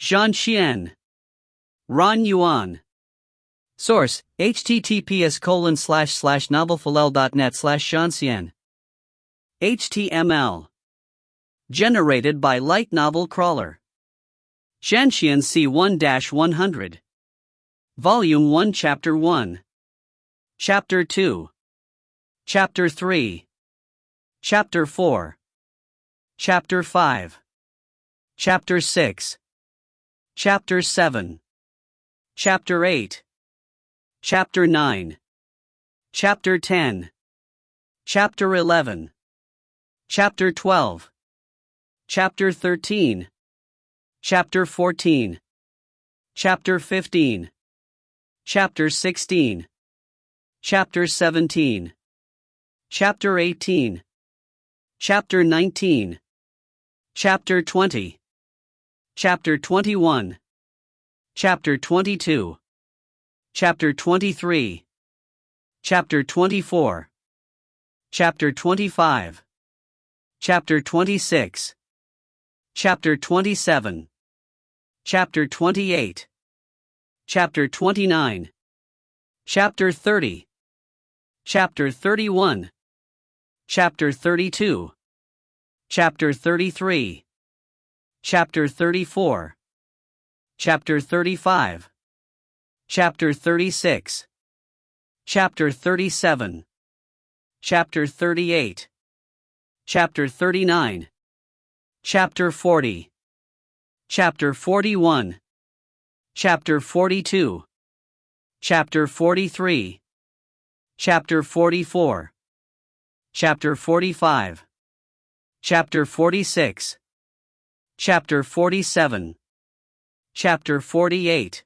Zhan Xian. Ron Yuan. Source: https://novelfalel.net/Zhan. HTML. Generated by Light Novel Crawler. Zhanxian C1-100. Volume 1 Chapter 1. Chapter 2. Chapter 3. Chapter 4. Chapter 5. Chapter 6. Chapter 7. Chapter 8. Chapter 9. Chapter 10. Chapter 11. Chapter 12. Chapter 13. Chapter 14. Chapter 15. Chapter 16. Chapter 17. Chapter 18. Chapter 19. Chapter 20. Chapter 21. Chapter 22. Chapter 23. Chapter 24. Chapter 25. Chapter 26. Chapter 27. Chapter 28. Chapter 29. Chapter 30. Chapter 31. Chapter 32. Chapter 33. Chapter 34. Chapter 35. Chapter 36. Chapter 37. Chapter 38. Chapter 39. Chapter 40. Chapter 41. Chapter 42. Chapter 43. Chapter 44. Chapter 45. Chapter 46. Chapter 47. Chapter 48.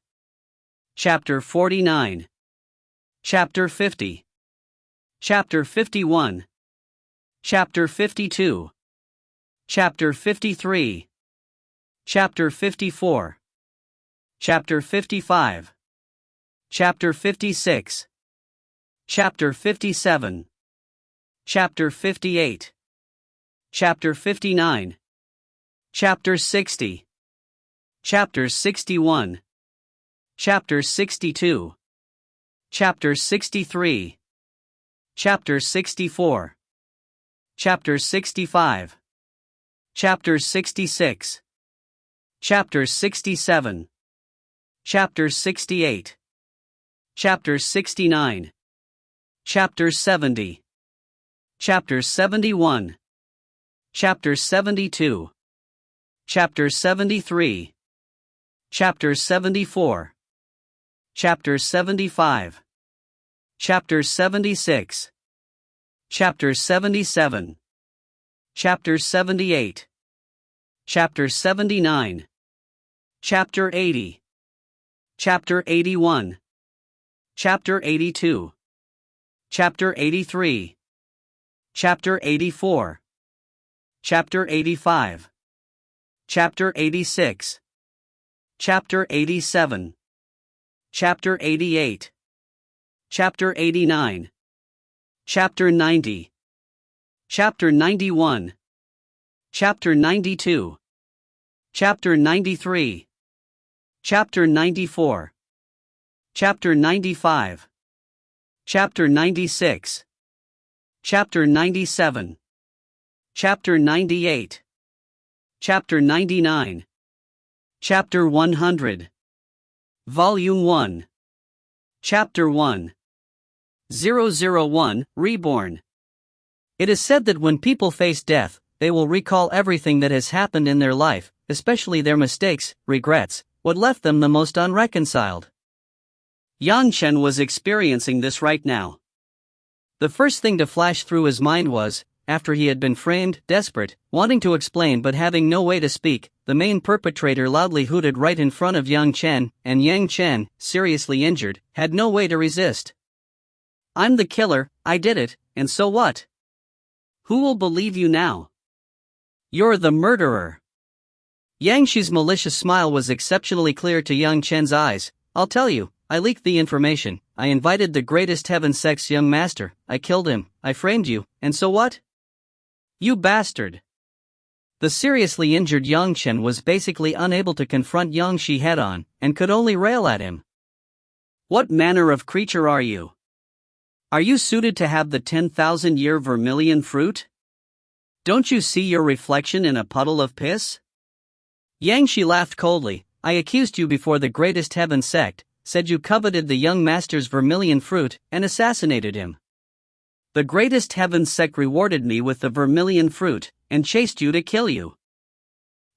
Chapter 49. Chapter 50. Chapter 51. Chapter 52. Chapter 53. Chapter 54. Chapter 55. Chapter 56. Chapter 57. Chapter 58. Chapter 59. Chapter 60. Chapter 61. Chapter 62. Chapter 63. Chapter 64. Chapter 65. Chapter 66. Chapter 67. Chapter 68. Chapter 69. Chapter 70. Chapter 71. Chapter 72. Chapter 73. Chapter 74. Chapter 75. Chapter 76. Chapter 77. Chapter 78. Chapter 79. Chapter 80. Chapter 81. Chapter 82. Chapter 83. Chapter 84. Chapter 85. Chapter 86. Chapter 87. Chapter 88. Chapter 89. Chapter 90. Chapter 91. Chapter 92. Chapter 93. Chapter 94. Chapter 95. Chapter 96. Chapter 97. Chapter 98. Chapter 99. Chapter 100. Volume 1. Chapter 1. 001, Reborn. It is said that when people face death, they will recall everything that has happened in their life, especially their mistakes, regrets, what left them the most unreconciled. Yang Chen was experiencing this right now. The first thing to flash through his mind was, after he had been framed, desperate, wanting to explain but having no way to speak, the main perpetrator loudly hooted right in front of Yang Chen, and Yang Chen, seriously injured, had no way to resist. "I'm the killer, I did it, and so what? Who will believe you now? You're the murderer." Yang Shi's malicious smile was exceptionally clear to Yang Chen's eyes. "I'll tell you, I leaked the information, I invited the greatest heaven-sex young master, I killed him, I framed you, and so what? You bastard. The seriously injured Yang Chen was basically unable to confront Yang Shi head-on, and could only rail at him. "What manner of creature are you? Are you suited to have the 10,000-year vermilion fruit? Don't you see your reflection in a puddle of piss?" Yang Shi laughed coldly. "I accused you before the greatest heaven sect, said you coveted the young master's vermilion fruit, and assassinated him. The greatest heaven sect rewarded me with the vermilion fruit, and chased you to kill you.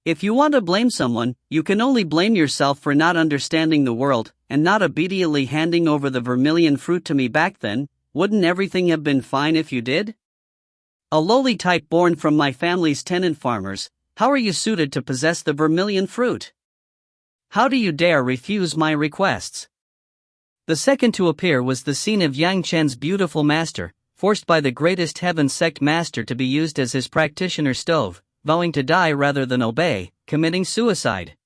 If you want to blame someone, you can only blame yourself for not understanding the world, and not obediently handing over the vermilion fruit to me back then. Wouldn't everything have been fine if you did? A lowly type born from my family's tenant farmers, how are you suited to possess the vermilion fruit? How do you dare refuse my requests?" The second to appear was the scene of Yang Chen's beautiful master, forced by the greatest heaven sect master to be used as his practitioner stove, vowing to die rather than obey, committing suicide.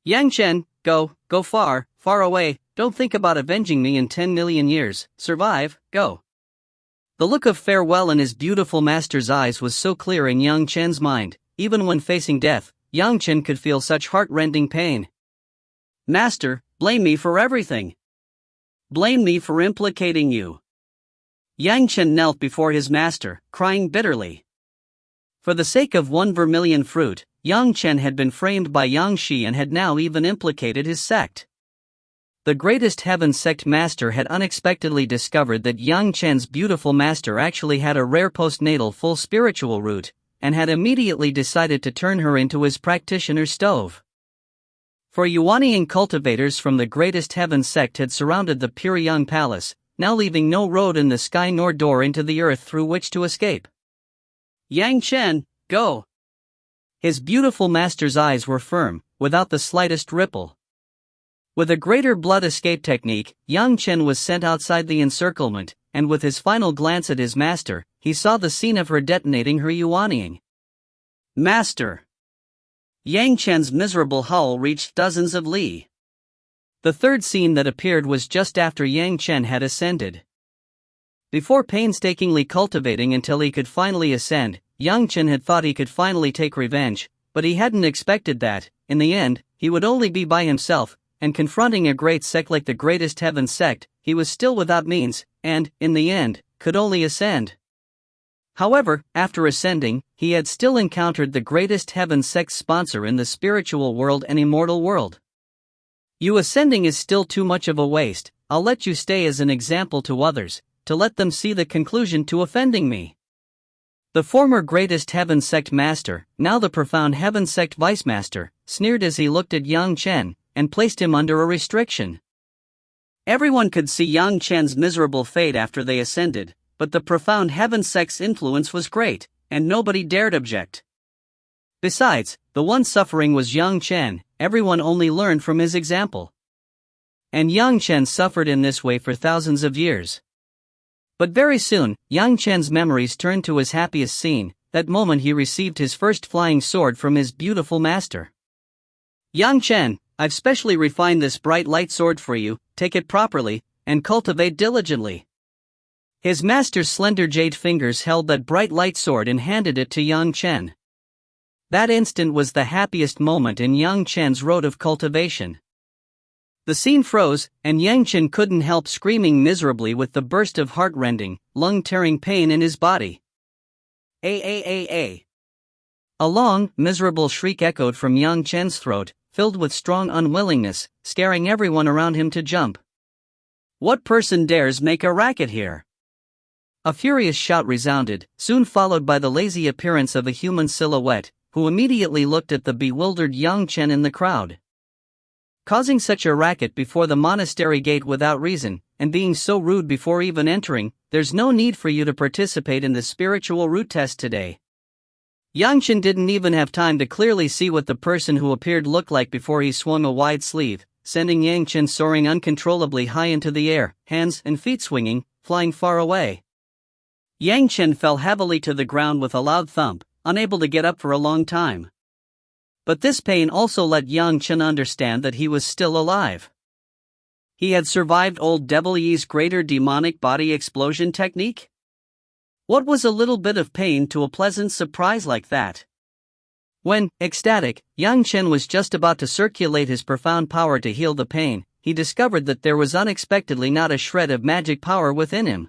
"Yang Chen, go far, far away, don't think about avenging me in 10 million years, survive, go." The look of farewell in his beautiful master's eyes was so clear in Yang Chen's mind, even when facing death, Yang Chen could feel such heart-rending pain. "Master, blame me for everything. Blame me for implicating you." Yang Chen knelt before his master, crying bitterly. For the sake of one vermilion fruit, Yang Chen had been framed by Yang Shi and had now even implicated his sect. The greatest heaven sect master had unexpectedly discovered that Yang Chen's beautiful master actually had a rare postnatal full spiritual root, and had immediately decided to turn her into his practitioner stove. For Yuanian cultivators from the greatest heaven sect had surrounded the pure young palace, now leaving no road in the sky nor door into the earth through which to escape. "Yang Chen, go!" His beautiful master's eyes were firm, without the slightest ripple. With a greater blood escape technique, Yang Chen was sent outside the encirclement, and with his final glance at his master, he saw the scene of her detonating her Yuaniing. "Master!" Yang Chen's miserable howl reached dozens of li. The third scene that appeared was just after Yang Chen had ascended. Before painstakingly cultivating until he could finally ascend, Yang Chen had thought he could finally take revenge, but he hadn't expected that, in the end, he would only be by himself, and confronting a great sect like the greatest heaven sect, he was still without means, and, in the end, could only ascend. However, after ascending, he had still encountered the greatest heaven sect's sponsor in the spiritual world and immortal world. "You ascending is still too much of a waste, I'll let you stay as an example to others, to let them see the conclusion to offending me." The former greatest heaven sect master, now the profound heaven sect vice master, sneered as he looked at Yang Chen, and placed him under a restriction. Everyone could see Yang Chen's miserable fate after they ascended, but the profound heaven sect's influence was great, and nobody dared object. Besides, the one suffering was Yang Chen, everyone only learned from his example. And Yang Chen suffered in this way for thousands of years. But very soon, Yang Chen's memories turned to his happiest scene, that moment he received his first flying sword from his beautiful master. "Yang Chen, I've specially refined this bright light sword for you, take it properly, and cultivate diligently." His master's slender jade fingers held that bright light sword and handed it to Yang Chen. That instant was the happiest moment in Yang Chen's road of cultivation. The scene froze, and Yang Chen couldn't help screaming miserably with the burst of heart-rending, lung-tearing pain in his body. A. A long, miserable shriek echoed from Yang Chen's throat, filled with strong unwillingness, scaring everyone around him to jump. "What person dares make a racket here?" A furious shout resounded, soon followed by the lazy appearance of a human silhouette, who immediately looked at the bewildered Yang Chen in the crowd. Causing such a racket before the monastery gate without reason, and being so rude before even entering, there's no need for you to participate in the spiritual root test today. Yang Chen didn't even have time to clearly see what the person who appeared looked like before he swung a wide sleeve, sending Yang Chen soaring uncontrollably high into the air, hands and feet swinging, flying far away. Yang Chen fell heavily to the ground with a loud thump, unable to get up for a long time. But this pain also let Yang Chen understand that he was still alive. He had survived old Devil Yi's greater demonic body explosion technique? What was a little bit of pain to a pleasant surprise like that? When, ecstatic, young Chen was just about to circulate his profound power to heal the pain, he discovered that there was unexpectedly not a shred of magic power within him.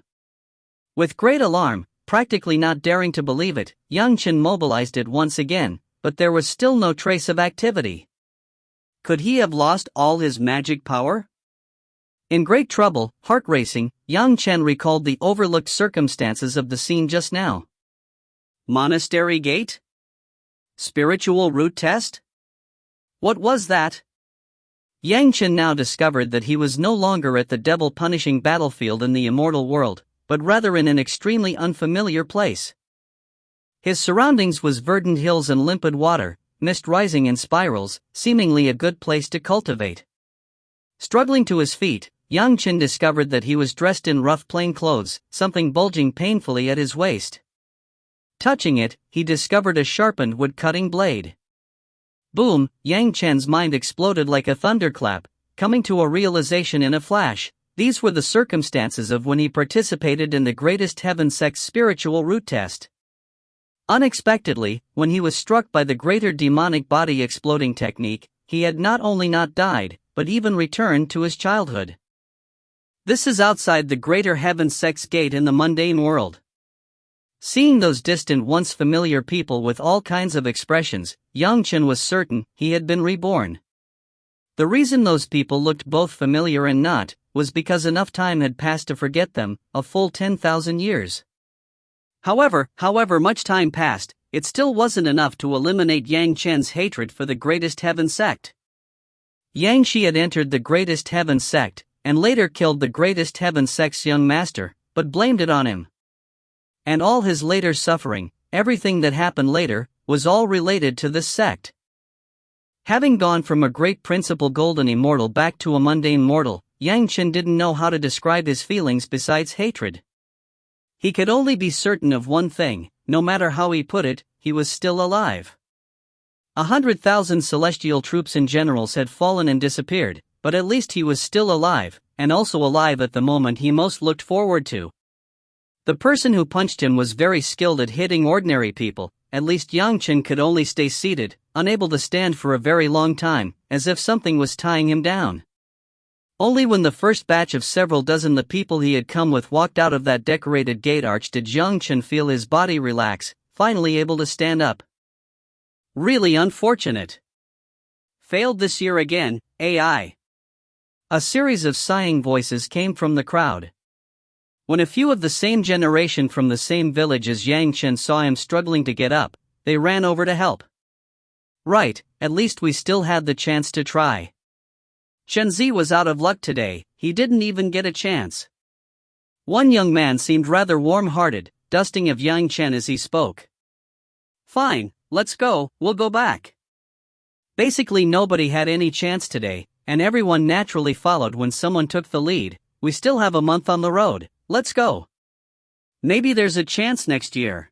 With great alarm, practically not daring to believe it, young Chen mobilized it once again, but there was still no trace of activity. Could he have lost all his magic power? In great trouble, heart racing, young Chen recalled the overlooked circumstances of the scene just now. Monastery gate? Spiritual root test? What was that? Yang Chen now discovered that he was no longer at the devil-punishing battlefield in the immortal world, but rather in an extremely unfamiliar place. His surroundings was verdant hills and limpid water, mist rising in spirals, seemingly a good place to cultivate. Struggling to his feet, Yang Chen discovered that he was dressed in rough plain clothes, something bulging painfully at his waist. Touching it, he discovered a sharpened wood-cutting blade. Boom! Yang Chen's mind exploded like a thunderclap, coming to a realization in a flash. These were the circumstances of when he participated in the greatest heaven sect's spiritual root test. Unexpectedly, when he was struck by the greater demonic body exploding technique, he had not only not died, but even returned to his childhood. This is outside the greater heaven sect's gate in the mundane world. Seeing those distant once familiar people with all kinds of expressions, Yang Chen was certain he had been reborn. The reason those people looked both familiar and not, was because enough time had passed to forget them, a full 10,000 years. However much time passed, it still wasn't enough to eliminate Yang Chen's hatred for the greatest heaven sect. Yang Shi had entered the greatest heaven sect, and later killed the greatest heaven sect's young master, but blamed it on him. And all his later suffering, everything that happened later, was all related to this sect. Having gone from a great principal golden immortal back to a mundane mortal, Yang Chen didn't know how to describe his feelings besides hatred. He could only be certain of one thing: no matter how he put it, he was still alive. 100,000 celestial troops and generals had fallen and disappeared, but at least he was still alive, and also alive at the moment he most looked forward to. The person who punched him was very skilled at hitting ordinary people. At least Yang Chen could only stay seated, unable to stand for a very long time, as if something was tying him down. Only when the first batch of several dozen the people he had come with walked out of that decorated gate arch did Yang Chen feel his body relax, finally able to stand up. Really unfortunate. Failed this year again, AI. A series of sighing voices came from the crowd. When a few of the same generation from the same village as Yang Chen saw him struggling to get up, they ran over to help. Right, at least we still had the chance to try. Chen Zi was out of luck today, he didn't even get a chance. One young man seemed rather warm-hearted, dusting of Yang Chen as he spoke. Fine, let's go, we'll go back. Basically nobody had any chance today, and everyone naturally followed when someone took the lead. We still have a month on the road. Let's go. Maybe there's a chance next year.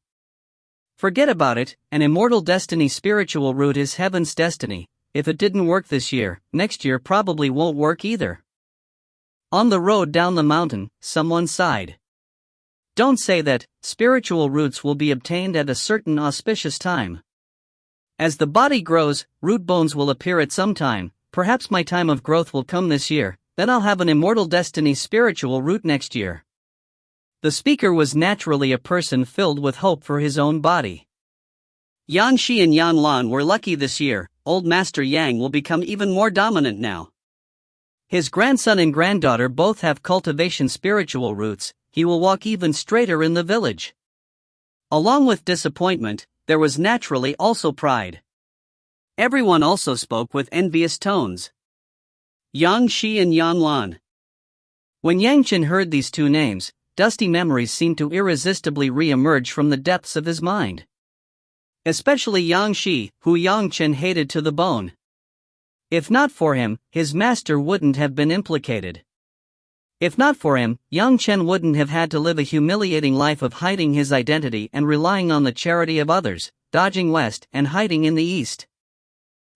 Forget about it, an immortal destiny spiritual root is heaven's destiny. If it didn't work this year, next year probably won't work either. On the road down the mountain, someone sighed. Don't say that, spiritual roots will be obtained at a certain auspicious time. As the body grows, root bones will appear at some time. Perhaps my time of growth will come this year, then I'll have an immortal destiny spiritual root next year. The speaker was naturally a person filled with hope for his own body. Yan Shi and Yan Lan were lucky this year. Old Master Yang will become even more dominant now. His grandson and granddaughter both have cultivation spiritual roots. He will walk even straighter in the village. Along with disappointment, there was naturally also pride. Everyone also spoke with envious tones. Yang Shi and Yan Lan. When Yang Chen heard these two names, dusty memories seemed to irresistibly re-emerge from the depths of his mind. Especially Yang Shi, who Yang Chen hated to the bone. If not for him, his master wouldn't have been implicated. If not for him, Yang Chen wouldn't have had to live a humiliating life of hiding his identity and relying on the charity of others, dodging west and hiding in the east.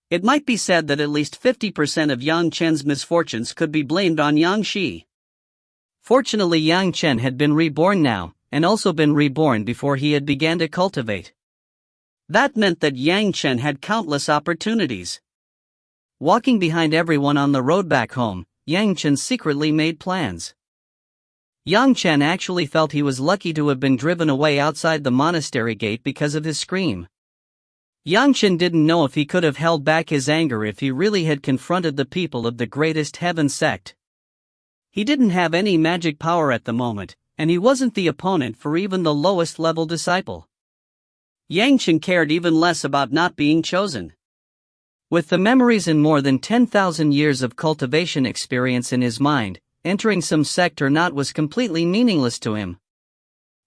It might be said that at least 50% of Yang Chen's misfortunes could be blamed on Yang Shi. Fortunately Yang Chen had been reborn now, and also been reborn before he had began to cultivate. That meant that Yang Chen had countless opportunities. Walking behind everyone on the road back home, Yang Chen secretly made plans. Yang Chen actually felt he was lucky to have been driven away outside the monastery gate because of his scream. Yang Chen didn't know if he could have held back his anger if he really had confronted the people of the greatest heaven sect. He didn't have any magic power at the moment, and he wasn't the opponent for even the lowest level disciple. Yang Chen cared even less about not being chosen. With the memories and more than 10,000 years of cultivation experience in his mind, entering some sect or not was completely meaningless to him.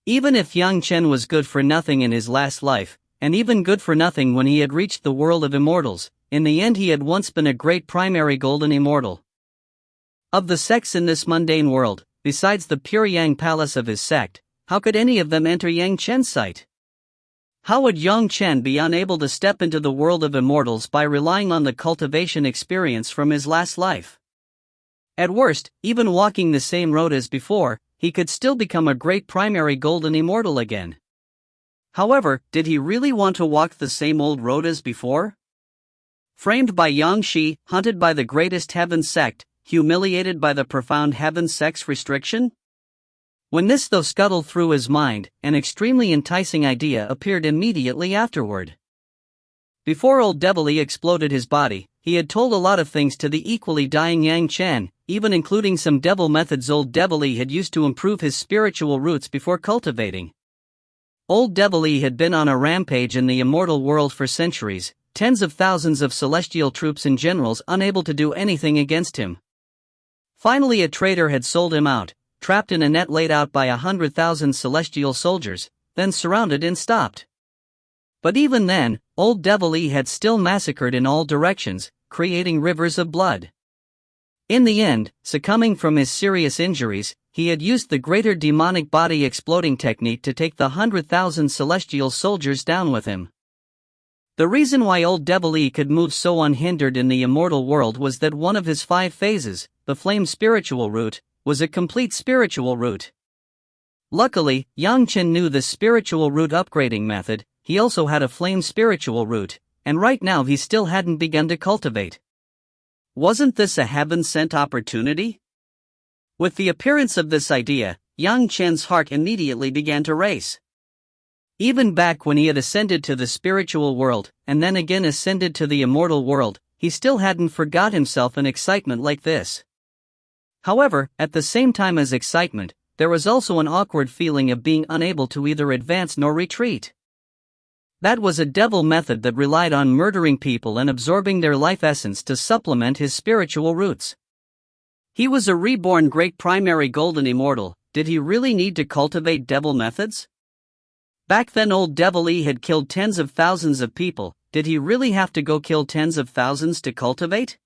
Even if Yang Chen was good for nothing in his last life, and even good for nothing when he had reached the world of immortals, in the end he had once been a great primary golden immortal. Of the sects in this mundane world, besides the pure Yang palace of his sect, how could any of them enter Yang Chen's sight? How would Yang Chen be unable to step into the world of immortals by relying on the cultivation experience from his last life? At worst, even walking the same road as before, he could still become a great primary golden immortal again. However, did he really want to walk the same old road as before? Framed by Yang Shi, hunted by the greatest heaven sect, humiliated by the profound heaven sect's restriction? When this though scuttled through his mind, an extremely enticing idea appeared immediately afterward. Before old Devil E exploded his body, he had told a lot of things to the equally dying Yang Chen, even including some devil methods old Devil E had used to improve his spiritual roots before cultivating. Old Devil E had been on a rampage in the immortal world for centuries, tens of thousands of celestial troops and generals unable to do anything against him. Finally a traitor had sold him out, trapped in a net laid out by 100,000 celestial soldiers, then surrounded and stopped. But even then, old Devil E had still massacred in all directions, creating rivers of blood. In the end, succumbing from his serious injuries, he had used the greater demonic body exploding technique to take the 100,000 celestial soldiers down with him. The reason why old Devil E could move so unhindered in the immortal world was that one of his 5 phases, the flame spiritual route, was a complete spiritual route. Luckily, Yang Chen knew the spiritual route upgrading method. He also had a flame spiritual route, and right now he still hadn't begun to cultivate. Wasn't this a heaven-sent opportunity? With the appearance of this idea, Yang Chen's heart immediately began to race. Even back when he had ascended to the spiritual world, and then again ascended to the immortal world, he still hadn't forgot himself in excitement like this. However, at the same time as excitement, there was also an awkward feeling of being unable to either advance nor retreat. That was a devil method that relied on murdering people and absorbing their life essence to supplement his spiritual roots. He was a reborn great primary golden immortal. Did he really need to cultivate devil methods? Back then old Devil E had killed tens of thousands of people. Did he really have to go kill tens of thousands to cultivate?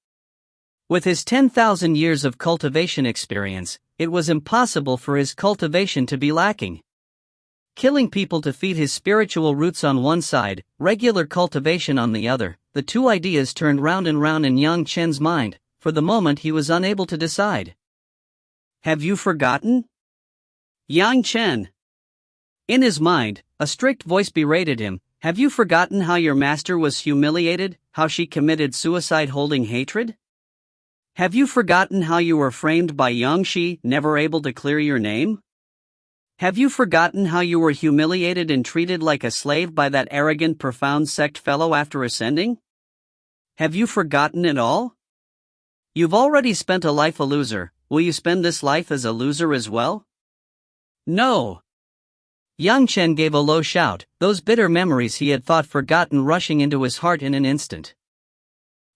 With his 10,000 years of cultivation experience, it was impossible for his cultivation to be lacking. Killing people to feed his spiritual roots on one side, regular cultivation on the other, the two ideas turned round and round in Yang Chen's mind. For the moment he was unable to decide. Have you forgotten? Yang Chen. In his mind, a strict voice berated him. Have you forgotten how your master was humiliated, how she committed suicide holding hatred? Have you forgotten how you were framed by Yang Shi, never able to clear your name? Have you forgotten how you were humiliated and treated like a slave by that arrogant profound sect fellow after ascending? Have you forgotten it all? You've already spent a life a loser. Will you spend this life as a loser as well? No. Yang Chen gave a low shout, those bitter memories he had thought forgotten rushing into his heart in an instant.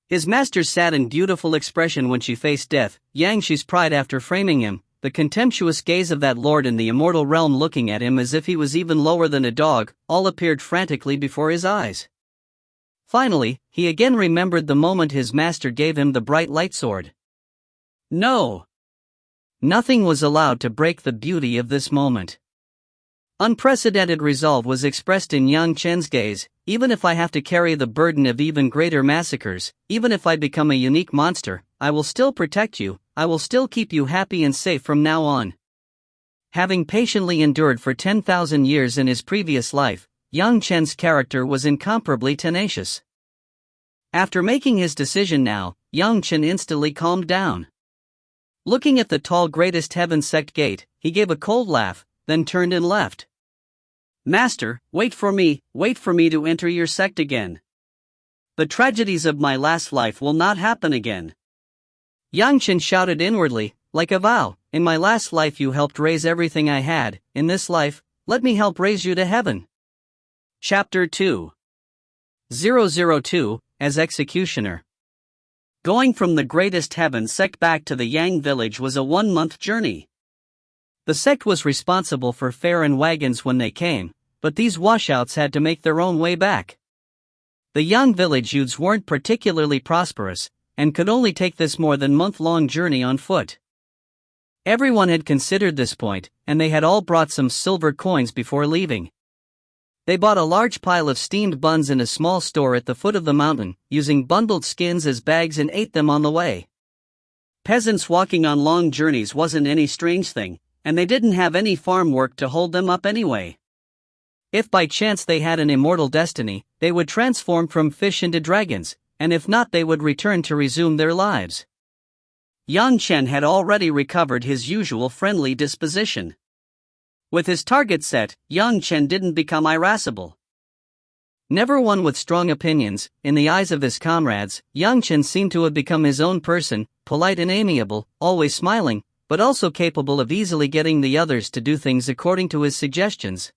His master's sad and beautiful expression when she faced death, Yang Shi's pride after framing him, the contemptuous gaze of that lord in the immortal realm looking at him as if he was even lower than a dog, all appeared frantically before his eyes. Finally, he again remembered the moment his master gave him the bright light sword. No! Nothing was allowed to break the beauty of this moment. Unprecedented resolve was expressed in Yang Chen's gaze. Even if I have to carry the burden of even greater massacres, even if I become a unique monster, I will still protect you, I will still keep you happy and safe from now on. Having patiently endured for 10,000 years in his previous life, Yang Chen's character was incomparably tenacious. After making his decision now, Yang Chen instantly calmed down. Looking at the tall Greatest Heaven Sect gate, he gave a cold laugh, then turned and left. "Master, wait for me to enter your sect again. The tragedies of my last life will not happen again." Yang Chen shouted inwardly, like a vow, "In my last life you helped raise everything I had, in this life, let me help raise you to heaven." Chapter 2:002, as executioner. Going from the Greatest Heaven Sect back to the Yang village was a 1-month journey. The sect was responsible for fare and wagons when they came, but these washouts had to make their own way back. The Yang village youths weren't particularly prosperous, and could only take this more than month-long journey on foot. Everyone had considered this point, and they had all brought some silver coins before leaving. They bought a large pile of steamed buns in a small store at the foot of the mountain, using bundled skins as bags, and ate them on the way. Peasants walking on long journeys wasn't any strange thing, and they didn't have any farm work to hold them up anyway. If by chance they had an immortal destiny, they would transform from fish into dragons, and if not they would return to resume their lives. Yang Chen had already recovered his usual friendly disposition. With his target set, Yang Chen didn't become irascible. Never one with strong opinions, in the eyes of his comrades, Yang Chen seemed to have become his own person, polite and amiable, always smiling, but also capable of easily getting the others to do things according to his suggestions.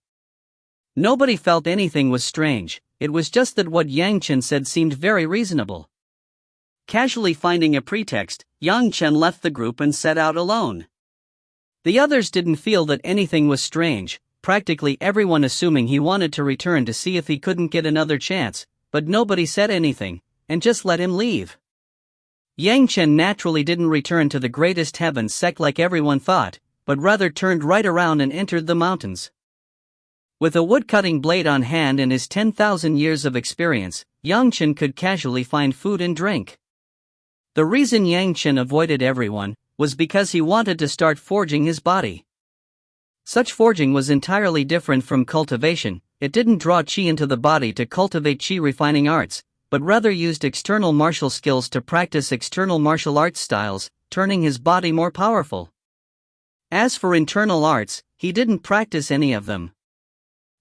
Nobody felt anything was strange, it was just that what Yang Chen said seemed very reasonable. Casually finding a pretext, Yang Chen left the group and set out alone. The others didn't feel that anything was strange, practically everyone assuming he wanted to return to see if he couldn't get another chance, but nobody said anything, and just let him leave. Yang Chen naturally didn't return to the Greatest Heaven Sect like everyone thought, but rather turned right around and entered the mountains. With a wood-cutting blade on hand and his 10,000 years of experience, Yang Chen could casually find food and drink. The reason Yang Chen avoided everyone was because he wanted to start forging his body. Such forging was entirely different from cultivation, it didn't draw qi into the body to cultivate qi refining arts, but rather used external martial skills to practice external martial arts styles, turning his body more powerful. As for internal arts, he didn't practice any of them.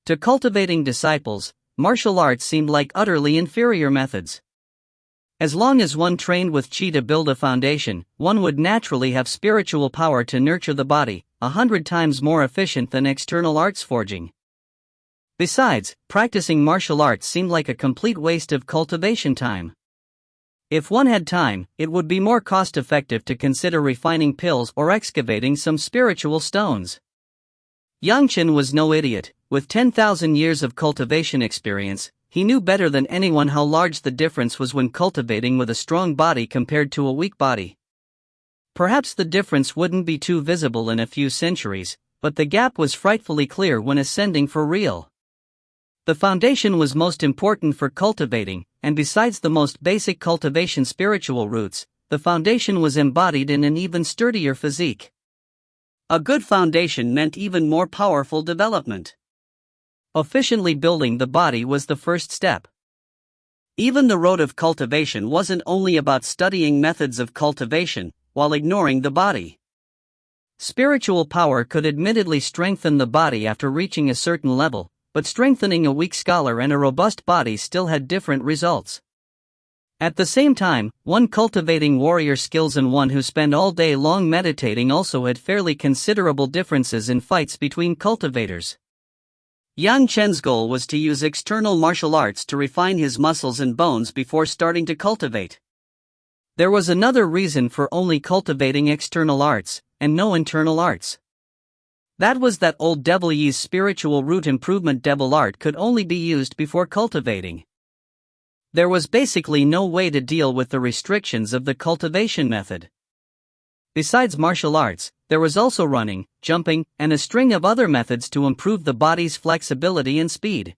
To cultivating disciples, martial arts seemed like utterly inferior methods. As long as one trained with qi to build a foundation, one would naturally have spiritual power to nurture the body, 100 times more efficient than external arts forging. Besides, practicing martial arts seemed like a complete waste of cultivation time. If one had time, it would be more cost-effective to consider refining pills or excavating some spiritual stones. Yang Chen was no idiot. With 10,000 years of cultivation experience, he knew better than anyone how large the difference was when cultivating with a strong body compared to a weak body. Perhaps the difference wouldn't be too visible in a few centuries, but the gap was frightfully clear when ascending for real. The foundation was most important for cultivating, and besides the most basic cultivation spiritual roots, the foundation was embodied in an even sturdier physique. A good foundation meant even more powerful development. Efficiently building the body was the first step. Even the road of cultivation wasn't only about studying methods of cultivation, while ignoring the body. Spiritual power could admittedly strengthen the body after reaching a certain level, but strengthening a weak scholar and a robust body still had different results. At the same time, one cultivating warrior skills and one who spent all day long meditating also had fairly considerable differences in fights between cultivators. Yang Chen's goal was to use external martial arts to refine his muscles and bones before starting to cultivate. There was another reason for only cultivating external arts, and no internal arts. That was that old Devil Yi's spiritual root improvement devil art could only be used before cultivating. There was basically no way to deal with the restrictions of the cultivation method. Besides martial arts, there was also running, jumping, and a string of other methods to improve the body's flexibility and speed.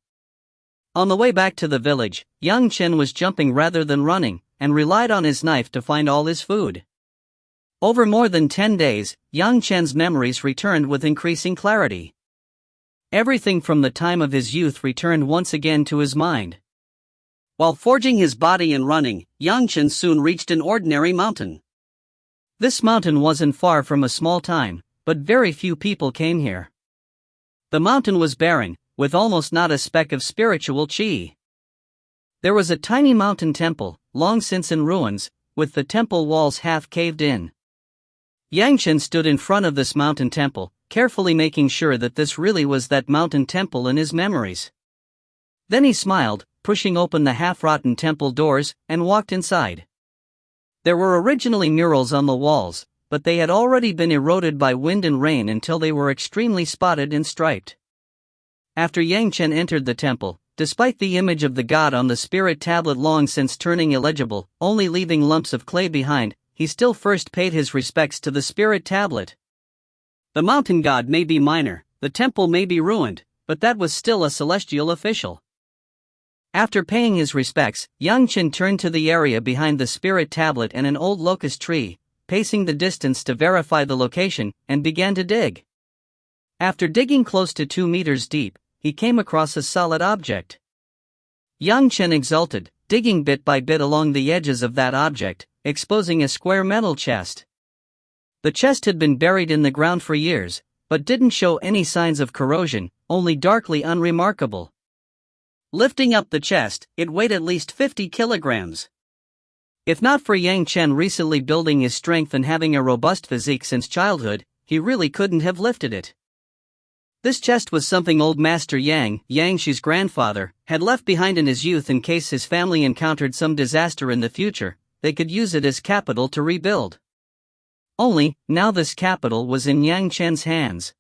On the way back to the village, Yang Chen was jumping rather than running, and relied on his knife to find all his food. Over more than 10 days, Yang Chen's memories returned with increasing clarity. Everything from the time of his youth returned once again to his mind. While forging his body and running, Chen soon reached an ordinary mountain. This mountain wasn't far from a small town, but very few people came here. The mountain was barren, with almost not a speck of spiritual chi. There was a tiny mountain temple, long since in ruins, with the temple walls half caved in. Chen stood in front of this mountain temple, carefully making sure that this really was that mountain temple in his memories. Then he smiled, pushing open the half-rotten temple doors, and walked inside. There were originally murals on the walls, but they had already been eroded by wind and rain until they were extremely spotted and striped. After Chen entered the temple, despite the image of the god on the spirit tablet long since turning illegible, only leaving lumps of clay behind, he still first paid his respects to the spirit tablet. The mountain god may be minor, the temple may be ruined, but that was still a celestial official. After paying his respects, Chen turned to the area behind the spirit tablet and an old locust tree, pacing the distance to verify the location, and began to dig. After digging close to 2 meters deep, he came across a solid object. Chen exulted, digging bit by bit along the edges of that object, exposing a square metal chest. The chest had been buried in the ground for years, but didn't show any signs of corrosion, only darkly unremarkable. Lifting up the chest, it weighed at least 50 kilograms. If not for Chen recently building his strength and having a robust physique since childhood, he really couldn't have lifted it. This chest was something old Master Yang Xi's grandfather, had left behind in his youth in case his family encountered some disaster in the future. They could use it as capital to rebuild. Only, now this capital was in Chen's hands.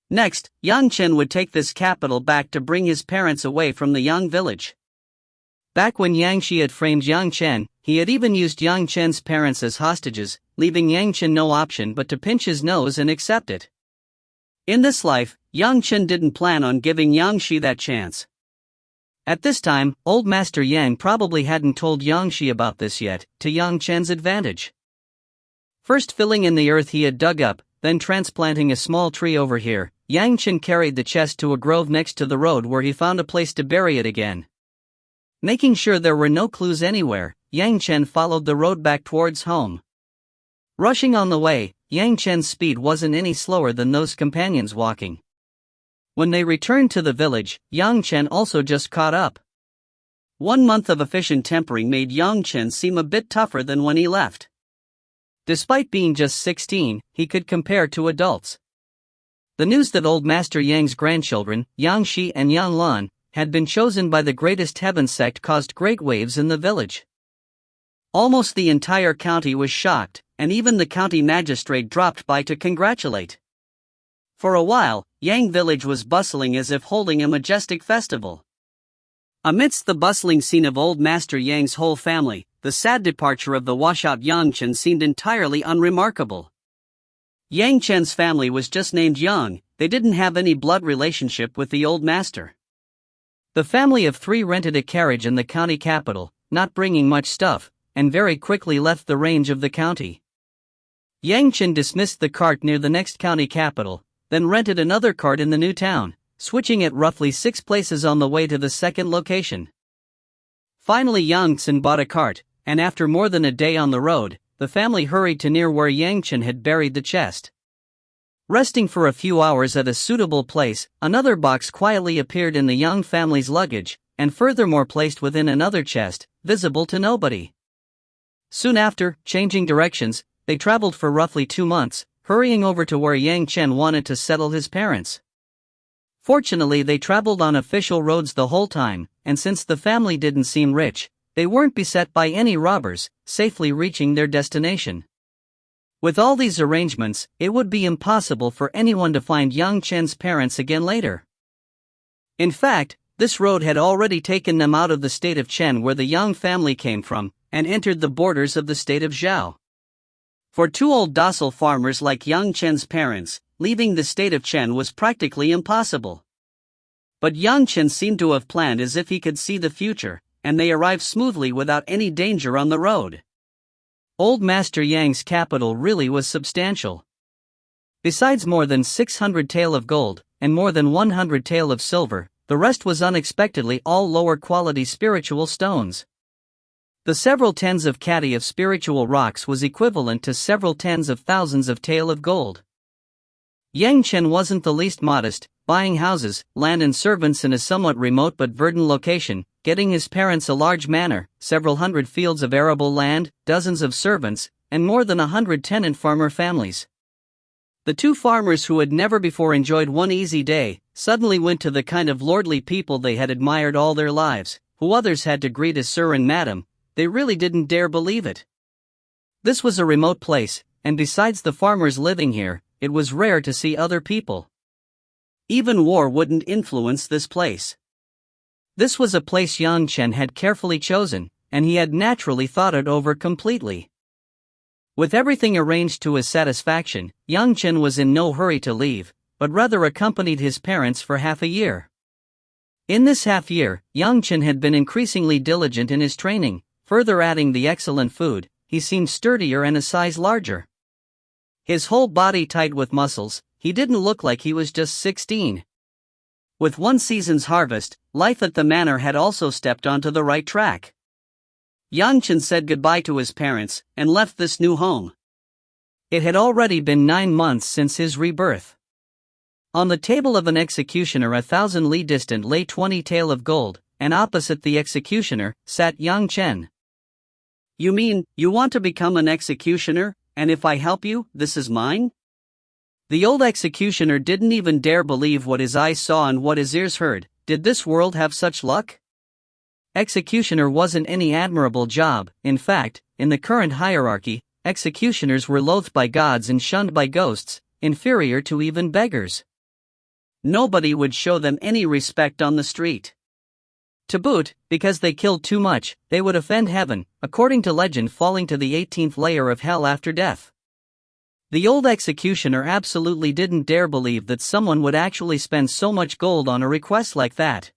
Next, Chen would take this capital back to bring his parents away from the Yang village. Back when Xi had framed Chen, he had even used Chen's parents as hostages, leaving Chen no option but to pinch his nose and accept it. In this life, Chen didn't plan on giving Xi that chance. At this time, old Master Yang probably hadn't told Xi about this yet, to Chen's advantage. First filling in the earth he had dug up, then transplanting a small tree over here, Chen carried the chest to a grove next to the road where he found a place to bury it again. Making sure there were no clues anywhere, Chen followed the road back towards home. Rushing on the way, Chen's speed wasn't any slower than those companions walking. When they returned to the village, Chen also just caught up. 1 month of efficient tempering made Chen seem a bit tougher than when he left. Despite being just 16, he could compare to adults. The news that old Master Yang's grandchildren, Shi and Lan, had been chosen by the greatest heaven sect caused great waves in the village. Almost the entire county was shocked, and even the county magistrate dropped by to congratulate. For a while, Yang village was bustling as if holding a majestic festival. Amidst the bustling scene of old Master Yang's whole family, the sad departure of the washout Chen seemed entirely unremarkable. Chen's family was just named Yang, they didn't have any blood relationship with the old master. The family of 3 rented a carriage in the county capital, not bringing much stuff, and very quickly left the range of the county. Chen dismissed the cart near the next county capital, then rented another cart in the new town, switching it roughly 6 places on the way to the second location. Finally Chen bought a cart, and after more than a day on the road, the family hurried to near where Chen had buried the chest. Resting for a few hours at a suitable place, another box quietly appeared in the Yang family's luggage, and furthermore placed within another chest, visible to nobody. Soon after, changing directions, they traveled for roughly 2 months, hurrying over to where Chen wanted to settle his parents. Fortunately they traveled on official roads the whole time, and since the family didn't seem rich, they weren't beset by any robbers, safely reaching their destination. With all these arrangements, it would be impossible for anyone to find Chen's parents again later. In fact, this road had already taken them out of the state of Chen where the Yang family came from, and entered the borders of the state of Zhao. For 2 old docile farmers like Chen's parents, leaving the state of Chen was practically impossible. But Chen seemed to have planned as if he could see the future, and they arrived smoothly without any danger on the road. Old Master Yang's capital really was substantial. Besides more than 600 tael of gold, and more than 100 tael of silver. The rest was unexpectedly all lower quality spiritual stones. The several tens of kati of spiritual rocks was equivalent to several tens of thousands of tael of gold. Yang Chen wasn't the least modest, buying houses, land and servants in a somewhat remote but verdant location, getting his parents a large manor, several hundred fields of arable land, dozens of servants, and more than 100 tenant farmer families. The two farmers who had never before enjoyed one easy day, suddenly went to the kind of lordly people they had admired all their lives, who others had to greet as sir and madam. They really didn't dare believe it. This was a remote place, and besides the farmers living here, it was rare to see other people. Even war wouldn't influence this place. This was a place Yang Chen had carefully chosen, and he had naturally thought it over completely. With everything arranged to his satisfaction, Yang Chen was in no hurry to leave, but rather accompanied his parents for half a year. In this half year, Yang Chen had been increasingly diligent in his training, further adding the excellent food. He seemed sturdier and a size larger. His whole body tight with muscles, he didn't look like he was just 16. With one season's harvest, life at the manor had also stepped onto the right track. Yang Chen said goodbye to his parents, and left this new home. It had already been 9 months since his rebirth. On the table of an executioner 1,000 li distant lay 20 tael of gold, and opposite the executioner, sat Yang Chen. "You mean, you want to become an executioner, and if I help you, this is mine?" The old executioner didn't even dare believe what his eyes saw and what his ears heard. Did this world have such luck? Executioner wasn't any admirable job. In fact, in the current hierarchy, executioners were loathed by gods and shunned by ghosts, inferior to even beggars. Nobody would show them any respect on the street. To boot, because they killed too much, they would offend heaven, according to legend, falling to the 18th layer of hell after death. The old executioner absolutely didn't dare believe that someone would actually spend so much gold on a request like that.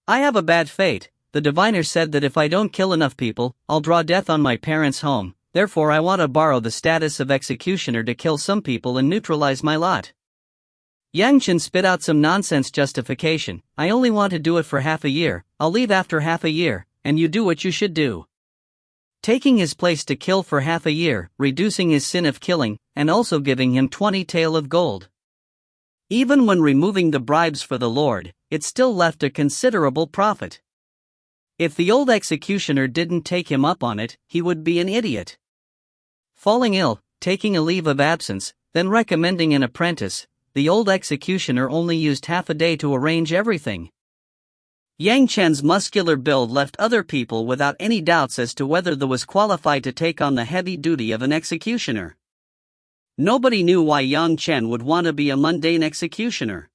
"I have a bad fate. The diviner said that if I don't kill enough people, I'll draw death on my parents' home, therefore I want to borrow the status of executioner to kill some people and neutralize my lot." Yang Chen spit out some nonsense justification. "I only want to do it for half a year, I'll leave after half a year, and you do what you should do." Taking his place to kill for half a year, reducing his sin of killing, and also giving him 20 tael of gold. Even when removing the bribes for the Lord, it still left a considerable profit. If the old executioner didn't take him up on it, he would be an idiot. Falling ill, taking a leave of absence, then recommending an apprentice, the old executioner only used half a day to arrange everything. Yang Chen's muscular build left other people without any doubts as to whether he was qualified to take on the heavy duty of an executioner. Nobody knew why Yang Chen would want to be a mundane executioner.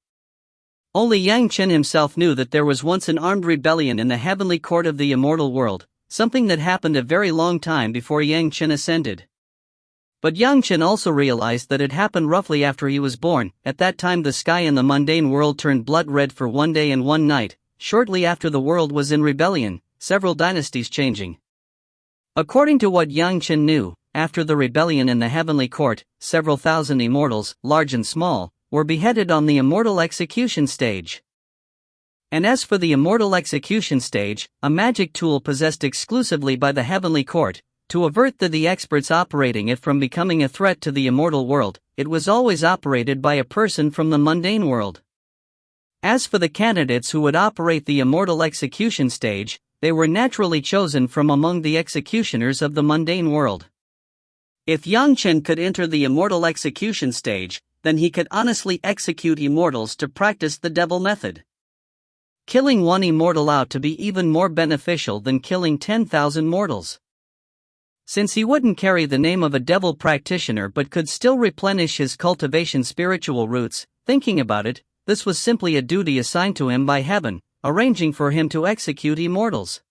Only Yang Chen himself knew that there was once an armed rebellion in the heavenly court of the immortal world, something that happened a very long time before Yang Chen ascended. But Yang Chen also realized that it happened roughly after he was born. At that time the sky in the mundane world turned blood red for one day and one night, shortly after the world was in rebellion, several dynasties changing. According to what Yang Chen knew, after the rebellion in the heavenly court, several thousand immortals, large and small, were beheaded on the immortal execution stage. And as for the immortal execution stage, a magic tool possessed exclusively by the heavenly court, to avert the experts operating it from becoming a threat to the immortal world, it was always operated by a person from the mundane world. As for the candidates who would operate the immortal execution stage, they were naturally chosen from among the executioners of the mundane world. If Yang Chen could enter the immortal execution stage, then he could honestly execute immortals to practice the devil method. Killing one immortal out to be even more beneficial than killing 10,000 mortals. Since he wouldn't carry the name of a devil practitioner but could still replenish his cultivation spiritual roots, thinking about it, this was simply a duty assigned to him by heaven, arranging for him to execute immortals.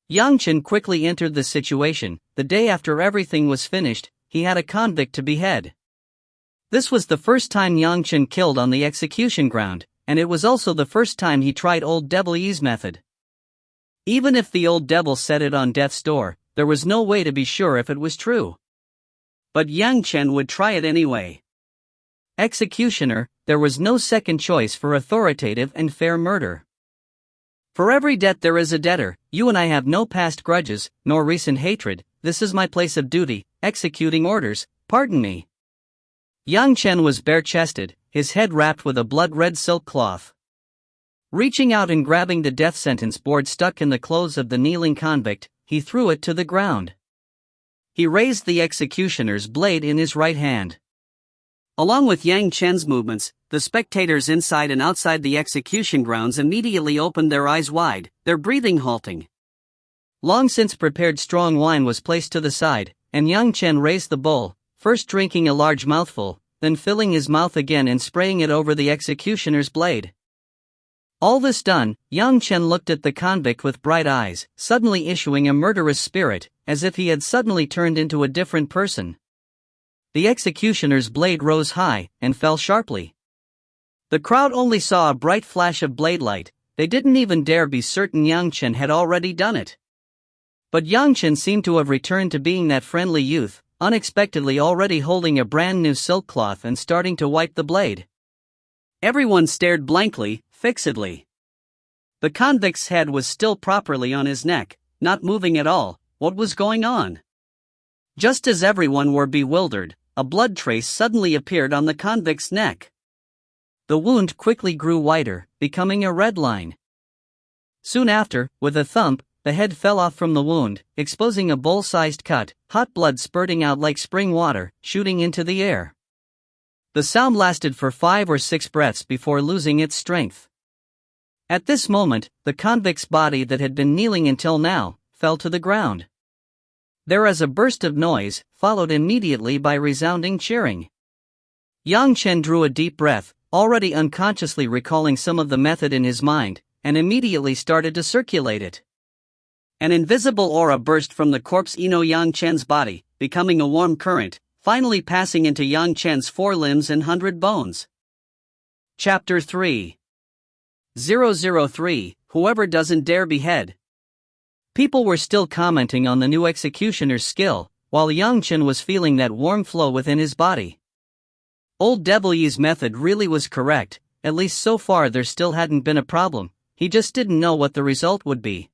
Yang Chen quickly entered the situation. The day after everything was finished, he had a convict to behead. This was the first time Yang Chen killed on the execution ground, and it was also the first time he tried Old Devil Yi's method. Even if the old devil said it on death's door, there was no way to be sure if it was true. But Yang Chen would try it anyway. "Executioner, there was no second choice for authoritative and fair murder. For every debt there is a debtor. You and I have no past grudges, nor recent hatred. This is my place of duty, executing orders. Pardon me. Young Chen was bare-chested, his head wrapped with a blood-red silk cloth. Reaching out and grabbing the death sentence board stuck in the clothes of the kneeling convict, he threw it to the ground. He raised the executioner's blade in his right hand. Along with Yang Chen's movements, the spectators inside and outside the execution grounds immediately opened their eyes wide, their breathing halting. Long since prepared strong wine was placed to the side, and Yang Chen raised the bowl, first drinking a large mouthful, then filling his mouth again and spraying it over the executioner's blade. All this done, Yang Chen looked at the convict with bright eyes, suddenly issuing a murderous spirit, as if he had suddenly turned into a different person. The executioner's blade rose high, and fell sharply. The crowd only saw a bright flash of blade light. They didn't even dare be certain Yang Chen had already done it. But Yang Chen seemed to have returned to being that friendly youth, unexpectedly already holding a brand new silk cloth and starting to wipe the blade. Everyone stared blankly, fixedly. The convict's head was still properly on his neck, not moving at all. What was going on? Just as everyone were bewildered, a blood trace suddenly appeared on the convict's neck. The wound quickly grew wider, becoming a red line. Soon after, with a thump, the head fell off from the wound, exposing a bowl-sized cut, hot blood spurting out like spring water, shooting into the air. The sound lasted for 5 or 6 breaths before losing its strength. At this moment, the convict's body that had been kneeling until now, fell to the ground. There was a burst of noise, followed immediately by resounding cheering. Yang Chen drew a deep breath, already unconsciously recalling some of the method in his mind, and immediately started to circulate it. An invisible aura burst from the corpse Yang Chen's body, becoming a warm current, finally passing into Yang Chen's 4 limbs and 100 bones. Chapter 3. 003, Whoever Doesn't Dare Behead. People were still commenting on the new executioner's skill, while Yang Chen was feeling that warm flow within his body. Old Devil's method really was correct, at least so far there still hadn't been a problem, he just didn't know what the result would be.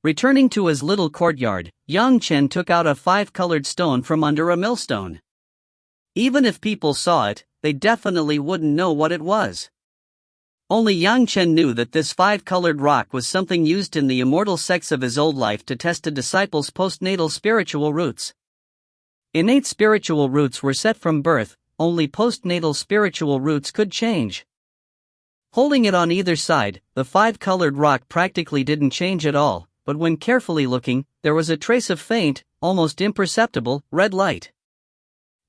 Returning to his little courtyard, Yang Chen took out a 5-colored stone from under a millstone. Even if people saw it, they definitely wouldn't know what it was. Only Yang Chen knew that this 5-colored rock was something used in the immortal sects of his old life to test a disciple's postnatal spiritual roots. Innate spiritual roots were set from birth, only postnatal spiritual roots could change. Holding it on either side, the 5-colored rock practically didn't change at all, but when carefully looking, there was a trace of faint, almost imperceptible, red light.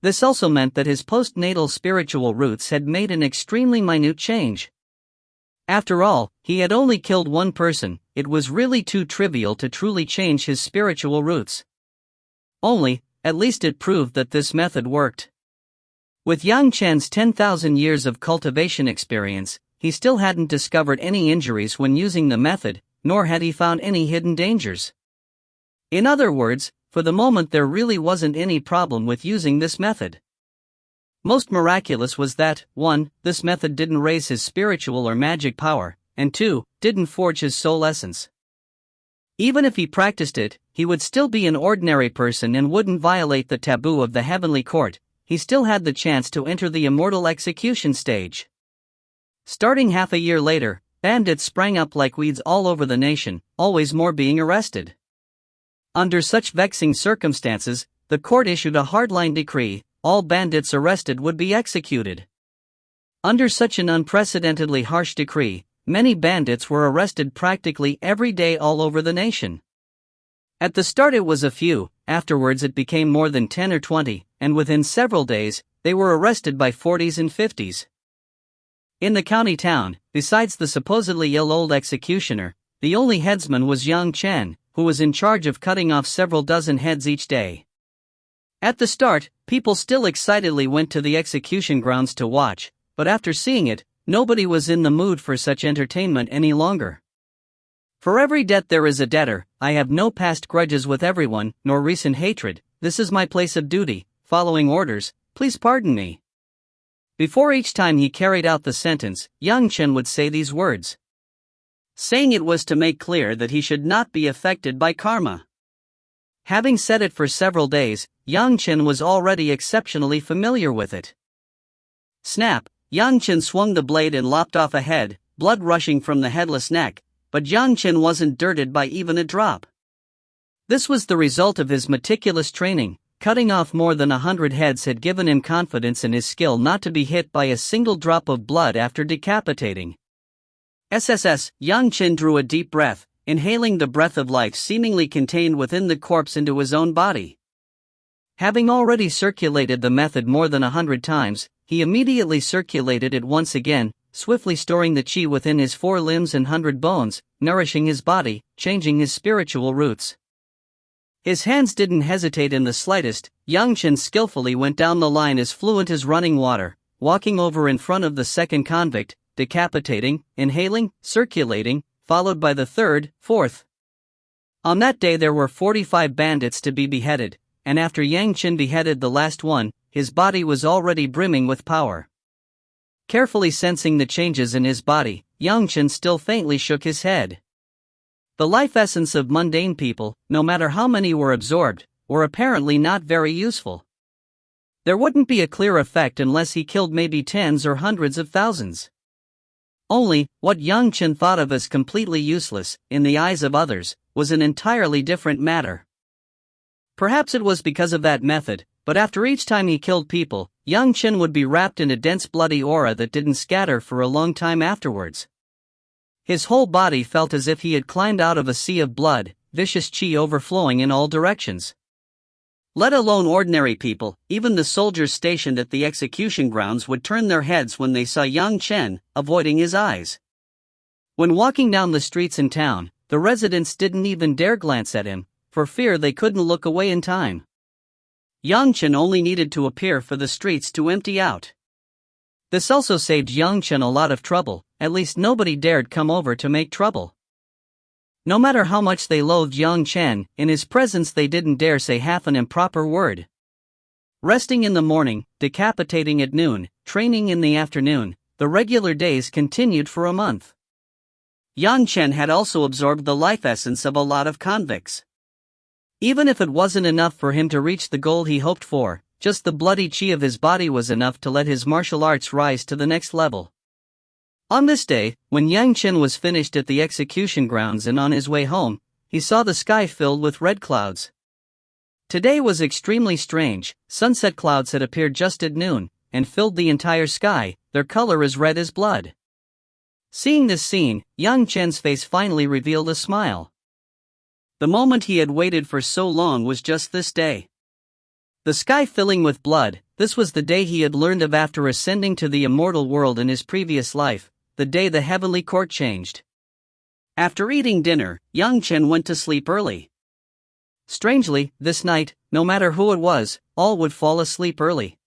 This also meant that his postnatal spiritual roots had made an extremely minute change. After all, he had only killed one person, it was really too trivial to truly change his spiritual roots. Only, at least it proved that this method worked. With Yang Chen's 10,000 years of cultivation experience, he still hadn't discovered any injuries when using the method, nor had he found any hidden dangers. In other words, for the moment there really wasn't any problem with using this method. Most miraculous was that, 1, this method didn't raise his spiritual or magic power, and 2, didn't forge his soul essence. Even if he practiced it, he would still be an ordinary person and wouldn't violate the taboo of the heavenly court. He still had the chance to enter the immortal execution stage. Starting half a year later, bandits sprang up like weeds all over the nation, always more being arrested. Under such vexing circumstances, the court issued a hardline decree: all bandits arrested would be executed. Under such an unprecedentedly harsh decree, many bandits were arrested practically every day all over the nation. At the start it was a few, afterwards it became more than 10 or 20, and within several days, they were arrested by 40s and 50s. In the county town, besides the supposedly ill old executioner, the only headsman was young Chen, who was in charge of cutting off several dozen heads each day. At the start, people still excitedly went to the execution grounds to watch, but after seeing it, nobody was in the mood for such entertainment any longer. For every debt there is a debtor. I have no past grudges with everyone, nor recent hatred. This is my place of duty, following orders. Please pardon me. Before each time he carried out the sentence, Chen would say these words, saying it was to make clear that he should not be affected by karma. Having said it for several days, Chen was already exceptionally familiar with it. Snap! Chen swung the blade and lopped off a head, blood rushing from the headless neck, but Chen wasn't dirted by even a drop. This was the result of his meticulous training. Cutting off more than 100 heads had given him confidence in his skill not to be hit by a single drop of blood after decapitating. SSS, Chen drew a deep breath, inhaling the breath of life seemingly contained within the corpse into his own body. Having already circulated the method more than 100 times, he immediately circulated it once again, swiftly storing the chi within his 4 limbs and 100 bones, nourishing his body, changing his spiritual roots. His hands didn't hesitate in the slightest. Chen skillfully went down the line as fluent as running water, walking over in front of the second convict, decapitating, inhaling, circulating, followed by the third, fourth. On that day there were 45 bandits to be beheaded, and after Chen beheaded the last one, his body was already brimming with power. Carefully sensing the changes in his body, Chen still faintly shook his head. The life essence of mundane people, no matter how many were absorbed, were apparently not very useful. There wouldn't be a clear effect unless he killed maybe tens or hundreds of thousands. Only, what Chen thought of as completely useless, in the eyes of others, was an entirely different matter. Perhaps it was because of that method, but after each time he killed people, Chen would be wrapped in a dense bloody aura that didn't scatter for a long time afterwards. His whole body felt as if he had climbed out of a sea of blood, vicious chi overflowing in all directions. Let alone ordinary people, even the soldiers stationed at the execution grounds would turn their heads when they saw Chen, avoiding his eyes. When walking down the streets in town, the residents didn't even dare glance at him, for fear they couldn't look away in time. Chen only needed to appear for the streets to empty out. This also saved Chen a lot of trouble, at least nobody dared come over to make trouble. No matter how much they loathed Chen, in his presence they didn't dare say half an improper word. Resting in the morning, decapitating at noon, training in the afternoon, the regular days continued for a month. Chen had also absorbed the life essence of a lot of convicts. Even if it wasn't enough for him to reach the goal he hoped for, just the bloody chi of his body was enough to let his martial arts rise to the next level. On this day, when Chen was finished at the execution grounds and on his way home, he saw the sky filled with red clouds. Today was extremely strange. Sunset clouds had appeared just at noon, and filled the entire sky, their color as red as blood. Seeing this scene, Chen's face finally revealed a smile. The moment he had waited for so long was just this day. The sky filling with blood, this was the day he had learned of after ascending to the immortal world in his previous life, the day the heavenly court changed. After eating dinner, Chen went to sleep early. Strangely, this night, no matter who it was, all would fall asleep early.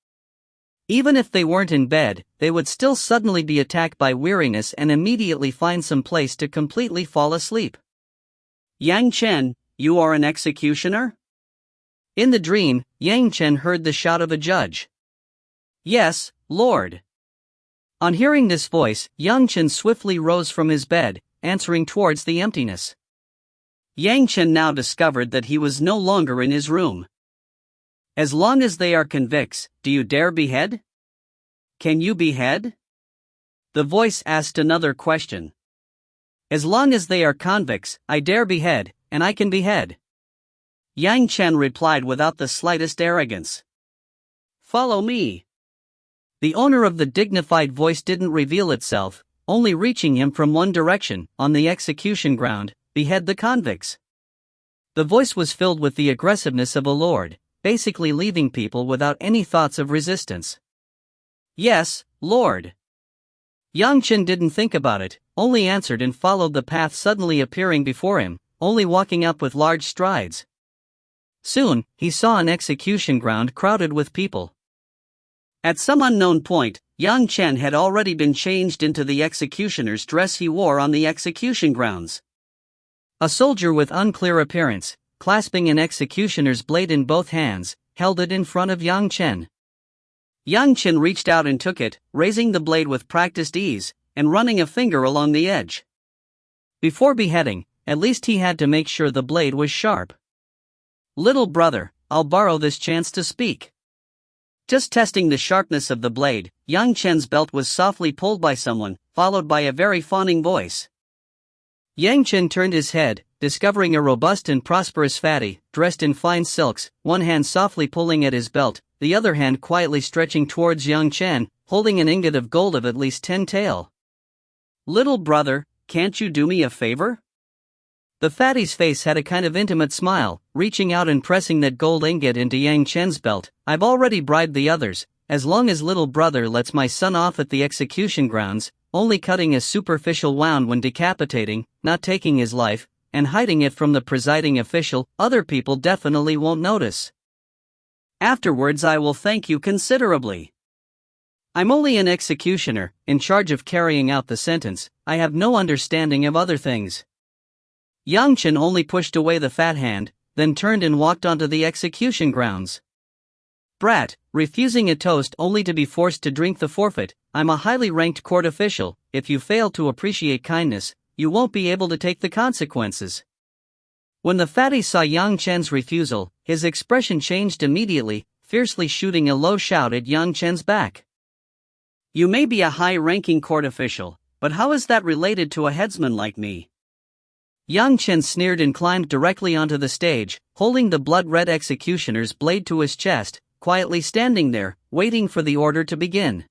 Even if they weren't in bed, they would still suddenly be attacked by weariness and immediately find some place to completely fall asleep. Chen, you are an executioner? In the dream, Chen heard the shout of a judge. Yes, Lord. On hearing this voice, Chen swiftly rose from his bed, answering towards the emptiness. Chen now discovered that he was no longer in his room. As long as they are convicts, do you dare behead? Can you behead? The voice asked another question. As long as they are convicts, I dare behead, and I can behead. Chen replied without the slightest arrogance. Follow me. The owner of the dignified voice didn't reveal itself, only reaching him from one direction, on the execution ground, behead the convicts. The voice was filled with the aggressiveness of a lord, basically leaving people without any thoughts of resistance. Yes, Lord. Chen didn't think about it, only answered and followed the path suddenly appearing before him, only walking up with large strides. Soon, he saw an execution ground crowded with people. At some unknown point, Chen had already been changed into the executioner's dress he wore on the execution grounds. A soldier with unclear appearance, clasping an executioner's blade in both hands, held it in front of Chen. Yang Chen reached out and took it, raising the blade with practiced ease, and running a finger along the edge. Before beheading, at least he had to make sure the blade was sharp. "Little brother, I'll borrow this chance to speak." Just testing the sharpness of the blade, Yang Chen's belt was softly pulled by someone, followed by a very fawning voice. Yang Chen turned his head, discovering a robust and prosperous fatty, dressed in fine silks, one hand softly pulling at his belt, the other hand quietly stretching towards Yang Chen, holding an ingot of gold of at least 10 tael. "Little brother, can't you do me a favor?" The fatty's face had a kind of intimate smile, reaching out and pressing that gold ingot into Yang Chen's belt. "I've already bribed the others, as long as little brother lets my son off at the execution grounds, only cutting a superficial wound when decapitating, not taking his life, and hiding it from the presiding official, other people definitely won't notice. Afterwards I will thank you considerably. I'm only an executioner, in charge of carrying out the sentence. I have no understanding of other things." Yang Chen only pushed away the fat hand, then turned and walked onto the execution grounds. "Brat, refusing a toast only to be forced to drink the forfeit. I'm a highly ranked court official. If you fail to appreciate kindness, you won't be able to take the consequences." When the fatty saw Yang Chen's refusal, his expression changed immediately, fiercely shooting a low shout at Yang Chen's back. "You may be a high-ranking court official, but how is that related to a headsman like me?" Yang Chen sneered and climbed directly onto the stage, holding the blood-red executioner's blade to his chest, quietly standing there, waiting for the order to begin.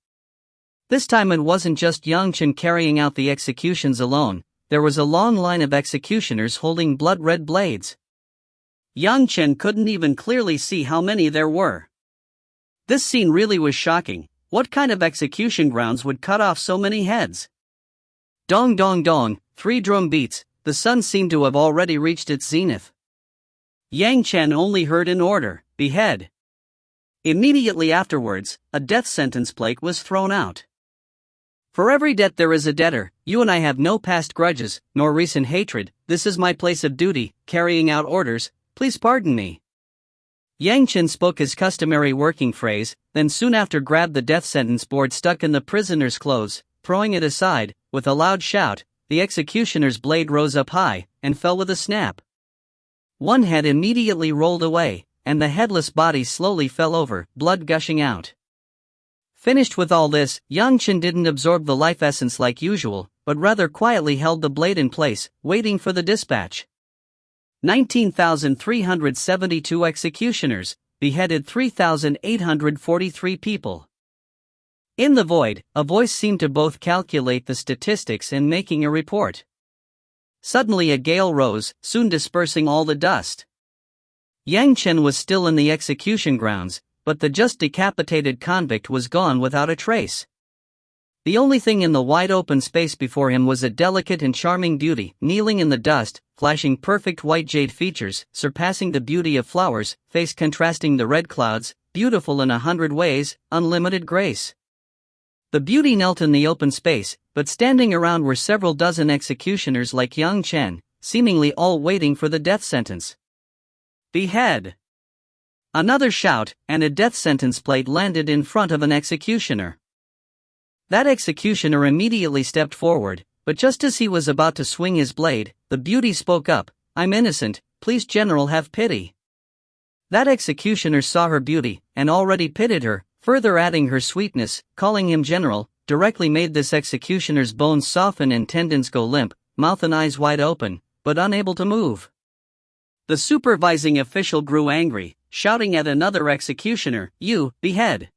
This time it wasn't just Yang Chen carrying out the executions alone. There was a long line of executioners holding blood-red blades. Yang Chen couldn't even clearly see how many there were. This scene really was shocking. What kind of execution grounds would cut off so many heads? Dong dong dong, 3 drum beats, the sun seemed to have already reached its zenith. Yang Chen only heard an order: behead. Immediately afterwards, a death sentence plaque was thrown out. "For every debt there is a debtor. You and I have no past grudges, nor recent hatred. This is my place of duty, carrying out orders. Please pardon me." Yang Chen spoke his customary working phrase, then soon after grabbed the death sentence board stuck in the prisoner's clothes, throwing it aside. With a loud shout, the executioner's blade rose up high, and fell with a snap. One head immediately rolled away, and the headless body slowly fell over, blood gushing out. Finished with all this, Yang Chen didn't absorb the life essence like usual, but rather quietly held the blade in place, waiting for the dispatch. 19,372 executioners, beheaded 3,843 people. In the void, a voice seemed to both calculate the statistics and making a report. Suddenly a gale rose, soon dispersing all the dust. Yang Chen was still in the execution grounds, but the just decapitated convict was gone without a trace. The only thing in the wide open space before him was a delicate and charming beauty, kneeling in the dust, flashing perfect white jade features, surpassing the beauty of flowers, face contrasting the red clouds, beautiful in 100 ways, unlimited grace. The beauty knelt in the open space, but standing around were several dozen executioners like Yang Chen, seemingly all waiting for the death sentence. "Behead!" Another shout, and a death sentence plate landed in front of an executioner. That executioner immediately stepped forward, but just as he was about to swing his blade, the beauty spoke up: "I'm innocent, please General have pity." That executioner saw her beauty, and already pitied her, further adding her sweetness. Calling him General, directly made this executioner's bones soften and tendons go limp, mouth and eyes wide open, but unable to move. The supervising official grew angry, shouting at another executioner, "You, behead!"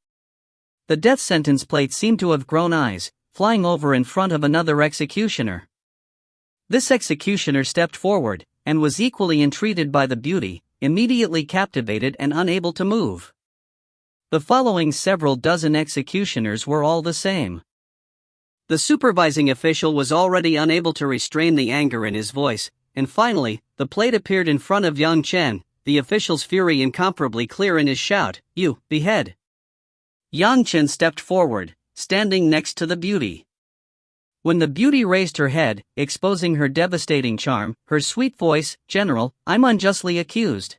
The death sentence plate seemed to have grown eyes, flying over in front of another executioner. This executioner stepped forward, and was equally entreated by the beauty, immediately captivated and unable to move. The following several dozen executioners were all the same. The supervising official was already unable to restrain the anger in his voice, and finally, the plate appeared in front of Yang Chen, the official's fury incomparably clear in his shout, "You, behead!" Yang Chen stepped forward, standing next to the beauty. When the beauty raised her head, exposing her devastating charm, her sweet voice, "General, I'm unjustly accused."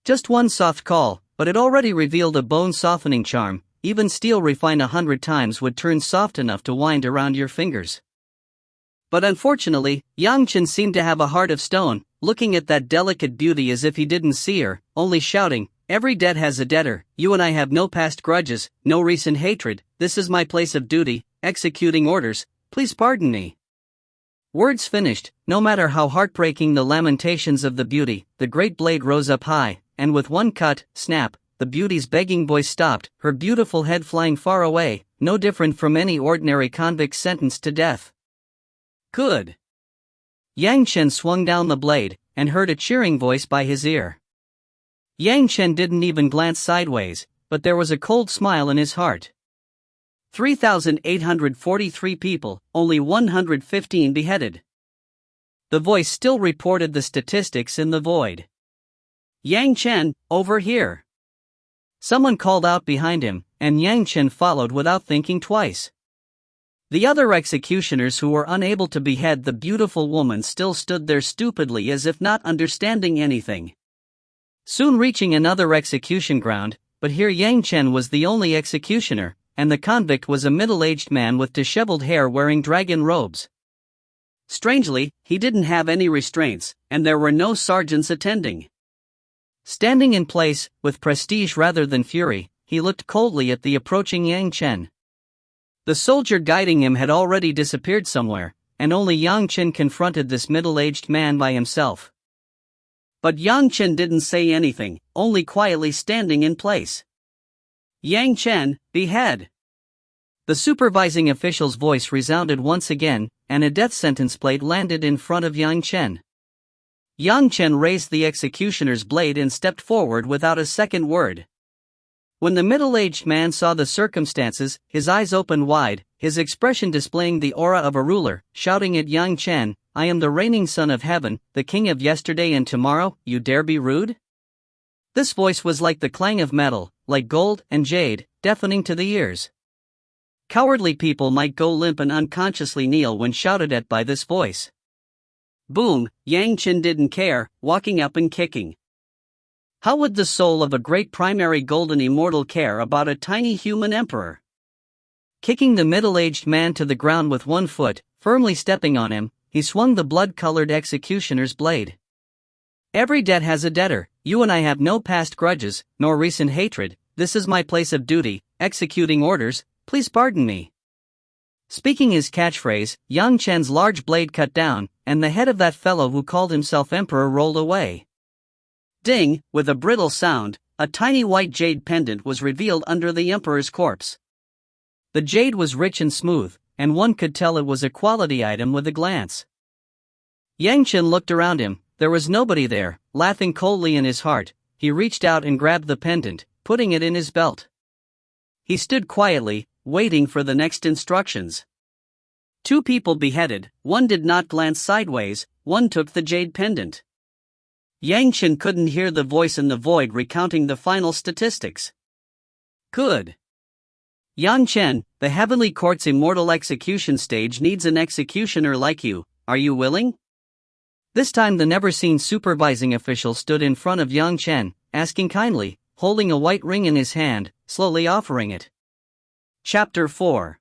Just one soft call, but it already revealed a bone-softening charm, even steel refined 100 times would turn soft enough to wind around your fingers. But unfortunately, Yang Chen seemed to have a heart of stone, looking at that delicate beauty as if he didn't see her, only shouting, "Every debt has a debtor, you and I have no past grudges, no recent hatred, this is my place of duty, executing orders, please pardon me." Words finished, no matter how heartbreaking the lamentations of the beauty, the great blade rose up high, and with one cut, snap, the beauty's begging voice stopped, her beautiful head flying far away, no different from any ordinary convict sentenced to death. Good. Yang Chen swung down the blade, and heard a cheering voice by his ear. Yang Chen didn't even glance sideways, but there was a cold smile in his heart. 3,843 people, only 115 beheaded. The voice still reported the statistics in the void. "Yang Chen, over here." Someone called out behind him, and Yang Chen followed without thinking twice. The other executioners who were unable to behead the beautiful woman still stood there stupidly as if not understanding anything. Soon reaching another execution ground, but here Yang Chen was the only executioner, and the convict was a middle-aged man with disheveled hair wearing dragon robes. Strangely, he didn't have any restraints, and there were no sergeants attending. Standing in place, with prestige rather than fury, he looked coldly at the approaching Yang Chen. The soldier guiding him had already disappeared somewhere, and only Yang Chen confronted this middle-aged man by himself. But Yang Chen didn't say anything, only quietly standing in place. "Yang Chen, behead!" The supervising official's voice resounded once again, and a death sentence blade landed in front of Yang Chen. Yang Chen raised the executioner's blade and stepped forward without a second word. When the middle-aged man saw the circumstances, his eyes opened wide, his expression displaying the aura of a ruler, shouting at Yang Chen, "I am the reigning son of heaven, the king of yesterday and tomorrow, you dare be rude?" This voice was like the clang of metal, like gold and jade, deafening to the ears. Cowardly people might go limp and unconsciously kneel when shouted at by this voice. Boom, Yang Chen didn't care, walking up and kicking. How would the soul of a great primary golden immortal care about a tiny human emperor? Kicking the middle-aged man to the ground with one foot, firmly stepping on him, he swung the blood-colored executioner's blade. "Every debt has a debtor, you and I have no past grudges, nor recent hatred, this is my place of duty, executing orders, please pardon me." Speaking his catchphrase, Yang Chen's large blade cut down, and the head of that fellow who called himself emperor rolled away. Ding, with a brittle sound, a tiny white jade pendant was revealed under the emperor's corpse. The jade was rich and smooth, and one could tell it was a quality item with a glance. Yang Chen looked around him, there was nobody there. Laughing coldly in his heart, he reached out and grabbed the pendant, putting it in his belt. He stood quietly, waiting for the next instructions. 2 people beheaded, 1 did not glance sideways, 1 took the jade pendant. Yang Chen couldn't hear the voice in the void recounting the final statistics. Good. Yang Chen, the Heavenly Court's immortal execution stage needs an executioner like you, are you willing? This time the never-seen supervising official stood in front of Yang Chen, asking kindly, holding a white ring in his hand, slowly offering it. Chapter 4.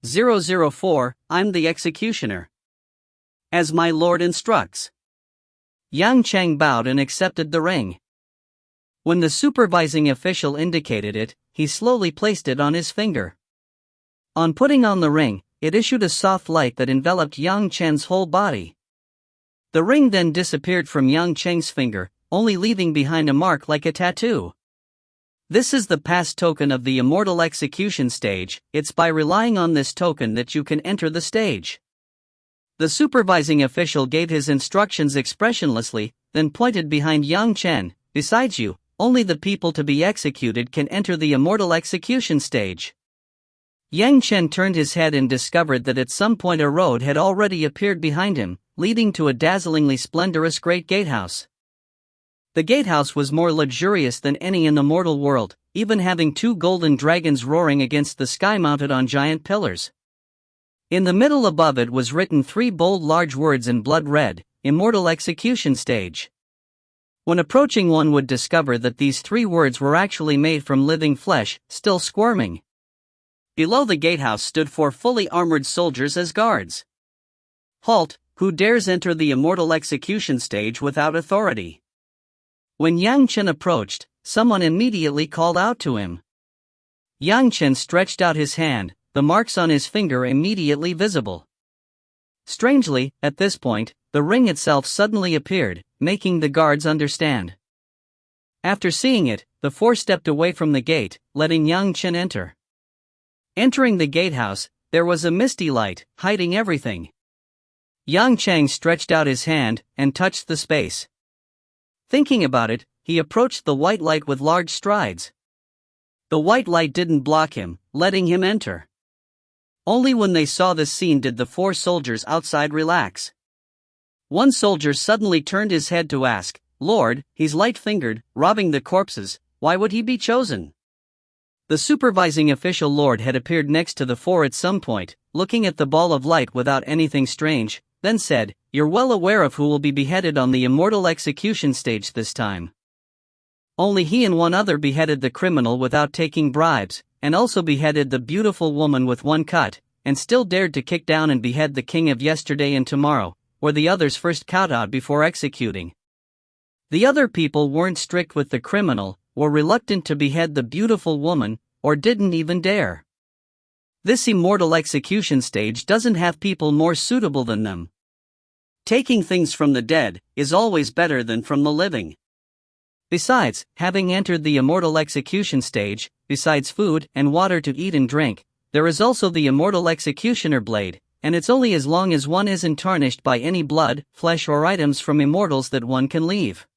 004, I'm the executioner. As my lord instructs. Yang Chen bowed and accepted the ring. When the supervising official indicated it, he slowly placed it on his finger. On putting on the ring, it issued a soft light that enveloped Yang Chen's whole body. The ring then disappeared from Yang Chen's finger, only leaving behind a mark like a tattoo. This is the pass token of the immortal execution stage, it's by relying on this token that you can enter the stage. The supervising official gave his instructions expressionlessly, then pointed behind Yang Chen, besides you, only the people to be executed can enter the immortal execution stage. Yang Chen turned his head and discovered that at some point a road had already appeared behind him, leading to a dazzlingly splendorous great gatehouse. The gatehouse was more luxurious than any in the mortal world, even having 2 golden dragons roaring against the sky mounted on giant pillars. In the middle above it was written 3 bold large words in blood red, Immortal Execution Stage. When approaching, one would discover that these 3 words were actually made from living flesh, still squirming. Below the gatehouse stood 4 fully armored soldiers as guards. Halt! Who dares enter the immortal execution stage without authority? When Yang Chen approached, someone immediately called out to him. Yang Chen stretched out his hand, the marks on his finger immediately visible. Strangely, at this point, the ring itself suddenly appeared, making the guards understand. After seeing it, the 4 stepped away from the gate, letting Yang Chen enter. Entering the gatehouse, there was a misty light, hiding everything. Yang Chen stretched out his hand and touched the space. Thinking about it, he approached the white light with large strides. The white light didn't block him, letting him enter. Only when they saw this scene did the 4 soldiers outside relax. One soldier suddenly turned his head to ask, "Lord, he's light-fingered, robbing the corpses, why would he be chosen?" The supervising official Lord had appeared next to the 4 at some point, looking at the ball of light without anything strange, then said, "You're well aware of who will be beheaded on the immortal execution stage this time." Only he and one other beheaded the criminal without taking bribes, and also beheaded the beautiful woman with 1 cut, and still dared to kick down and behead the king of yesterday and tomorrow, or the others first kowtowed before executing. The other people weren't strict with the criminal, were reluctant to behead the beautiful woman, or didn't even dare. This immortal execution stage doesn't have people more suitable than them. Taking things from the dead is always better than from the living. Besides, having entered the immortal execution stage, besides food and water to eat and drink, there is also the immortal executioner blade, and it's only as long as one isn't tarnished by any blood, flesh or items from immortals that one can leave.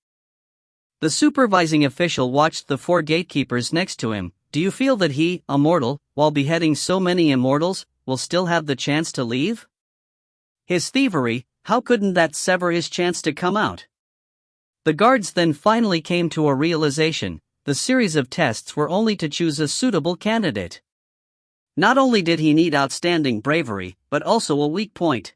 The supervising official watched the 4 gatekeepers next to him. Do you feel that he, immortal, while beheading so many immortals, will still have the chance to leave? His thievery, how couldn't that sever his chance to come out? The guards then finally came to a realization: the series of tests were only to choose a suitable candidate. Not only did he need outstanding bravery, but also a weak point.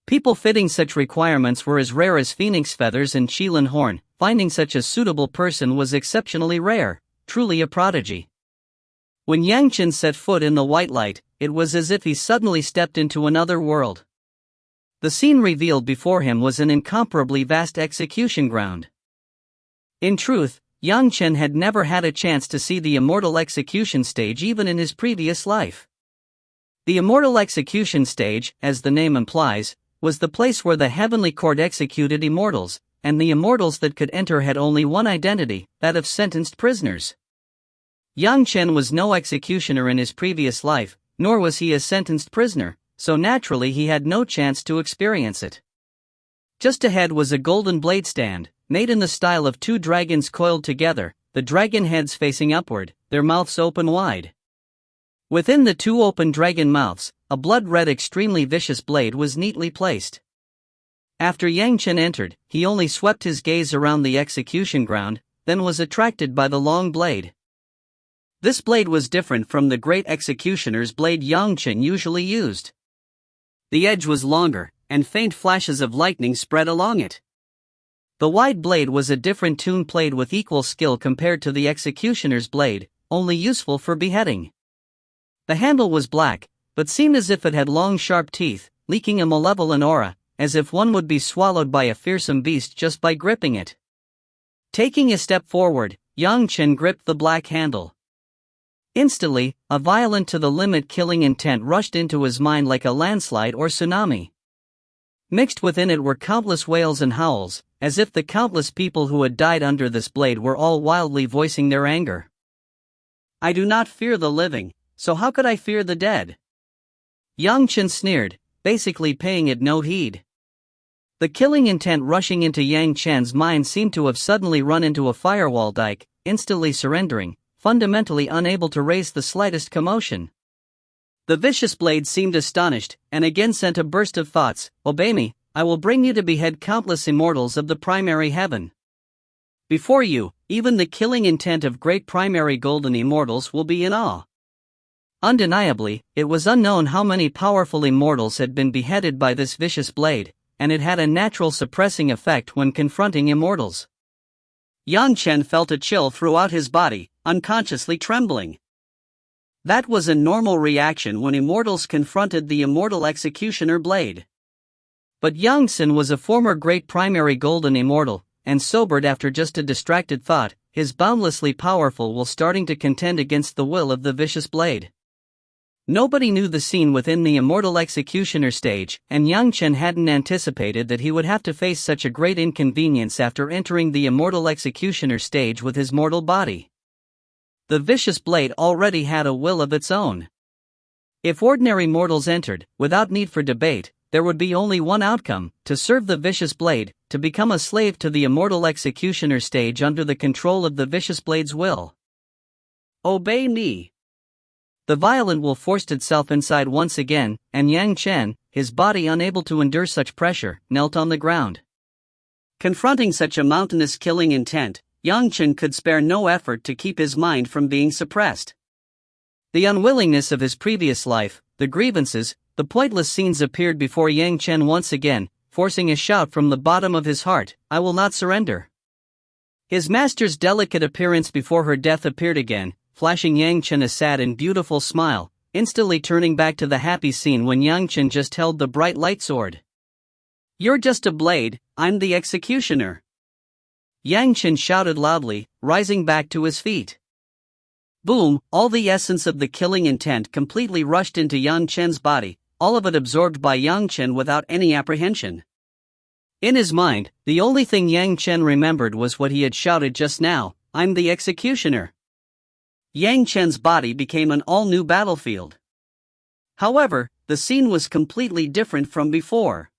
People fitting such requirements were as rare as phoenix feathers and Qilin horn. Finding such a suitable person was exceptionally rare, truly a prodigy. When Yang Chen set foot in the white light, it was as if he suddenly stepped into another world. The scene revealed before him was an incomparably vast execution ground. In truth, Yang Chen had never had a chance to see the immortal execution stage even in his previous life. The immortal execution stage, as the name implies, was the place where the heavenly court executed immortals, and the immortals that could enter had only one identity, that of sentenced prisoners. Yang Chen was no executioner in his previous life, nor was he a sentenced prisoner, so naturally he had no chance to experience it. Just ahead was a golden blade stand, made in the style of 2 dragons coiled together, the dragon heads facing upward, their mouths open wide. Within the 2 open dragon mouths, a blood-red extremely vicious blade was neatly placed. After Yang Chen entered, he only swept his gaze around the execution ground, then was attracted by the long blade. This blade was different from the great executioner's blade Yang Chen usually used. The edge was longer, and faint flashes of lightning spread along it. The wide blade was a different tune played with equal skill compared to the executioner's blade, only useful for beheading. The handle was black, but seemed as if it had long sharp teeth, leaking a malevolent aura, as if one would be swallowed by a fearsome beast just by gripping it. Taking a step forward, Yang Chen gripped the black handle. Instantly, a violent to the limit killing intent rushed into his mind like a landslide or tsunami. Mixed within it were countless wails and howls, as if the countless people who had died under this blade were all wildly voicing their anger. "I do not fear the living, so how could I fear the dead?" Yang Chen sneered, basically paying it no heed. The killing intent rushing into Yang Chen's mind seemed to have suddenly run into a firewall dike, instantly surrendering, fundamentally unable to raise the slightest commotion. The vicious blade seemed astonished, and again sent a burst of thoughts: "Obey me, I will bring you to behead countless immortals of the primary heaven. Before you, even the killing intent of great primary golden immortals will be in awe." Undeniably, it was unknown how many powerful immortals had been beheaded by this vicious blade, and it had a natural suppressing effect when confronting immortals. Yang Chen felt a chill throughout his body, unconsciously trembling. That was a normal reaction when immortals confronted the immortal executioner blade. But Yang Chen was a former great primary golden immortal, and sobered after just a distracted thought, his boundlessly powerful will starting to contend against the will of the vicious blade. Nobody knew the scene within the immortal executioner stage, and Yang Chen hadn't anticipated that he would have to face such a great inconvenience after entering the immortal executioner stage with his mortal body. The vicious blade already had a will of its own. If ordinary mortals entered, without need for debate, there would be only one outcome: to serve the vicious blade, to become a slave to the immortal executioner stage under the control of the vicious blade's will. Obey me. The violent will forced itself inside once again, and Yang Chen, his body unable to endure such pressure, knelt on the ground. Confronting such a mountainous killing intent, Yang Chen could spare no effort to keep his mind from being suppressed. The unwillingness of his previous life, the grievances, the pointless scenes appeared before Yang Chen once again, forcing a shout from the bottom of his heart: "I will not surrender." His master's delicate appearance before her death appeared again, flashing Yang Chen a sad and beautiful smile, instantly turning back to the happy scene when Yang Chen just held the bright light sword. "You're just a blade, I'm the executioner." Yang Chen shouted loudly, rising back to his feet. Boom! All the essence of the killing intent completely rushed into Yang Chen's body, all of it absorbed by Yang Chen without any apprehension. In his mind, the only thing Yang Chen remembered was what he had shouted just now: "I'm the executioner." Yang Chen's body became an all-new battlefield. However, the scene was completely different from before.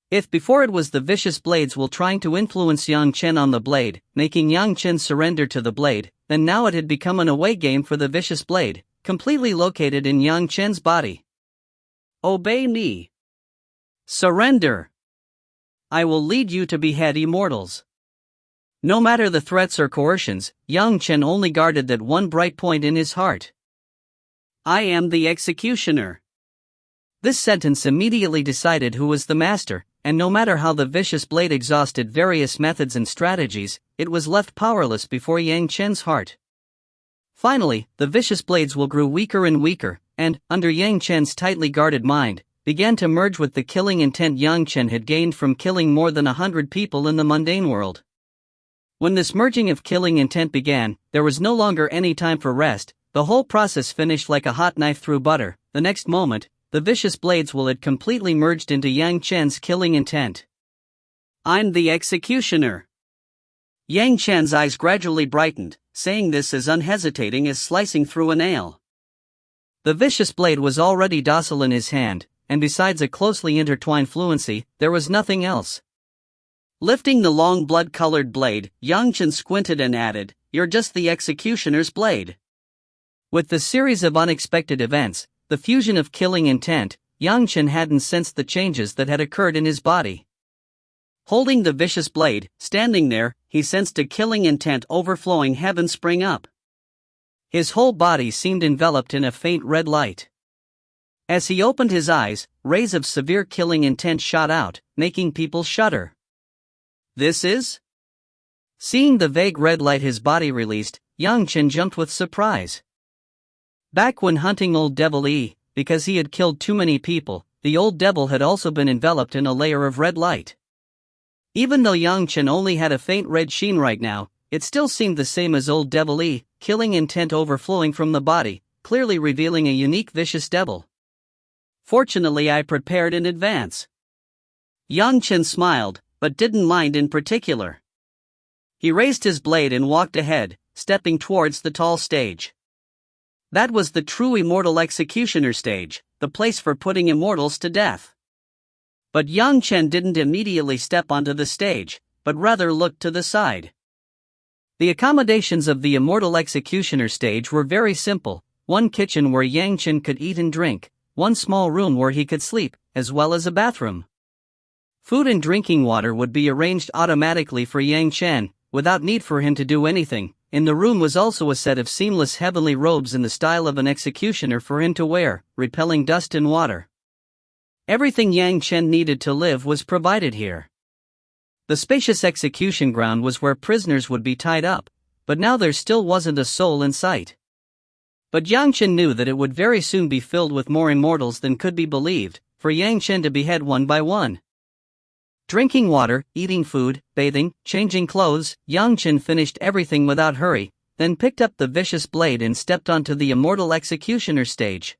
If before it was the vicious blade's will trying to influence Yang Chen on the blade, making Yang Chen surrender to the blade, then now it had become an away game for the vicious blade, completely located in Yang Chen's body. "Obey me. Surrender. I will lead you to behead immortals." No matter the threats or coercions, Yang Chen only guarded that one bright point in his heart. "I am the executioner." This sentence immediately decided who was the master, and no matter how the vicious blade exhausted various methods and strategies, it was left powerless before Yang Chen's heart. Finally, the vicious blade's will grew weaker and weaker, and, under Yang Chen's tightly guarded mind, began to merge with the killing intent Yang Chen had gained from killing more than 100 people in the mundane world. When this merging of killing intent began, there was no longer any time for rest. The whole process finished like a hot knife through butter. The next moment, the vicious blade's will had completely merged into Yang Chen's killing intent. "I'm the executioner." Yang Chen's eyes gradually brightened, saying this as unhesitating as slicing through a nail. The vicious blade was already docile in his hand, and besides a closely intertwined fluency, there was nothing else. Lifting the long blood-colored blade, Yang Chen squinted and added, "You're just the executioner's blade." With the series of unexpected events, the fusion of killing intent, Yang Chen hadn't sensed the changes that had occurred in his body. Holding the vicious blade, standing there, he sensed a killing intent overflowing heaven spring up. His whole body seemed enveloped in a faint red light. As he opened his eyes, rays of severe killing intent shot out, making people shudder. "This is?" Seeing the vague red light his body released, Yang Chen jumped with surprise. Back when hunting Old Devil E, because he had killed too many people, the Old Devil had also been enveloped in a layer of red light. Even though Yang Chen only had a faint red sheen right now, it still seemed the same as Old Devil E, killing intent overflowing from the body, clearly revealing a unique vicious devil. "Fortunately, I prepared in advance." Yang Chen smiled, but didn't mind in particular. He raised his blade and walked ahead, stepping towards the tall stage. That was the true immortal executioner stage, the place for putting immortals to death. But Yang Chen didn't immediately step onto the stage, but rather looked to the side. The accommodations of the immortal executioner stage were very simple: one kitchen where Yang Chen could eat and drink, one small room where he could sleep, as well as a bathroom. Food and drinking water would be arranged automatically for Yang Chen, without need for him to do anything. In the room was also a set of seamless heavenly robes in the style of an executioner for him to wear, repelling dust and water. Everything Yang Chen needed to live was provided here. The spacious execution ground was where prisoners would be tied up, but now there still wasn't a soul in sight. But Yang Chen knew that it would very soon be filled with more immortals than could be believed, for Yang Chen to behead one by one. Drinking water, eating food, bathing, changing clothes, Yang Chen finished everything without hurry, then picked up the vicious blade and stepped onto the immortal executioner stage.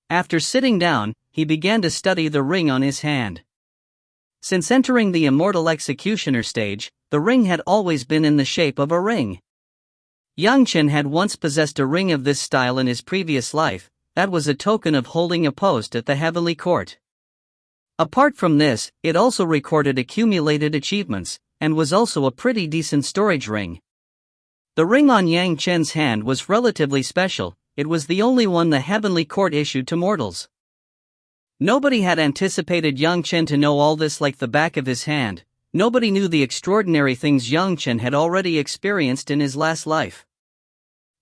After sitting down, he began to study the ring on his hand. Since entering the immortal executioner stage, the ring had always been in the shape of a ring. Yang Chen had once possessed a ring of this style in his previous life. That was a token of holding a post at the heavenly court. Apart from this, it also recorded accumulated achievements, and was also a pretty decent storage ring. The ring on Yang Chen's hand was relatively special. It was the only one the heavenly court issued to mortals. Nobody had anticipated Yang Chen to know all this like the back of his hand. Nobody knew the extraordinary things Yang Chen had already experienced in his last life.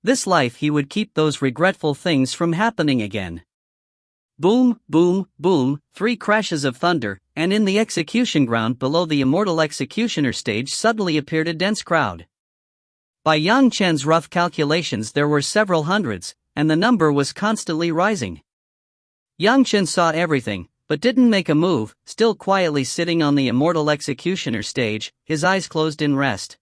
This life he would keep those regretful things from happening again. Boom, boom, boom, 3 crashes of thunder, and in the execution ground below the immortal executioner stage suddenly appeared a dense crowd. By Yang Chen's rough calculations there were several hundreds, and the number was constantly rising. Yang Chen saw everything, but didn't make a move, still quietly sitting on the immortal executioner stage, his eyes closed in rest.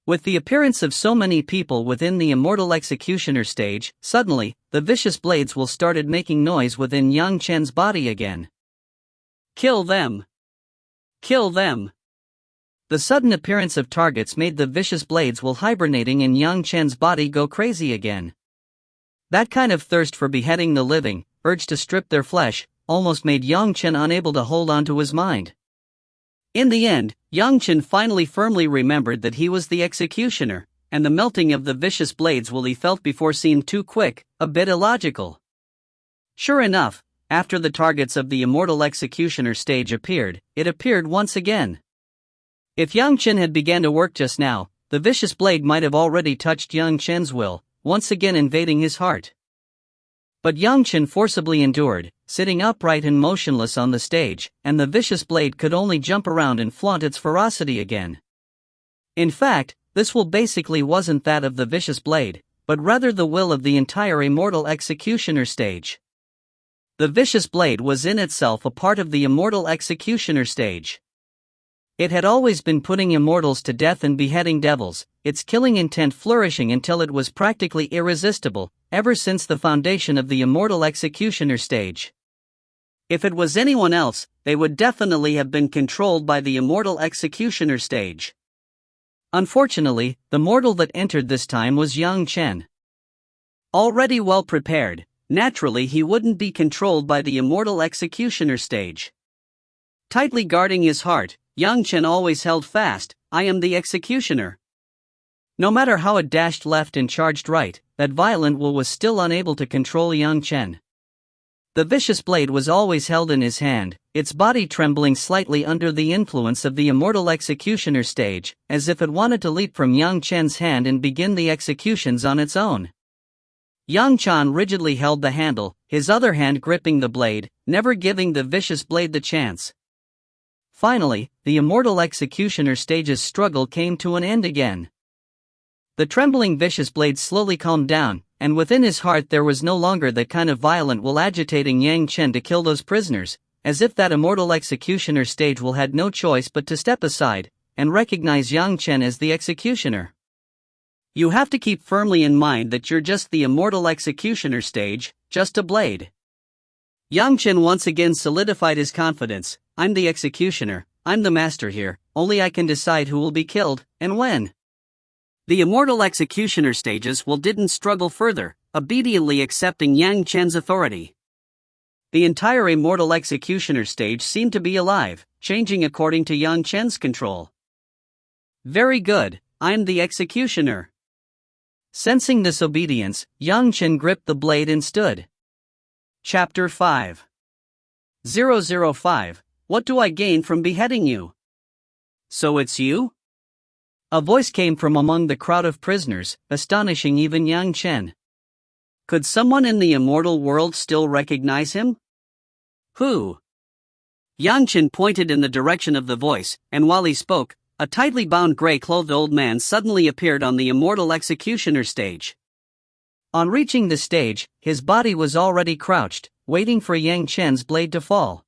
With the appearance of so many people within the immortal executioner stage, suddenly, the vicious blades will started making noise within Yang Chen's body again. Kill them! Kill them! The sudden appearance of targets made the vicious blades while hibernating in Yang Chen's body go crazy again. That kind of thirst for beheading the living, urge to strip their flesh, almost made Yang Chen unable to hold on to his mind. In the end, Yang Chen finally firmly remembered that he was the executioner, and the melting of the vicious blades while he felt before seemed too quick, a bit illogical. Sure enough, after the targets of the immortal executioner stage appeared, it appeared once again. If Yang Chen had began to work just now, the vicious blade might have already touched Yang Chen's will, once again invading his heart. But Yang Chen forcibly endured, sitting upright and motionless on the stage, and the vicious blade could only jump around and flaunt its ferocity again. In fact, this will basically wasn't that of the vicious blade, but rather the will of the entire immortal executioner stage. The vicious blade was in itself a part of the immortal executioner stage. It had always been putting immortals to death and beheading devils, its killing intent flourishing until it was practically irresistible, ever since the foundation of the immortal executioner stage. If it was anyone else, they would definitely have been controlled by the immortal executioner stage. Unfortunately, the mortal that entered this time was Yang Chen. Already well prepared, naturally he wouldn't be controlled by the immortal executioner stage. Tightly guarding his heart, Yang Chen always held fast, I am the executioner. No matter how it dashed left and charged right, that violent will was still unable to control Yang Chen. The vicious blade was always held in his hand, its body trembling slightly under the influence of the immortal executioner stage, as if it wanted to leap from Yang Chen's hand and begin the executions on its own. Yang Chen rigidly held the handle, his other hand gripping the blade, never giving the vicious blade the chance. Finally, the immortal executioner stage's struggle came to an end again. The trembling vicious blade slowly calmed down, and within his heart there was no longer that kind of violent will agitating Yang Chen to kill those prisoners, as if that immortal executioner stage will had no choice but to step aside, and recognize Yang Chen as the executioner. You have to keep firmly in mind that you're just the immortal executioner stage, just a blade. Yang Chen once again solidified his confidence, I'm the executioner, I'm the master here, only I can decide who will be killed, and when. The immortal executioner stages didn't struggle further, obediently accepting Yang Chen's authority. The entire immortal executioner stage seemed to be alive, changing according to Yang Chen's control. Very good, I'm the executioner. Sensing this obedience, Yang Chen gripped the blade and stood. Chapter 5 005 What do I gain from beheading you? So it's you? A voice came from among the crowd of prisoners, astonishing even Yang Chen. Could someone in the immortal world still recognize him? Who? Yang Chen pointed in the direction of the voice, and while he spoke, a tightly bound gray-clothed old man suddenly appeared on the Immortal executioner stage. On reaching the stage, his body was already crouched, waiting for Yang Chen's blade to fall.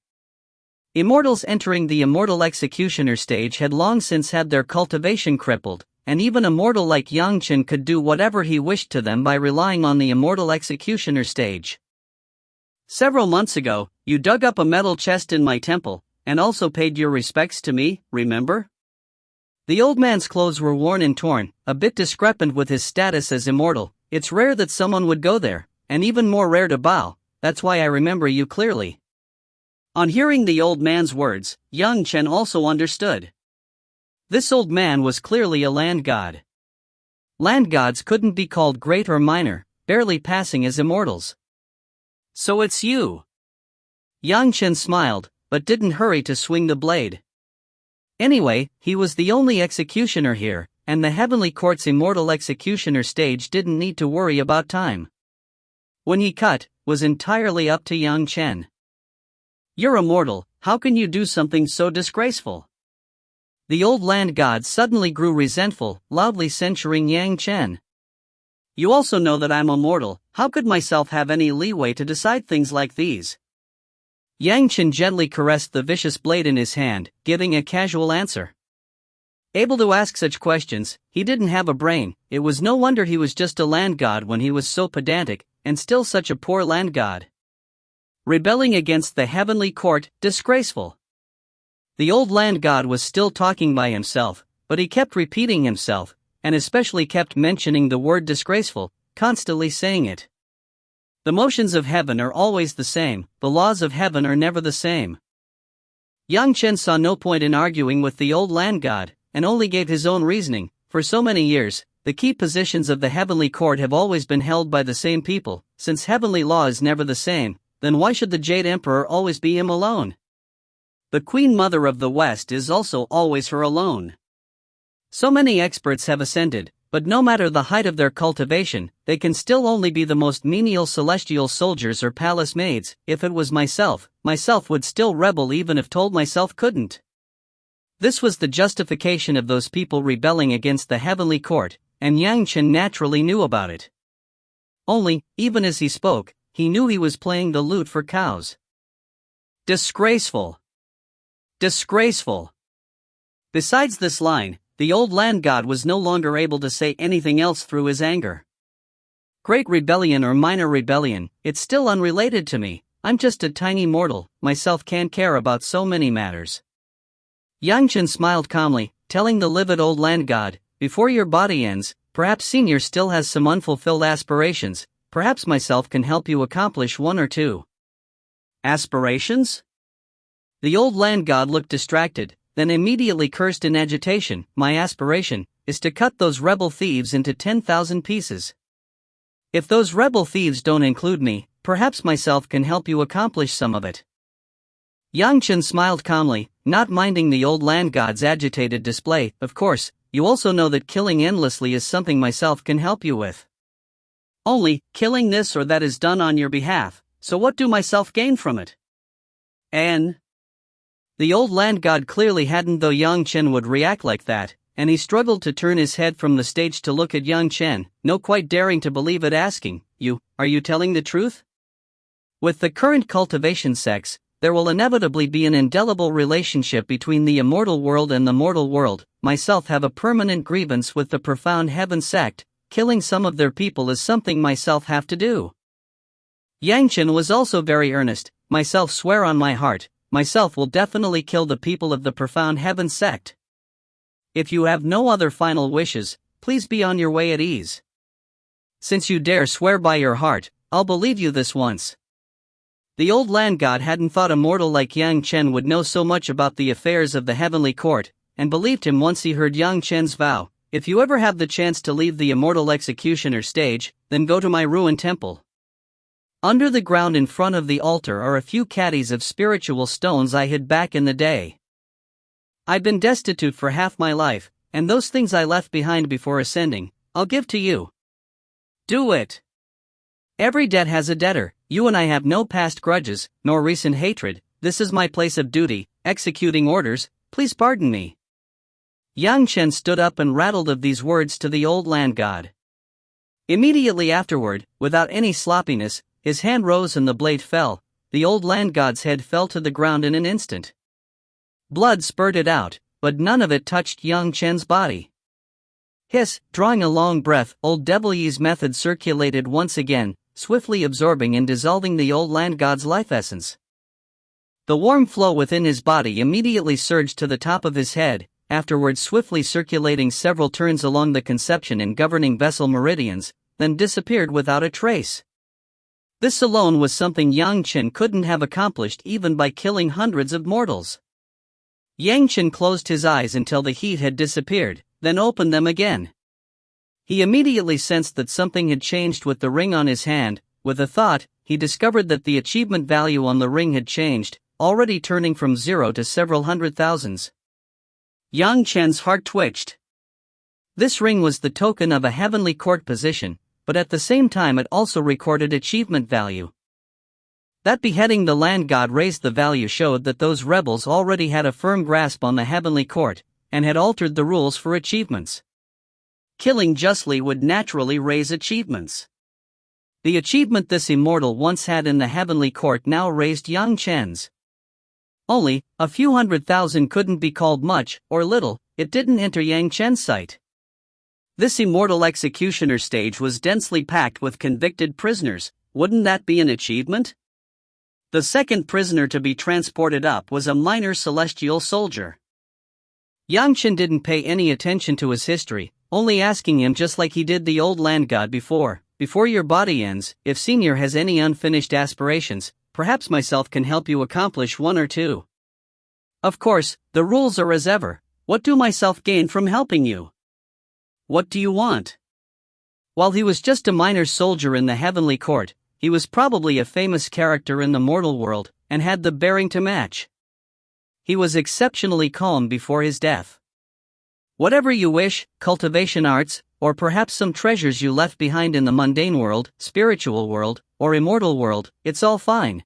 Immortals entering the Immortal executioner stage had long since had their cultivation crippled, and even a mortal like Yang Chen could do whatever he wished to them by relying on the Immortal executioner stage. Several months ago, you dug up a metal chest in my temple, and also paid your respects to me, remember? The old man's clothes were worn and torn, a bit discrepant with his status as immortal. It's rare that someone would go there, and even more rare to bow, that's why I remember you clearly. On hearing the old man's words, Yang Chen also understood. This old man was clearly a land god. Land gods couldn't be called great or minor, barely passing as immortals. So it's you. Yang Chen smiled, but didn't hurry to swing the blade. Anyway, he was the only executioner here, and the Heavenly Court's Immortal executioner stage didn't need to worry about time. When he cut, was entirely up to Yang Chen. You're immortal, how can you do something so disgraceful? The old land god suddenly grew resentful, loudly censuring Yang Chen. You also know that I'm immortal, how could myself have any leeway to decide things like these? Yang Chen gently caressed the vicious blade in his hand, giving a casual answer. Able to ask such questions, he didn't have a brain. It was no wonder he was just a land god when he was so pedantic, and still such a poor land god. Rebelling against the Heavenly Court, disgraceful. The old land god was still talking by himself, but he kept repeating himself, and especially kept mentioning the word disgraceful, constantly saying it. The motions of heaven are always the same, the laws of heaven are never the same. Yang Chen saw no point in arguing with the old land god, and only gave his own reasoning. For so many years, the key positions of the Heavenly Court have always been held by the same people. Since heavenly law is never the same, then why should the Jade Emperor always be him alone? The Queen Mother of the West is also always her alone. So many experts have ascended, but no matter the height of their cultivation, they can still only be the most menial celestial soldiers or palace maids. If it was myself would still rebel even if told myself couldn't. This was the justification of those people rebelling against the Heavenly Court, and Yang Chen naturally knew about it. Only, even as he spoke, he knew he was playing the lute for cows. Disgraceful. Disgraceful. Besides this line, the old land god was no longer able to say anything else through his anger. Great rebellion or minor rebellion, it's still unrelated to me. I'm just a tiny mortal, myself can't care about so many matters. Yang Chen smiled calmly, telling the livid old land god, before your body ends, perhaps Senior still has some unfulfilled aspirations, perhaps myself can help you accomplish one or two. Aspirations? The old land god looked distracted, then immediately cursed in agitation. My aspiration is to cut those rebel thieves into 10,000 pieces. If those rebel thieves don't include me, perhaps myself can help you accomplish some of it. Yang Chen smiled calmly, not minding the old land god's agitated display. Of course, you also know that killing endlessly is something myself can help you with. Only, killing this or that is done on your behalf, so what do myself gain from it? And the old land god clearly hadn't though Yang Chen would react like that, and he struggled to turn his head from the stage to look at Yang Chen, no quite daring to believe it, asking, are you telling the truth? With the current cultivation sex, there will inevitably be an indelible relationship between the immortal world and the mortal world. Myself have a permanent grievance with the profound heaven sect. Killing some of their people is something myself have to do. Yang Chen was also very earnest. Myself swear on my heart, myself will definitely kill the people of the profound heaven sect. If you have no other final wishes, please be on your way at ease. Since you dare swear by your heart, I'll believe you this once. The old land god hadn't thought a mortal like Yang Chen would know so much about the affairs of the Heavenly Court, and believed him once he heard Yang Chen's vow. If you ever have the chance to leave the Immortal executioner stage, then go to my ruined temple. Under the ground in front of the altar are a few caddies of spiritual stones I hid back in the day. I've been destitute for half my life, and those things I left behind before ascending, I'll give to you. Do it. Every debt has a debtor. You and I have no past grudges, nor recent hatred, this is my place of duty, executing orders, please pardon me. Yang Chen stood up and rattled of these words to the old land god. Immediately afterward, without any sloppiness, his hand rose and the blade fell. The old land god's head fell to the ground in an instant. Blood spurted out, but none of it touched Yang Chen's body. Hiss, drawing a long breath, old Devil Yi's method circulated once again, swiftly absorbing and dissolving the old land god's life essence. The warm flow within his body immediately surged to the top of his head, afterwards swiftly circulating several turns along the conception and governing vessel meridians, then disappeared without a trace. This alone was something Yang Chen couldn't have accomplished even by killing hundreds of mortals. Yang Chen closed his eyes until the heat had disappeared, then opened them again. He immediately sensed that something had changed with the ring on his hand. With a thought, he discovered that the achievement value on the ring had changed, already turning from 0 to several hundred thousands. Yang Chen's heart twitched. This ring was the token of a heavenly court position, but at the same time it also recorded achievement value. That beheading the land god raised the value showed that those rebels already had a firm grasp on the heavenly court, and had altered the rules for achievements. Killing justly would naturally raise achievements. The achievement this immortal once had in the heavenly court now raised Yang Chen's. Only, a few 100,000 couldn't be called much, or little, it didn't enter Yang Chen's sight. This immortal executioner stage was densely packed with convicted prisoners. Wouldn't that be an achievement? The second prisoner to be transported up was a minor celestial soldier. Yang Chen didn't pay any attention to his history, only asking him just like he did the old land god before your body ends, if Senior has any unfinished aspirations, perhaps myself can help you accomplish one or two. Of course, the rules are as ever. What do myself gain from helping you? What do you want? While he was just a minor soldier in the heavenly court, he was probably a famous character in the mortal world, and had the bearing to match. He was exceptionally calm before his death. Whatever you wish, cultivation arts, or perhaps some treasures you left behind in the mundane world, spiritual world, or immortal world, it's all fine.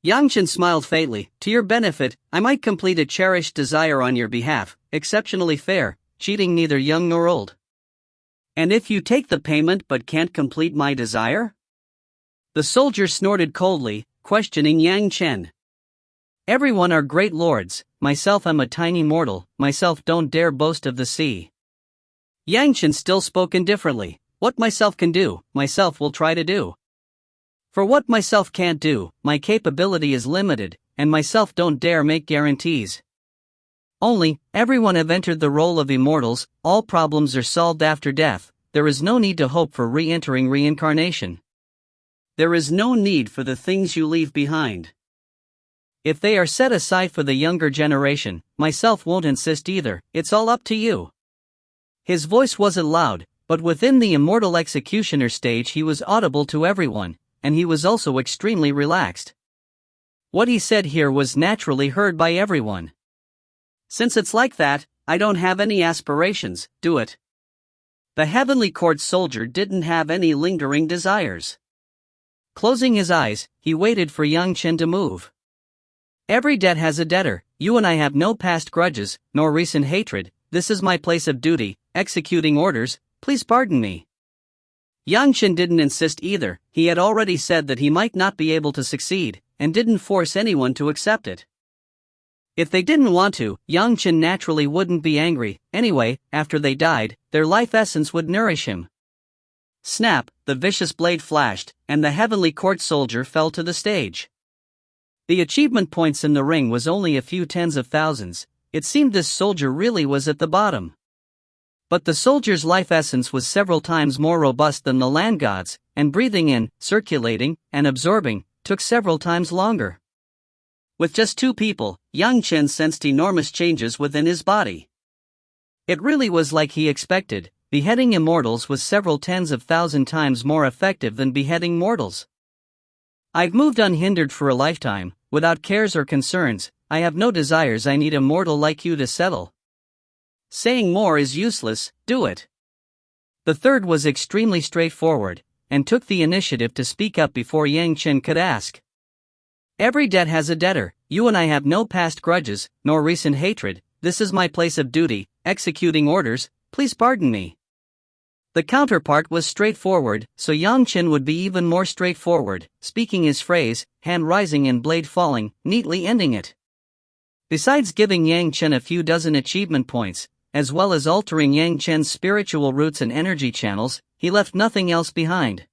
Yang Chen smiled faintly. To your benefit, I might complete a cherished desire on your behalf, exceptionally fair, cheating neither young nor old. And if you take the payment but can't complete my desire? The soldier snorted coldly, questioning Yang Chen. Everyone are great lords, myself am a tiny mortal, myself don't dare boast of the sea. Yang Chen still spoke indifferently. What myself can do, myself will try to do. For what myself can't do, my capability is limited, and myself don't dare make guarantees. Only, everyone have entered the role of immortals, all problems are solved after death, there is no need to hope for re-entering reincarnation. There is no need for the things you leave behind. If they are set aside for the younger generation, myself won't insist either, it's all up to you. His voice wasn't loud, but within the immortal executioner stage he was audible to everyone, and he was also extremely relaxed. What he said here was naturally heard by everyone. Since it's like that, I don't have any aspirations, do it. The heavenly court soldier didn't have any lingering desires. Closing his eyes, he waited for Yang Chen to move. Every debt has a debtor, you and I have no past grudges, nor recent hatred, this is my place of duty, executing orders, please pardon me. Yang Chen didn't insist either, he had already said that he might not be able to succeed, and didn't force anyone to accept it. If they didn't want to, Yang Chen naturally wouldn't be angry, anyway, after they died, their life essence would nourish him. Snap, the vicious blade flashed, and the heavenly court soldier fell to the stage. The achievement points in the ring was only a few tens of thousands, it seemed this soldier really was at the bottom. But the soldier's life essence was several times more robust than the land god's, and breathing in, circulating, and absorbing, took several times longer. With just two people, Yang Chen sensed enormous changes within his body. It really was like he expected, beheading immortals was several tens of thousand times more effective than beheading mortals. I've moved unhindered for a lifetime, without cares or concerns, I have no desires I need a mortal like you to settle. Saying more is useless, do it. The third was extremely straightforward, and took the initiative to speak up before Yang Chen could ask. Every debt has a debtor. You and I have no past grudges, nor recent hatred. This is my place of duty, executing orders. Please pardon me. The counterpart was straightforward, so Yang Chen would be even more straightforward, speaking his phrase, hand rising and blade falling, neatly ending it. Besides giving Yang Chen a few dozen achievement points, as well as altering Yang Chen's spiritual roots and energy channels, he left nothing else behind.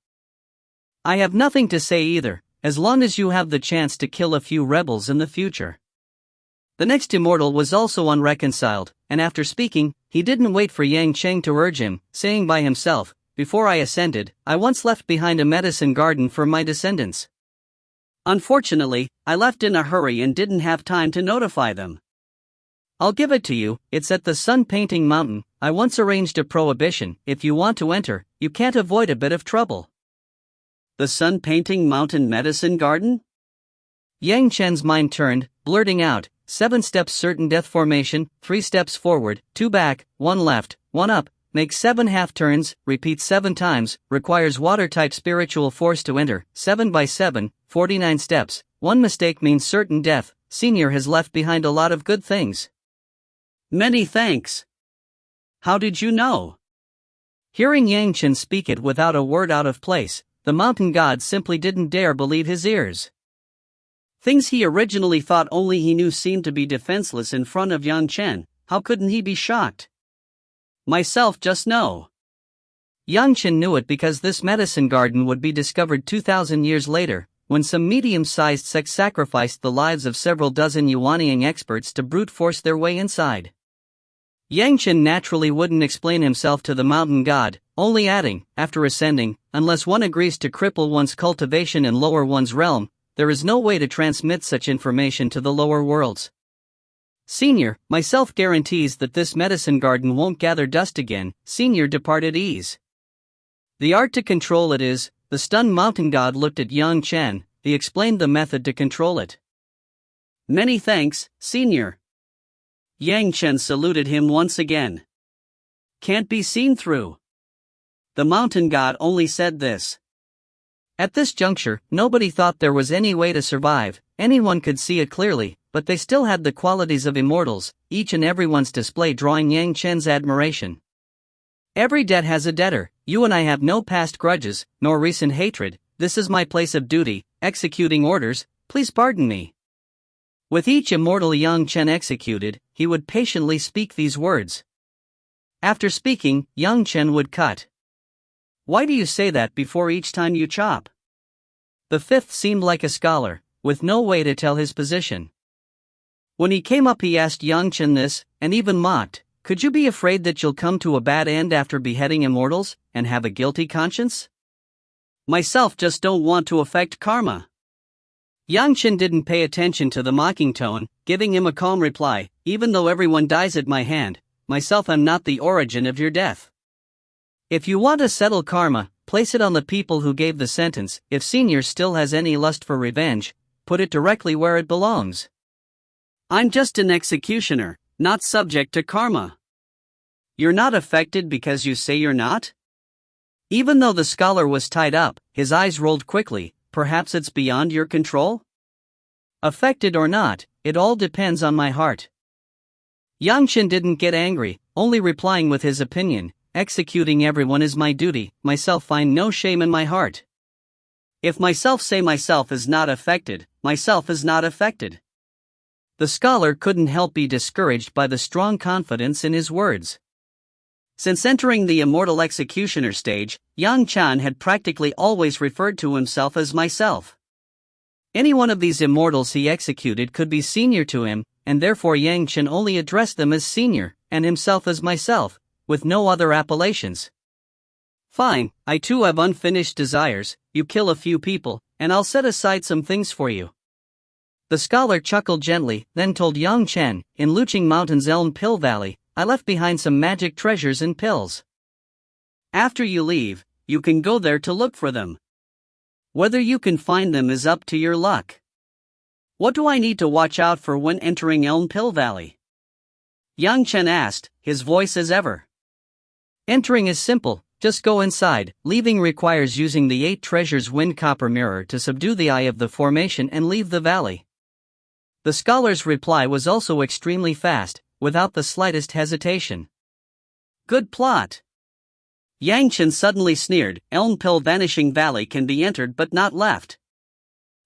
I have nothing to say either, as long as you have the chance to kill a few rebels in the future. The next immortal was also unreconciled, and after speaking, he didn't wait for Yang Chen to urge him, saying by himself, "Before I ascended, I once left behind a medicine garden for my descendants. Unfortunately, I left in a hurry and didn't have time to notify them. I'll give it to you, it's at the Sun Painting Mountain. I once arranged a prohibition. If you want to enter, you can't avoid a bit of trouble." The Sun Painting Mountain Medicine Garden? Yang Chen's mind turned, blurting out, 7 steps certain death formation, 3 steps forward, 2 back, 1 left, 1 up, make 7 half turns, repeat 7 times, requires water-type spiritual force to enter, 7 by 7, 49 steps, 1 mistake means certain death. Senior has left behind a lot of good things. Many thanks. How did you know? Hearing Yang Chen speak it without a word out of place, the mountain god simply didn't dare believe his ears. Things he originally thought only he knew seemed to be defenseless in front of Yang Chen. How couldn't he be shocked? Myself just know. Yang Chen knew it because this medicine garden would be discovered 2,000 years later, when some medium-sized sect sacrificed the lives of several dozen Yuanying experts to brute force their way inside. Yang Chen naturally wouldn't explain himself to the mountain god, only adding, after ascending, unless one agrees to cripple one's cultivation and lower one's realm, there is no way to transmit such information to the lower worlds. Senior, myself guarantees that this medicine garden won't gather dust again. Senior departed ease. The art to control it is. The stunned mountain god looked at Yang Chen. He explained the method to control it. Many thanks, Senior. Yang Chen saluted him once again. Can't be seen through. The mountain god only said this. At this juncture, nobody thought there was any way to survive. Anyone could see it clearly, but they still had the qualities of immortals, each and everyone's display drawing Yang Chen's admiration. Every debt has a debtor. You and I have no past grudges, nor recent hatred. This is my place of duty, executing orders. Please pardon me. With each immortal Yang Chen executed, he would patiently speak these words. After speaking, Yang Chen would cut. Why do you say that before each time you chop? The fifth seemed like a scholar, with no way to tell his position. When he came up he asked Yang Chen this, and even mocked, could you be afraid that you'll come to a bad end after beheading immortals, and have a guilty conscience? Myself just don't want to affect karma. Yang Chen didn't pay attention to the mocking tone, giving him a calm reply, even though everyone dies at my hand, myself am not the origin of your death. If you want to settle karma, place it on the people who gave the sentence. If Senior still has any lust for revenge, put it directly where it belongs. I'm just an executioner, not subject to karma. You're not affected because you say you're not? Even though the scholar was tied up, his eyes rolled quickly. Perhaps it's beyond your control? Affected or not, it all depends on my heart. Yang Chen didn't get angry, only replying with his opinion. Executing everyone is my duty, myself find no shame in my heart. If myself say myself is not affected, myself is not affected. The scholar couldn't help be discouraged by the strong confidence in his words. Since entering the immortal executioner stage, Yang Chen had practically always referred to himself as myself. Any one of these immortals he executed could be senior to him, and therefore Yang Chen only addressed them as senior, and himself as myself, with no other appellations. Fine, I too have unfinished desires. You kill a few people, and I'll set aside some things for you. The scholar chuckled gently, then told Yang Chen, in Luching Mountain's Elm Pill Valley, I left behind some magic treasures and pills. After you leave, you can go there to look for them. Whether you can find them is up to your luck. What do I need to watch out for when entering Elm Pill Valley? Yang Chen asked, his voice as ever. Entering is simple, Just go inside. Leaving requires using the 8 treasures wind copper mirror to subdue the eye of the formation and leave the valley. The scholar's reply was also extremely fast, without the slightest hesitation. Good plot. Yang Chen suddenly sneered. Elm Pill Vanishing Valley can be entered but not left.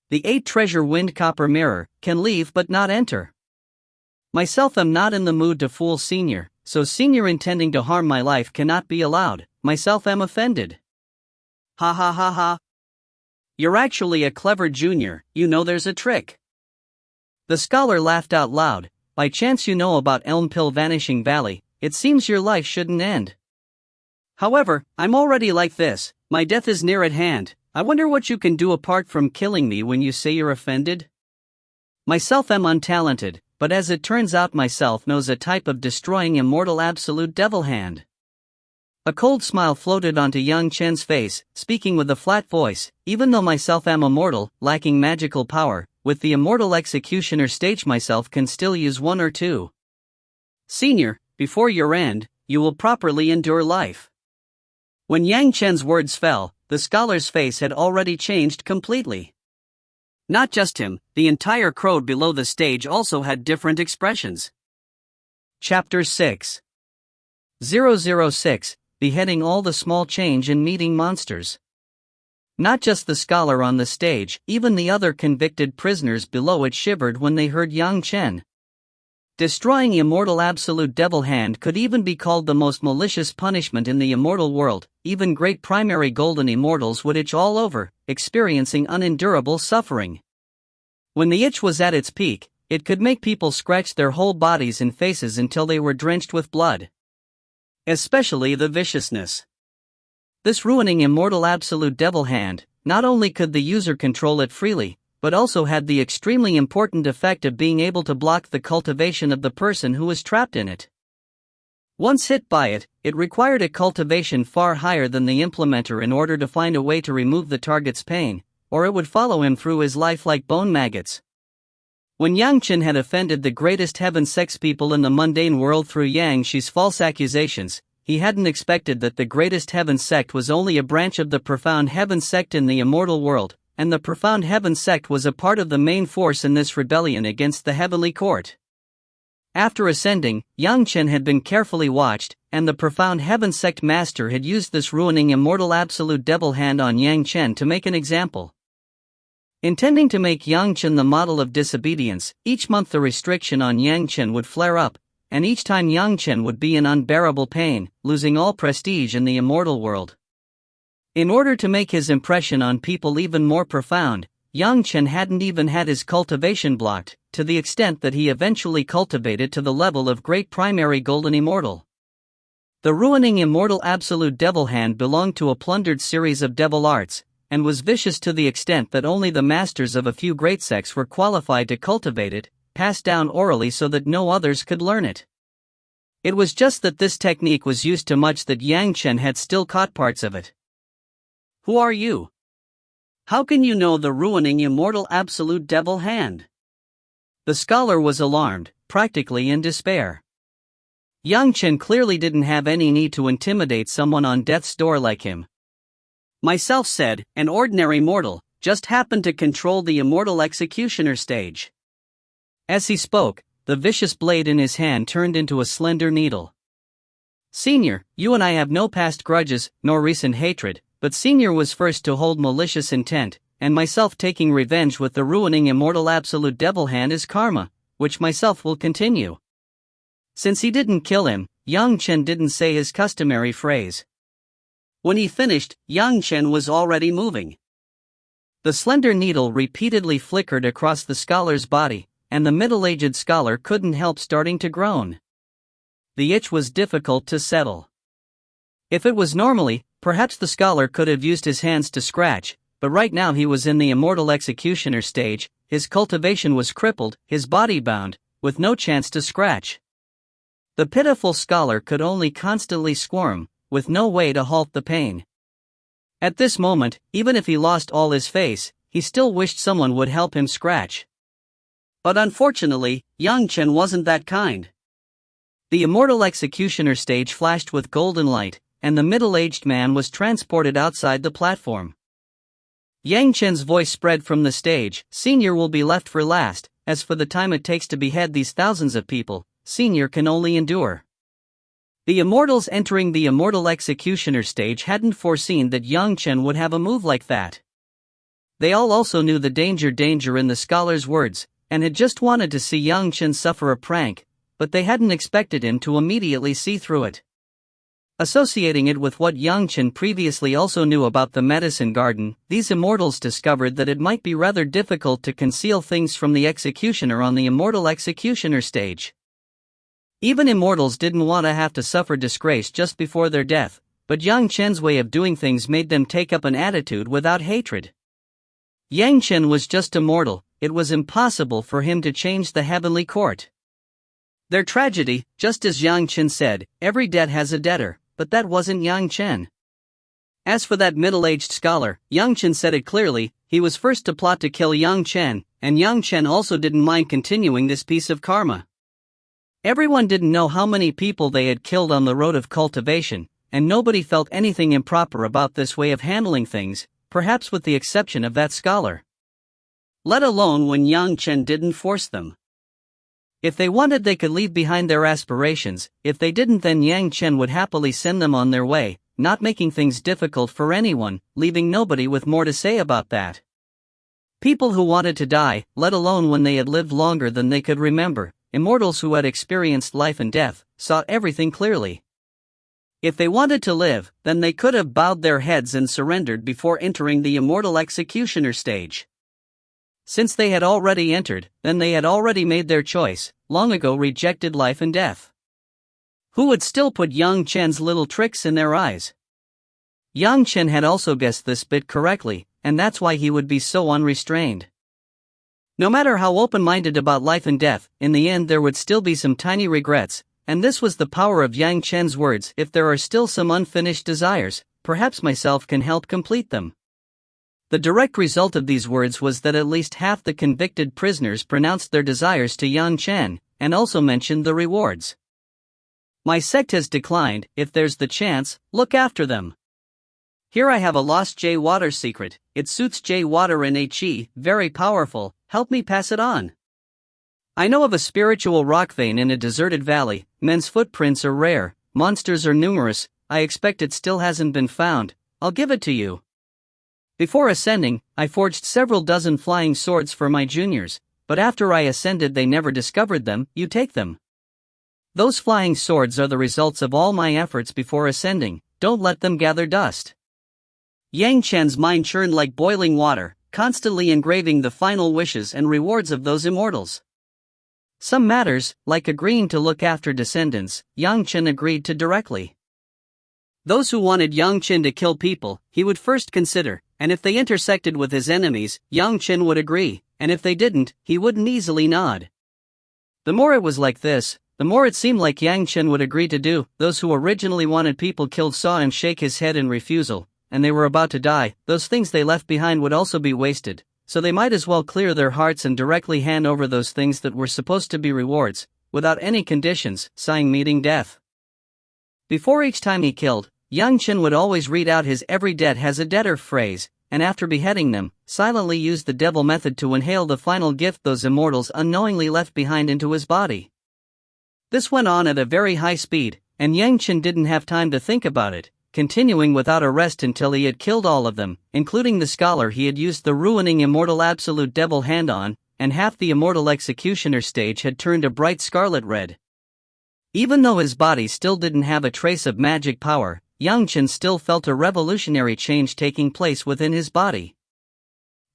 The 8 treasure wind copper mirror can leave but not enter. Myself am not in the mood to fool Senior, so Senior intending to harm my life cannot be allowed. Myself am offended. Ha ha ha ha. You're actually a clever junior, you know there's a trick. The scholar laughed out loud. By chance you know about Elm Pill Vanishing Valley, it seems your life shouldn't end. However, I'm already like this, my death is near at hand. I wonder what you can do apart from killing me when you say you're offended? Myself am untalented, but as it turns out myself knows a type of destroying immortal absolute devil hand. A cold smile floated onto young Chen's face, speaking with a flat voice. Even though myself am immortal, lacking magical power, with the immortal executioner stage myself can still use 1 or 2. Senior, before your end, you will properly endure life. When Yang Chen's words fell, the scholar's face had already changed completely. Not just him, the entire crowd below the stage also had different expressions. Chapter 6 006, Beheading All the Small Change in Meeting Monsters. Not just the scholar on the stage, even the other convicted prisoners below it shivered when they heard Yang Chen. Destroying immortal absolute devil hand could even be called the most malicious punishment in the immortal world. Even great primary golden immortals would itch all over, experiencing unendurable suffering. When the itch was at its peak, it could make people scratch their whole bodies and faces until they were drenched with blood. Especially the viciousness. This ruining immortal absolute devil hand, not only could the user control it freely, but also had the extremely important effect of being able to block the cultivation of the person who was trapped in it. Once hit by it, it required a cultivation far higher than the implementer in order to find a way to remove the target's pain, or it would follow him through his life like bone maggots. When Yang Chen had offended the greatest heaven sex people in the mundane world through Yang Shi's false accusations, he hadn't expected that the greatest heaven sect was only a branch of the profound heaven sect in the immortal world, and the profound heaven sect was a part of the main force in this rebellion against the heavenly court. After ascending, Yang Chen had been carefully watched, and the profound heaven sect master had used this ruining immortal absolute devil hand on Yang Chen to make an example. Intending to make Yang Chen the model of disobedience, each month the restriction on Yang Chen would flare up, and each time Yang Chen would be in unbearable pain, losing all prestige in the immortal world. In order to make his impression on people even more profound, Yang Chen hadn't even had his cultivation blocked, to the extent that he eventually cultivated to the level of great primary golden immortal. The ruining immortal absolute devil hand belonged to a plundered series of devil arts, and was vicious to the extent that only the masters of a few great sects were qualified to cultivate it, passed down orally so that no others could learn it. It was just that this technique was used too much that Yang Chen had still caught parts of it. Who are you? How can you know the ruining immortal absolute devil hand? The scholar was alarmed, practically in despair. Yang Chen clearly didn't have any need to intimidate someone on death's door like him. Myself said, an ordinary mortal, just happened to control the immortal executioner stage. As he spoke, the vicious blade in his hand turned into a slender needle. Senior, you and I have no past grudges, nor recent hatred, but Senior was first to hold malicious intent, and myself taking revenge with the ruining immortal absolute devil hand is karma, which myself will continue. Since he didn't kill him, Yang Chen didn't say his customary phrase. When he finished, Yang Chen was already moving. The slender needle repeatedly flickered across the scholar's body, and the middle-aged scholar couldn't help starting to groan. The itch was difficult to settle. If it was normally, perhaps the scholar could have used his hands to scratch, but right now he was in the immortal executioner stage, his cultivation was crippled, his body bound, with no chance to scratch. The pitiful scholar could only constantly squirm, with no way to halt the pain. At this moment, even if he lost all his face, he still wished someone would help him scratch. But unfortunately, Yang Chen wasn't that kind. The immortal executioner stage flashed with golden light, and the middle-aged man was transported outside the platform. Yang Chen's voice spread from the stage, "Senior will be left for last, as for the time it takes to behead these thousands of people, Senior can only endure." The Immortals entering the Immortal Executioner stage hadn't foreseen that Yang Chen would have a move like that. They all also knew the danger in the scholar's words, and had just wanted to see Yang Chen suffer a prank, but they hadn't expected him to immediately see through it. Associating it with what Yang Chen previously also knew about the medicine garden, these Immortals discovered that it might be rather difficult to conceal things from the executioner on the Immortal Executioner stage. Even Immortals didn't want to have to suffer disgrace just before their death, but Yang Chen's way of doing things made them take up an attitude without hatred. Yang Chen was just a mortal, it was impossible for him to change the heavenly court. Their tragedy, just as Yang Chen said, every debt has a debtor, but that wasn't Yang Chen. As for that middle-aged scholar, Yang Chen said it clearly, he was first to plot to kill Yang Chen, and Yang Chen also didn't mind continuing this piece of karma. Everyone didn't know how many people they had killed on the road of cultivation, and nobody felt anything improper about this way of handling things, perhaps with the exception of that scholar. Let alone when Yang Chen didn't force them. If they wanted they could leave behind their aspirations, if they didn't then Yang Chen would happily send them on their way, not making things difficult for anyone, leaving nobody with more to say about that. People who wanted to die, let alone when they had lived longer than they could remember, Immortals who had experienced life and death, saw everything clearly. If they wanted to live, then they could have bowed their heads and surrendered before entering the Immortal Executioner stage. Since they had already entered, then they had already made their choice, long ago rejected life and death. Who would still put Yang Chen's little tricks in their eyes? Yang Chen had also guessed this bit correctly, and that's why he would be so unrestrained. No matter how open-minded about life and death, in the end there would still be some tiny regrets, and this was the power of Yang Chen's words. If there are still some unfinished desires, perhaps myself can help complete them. The direct result of these words was that at least half the convicted prisoners pronounced their desires to Yang Chen, and also mentioned the rewards. My sect has declined, if there's the chance, look after them. Here I have a lost J water secret, it suits J water in HE, very powerful, help me pass it on. I know of a spiritual rock vein in a deserted valley, men's footprints are rare, monsters are numerous, I expect it still hasn't been found, I'll give it to you. Before ascending, I forged several dozen flying swords for my juniors, but after I ascended they never discovered them, you take them. Those flying swords are the results of all my efforts before ascending, don't let them gather dust. Yang Chen's mind churned like boiling water, constantly engraving the final wishes and rewards of those Immortals. Some matters, like agreeing to look after descendants, Yang Chen agreed to directly. Those who wanted Yang Chen to kill people, he would first consider, and if they intersected with his enemies, Yang Chen would agree, and if they didn't, he wouldn't easily nod. The more it was like this, the more it seemed like Yang Chen would agree to do. Those who originally wanted people killed saw him shake his head in refusal, and they were about to die. Those things they left behind would also be wasted, so they might as well clear their hearts and directly hand over those things that were supposed to be rewards, without any conditions, sighing meeting death. Before each time he killed, Yang Chen would always read out his "every debt has a debtor" phrase, and after beheading them, silently use the devil method to inhale the final gift those Immortals unknowingly left behind into his body. This went on at a very high speed, and Yang Chen didn't have time to think about it, continuing without a rest until he had killed all of them, including the scholar he had used the ruining Immortal Absolute Devil Hand on, and half the Immortal Executioner stage had turned a bright scarlet red. Even though his body still didn't have a trace of magic power, Yang Chen still felt a revolutionary change taking place within his body.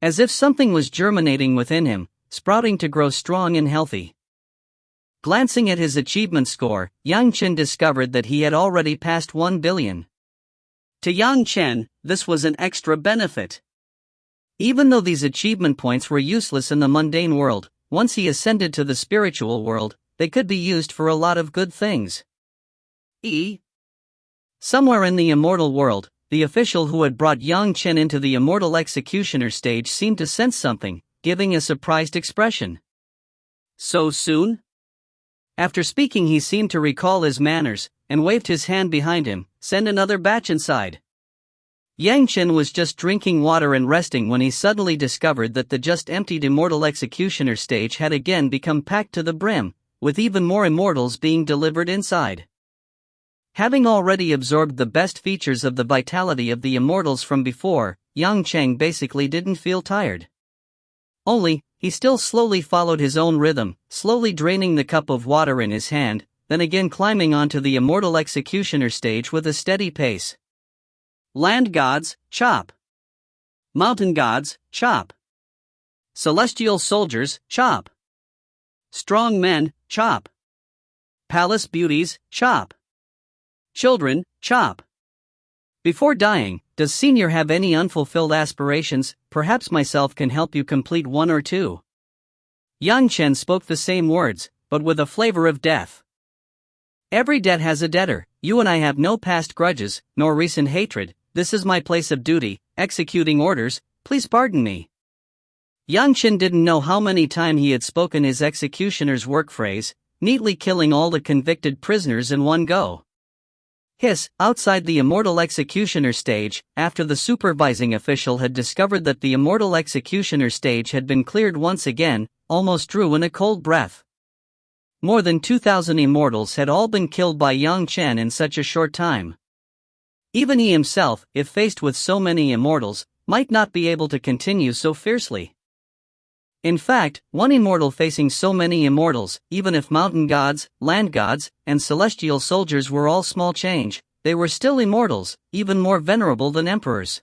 As if something was germinating within him, sprouting to grow strong and healthy. Glancing at his achievement score, Yang Chen discovered that he had already passed 1 billion. To Yang Chen, this was an extra benefit. Even though these achievement points were useless in the mundane world, once he ascended to the spiritual world, they could be used for a lot of good things. Somewhere in the immortal world, the official who had brought Yang Chen into the Immortal Executioner stage seemed to sense something, giving a surprised expression. So soon? After speaking he seemed to recall his manners, and waved his hand behind him, "Send another batch inside." Yang Chen was just drinking water and resting when he suddenly discovered that the just emptied Immortal Executioner stage had again become packed to the brim, with even more immortals being delivered inside. Having already absorbed the best features of the vitality of the immortals from before, Yang Chen basically didn't feel tired. Only, he still slowly followed his own rhythm, slowly draining the cup of water in his hand, then again climbing onto the Immortal Executioner stage with a steady pace. Land gods, chop. Mountain gods, chop. Celestial soldiers, chop. Strong men, chop. Palace beauties, chop. Children, chop. Before dying, does Senior have any unfulfilled aspirations? Perhaps myself can help you complete one or two. Yang Chen spoke the same words, but with a flavor of death. Every debt has a debtor. You and I have no past grudges, nor recent hatred. This is my place of duty, executing orders. Please pardon me. Yang Chen didn't know how many times he had spoken his executioner's work phrase, neatly killing all the convicted prisoners in one go. Hiss, outside the Immortal Executioner stage, after the supervising official had discovered that the Immortal Executioner stage had been cleared once again, almost drew in a cold breath. More than 2,000 immortals had all been killed by Yang Chen in such a short time. Even he himself, if faced with so many immortals, might not be able to continue so fiercely. In fact, one immortal facing so many immortals, even if mountain gods, land gods, and celestial soldiers were all small change, they were still immortals, even more venerable than emperors.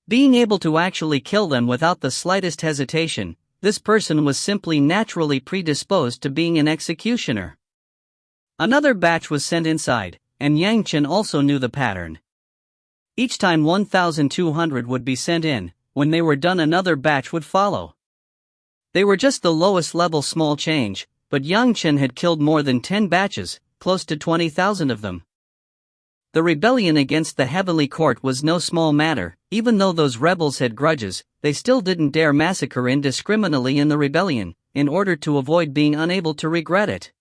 Being able to actually kill them without the slightest hesitation, this person was simply naturally predisposed to being an executioner. Another batch was sent inside, and Yang Chen also knew the pattern. Each time 1,200 would be sent in, when they were done another batch would follow. They were just the lowest level small change, but Yang Chen had killed more than 10 batches, close to 20,000 of them. The rebellion against the Heavenly Court was no small matter. Even though those rebels had grudges, they still didn't dare massacre indiscriminately in the rebellion, in order to avoid being unable to regret it.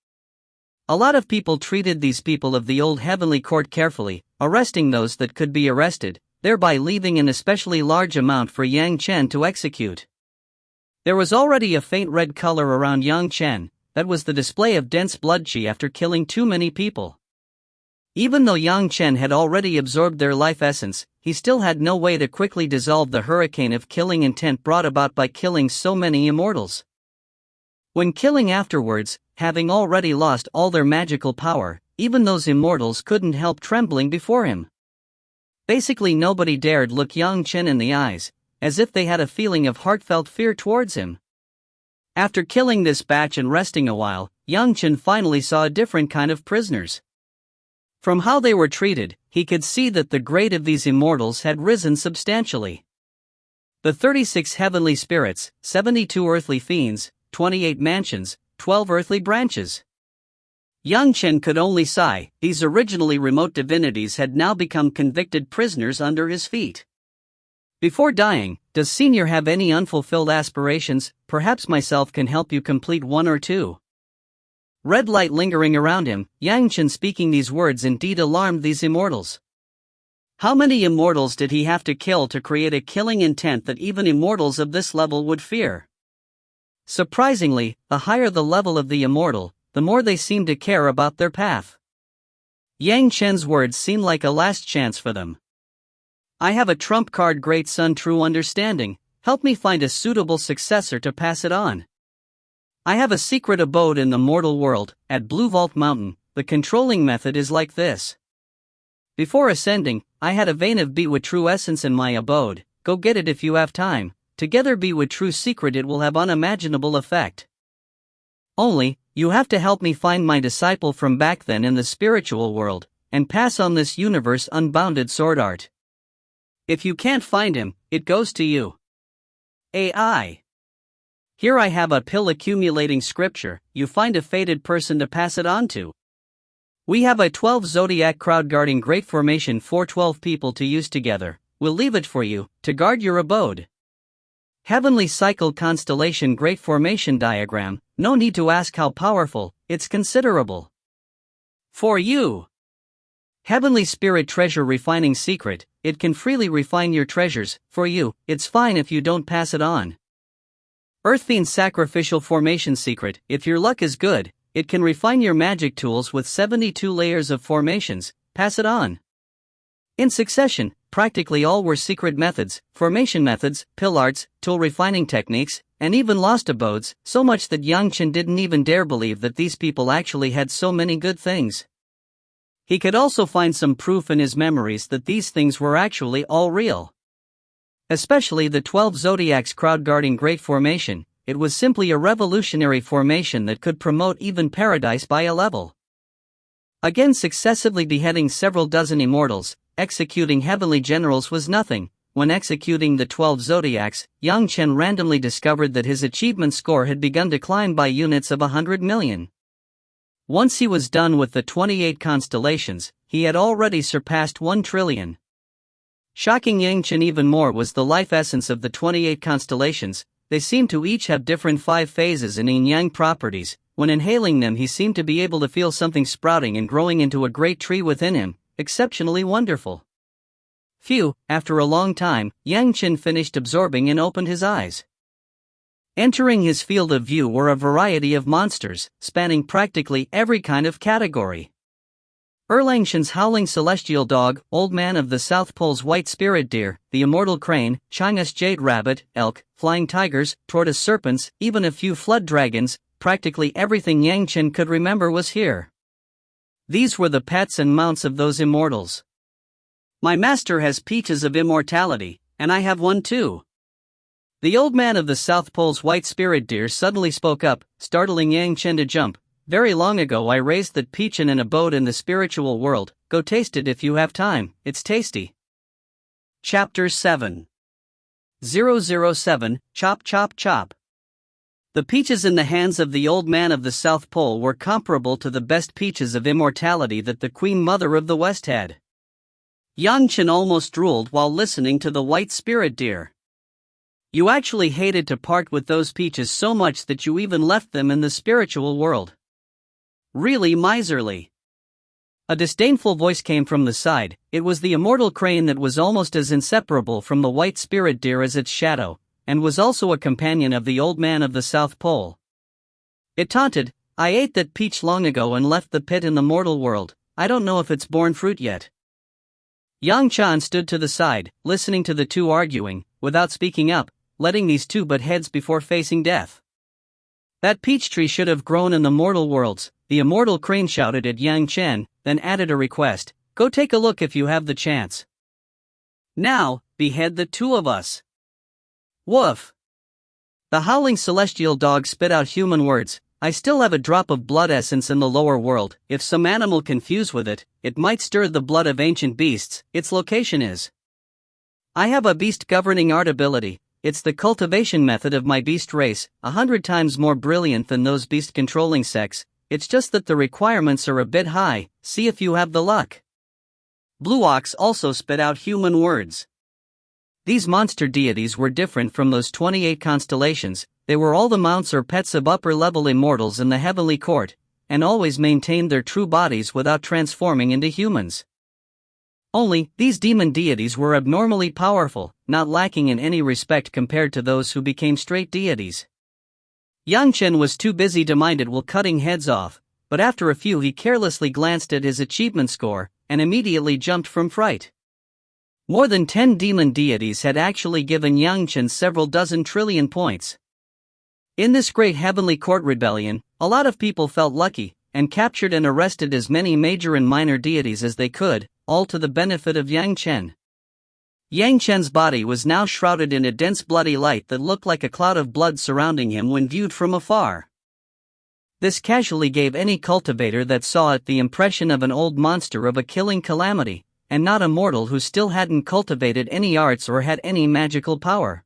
A lot of people treated these people of the old Heavenly Court carefully, arresting those that could be arrested, thereby leaving an especially large amount for Yang Chen to execute. There was already a faint red color around Yang Chen. That was the display of dense blood chi after killing too many people. Even though Yang Chen had already absorbed their life essence, he still had no way to quickly dissolve the hurricane of killing intent brought about by killing so many immortals. When killing afterwards, having already lost all their magical power, even those immortals couldn't help trembling before him. Basically nobody dared look Yang Chen in the eyes, as if they had a feeling of heartfelt fear towards him. After killing this batch and resting a while, Yang Chen finally saw a different kind of prisoners. From how they were treated, he could see that the grade of these immortals had risen substantially. The 36 heavenly spirits, 72 earthly fiends, 28 mansions, 12 earthly branches. Yang Chen could only sigh. These originally remote divinities had now become convicted prisoners under his feet. Before dying, does Senior have any unfulfilled aspirations? Perhaps myself can help you complete one or two. Red light lingering around him, Yang Chen speaking these words indeed alarmed these immortals. How many immortals did he have to kill to create a killing intent that even immortals of this level would fear? Surprisingly, the higher the level of the immortal, the more they seem to care about their path. Yang Chen's words seem like a last chance for them. I have a trump card, Great Sun, true understanding. Help me find a suitable successor to pass it on. I have a secret abode in the mortal world, at Blue Vault Mountain. The controlling method is like this. Before ascending, I had a vein of be with true essence in my abode. Go get it if you have time. Together be with true secret, it will have unimaginable effect. Only, you have to help me find my disciple from back then in the spiritual world, and pass on this universe unbounded sword art. If you can't find him, it goes to you. AI. Here I have a pill accumulating scripture. You find a fated person to pass it on to. We have a 12 zodiac crowd guarding great formation for 12 people to use together. We'll leave it for you, to guard your abode. Heavenly cycle constellation great formation diagram. No need to ask how powerful, it's considerable. For you. Heavenly Spirit Treasure Refining Secret, it can freely refine your treasures, for you, it's fine if you don't pass it on. Earth Fiend Sacrificial Formation Secret, if your luck is good, it can refine your magic tools with 72 layers of formations, pass it on. In succession, practically all were secret methods, formation methods, pill arts, tool refining techniques, and even lost abodes, so much that Yang Chen didn't even dare believe that these people actually had so many good things. He could also find some proof in his memories that these things were actually all real. Especially the 12 Zodiacs crowd-guarding Great Formation, it was simply a revolutionary formation that could promote even paradise by a level. Again, successively beheading several dozen immortals, executing heavenly generals was nothing. When executing the 12 Zodiacs, Yang Chen randomly discovered that his achievement score had begun to climb by units of 100 million. Once he was done with the 28 constellations, he had already surpassed 1 trillion. Shocking Yang Chen even more was the life essence of the 28 constellations. They seemed to each have different 5 phases and yin-yang properties. When inhaling them, he seemed to be able to feel something sprouting and growing into a great tree within him, exceptionally wonderful. Phew, after a long time, Yang Chen finished absorbing and opened his eyes. Entering his field of view were a variety of monsters, spanning practically every kind of category. Erlangshan's howling celestial dog, Old Man of the South Pole's white spirit deer, the immortal crane, China's jade rabbit, elk, flying tigers, tortoise serpents, even a few flood dragons, practically everything Yang Chen could remember was here. These were the pets and mounts of those immortals. My master has peaches of immortality, and I have one too. The Old Man of the South Pole's white spirit deer suddenly spoke up, startling Yang Chen to jump. Very long ago I raised that peach in an abode in the spiritual world, go taste it if you have time, it's tasty. Chapter 7 007, Chop Chop Chop. The peaches in the hands of the Old Man of the South Pole were comparable to the best peaches of immortality that the Queen Mother of the West had. Yang Chen almost drooled while listening to the white spirit deer. You actually hated to part with those peaches so much that you even left them in the spiritual world. Really miserly. A disdainful voice came from the side. It was the immortal crane that was almost as inseparable from the white spirit deer as its shadow, and was also a companion of the Old Man of the South Pole. It taunted, I ate that peach long ago and left the pit in the mortal world, I don't know if it's borne fruit yet. Yang Chen stood to the side, listening to the two arguing, without speaking up, letting these two butt heads before facing death. That peach tree should have grown in the mortal worlds, the immortal crane shouted at Yang Chen, then added a request, go take a look if you have the chance. Now, behead the two of us. Woof. The howling celestial dog spit out human words, I still have a drop of blood essence in the lower world, if some animal can fuse with it, it might stir the blood of ancient beasts, its location is. I have a beast governing art ability. It's the cultivation method of my beast race, 100 times more brilliant than those beast-controlling sects, it's just that the requirements are a bit high, see if you have the luck. Blue Ox also spit out human words. These monster deities were different from those 28 constellations, they were all the mounts or pets of upper-level immortals in the heavenly court, and always maintained their true bodies without transforming into humans. Only, these demon deities were abnormally powerful, not lacking in any respect compared to those who became straight deities. Yang Chen was too busy to mind it while cutting heads off, but after a few he carelessly glanced at his achievement score, and immediately jumped from fright. More than 10 demon deities had actually given Yang Chen several dozen trillion points. In this great heavenly court rebellion, a lot of people felt lucky, and captured and arrested as many major and minor deities as they could, all to the benefit of Yang Chen. Yang Chen's body was now shrouded in a dense bloody light that looked like a cloud of blood surrounding him when viewed from afar. This casually gave any cultivator that saw it the impression of an old monster of a killing calamity, and not a mortal who still hadn't cultivated any arts or had any magical power.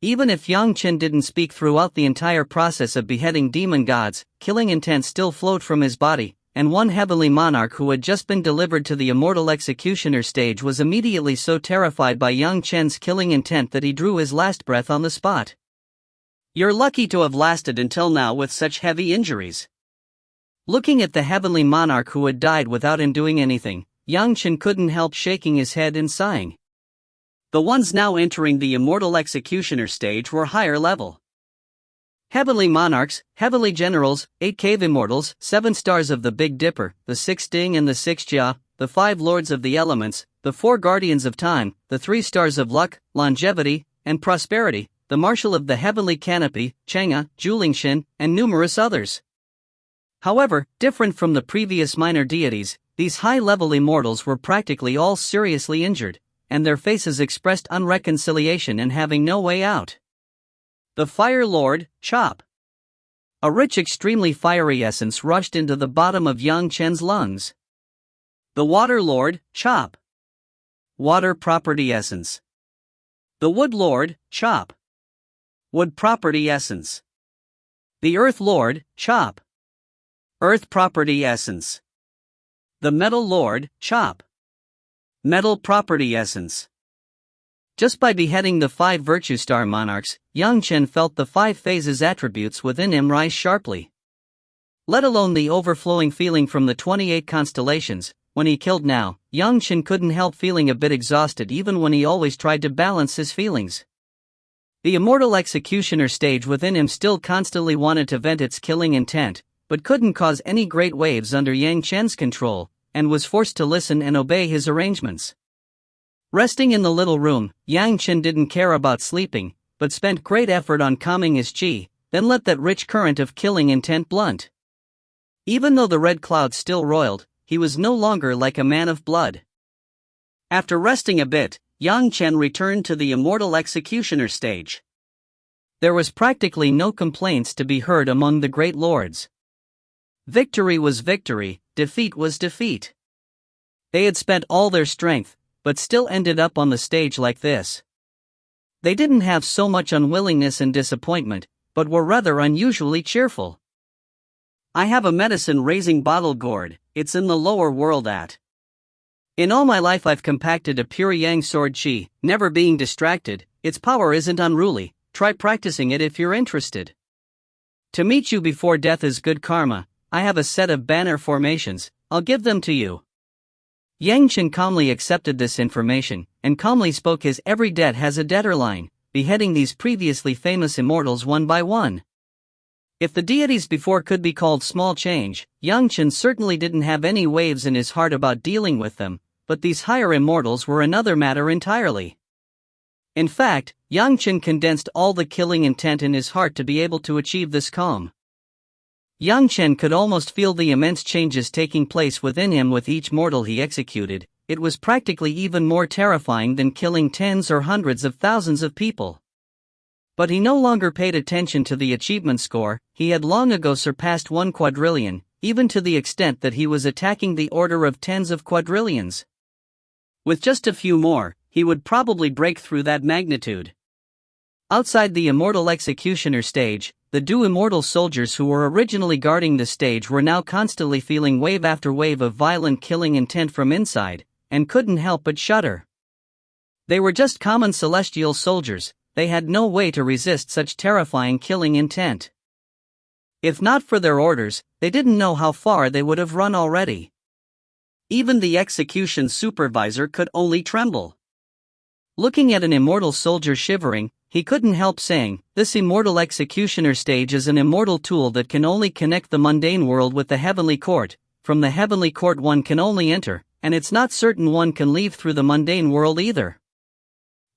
Even if Yang Chen didn't speak throughout the entire process of beheading demon gods, killing intent still flowed from his body, and one heavenly monarch who had just been delivered to the immortal executioner stage was immediately so terrified by Yang Chen's killing intent that he drew his last breath on the spot. You're lucky to have lasted until now with such heavy injuries. Looking at the heavenly monarch who had died without him doing anything, Yang Chen couldn't help shaking his head and sighing. The ones now entering the Immortal Executioner stage were higher level. Heavenly Monarchs, Heavenly Generals, 8 Cave Immortals, 7 Stars of the Big Dipper, the 6 Ding and the 6 Jia, the 5 Lords of the Elements, the 4 Guardians of Time, the 3 Stars of Luck, Longevity, and Prosperity, the Marshal of the Heavenly Canopy, Chang'e, Julingshin, and numerous others. However, different from the previous minor deities, these high-level immortals were practically all seriously injured, and their faces expressed unreconciliation and having no way out. The Fire Lord, Chop. A rich, extremely fiery essence rushed into the bottom of Yang Chen's lungs. The Water Lord, Chop. Water property essence. The Wood Lord, Chop. Wood property essence. The Earth Lord, Chop. Earth property essence. The Metal Lord, Chop. Metal property essence. Just by beheading the 5 Virtue Star Monarchs, Yang Chen felt the 5 phases attributes within him rise sharply. Let alone the overflowing feeling from the 28 constellations. When he killed now, Yang Chen couldn't help feeling a bit exhausted even when he always tried to balance his feelings. The Immortal Executioner stage within him still constantly wanted to vent its killing intent, but couldn't cause any great waves under Yang Chen's control, and was forced to listen and obey his arrangements. Resting in the little room, Yang Chen didn't care about sleeping, but spent great effort on calming his qi, then let that rich current of killing intent blunt. Even though the red cloud still roiled, he was no longer like a man of blood. After resting a bit, Yang Chen returned to the Immortal Executioner stage. There was practically no complaints to be heard among the great lords. Victory was victory, defeat was defeat. They had spent all their strength, but still ended up on the stage like this. They didn't have so much unwillingness and disappointment, but were rather unusually cheerful. I have a medicine-raising bottle gourd, it's in the lower world at. In all my life I've compacted a pure yang sword chi, never being distracted, its power isn't unruly, try practicing it if you're interested. To meet you before death is good karma, I have a set of banner formations, I'll give them to you. Yang Chen calmly accepted this information, and calmly spoke his every debt has a debtor line, beheading these previously famous immortals one by one. If the deities before could be called small change, Yang Chen certainly didn't have any waves in his heart about dealing with them, but these higher immortals were another matter entirely. In fact, Yang Chen condensed all the killing intent in his heart to be able to achieve this calm. Yang Chen could almost feel the immense changes taking place within him with each mortal he executed. It was practically even more terrifying than killing tens or hundreds of thousands of people. But he no longer paid attention to the achievement score, he had long ago surpassed 1 quadrillion, even to the extent that he was attacking the order of tens of quadrillions. With just a few more, he would probably break through that magnitude. Outside the Immortal Executioner stage, the immortal soldiers who were originally guarding the stage were now constantly feeling wave after wave of violent killing intent from inside, and couldn't help but shudder. They were just common celestial soldiers, they had no way to resist such terrifying killing intent. If not for their orders, they didn't know how far they would have run already. Even the execution supervisor could only tremble. Looking at an immortal soldier shivering, he couldn't help saying, this Immortal Executioner stage is an immortal tool that can only connect the mundane world with the heavenly court. From the heavenly court one can only enter, and it's not certain one can leave through the mundane world either.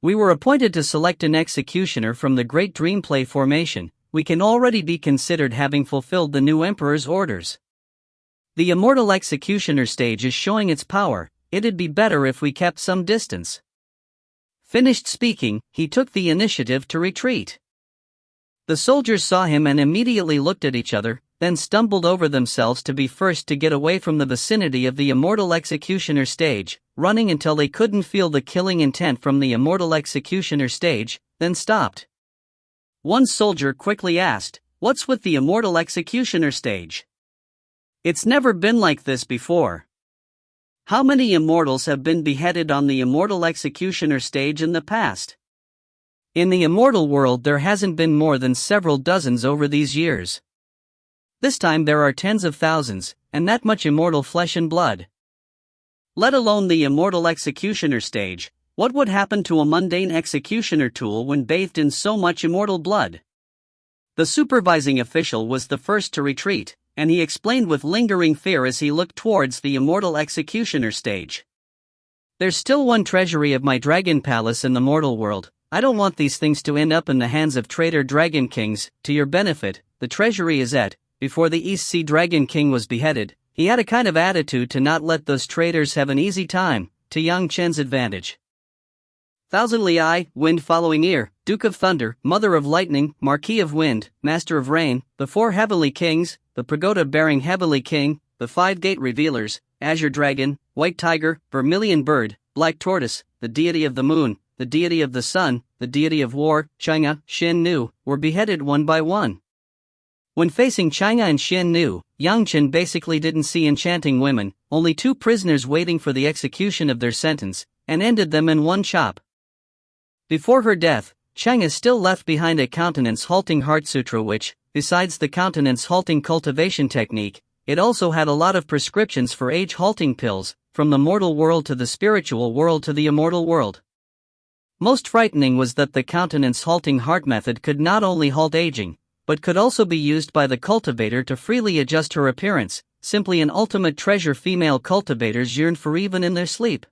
We were appointed to select an executioner from the Great Dream Play formation. We can already be considered having fulfilled the new Emperor's orders. The Immortal Executioner stage is showing its power, it'd be better if we kept some distance. Finished speaking, he took the initiative to retreat. The soldiers saw him and immediately looked at each other, then stumbled over themselves to be first to get away from the vicinity of the Immortal Executioner stage, running until they couldn't feel the killing intent from the Immortal Executioner stage, then stopped. One soldier quickly asked, "What's with the Immortal Executioner stage? It's never been like this before. How many immortals have been beheaded on the Immortal Executioner stage in the past? In the immortal world there hasn't been more than several dozens over these years. This time there are tens of thousands, and that much immortal flesh and blood." Let alone the immortal executioner stage. What would happen to a mundane executioner tool when bathed in so much immortal blood? The supervising official was the first to retreat, and he explained with lingering fear as he looked towards the immortal executioner stage. There's still one treasury of my dragon palace in the mortal world. I don't want these things to end up in the hands of traitor dragon kings. To your benefit, the treasury is at, before the East Sea Dragon King was beheaded, he had a kind of attitude to not let those traitors have an easy time, to Yang Chen's advantage. Thousand Li, wind following ear, Duke of Thunder, Mother of Lightning, Marquis of Wind, Master of Rain, the four heavenly kings, the pagoda-bearing heavenly king, the five-gate revealers, Azure Dragon, White Tiger, Vermilion Bird, Black Tortoise, the deity of the moon, the deity of the sun, the deity of war, Chang'e, Shen Nu, were beheaded one by one. When facing Chang'e and Shen Nu, Yang Chen basically didn't see enchanting women, only two prisoners waiting for the execution of their sentence, and ended them in one chop. Before her death, Chang'e still left behind a countenance-halting heart sutra which, besides the countenance-halting cultivation technique, it also had a lot of prescriptions for age-halting pills, from the mortal world to the spiritual world to the immortal world. Most frightening was that the countenance-halting heart method could not only halt aging, but could also be used by the cultivator to freely adjust her appearance, simply an ultimate treasure female cultivators yearn for even in their sleep.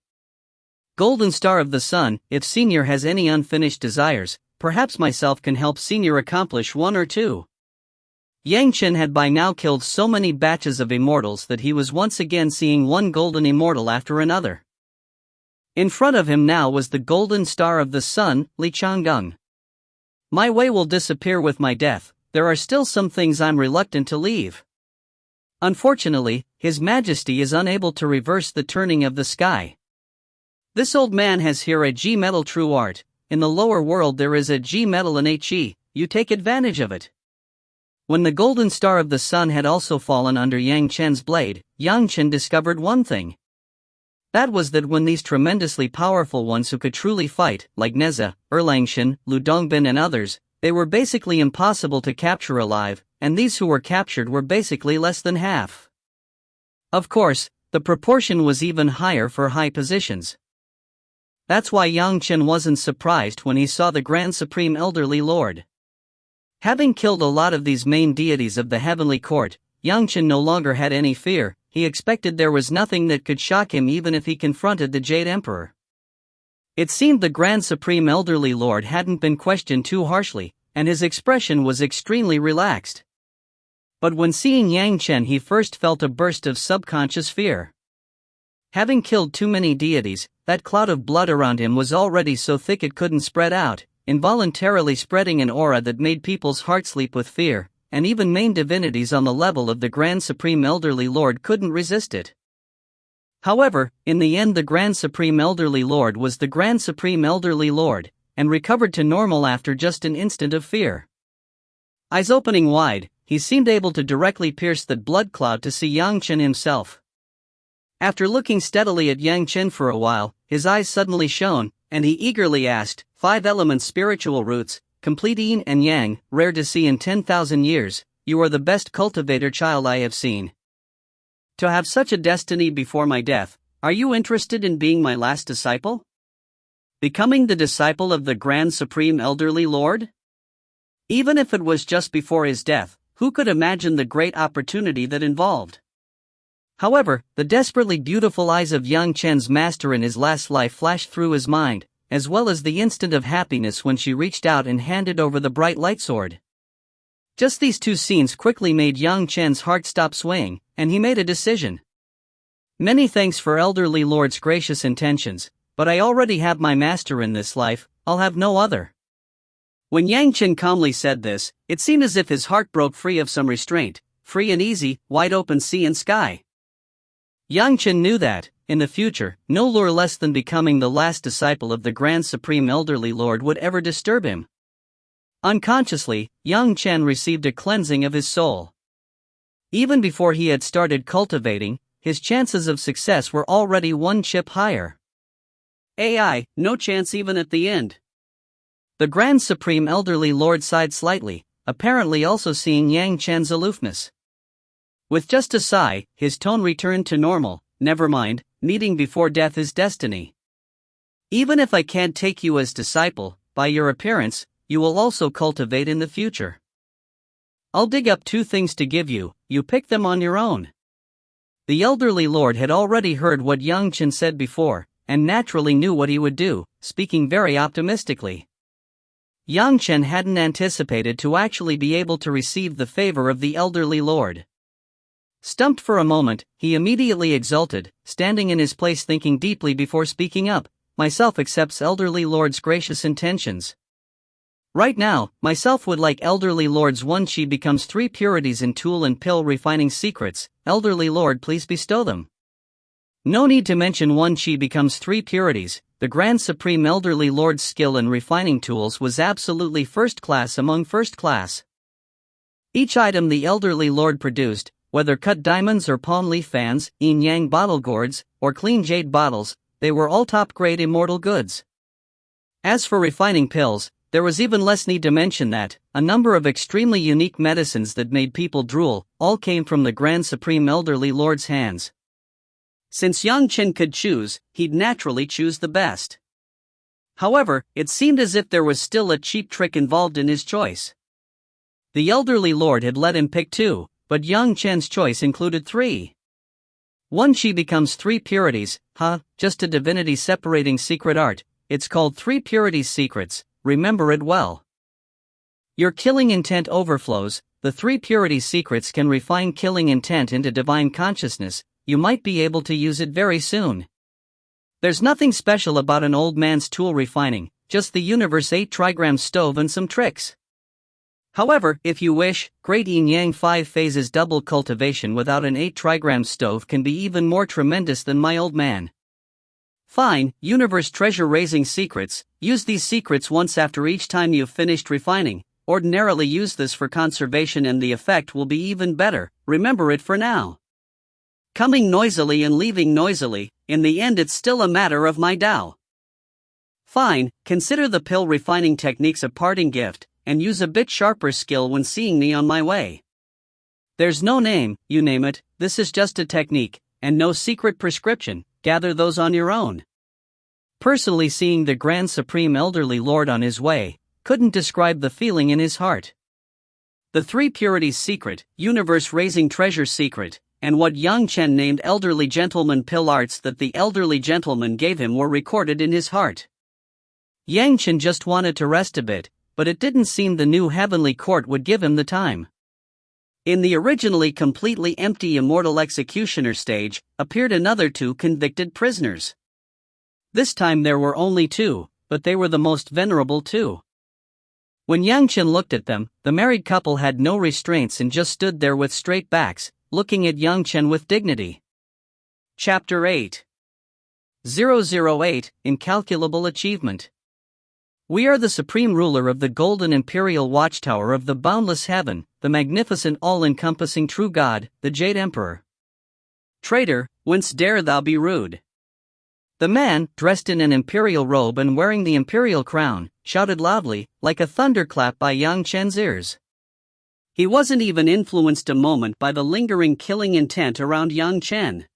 Golden Star of the Sun, if Senior has any unfinished desires, perhaps myself can help Senior accomplish one or two. Yang Chen had by now killed so many batches of immortals that he was once again seeing one golden immortal after another. In front of him now was the Golden Star of the Sun, Li Chang'e. My way will disappear with my death. There are still some things I'm reluctant to leave. Unfortunately, His Majesty is unable to reverse the turning of the sky. This old man has here a G metal true art. In the lower world there is a G metal and HE, you take advantage of it. When the Golden Star of the Sun had also fallen under Yang Chen's blade, Yang Chen discovered one thing. That was that when these tremendously powerful ones who could truly fight, like Neza, Erlangshan, Lu Dongbin and others, they were basically impossible to capture alive, and these who were captured were basically less than half. Of course, the proportion was even higher for high positions. That's why Yang Chen wasn't surprised when he saw the Grand Supreme Elderly Lord. Having killed a lot of these main deities of the heavenly court, Yang Chen no longer had any fear. He expected there was nothing that could shock him even if he confronted the Jade Emperor. It seemed the Grand Supreme Elderly Lord hadn't been questioned too harshly, and his expression was extremely relaxed. But when seeing Yang Chen he first felt a burst of subconscious fear. Having killed too many deities, that cloud of blood around him was already so thick it couldn't spread out, involuntarily spreading an aura that made people's hearts leap with fear, and even main divinities on the level of the Grand Supreme Elderly Lord couldn't resist it. However, in the end the Grand Supreme Elderly Lord was the Grand Supreme Elderly Lord, and recovered to normal after just an instant of fear. Eyes opening wide, he seemed able to directly pierce that blood cloud to see Yang Chen himself. After looking steadily at Yang Chen for a while, his eyes suddenly shone, and he eagerly asked, 5 elements spiritual roots, complete yin and yang, rare to see in 10,000 years, you are the best cultivator child I have seen. To have such a destiny before my death, are you interested in being my last disciple? Becoming the disciple of the Grand Supreme Elderly Lord? Even if it was just before his death, who could imagine the great opportunity that involved? However, the desperately beautiful eyes of Yang Chen's master in his last life flashed through his mind, as well as the instant of happiness when she reached out and handed over the bright light sword. Just these two scenes quickly made Yang Chen's heart stop swaying, and he made a decision. Many thanks for Elderly Lord's gracious intentions, but I already have my master in this life, I'll have no other. When Yang Chen calmly said this, it seemed as if his heart broke free of some restraint, free and easy, wide open sea and sky. Yang Chen knew that, in the future, no lure less than becoming the last disciple of the Grand Supreme Elderly Lord would ever disturb him. Unconsciously, Yang Chen received a cleansing of his soul. Even before he had started cultivating, his chances of success were already one chip higher. AI, no chance even at the end. The Grand Supreme Elderly Lord sighed slightly, apparently also seeing Yang Chen's aloofness. With just a sigh, his tone returned to normal. never mind, needing before death is destiny. Even if I can't take you as disciple, by your appearance, you will also cultivate in the future. I'll dig up 2 things to give you, you pick them on your own. The elderly lord had already heard what young Chen said before, and naturally knew what he would do, speaking very optimistically. Young Chen hadn't anticipated to actually be able to receive the favor of the elderly lord. Stumped for a moment, he immediately exulted, standing in his place thinking deeply before speaking up. Myself accepts elderly lord's gracious intentions. Right now, myself would like elderly lord's 1 she becomes 3 purities in tool and pill refining secrets. Elderly lord, please bestow them. No need to mention 1 she becomes 3 purities. The Grand Supreme Elderly Lord's skill in refining tools was absolutely first class among first class. Each item the elderly lord produced, whether cut diamonds or palm leaf fans, yin-yang bottle gourds, or clean jade bottles, they were all top-grade immortal goods. As for refining pills, there was even less need to mention that a number of extremely unique medicines that made people drool all came from the Grand Supreme Elderly Lord's hands. Since young Chen could choose, he'd naturally choose the best. However, it seemed as if there was still a cheap trick involved in his choice. The elderly lord had let him pick 2, but young Chen's choice included 3. 1 she becomes 3 purities, just a divinity separating secret art. It's called 3 purities secrets, remember it well. Your killing intent overflows. The 3 purities secrets can refine killing intent into divine consciousness. You might be able to use it very soon. There's nothing special about an old man's tool refining, just the universe 8 trigram stove and some tricks. However, if you wish, great yin-yang 5 phases double cultivation without an 8 trigram stove can be even more tremendous than my old man. Fine, universe treasure raising secrets. Use these secrets once after each time you've finished refining. Ordinarily use this for conservation and the effect will be even better. Remember it for now. Coming noisily and leaving noisily, in the end it's still a matter of my Tao. Fine, consider the pill refining techniques a parting gift, and use a bit sharper skill when seeing me on my way. There's no name, you name it, this is just a technique, and no secret prescription, gather those on your own. Personally seeing the Grand Supreme Elderly Lord on his way, couldn't describe the feeling in his heart. The 3 purities secret, universe raising treasure secret, and what young Chen named elderly gentleman pill arts that the elderly gentleman gave him were recorded in his heart. Yang Chen just wanted to rest a bit, but it didn't seem the new heavenly court would give him the time. In the originally completely empty immortal executioner stage, appeared another 2 convicted prisoners. This time there were only 2, but they were the most venerable 2. When Yang Chen looked at them, the married couple had no restraints and just stood there with straight backs, looking at Yang Chen with dignity. Chapter 8 008 Incalculable Achievement. We are the supreme ruler of the golden imperial watchtower of the boundless heaven, the magnificent all-encompassing true God, the Jade Emperor. Traitor, whence dare thou be rude? The man, dressed in an imperial robe and wearing the imperial crown, shouted loudly, like a thunderclap by Yang Chen's ears. He wasn't even influenced a moment by the lingering killing intent around Yang Chen.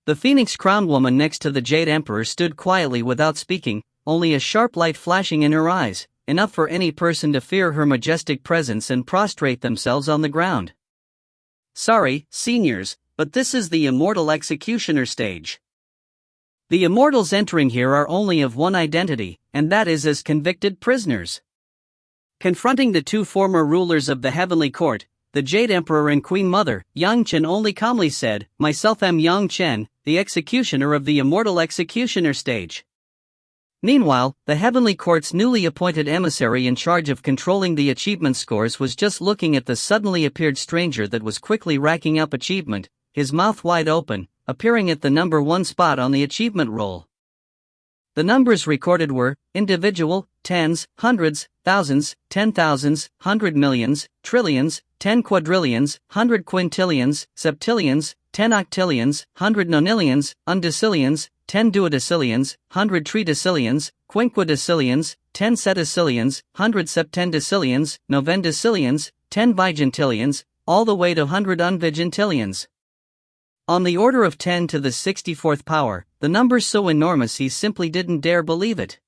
The phoenix crowned woman next to the Jade Emperor stood quietly without speaking, only a sharp light flashing in her eyes, enough for any person to fear her majestic presence and prostrate themselves on the ground. Sorry, seniors, but this is the immortal executioner stage. The immortals entering here are only of one identity, and that is as convicted prisoners. Confronting the 2 former rulers of the heavenly court, the Jade Emperor and Queen Mother, Yang Chen only calmly said, "Myself am Yang Chen, the executioner of the immortal executioner stage." Meanwhile, the heavenly court's newly appointed emissary in charge of controlling the achievement scores was just looking at the suddenly appeared stranger that was quickly racking up achievement, his mouth wide open, appearing at the number 1 spot on the achievement roll. The numbers recorded were individual, tens, hundreds, thousands, 10,000s, 100 millions, trillions, 10 quadrillions, 100 quintillions, septillions, 10 octillions, 100 nonillions, undecillions, 10 duodecillions, 100 tridecillions, quinquadecillions, 10 setecillions, 100 septendecillions, novendecillions, 10 vigintillions, all the way to 100 unvigintillions. On the order of 10 to the 64th power, the number's so enormous he simply didn't dare believe it.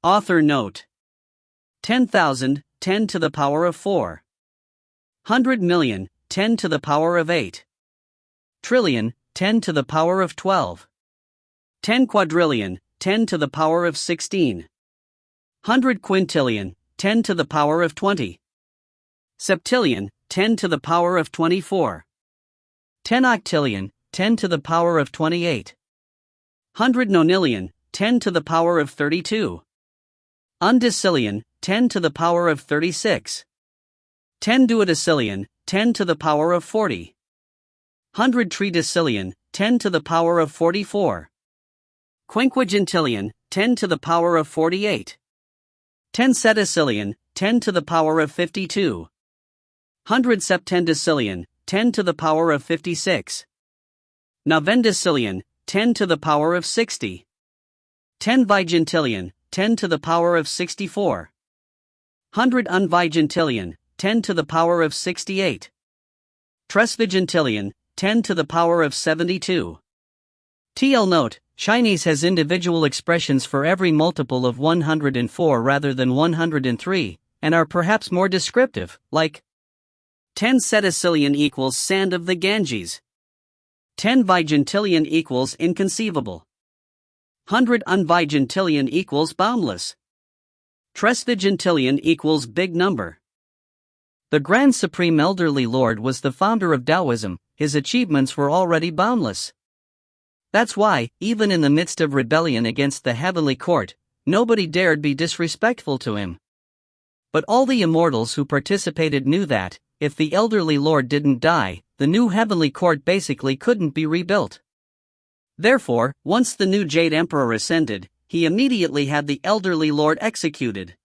Author note: 10,000, 10 to the power of 4. 100 million, 10 to the power of 8. Trillion, 10 to the power of 12. 10 quadrillion, 10 to the power of 16. 100 quintillion, 10 to the power of 20. Septillion, 10 to the power of 24. 10 octillion, 10 to the power of 28. 100 nonillion, 10 to the power of 32. Undecillion, 10 to the power of 36. 10 duodecillion, 10 to the power of 40. 100 tridecillion, 10 to the power of 44. Quinquagentillion, 10 to the power of 48. 10 setecillion, 10 to the power of 52. 100 septendecillion, 10 to the power of 56. Novendecillion, 10 to the power of 60. 10 vigentillion, 10 to the power of 64. 100 unvigentillion, 10 to the power of 68. Tresvigentillion, 10 to the power of 72. TL note: Chinese has individual expressions for every multiple of 104 rather than 103, and are perhaps more descriptive, like 10 setecillion equals sand of the Ganges. 10 vigentillion equals inconceivable. 100 unvigentillion equals boundless. Tresvigentillion equals big number. The Grand Supreme Elderly Lord was the founder of Taoism. His achievements were already boundless. That's why, even in the midst of rebellion against the heavenly court, nobody dared be disrespectful to him. But all the immortals who participated knew that, if the elderly lord didn't die, the new heavenly court basically couldn't be rebuilt. Therefore, once the new Jade Emperor ascended, he immediately had the elderly lord executed.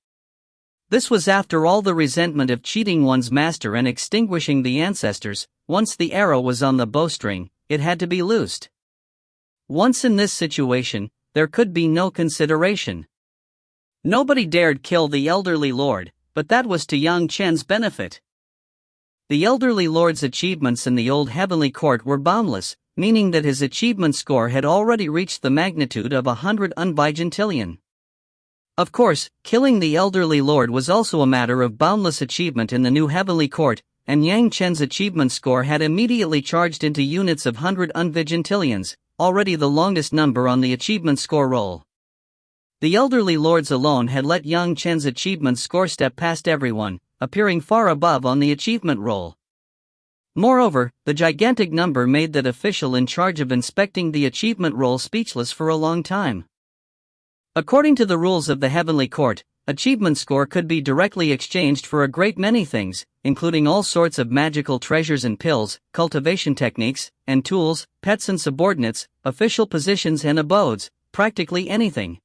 This was after all the resentment of cheating one's master and extinguishing the ancestors. Once the arrow was on the bowstring, it had to be loosed. Once in this situation, there could be no consideration. Nobody dared kill the elderly lord, but that was to young Chen's benefit. The elderly lord's achievements in the old heavenly court were boundless, meaning that his achievement score had already reached the magnitude of 100 unvigentillion. Of course, killing the elderly lord was also a matter of boundless achievement in the new heavenly court, and Yang Chen's achievement score had immediately charged into units of 100 unvigentillions, already the longest number on the achievement score roll. The elderly lords alone had let Yang Chen's achievement score step past everyone, appearing far above on the achievement roll. Moreover, the gigantic number made that official in charge of inspecting the achievement roll speechless for a long time. According to the rules of the heavenly court, achievement score could be directly exchanged for a great many things, including all sorts of magical treasures and pills, cultivation techniques, and tools, pets and subordinates, official positions and abodes, practically anything.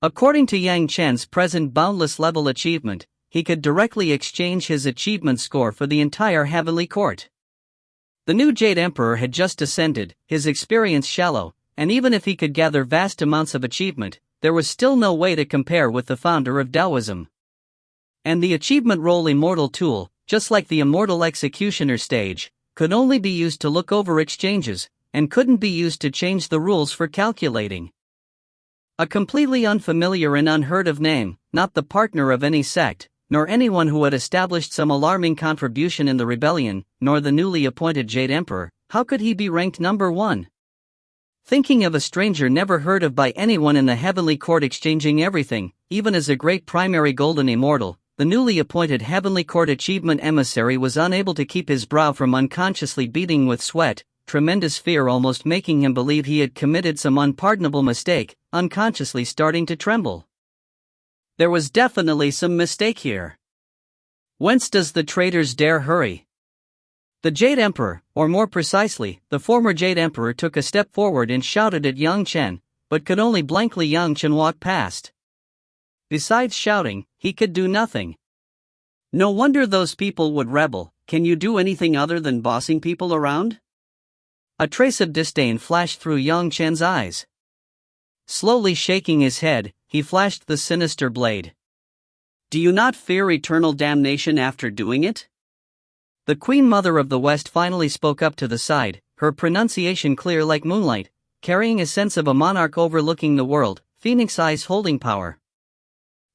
According to Yang Chen's present boundless level achievement, he could directly exchange his achievement score for the entire heavenly court. The new Jade Emperor had just ascended, his experience shallow, and even if he could gather vast amounts of achievement, there was still no way to compare with the founder of Taoism. And the achievement roll Immortal tool, just like the Immortal executioner stage, could only be used to look over exchanges, and couldn't be used to change the rules for calculating. A completely unfamiliar and unheard of name, not the partner of any sect, nor anyone who had established some alarming contribution in the rebellion, nor the newly appointed Jade Emperor, how could he be ranked number 1? Thinking of a stranger never heard of by anyone in the heavenly court exchanging everything, even as a great primary golden immortal, the newly appointed heavenly court achievement emissary was unable to keep his brow from unconsciously beading with sweat, tremendous fear almost making him believe he had committed some unpardonable mistake, unconsciously starting to tremble. There was definitely some mistake here. Whence does the traitors dare hurry? The Jade Emperor, or more precisely, the former Jade Emperor took a step forward and shouted at Yang Chen, but could only blankly Yang Chen walk past. Besides shouting, he could do nothing. No wonder those people would rebel. Can you do anything other than bossing people around? A trace of disdain flashed through Yang Chen's eyes. Slowly shaking his head, he flashed the sinister blade. Do you not fear eternal damnation after doing it? The Queen Mother of the West finally spoke up to the side, her pronunciation clear like moonlight, carrying a sense of a monarch overlooking the world, phoenix eyes holding power.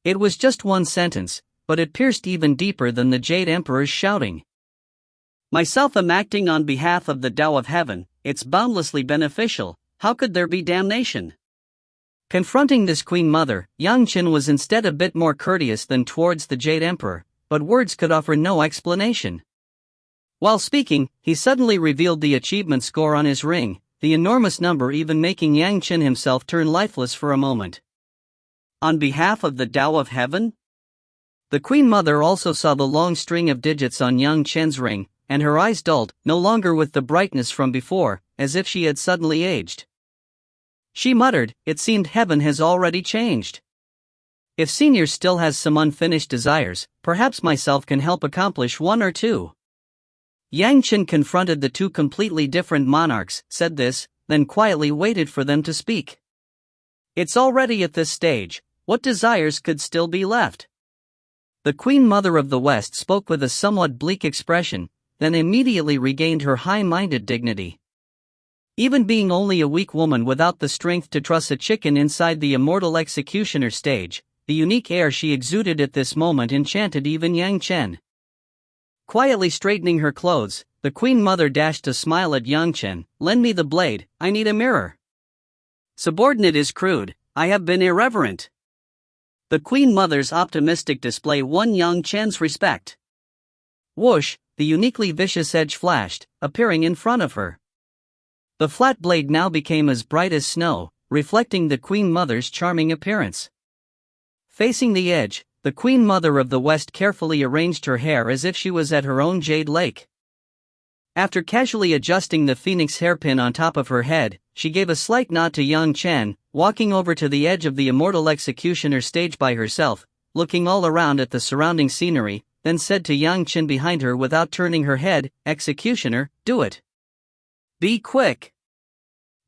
It was just one sentence, but it pierced even deeper than the Jade Emperor's shouting. Myself am acting on behalf of the Tao of Heaven, it's boundlessly beneficial, how could there be damnation? Confronting this Queen Mother, Yang Chen was instead a bit more courteous than towards the Jade Emperor, but words could offer no explanation. While speaking, he suddenly revealed the achievement score on his ring, the enormous number even making Yang Chen himself turn lifeless for a moment. On behalf of the Tao of Heaven? The Queen Mother also saw the long string of digits on Yang Chen's ring, and her eyes dulled, no longer with the brightness from before, as if she had suddenly aged. She muttered, "It seemed heaven has already changed. If Senior still has some unfinished desires, perhaps myself can help accomplish one or two." Yang Chen confronted the two completely different monarchs, said this, then quietly waited for them to speak. It's already at this stage, what desires could still be left? The Queen Mother of the West spoke with a somewhat bleak expression, then immediately regained her high-minded dignity. Even being only a weak woman without the strength to truss a chicken inside the immortal executioner stage, the unique air she exuded at this moment enchanted even Yang Chen. Quietly straightening her clothes, the Queen Mother dashed a smile at Yang Chen. "Lend me the blade, I need a mirror." "Subordinate is crude, I have been irreverent." The Queen Mother's optimistic display won Yang Chen's respect. Whoosh, the uniquely vicious edge flashed, appearing in front of her. The flat blade now became as bright as snow, reflecting the Queen Mother's charming appearance. Facing the edge, the Queen Mother of the West carefully arranged her hair as if she was at her own jade lake. After casually adjusting the phoenix hairpin on top of her head, she gave a slight nod to Yang Chen, walking over to the edge of the immortal executioner stage by herself, looking all around at the surrounding scenery, then said to Yang Chen behind her without turning her head, "Executioner, do it. Be quick."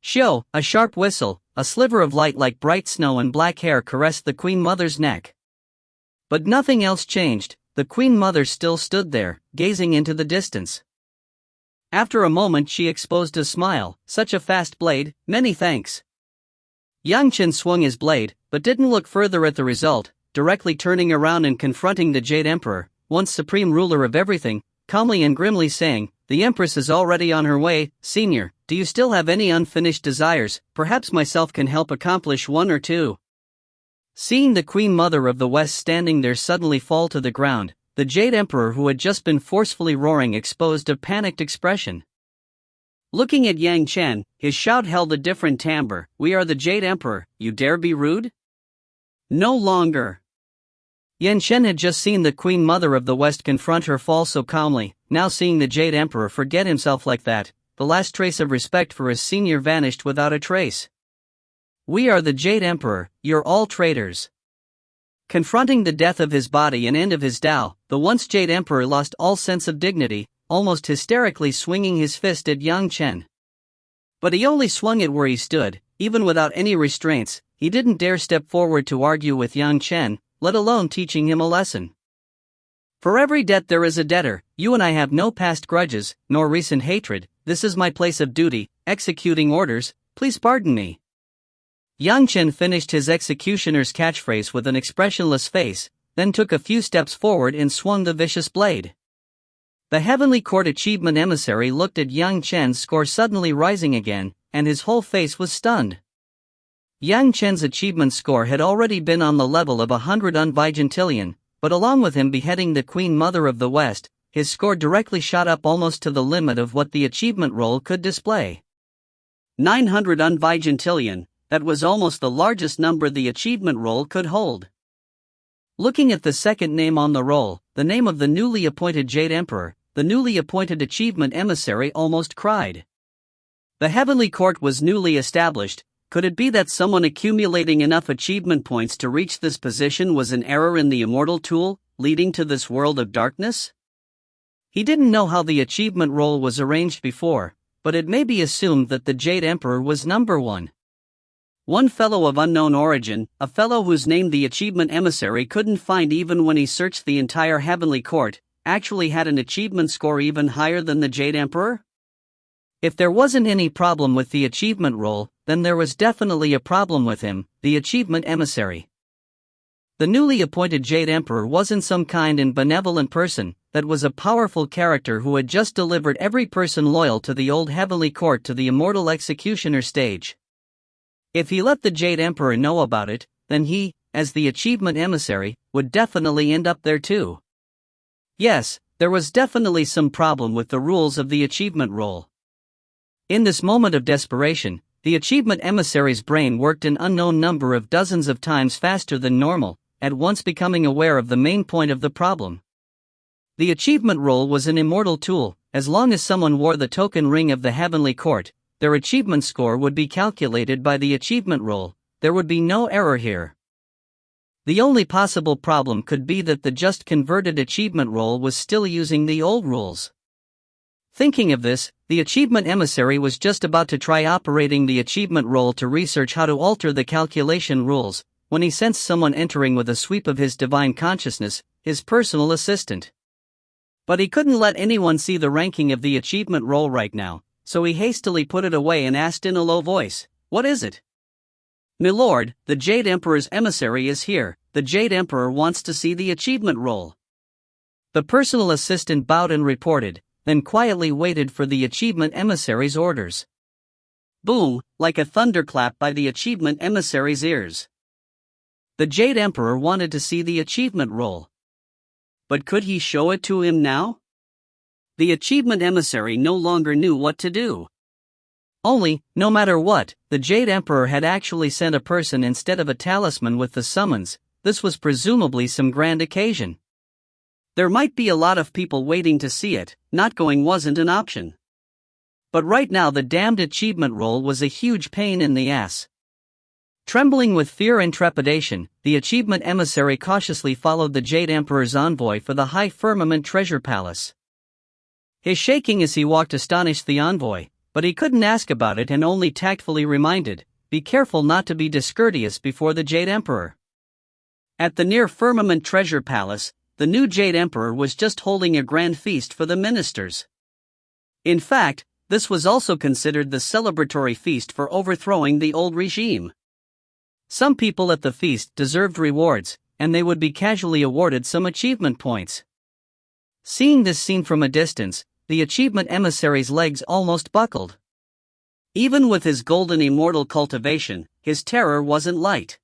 Shoo, a sharp whistle, a sliver of light like bright snow and black hair caressed the Queen Mother's neck. But nothing else changed, the Queen Mother still stood there, gazing into the distance. After a moment she exposed a smile. "Such a fast blade, many thanks." Yang Chen swung his blade, but didn't look further at the result, directly turning around and confronting the Jade Emperor, once supreme ruler of everything, calmly and grimly saying, "The Empress is already on her way. Senior, do you still have any unfinished desires? Perhaps myself can help accomplish one or two." Seeing the Queen Mother of the West standing there suddenly fall to the ground, the Jade Emperor, who had just been forcefully roaring, exposed a panicked expression. Looking at Yang Chen, his shout held a different timbre. "We are the Jade Emperor, you dare be rude? No longer." Yang Chen had just seen the Queen Mother of the West confront her fall so calmly, now seeing the Jade Emperor forget himself like that, the last trace of respect for his senior vanished without a trace. "We are the Jade Emperor, you're all traitors." Confronting the death of his body and end of his Tao, the once Jade Emperor lost all sense of dignity, almost hysterically swinging his fist at Yang Chen. But he only swung it where he stood, even without any restraints. He didn't dare step forward to argue with Yang Chen, let alone teaching him a lesson. "For every debt there is a debtor. You and I have no past grudges, nor recent hatred. This is my place of duty, executing orders, please pardon me." Yang Chen finished his executioner's catchphrase with an expressionless face, then took a few steps forward and swung the vicious blade. The Heavenly Court Achievement Emissary looked at Yang Chen's score suddenly rising again, and his whole face was stunned. Yang Chen's achievement score had already been on the level of 100 unvigintillion, but along with him beheading the Queen Mother of the West, his score directly shot up almost to the limit of what the achievement roll could display. 900 unvigintillion, that was almost the largest number the achievement roll could hold. Looking at the second name on the roll, the name of the newly appointed Jade Emperor, the newly appointed achievement emissary almost cried. The Heavenly Court was newly established. Could it be that someone accumulating enough achievement points to reach this position was an error in the Immortal tool, leading to this world of darkness? He didn't know how the achievement roll was arranged before, but it may be assumed that the Jade Emperor was number one. One fellow of unknown origin, a fellow whose name the achievement emissary couldn't find even when he searched the entire Heavenly Court, actually had an achievement score even higher than the Jade Emperor? If there wasn't any problem with the achievement roll, then there was definitely a problem with him, the achievement emissary. The newly appointed Jade Emperor wasn't some kind and benevolent person, that was a powerful character who had just delivered every person loyal to the old heavenly court to the immortal executioner stage. If he let the Jade Emperor know about it, then he, as the achievement emissary, would definitely end up there too. Yes, there was definitely some problem with the rules of the achievement roll. In this moment of desperation, the achievement emissary's brain worked an unknown number of dozens of times faster than normal, at once becoming aware of the main point of the problem. The achievement roll was an immortal tool. As long as someone wore the token ring of the heavenly court, their achievement score would be calculated by the achievement roll. There would be no error here. The only possible problem could be that the just converted achievement roll was still using the old rules. Thinking of this, the achievement emissary was just about to try operating the achievement roll to research how to alter the calculation rules, when he sensed someone entering with a sweep of his divine consciousness, his personal assistant. But he couldn't let anyone see the ranking of the achievement roll right now, so he hastily put it away and asked in a low voice, "What is it?" "Milord, the Jade Emperor's emissary is here. The Jade Emperor wants to see the achievement roll." The personal assistant bowed and reported, then quietly waited for the achievement emissary's orders. Boom, like a thunderclap by the achievement emissary's ears. The Jade Emperor wanted to see the achievement roll. But could he show it to him now? The achievement emissary no longer knew what to do. Only, no matter what, the Jade Emperor had actually sent a person instead of a talisman with the summons. This was presumably some grand occasion. There might be a lot of people waiting to see it, not going wasn't an option. But right now the damned achievement roll was a huge pain in the ass. Trembling with fear and trepidation, the achievement emissary cautiously followed the Jade Emperor's envoy for the high firmament treasure palace. His shaking as he walked astonished the envoy, but he couldn't ask about it and only tactfully reminded, "Be careful not to be discourteous before the Jade Emperor." At the near firmament treasure palace, the new Jade Emperor was just holding a grand feast for the ministers. In fact, this was also considered the celebratory feast for overthrowing the old regime. Some people at the feast deserved rewards, and they would be casually awarded some achievement points. Seeing this scene from a distance, the achievement emissary's legs almost buckled. Even with his golden immortal cultivation, his terror wasn't light.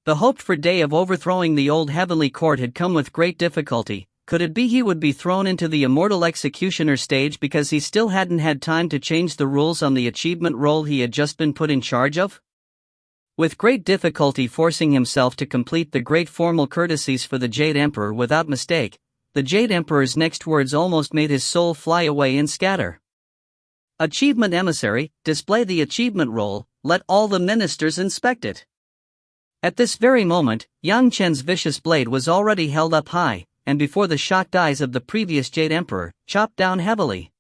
The hoped-for day of overthrowing the old heavenly court had come with great difficulty. Could it be he would be thrown into the immortal executioner stage because he still hadn't had time to change the rules on the achievement roll he had just been put in charge of? With great difficulty forcing himself to complete the great formal courtesies for the Jade Emperor without mistake, the Jade Emperor's next words almost made his soul fly away and scatter. "Achievement emissary, display the achievement roll, let all the ministers inspect it." At this very moment, young Chen's vicious blade was already held up high, and before the shocked eyes of the previous Jade Emperor, chopped down heavily.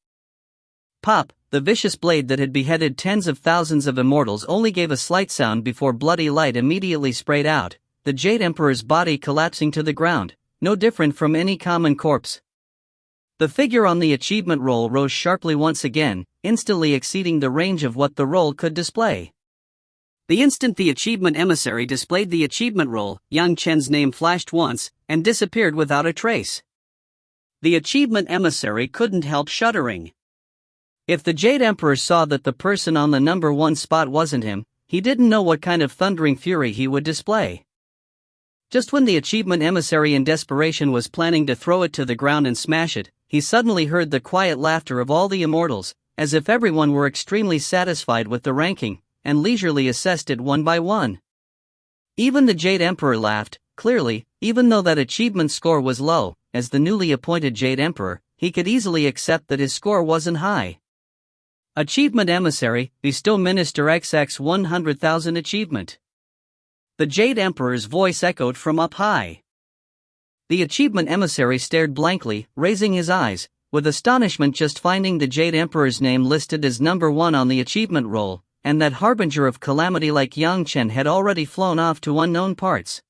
Pop, the vicious blade that had beheaded tens of thousands of immortals only gave a slight sound before bloody light immediately sprayed out, the Jade Emperor's body collapsing to the ground, no different from any common corpse. The figure on the achievement roll rose sharply once again, instantly exceeding the range of what the roll could display. The instant the achievement emissary displayed the achievement roll, young Chen's name flashed once, and disappeared without a trace. The achievement emissary couldn't help shuddering. If the Jade Emperor saw that the person on the number 1 spot wasn't him, he didn't know what kind of thundering fury he would display. Just when the achievement emissary in desperation was planning to throw it to the ground and smash it, he suddenly heard the quiet laughter of all the immortals, as if everyone were extremely satisfied with the ranking, and leisurely assessed it one by one. Even the Jade Emperor laughed, clearly, even though that achievement score was low. As the newly appointed Jade Emperor, he could easily accept that his score wasn't high. Achievement emissary, bestow Minister XX 100,000 achievement. The Jade Emperor's voice echoed from up high. The achievement emissary stared blankly, raising his eyes, with astonishment just finding the Jade Emperor's name listed as number 1 on the achievement roll, and that harbinger of calamity like Yang Chen had already flown off to unknown parts.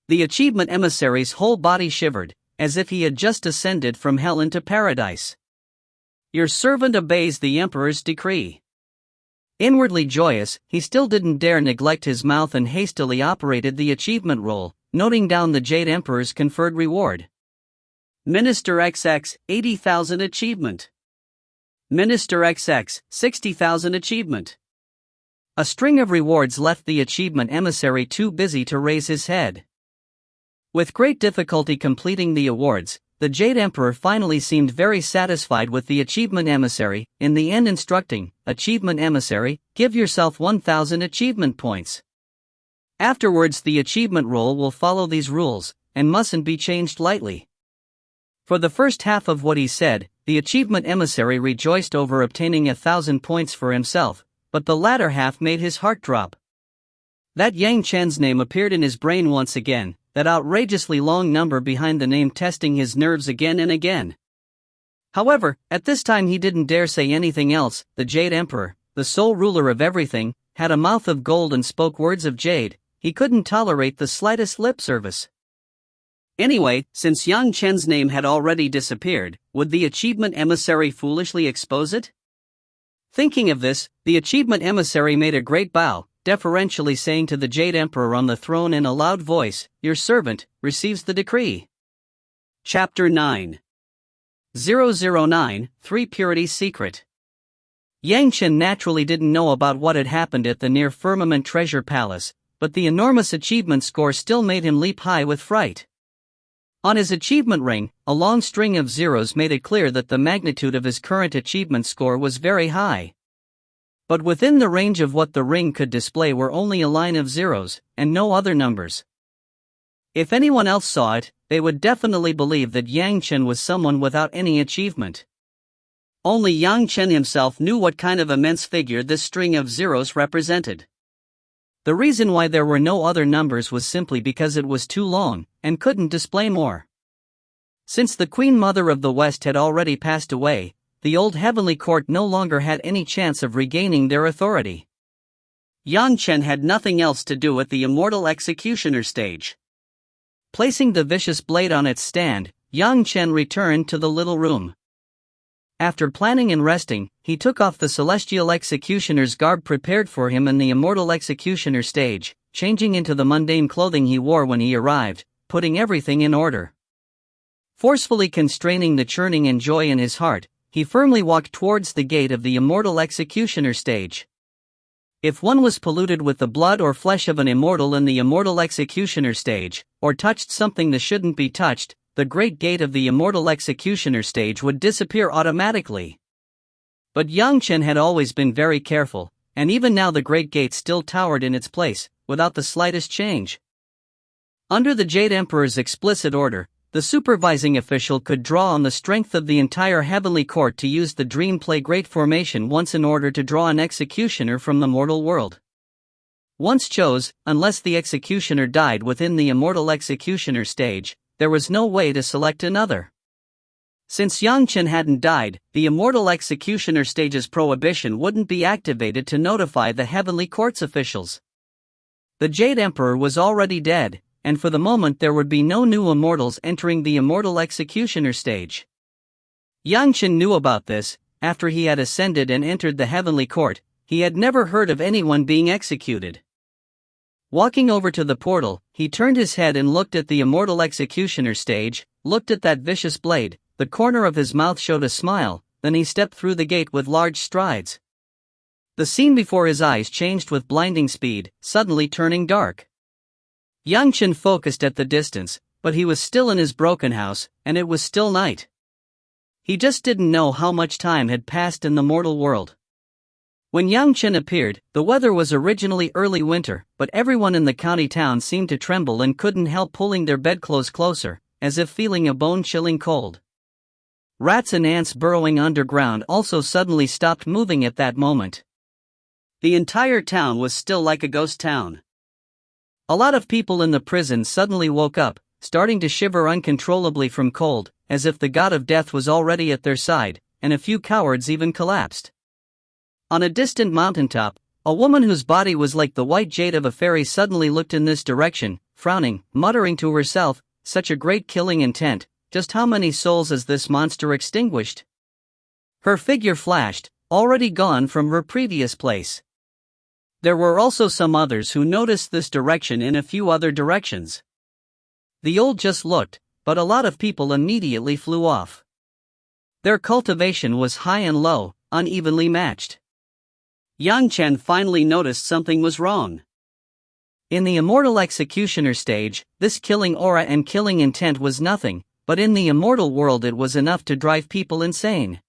The achievement emissary's whole body shivered, as if he had just ascended from hell into paradise. Your servant obeys the emperor's decree. Inwardly joyous, he still didn't dare neglect his mouth and hastily operated the achievement roll, noting down the Jade Emperor's conferred reward. Minister XX, 80,000 achievement. Minister XX, 60,000 achievement. A string of rewards left the achievement emissary too busy to raise his head. With great difficulty completing the awards, the Jade Emperor finally seemed very satisfied with the achievement emissary, in the end instructing, "Achievement emissary, give yourself 1,000 achievement points. Afterwards the achievement roll will follow these rules, and mustn't be changed lightly." For the first half of what he said, the achievement emissary rejoiced over obtaining 1,000 points for himself, but the latter half made his heart drop. That Yang Chen's name appeared in his brain once again, that outrageously long number behind the name testing his nerves again and again. However, at this time he didn't dare say anything else. The Jade Emperor, the sole ruler of everything, had a mouth of gold and spoke words of jade. He couldn't tolerate the slightest lip service. Anyway, since Yang Chen's name had already disappeared, would the achievement emissary foolishly expose it? Thinking of this, the achievement emissary made a great bow, deferentially saying to the Jade Emperor on the throne in a loud voice, "Your servant receives the decree." Chapter 9. 009, 3 Purity's Secret. Yang Chen naturally didn't know about what had happened at the near firmament treasure palace, but the enormous achievement score still made him leap high with fright. On his achievement ring, a long string of zeros made it clear that the magnitude of his current achievement score was very high. But within the range of what the ring could display were only a line of zeros, and no other numbers. If anyone else saw it, they would definitely believe that Yang Chen was someone without any achievement. Only Yang Chen himself knew what kind of immense figure this string of zeros represented. The reason why there were no other numbers was simply because it was too long, and couldn't display more. Since the Queen Mother of the West had already passed away, the old heavenly court no longer had any chance of regaining their authority. Yang Chen had nothing else to do at the Immortal executioner stage. Placing the vicious blade on its stand, Yang Chen returned to the little room. After planning and resting, he took off the celestial executioner's garb prepared for him in the Immortal executioner stage, changing into the mundane clothing he wore when he arrived, putting everything in order. Forcefully constraining the churning and joy in his heart, he firmly walked towards the gate of the Immortal executioner stage. If one was polluted with the blood or flesh of an immortal in the Immortal executioner stage, or touched something that shouldn't be touched, the great gate of the Immortal executioner stage would disappear automatically. But Yang Chen had always been very careful, and even now the great gate still towered in its place, without the slightest change. Under the Jade Emperor's explicit order, the supervising official could draw on the strength of the entire heavenly court to use the Dream Play Great Formation once in order to draw an executioner from the mortal world. Once chose, unless the executioner died within the Immortal executioner stage, there was no way to select another. Since Yang Chen hadn't died, the Immortal executioner stage's prohibition wouldn't be activated to notify the heavenly court's officials. The Jade Emperor was already dead, and for the moment there would be no new immortals entering the Immortal executioner stage. Yang Chen knew about this. After he had ascended and entered the heavenly court, he had never heard of anyone being executed. Walking over to the portal, he turned his head and looked at the Immortal executioner stage, looked at that vicious blade. The corner of his mouth showed a smile, then he stepped through the gate with large strides. The scene before his eyes changed with blinding speed, suddenly turning dark. Yang Chen focused at the distance, but he was still in his broken house, and it was still night. He just didn't know how much time had passed in the mortal world. When Yang Chen appeared, the weather was originally early winter, but everyone in the county town seemed to tremble and couldn't help pulling their bedclothes closer, as if feeling a bone-chilling cold. Rats and ants burrowing underground also suddenly stopped moving at that moment. The entire town was still like a ghost town. A lot of people in the prison suddenly woke up, starting to shiver uncontrollably from cold, as if the god of death was already at their side, and a few cowards even collapsed. On a distant mountaintop, a woman whose body was like the white jade of a fairy suddenly looked in this direction, frowning, muttering to herself, "Such a great killing intent, just how many souls has this monster extinguished?" Her figure flashed, already gone from her previous place. There were also some others who noticed this direction in a few other directions. The old just looked, but a lot of people immediately flew off. Their cultivation was high and low, unevenly matched. Yang Chen finally noticed something was wrong. In the Immortal Executioner stage, this killing aura and killing intent was nothing, but in the Immortal world it was enough to drive people insane.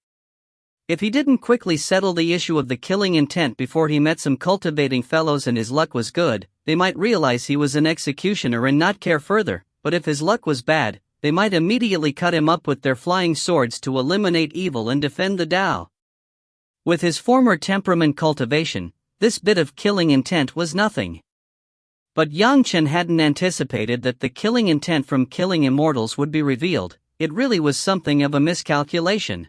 If he didn't quickly settle the issue of the killing intent before he met some cultivating fellows and his luck was good, they might realize he was an executioner and not care further, but if his luck was bad, they might immediately cut him up with their flying swords to eliminate evil and defend the Tao. With his former temperament cultivation, this bit of killing intent was nothing. But Yang Chen hadn't anticipated that the killing intent from killing immortals would be revealed. It really was something of a miscalculation.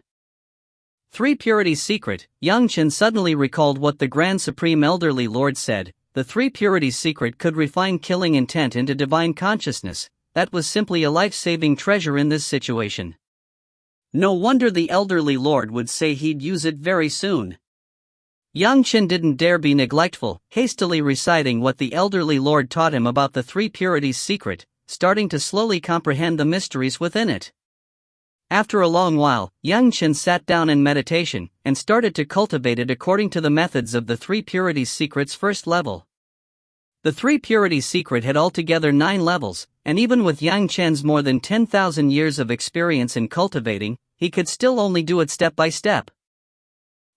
3 Purities Secret. Yang Chen suddenly recalled what the Grand Supreme Elderly Lord said. The 3 Purities Secret could refine killing intent into divine consciousness. That was simply a life-saving treasure in this situation. No wonder the Elderly Lord would say he'd use it very soon. Yang Chen didn't dare be neglectful, hastily reciting what the Elderly Lord taught him about the 3 Purities Secret, starting to slowly comprehend the mysteries within it. After a long while, Yang Chen sat down in meditation, and started to cultivate it according to the methods of the 3 Purities Secret's first level. The 3 Purities Secret had altogether 9 levels, and even with Yang Chen's more than 10,000 years of experience in cultivating, he could still only do it step by step.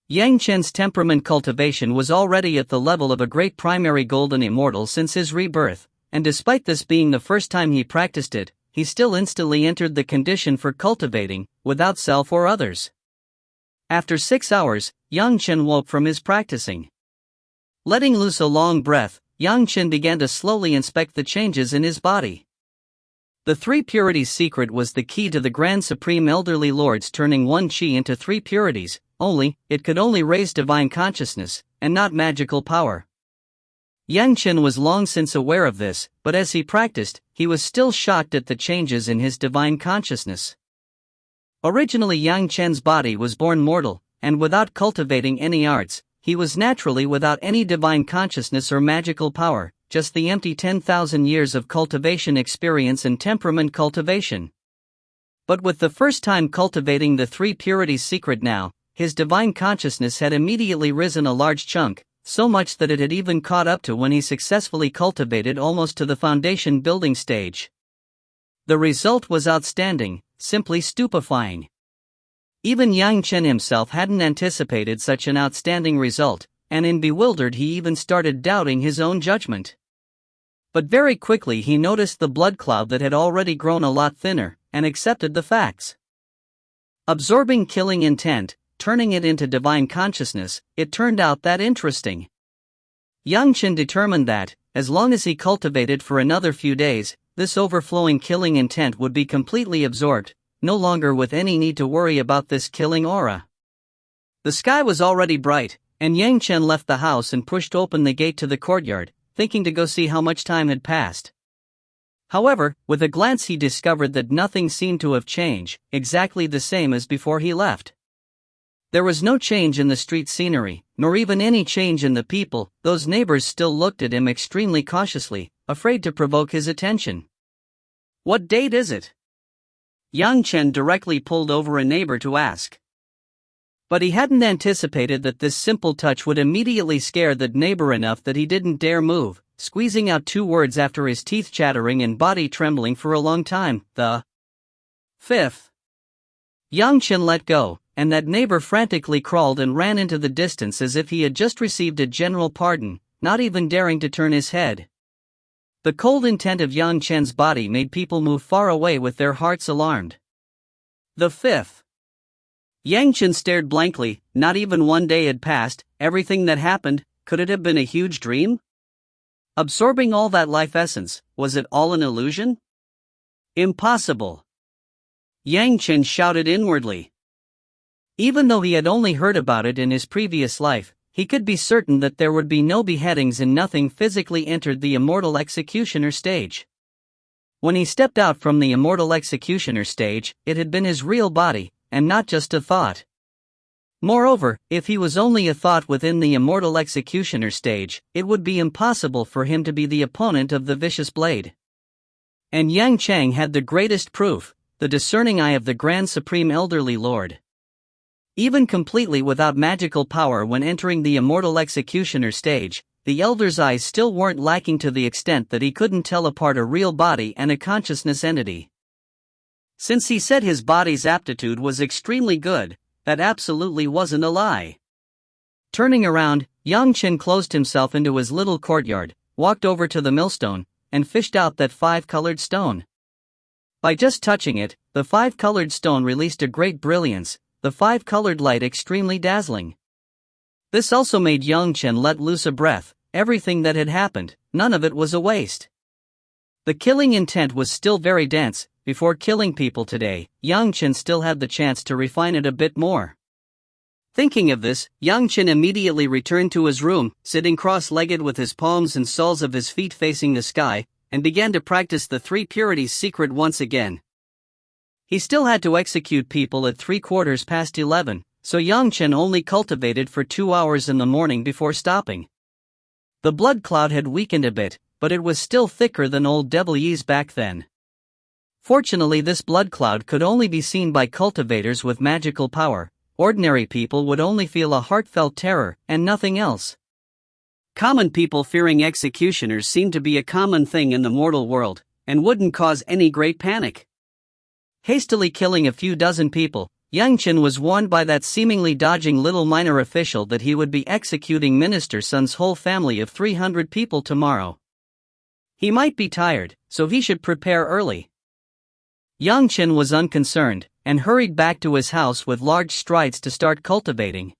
Yang Chen's temperament cultivation was already at the level of a great primary golden immortal since his rebirth, and despite this being the first time he practiced it, he still instantly entered the condition for cultivating, without self or others. After 6 hours, Yang Chen woke from his practicing. Letting loose a long breath, Yang Chen began to slowly inspect the changes in his body. The 3 Purities Secret was the key to the Grand Supreme Elderly Lords turning 1 Qi into 3 purities, only, it could only raise divine consciousness, and not magical power. Yang Chen was long since aware of this, but as he practiced, he was still shocked at the changes in his divine consciousness. Originally Yang Chen's body was born mortal, and without cultivating any arts, he was naturally without any divine consciousness or magical power, just the empty 10,000 years of cultivation experience and temperament cultivation. But with the first time cultivating the 3 Purities Secret now, his divine consciousness had immediately risen a large chunk, so much that it had even caught up to when he successfully cultivated almost to the foundation building stage. The result was outstanding, simply stupefying. Even Yang Chen himself hadn't anticipated such an outstanding result, and in bewildered he even started doubting his own judgment. But very quickly he noticed the blood cloud that had already grown a lot thinner, and accepted the facts. Absorbing killing intent, turning it into divine consciousness, it turned out that interesting. Yang Chen determined that, as long as he cultivated for another few days, this overflowing killing intent would be completely absorbed, no longer with any need to worry about this killing aura. The sky was already bright, and Yang Chen left the house and pushed open the gate to the courtyard, thinking to go see how much time had passed. However, with a glance he discovered that nothing seemed to have changed, exactly the same as before he left. There was no change in the street scenery, nor even any change in the people. Those neighbors still looked at him extremely cautiously, afraid to provoke his attention. "What date is it?" Yang Chen directly pulled over a neighbor to ask. But he hadn't anticipated that this simple touch would immediately scare the neighbor enough that he didn't dare move, squeezing out 2 words after his teeth chattering and body trembling for a long time. "The 5th. Yang Chen let go, and that neighbor frantically crawled and ran into the distance as if he had just received a general pardon, not even daring to turn his head. The cold intent of Yang Chen's body made people move far away with their hearts alarmed. "The 5th. Yang Chen stared blankly. Not even 1 day had passed. Everything that happened, could it have been a huge dream? Absorbing all that life essence, was it all an illusion? Impossible! Yang Chen shouted inwardly. Even though he had only heard about it in his previous life, he could be certain that there would be no beheadings and nothing physically entered the Immortal Executioner stage. When he stepped out from the Immortal Executioner stage, it had been his real body, and not just a thought. Moreover, if he was only a thought within the immortal executioner stage, it would be impossible for him to be the opponent of the vicious blade. And Yang Chang had the greatest proof, the discerning eye of the Grand Supreme Elderly Lord. Even completely without magical power when entering the immortal executioner stage, the Elder's eyes still weren't lacking to the extent that he couldn't tell apart a real body and a consciousness entity. Since he said his body's aptitude was extremely good, that absolutely wasn't a lie. Turning around, Yang Chen closed himself into his little courtyard, walked over to the millstone, and fished out that 5-colored stone. By just touching it, the 5-colored stone released a great brilliance, the 5-colored light extremely dazzling. This also made Yang Chen let loose a breath. Everything that had happened, none of it was a waste. The killing intent was still very dense. Before killing people today, Yang Chen still had the chance to refine it a bit more. Thinking of this, Yang Chen immediately returned to his room, sitting cross-legged with his palms and soles of his feet facing the sky, and began to practice the 3 purities secret once again. He still had to execute people at 11:15, so Yang Chen only cultivated for 2 hours in the morning before stopping. The blood cloud had weakened a bit, but it was still thicker than old Devil Yi's back then. Fortunately, this blood cloud could only be seen by cultivators with magical power. Ordinary people would only feel a heartfelt terror, and nothing else. Common people fearing executioners seemed to be a common thing in the mortal world, and wouldn't cause any great panic. Hastily killing a few dozen people, Yang Chen was warned by that seemingly dodging little minor official that he would be executing Minister Sun's whole family of 300 people tomorrow. He might be tired, so he should prepare early. Yang Chen was unconcerned, and hurried back to his house with large strides to start cultivating.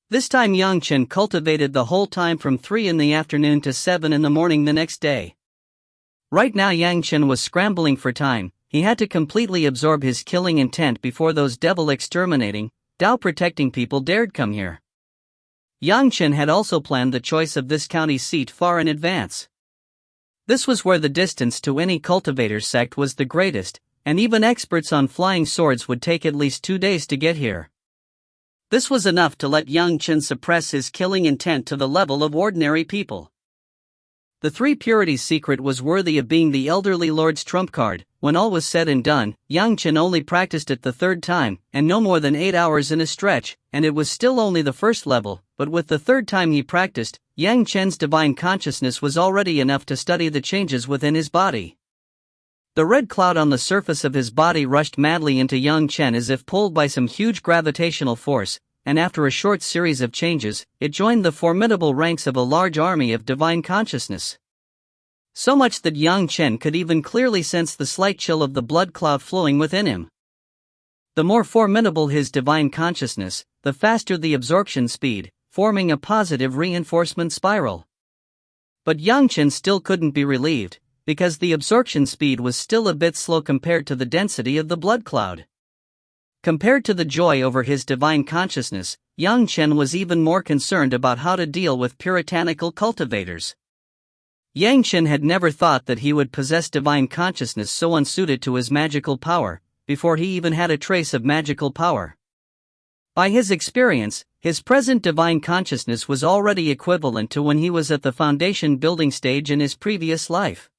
This time Yang Chen cultivated the whole time from 3 in the afternoon to 7 in the morning the next day. Right now Yang Chen was scrambling for time. He had to completely absorb his killing intent before those devil-exterminating, Tao-protecting people dared come here. Yang Chen had also planned the choice of this county seat far in advance. This was where the distance to any cultivator's sect was the greatest, and even experts on flying swords would take at least 2 days to get here. This was enough to let Yang Chen suppress his killing intent to the level of ordinary people. The 3 purities secret was worthy of being the elderly lord's trump card. When all was said and done, Yang Chen only practiced it the 3rd time, and no more than 8 hours in a stretch, and it was still only the 1st level, but with the 3rd time he practiced, Yang Chen's divine consciousness was already enough to study the changes within his body. The red cloud on the surface of his body rushed madly into Yang Chen as if pulled by some huge gravitational force, and after a short series of changes, it joined the formidable ranks of a large army of divine consciousness. So much that Yang Chen could even clearly sense the slight chill of the blood cloud flowing within him. The more formidable his divine consciousness, the faster the absorption speed, forming a positive reinforcement spiral. But Yang Chen still couldn't be relieved, because the absorption speed was still a bit slow compared to the density of the blood cloud. Compared to the joy over his divine consciousness, Yang Chen was even more concerned about how to deal with puritanical cultivators. Yang Chen had never thought that he would possess divine consciousness so unsuited to his magical power, before he even had a trace of magical power. By his experience, his present divine consciousness was already equivalent to when he was at the foundation building stage in his previous life.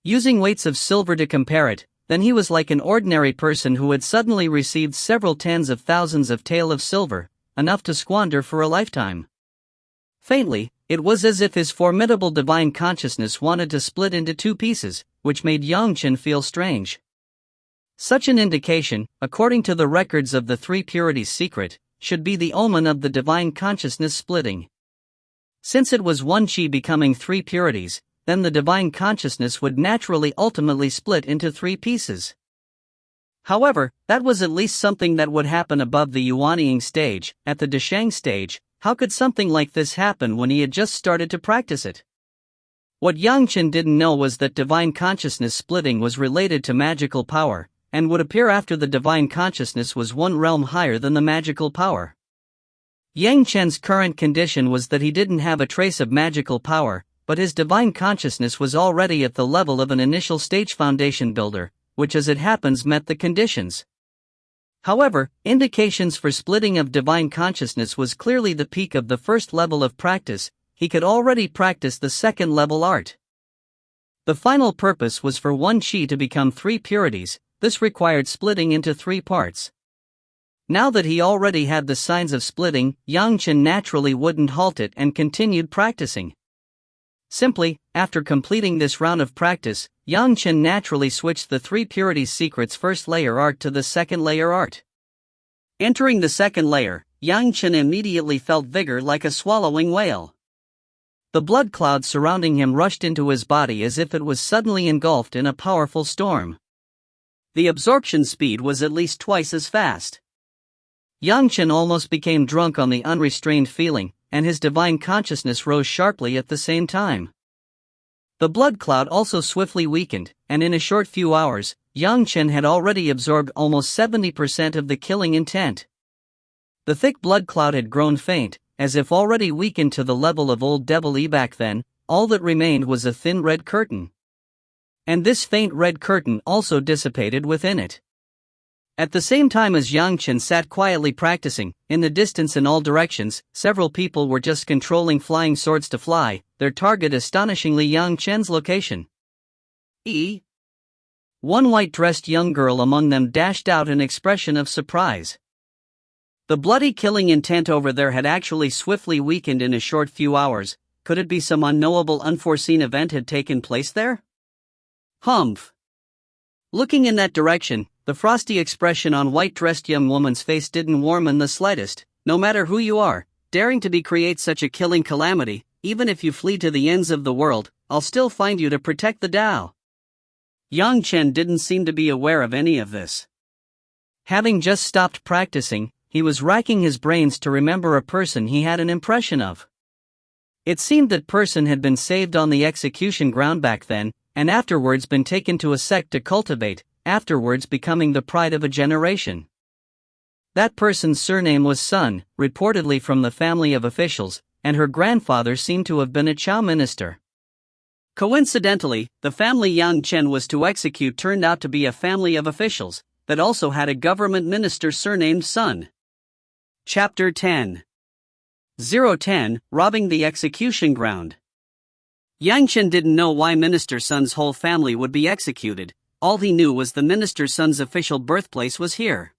Using weights of silver to compare it, then he was like an ordinary person who had suddenly received several tens of thousands of tael of silver, enough to squander for a lifetime. Faintly, it was as if his formidable divine consciousness wanted to split into 2 pieces, which made Yang Chen feel strange. Such an indication, according to the records of the 3 purities secret, should be the omen of the divine consciousness splitting. Since it was 1 chi becoming 3 purities, then the divine consciousness would naturally ultimately split into 3 pieces. However, that was at least something that would happen above the Yuanying stage. At the Deshang stage, how could something like this happen when he had just started to practice it? What Yang Chen didn't know was that divine consciousness splitting was related to magical power, and would appear after the divine consciousness was 1 realm higher than the magical power. Yang Chen's current condition was that he didn't have a trace of magical power, but his divine consciousness was already at the level of an initial stage foundation builder, which as it happens met the conditions. However, indications for splitting of divine consciousness was clearly the peak of the first level of practice. He could already practice the second level art. The final purpose was for one chi to become three purities. This required splitting into three parts. Now that he already had the signs of splitting, Yang Chen naturally wouldn't halt it and continued practicing. Simply, after completing this round of practice, Yang Chen naturally switched the three purities secret's first layer art to the second layer art. Entering the second layer, Yang Chen immediately felt vigor like a swallowing whale. The blood cloud surrounding him rushed into his body as if it was suddenly engulfed in a powerful storm. The absorption speed was at least twice as fast. Yang Chen almost became drunk on the unrestrained feeling, and his divine consciousness rose sharply at the same time. The blood cloud also swiftly weakened, and in a short few hours, Yang Chen had already absorbed almost 70% of the killing intent. The thick blood cloud had grown faint, as if already weakened to the level of old devil back then. All that remained was a thin red curtain. And this faint red curtain also dissipated within it. At the same time as Yang Chen sat quietly practicing, in the distance in all directions, several people were just controlling flying swords to fly, their target astonishingly Yang Chen's location. One white-dressed young girl among them dashed out an expression of surprise. The bloody killing intent over there had actually swiftly weakened in a short few hours. Could it be some unknowable unforeseen event had taken place there? Humph. Looking in that direction, the frosty expression on white-dressed young woman's face didn't warm in the slightest. No matter who you are, daring to create such a killing calamity, even if you flee to the ends of the world, I'll still find you to protect the Tao. Yang Chen didn't seem to be aware of any of this. Having just stopped practicing, he was racking his brains to remember a person he had an impression of. It seemed that person had been saved on the execution ground back then, and afterwards been taken to a sect to cultivate, afterwards becoming the pride of a generation. That person's surname was Sun, reportedly from the family of officials, and her grandfather seemed to have been a Chao minister. Coincidentally, the family Yang Chen was to execute turned out to be a family of officials that also had a government minister surnamed Sun. Chapter 10. 010, Robbing the Execution Ground. Yang Chen didn't know why Minister Sun's whole family would be executed. All he knew was the Minister Sun's official birthplace was here.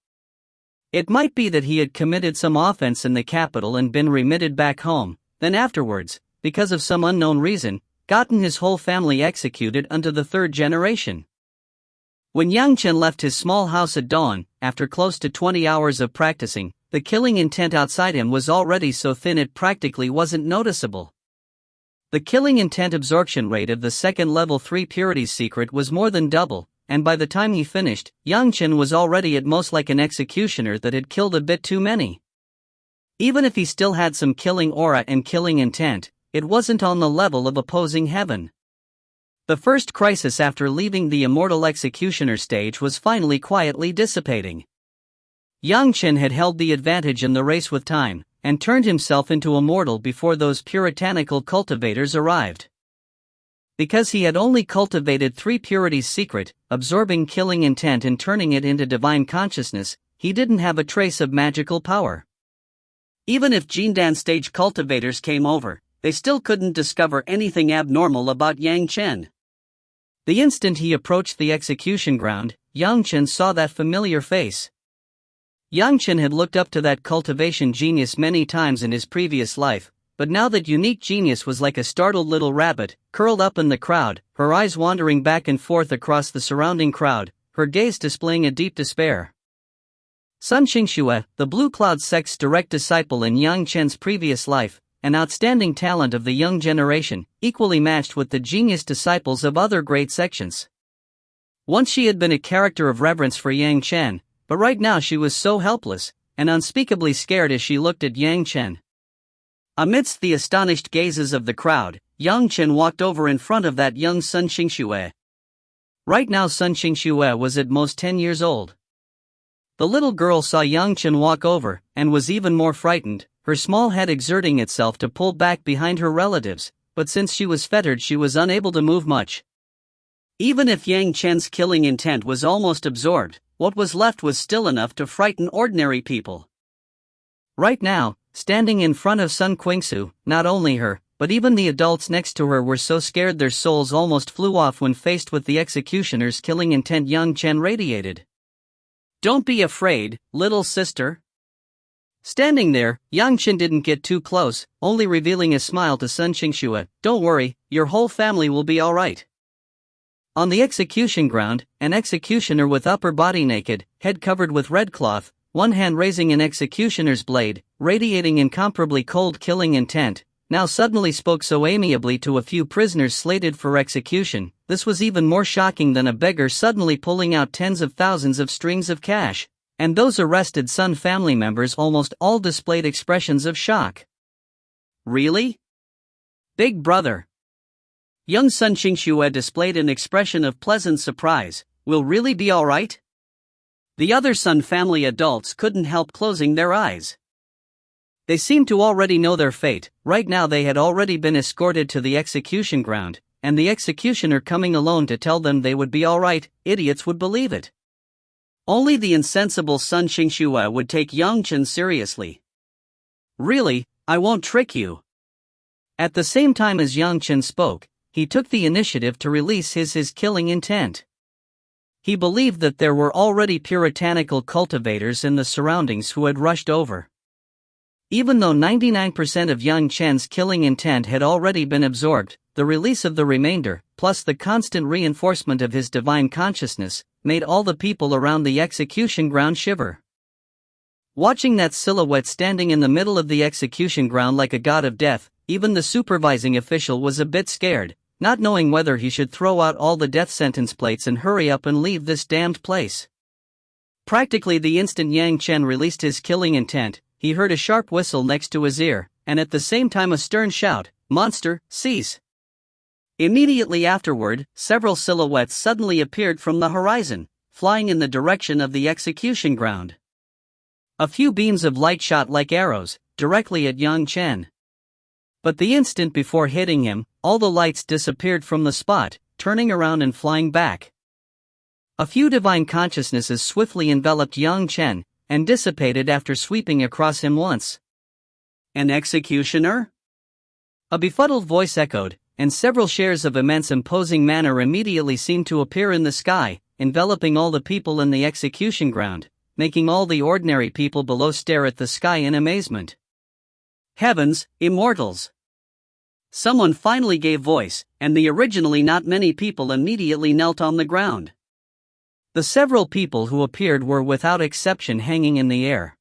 It might be that he had committed some offense in the capital and been remitted back home, then afterwards, because of some unknown reason, gotten his whole family executed unto the third generation. When Yang Chen left his small house at dawn, after close to 20 hours of practicing, the killing intent outside him was already so thin it practically wasn't noticeable. The killing intent absorption rate of the second level 3 purities secret was more than double, and by the time he finished, Yang Chen was already at most like an executioner that had killed a bit too many. Even if he still had some killing aura and killing intent, it wasn't on the level of opposing heaven. The first crisis after leaving the immortal executioner stage was finally quietly dissipating. Yang Chen had held the advantage in the race with time, and turned himself into immortal before those puritanical cultivators arrived. Because he had only cultivated 3 purities secret, absorbing killing intent and turning it into divine consciousness, he didn't have a trace of magical power. Even if Jindan stage cultivators came over, they still couldn't discover anything abnormal about Yang Chen. The instant he approached the execution ground, Yang Chen saw that familiar face. Yang Chen had looked up to that cultivation genius many times in his previous life, but now that unique genius was like a startled little rabbit, curled up in the crowd, her eyes wandering back and forth across the surrounding crowd, her gaze displaying a deep despair. Sun Xingxue, the Blue Cloud sect's direct disciple in Yang Chen's previous life, an outstanding talent of the young generation, equally matched with the genius disciples of other great sections. Once she had been a character of reverence for Yang Chen, but right now she was so helpless, and unspeakably scared as she looked at Yang Chen. Amidst the astonished gazes of the crowd, Yang Chen walked over in front of that young Sun Xingxue. Right now Sun Xingxue was at most 10 years old. The little girl saw Yang Chen walk over, and was even more frightened, her small head exerting itself to pull back behind her relatives, but since she was fettered she was unable to move much. Even if Yang Chen's killing intent was almost absorbed, what was left was still enough to frighten ordinary people. Right now, standing in front of Sun Qingsu, not only her, but even the adults next to her were so scared their souls almost flew off when faced with the executioner's killing intent. Young Chen radiated. "Don't be afraid, little sister." Standing there, Yang Chen didn't get too close, only revealing a smile to Sun Qingxue. "Don't worry, your whole family will be alright." On the execution ground, an executioner with upper body naked, head covered with red cloth, one hand raising an executioner's blade, radiating incomparably cold killing intent, now suddenly spoke so amiably to a few prisoners slated for execution. This was even more shocking than a beggar suddenly pulling out tens of thousands of strings of cash. And those arrested Sun family members almost all displayed expressions of shock. "Really? Big brother?" Young Sun Qingxue displayed an expression of pleasant surprise. "Will really be alright?" The other Sun family adults couldn't help closing their eyes. They seemed to already know their fate. Right now they had already been escorted to the execution ground, and the executioner coming alone to tell them they would be alright. Idiots would believe it. Only the insensible Sun Qingxue would take Yang Chen seriously. "Really, I won't trick you." At the same time as Yang Chen spoke, he took the initiative to release his killing intent. He believed that there were already puritanical cultivators in the surroundings who had rushed over. Even though 99% of Yang Chen's killing intent had already been absorbed, the release of the remainder, plus the constant reinforcement of his divine consciousness, made all the people around the execution ground shiver. Watching that silhouette standing in the middle of the execution ground like a god of death, even the supervising official was a bit scared, not knowing whether he should throw out all the death sentence plates and hurry up and leave this damned place. Practically the instant Yang Chen released his killing intent, he heard a sharp whistle next to his ear, and at the same time a stern shout, "Monster, cease!" Immediately afterward, several silhouettes suddenly appeared from the horizon, flying in the direction of the execution ground. A few beams of light shot like arrows, directly at Yang Chen. But the instant before hitting him, all the lights disappeared from the spot, turning around and flying back. A few divine consciousnesses swiftly enveloped Yang Chen, and dissipated after sweeping across him once. "An executioner?" A befuddled voice echoed, and several shares of immense imposing manner immediately seemed to appear in the sky, enveloping all the people in the execution ground, making all the ordinary people below stare at the sky in amazement. "Heavens, immortals!" Someone finally gave voice, and the originally not many people immediately knelt on the ground. The several people who appeared were without exception hanging in the air.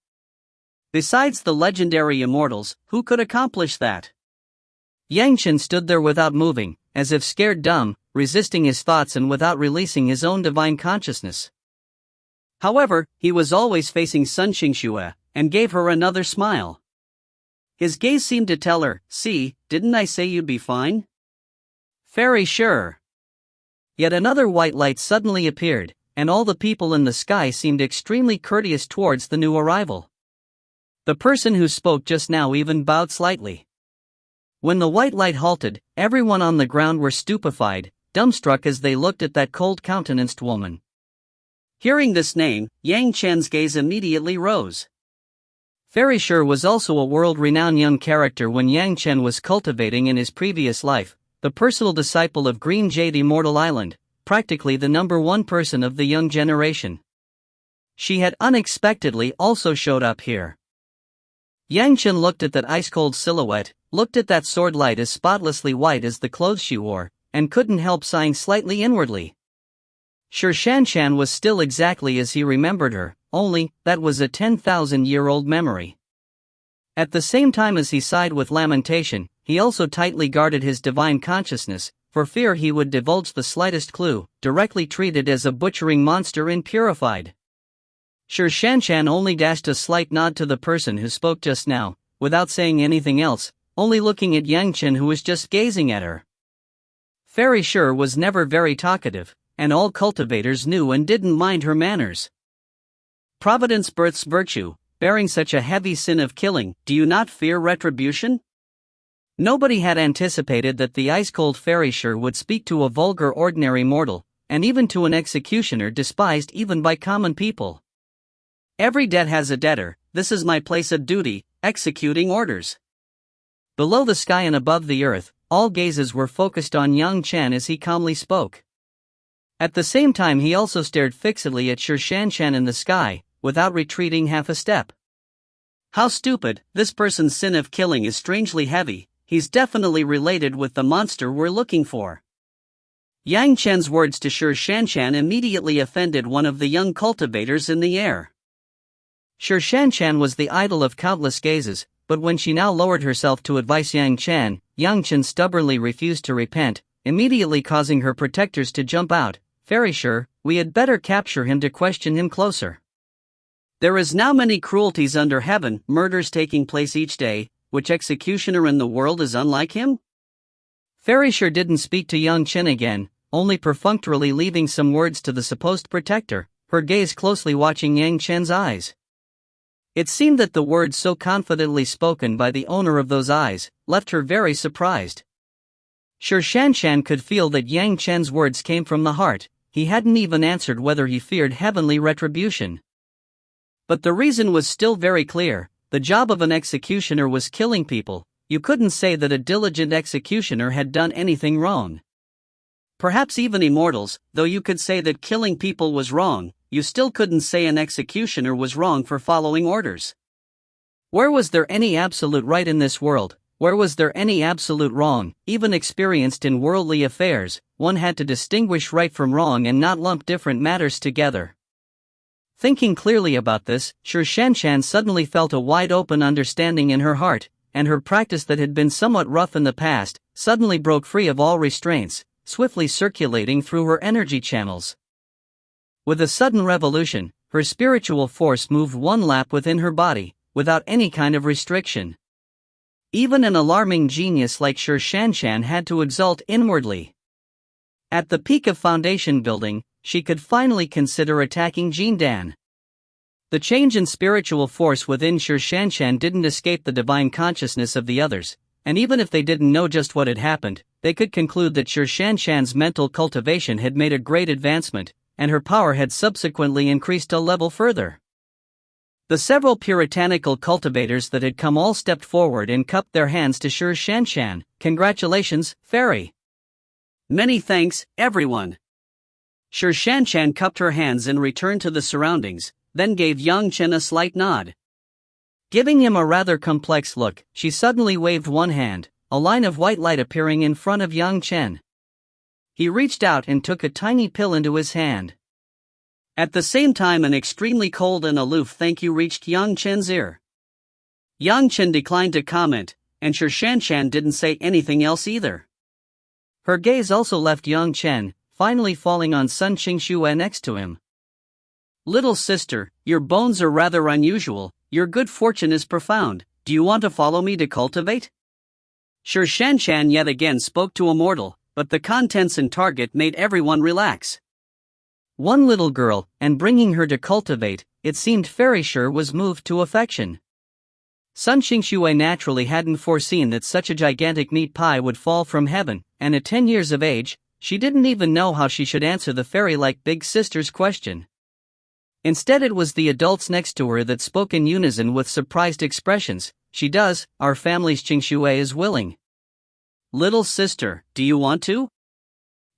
Besides the legendary immortals, who could accomplish that? Yang Chen stood there without moving, as if scared dumb, resisting his thoughts and without releasing his own divine consciousness. However, he was always facing Sun Qingxue, and gave her another smile. His gaze seemed to tell her, "See, didn't I say you'd be fine?" "Very sure." Yet another white light suddenly appeared, and all the people in the sky seemed extremely courteous towards the new arrival. The person who spoke just now even bowed slightly. When the white light halted, everyone on the ground were stupefied, dumbstruck as they looked at that cold-countenanced woman. Hearing this name, Yang Chen's gaze immediately rose. Very sure was also a world-renowned young character when Yang Chen was cultivating in his previous life, the personal disciple of Green Jade Immortal Island, practically the #1 person of the young generation. She had unexpectedly also showed up here. Yang Chen looked at that ice-cold silhouette, looked at that sword light as spotlessly white as the clothes she wore, and couldn't help sighing slightly inwardly. Sure, Shan was still exactly as he remembered her, only, that was a 10,000-year-old memory. At the same time as he sighed with lamentation, he also tightly guarded his divine consciousness, for fear he would divulge the slightest clue, directly treated as a butchering monster impurified. Sure, Shan only dashed a slight nod to the person who spoke just now, without saying anything else, only looking at Yang Chen who was just gazing at her. Very sure was never very talkative, and all cultivators knew and didn't mind her manners. Providence births virtue, bearing such a heavy sin of killing, do you not fear retribution? Nobody had anticipated that the ice-cold Fairy Sure would speak to a vulgar ordinary mortal, and even to an executioner despised even by common people. Every debt has a debtor, this is my place of duty, executing orders. Below the sky and above the earth, all gazes were focused on young Chen as he calmly spoke. At the same time he also stared fixedly at Chen in the sky, without retreating half a step. How stupid, this person's sin of killing is strangely heavy, he's definitely related with the monster we're looking for. Yang Chen's words to Chen immediately offended one of the young cultivators in the air. Chen was the idol of countless gazes, but when she now lowered herself to advise Yang Chen stubbornly refused to repent, immediately causing her protectors to jump out. Very sure, we had better capture him to question him closer. There is now many cruelties under heaven, murders taking place each day, which executioner in the world is unlike him? Very sure didn't speak to young Chen again, only perfunctorily leaving some words to the supposed protector, her gaze closely watching Yang Chen's eyes. It seemed that the words so confidently spoken by the owner of those eyes left her very surprised. Chen could feel that Yang Chen's words came from the heart. He hadn't even answered whether he feared heavenly retribution. But the reason was still very clear, the job of an executioner was killing people. You couldn't say that a diligent executioner had done anything wrong. Perhaps even immortals, though you could say that killing people was wrong, you still couldn't say an executioner was wrong for following orders. Where was there any absolute right in this world? Where was there any absolute wrong? Even experienced in worldly affairs, one had to distinguish right from wrong and not lump different matters together. Thinking clearly about this, Chen suddenly felt a wide-open understanding in her heart, and her practice that had been somewhat rough in the past, suddenly broke free of all restraints, swiftly circulating through her energy channels. With a sudden revolution, her spiritual force moved one lap within her body, without any kind of restriction. Even an alarming genius like Chen had to exult inwardly. At the peak of foundation building, she could finally consider attacking Jindan. The change in spiritual force within Chen didn't escape the divine consciousness of the others, and even if they didn't know just what had happened, they could conclude that Chen mental cultivation had made a great advancement, and her power had subsequently increased a level further. The several puritanical cultivators that had come all stepped forward and cupped their hands to Chen. Congratulations, Fairy. Many thanks, everyone. Chen cupped her hands and returned to the surroundings, then gave Yang Chen a slight nod. Giving him a rather complex look, she suddenly waved one hand, a line of white light appearing in front of Yang Chen. He reached out and took a tiny pill into his hand. At the same time an extremely cold and aloof thank you reached Yang Chen's ear. Yang Chen declined to comment, and Chen didn't say anything else either. Her gaze also left Yang Chen, finally falling on Sun Qingxue next to him. Little sister, your bones are rather unusual, your good fortune is profound, do you want to follow me to cultivate? Chen yet again spoke to Immortal, but the contents and target made everyone relax. One little girl, and bringing her to cultivate, it seemed very sure was moved to affection. Sun Qingxue naturally hadn't foreseen that such a gigantic meat pie would fall from heaven, and at 10 years of age, she didn't even know how she should answer the fairy-like big sister's question. Instead it was the adults next to her that spoke in unison with surprised expressions. She does, our family's Qingxue is willing. Little sister, do you want to?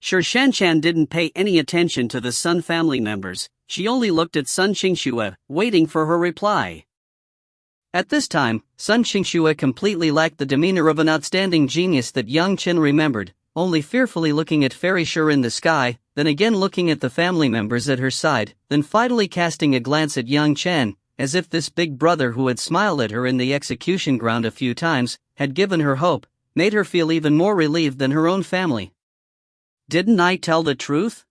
Chen didn't pay any attention to the Sun family members, she only looked at Sun Qingxue, waiting for her reply. At this time, Sun Qingxue completely lacked the demeanor of an outstanding genius that Yang Chen remembered, only fearfully looking at Fairy Sure in the sky, then again looking at the family members at her side, then finally casting a glance at Yang Chen, as if this big brother who had smiled at her in the execution ground a few times, had given her hope, made her feel even more relieved than her own family. Didn't I tell the truth?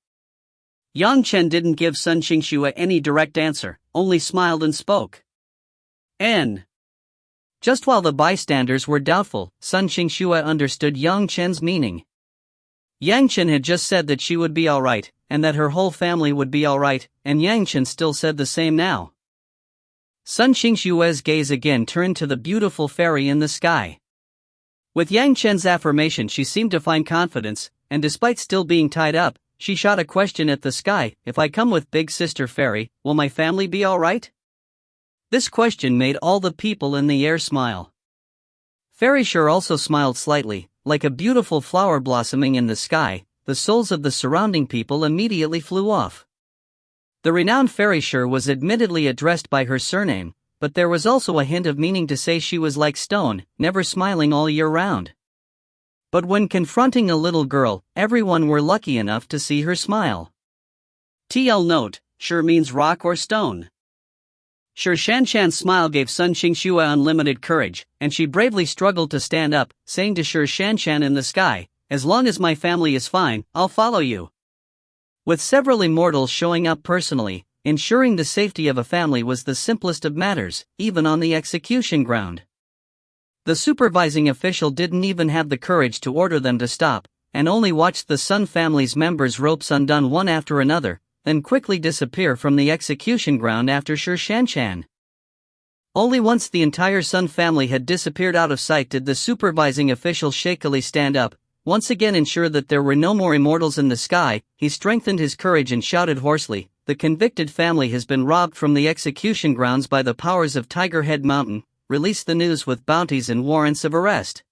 Yang Chen didn't give Sun Qingxue any direct answer, only smiled and spoke. Just while the bystanders were doubtful, Sun Qingxue understood Yang Chen's meaning. Yang Chen had just said that she would be alright, and that her whole family would be alright, and Yang Chen still said the same now. Sun Qingxue's gaze again turned to the beautiful fairy in the sky. With Yang Chen's affirmation she seemed to find confidence, and despite still being tied up, she shot a question at the sky: "If I come with Big Sister Fairy, will my family be alright?" This question made all the people in the air smile. Fairy Sure also smiled slightly, like a beautiful flower blossoming in the sky. The souls of the surrounding people immediately flew off. The renowned Fairy Sure was admittedly addressed by her surname, but there was also a hint of meaning to say she was like stone, never smiling all year round. But when confronting a little girl, everyone were lucky enough to see her smile. TL note: Sure means rock or stone. Sure Shanshan's smile gave Sun Qingxue unlimited courage, and she bravely struggled to stand up, saying to Sure Shanshan in the sky, "As long as my family is fine, I'll follow you." With several immortals showing up personally, ensuring the safety of a family was the simplest of matters, even on the execution ground. The supervising official didn't even have the courage to order them to stop, and only watched the Sun family's members' ropes undone one after another, then quickly disappear from the execution ground after Sure Shanshan. Only once the entire Sun family had disappeared out of sight did the supervising official shakily stand up, once again ensure that there were no more immortals in the sky. He strengthened his courage and shouted hoarsely, "The convicted family has been robbed from the execution grounds by the powers of Tiger Head Mountain. Release the news with bounties and warrants of arrest."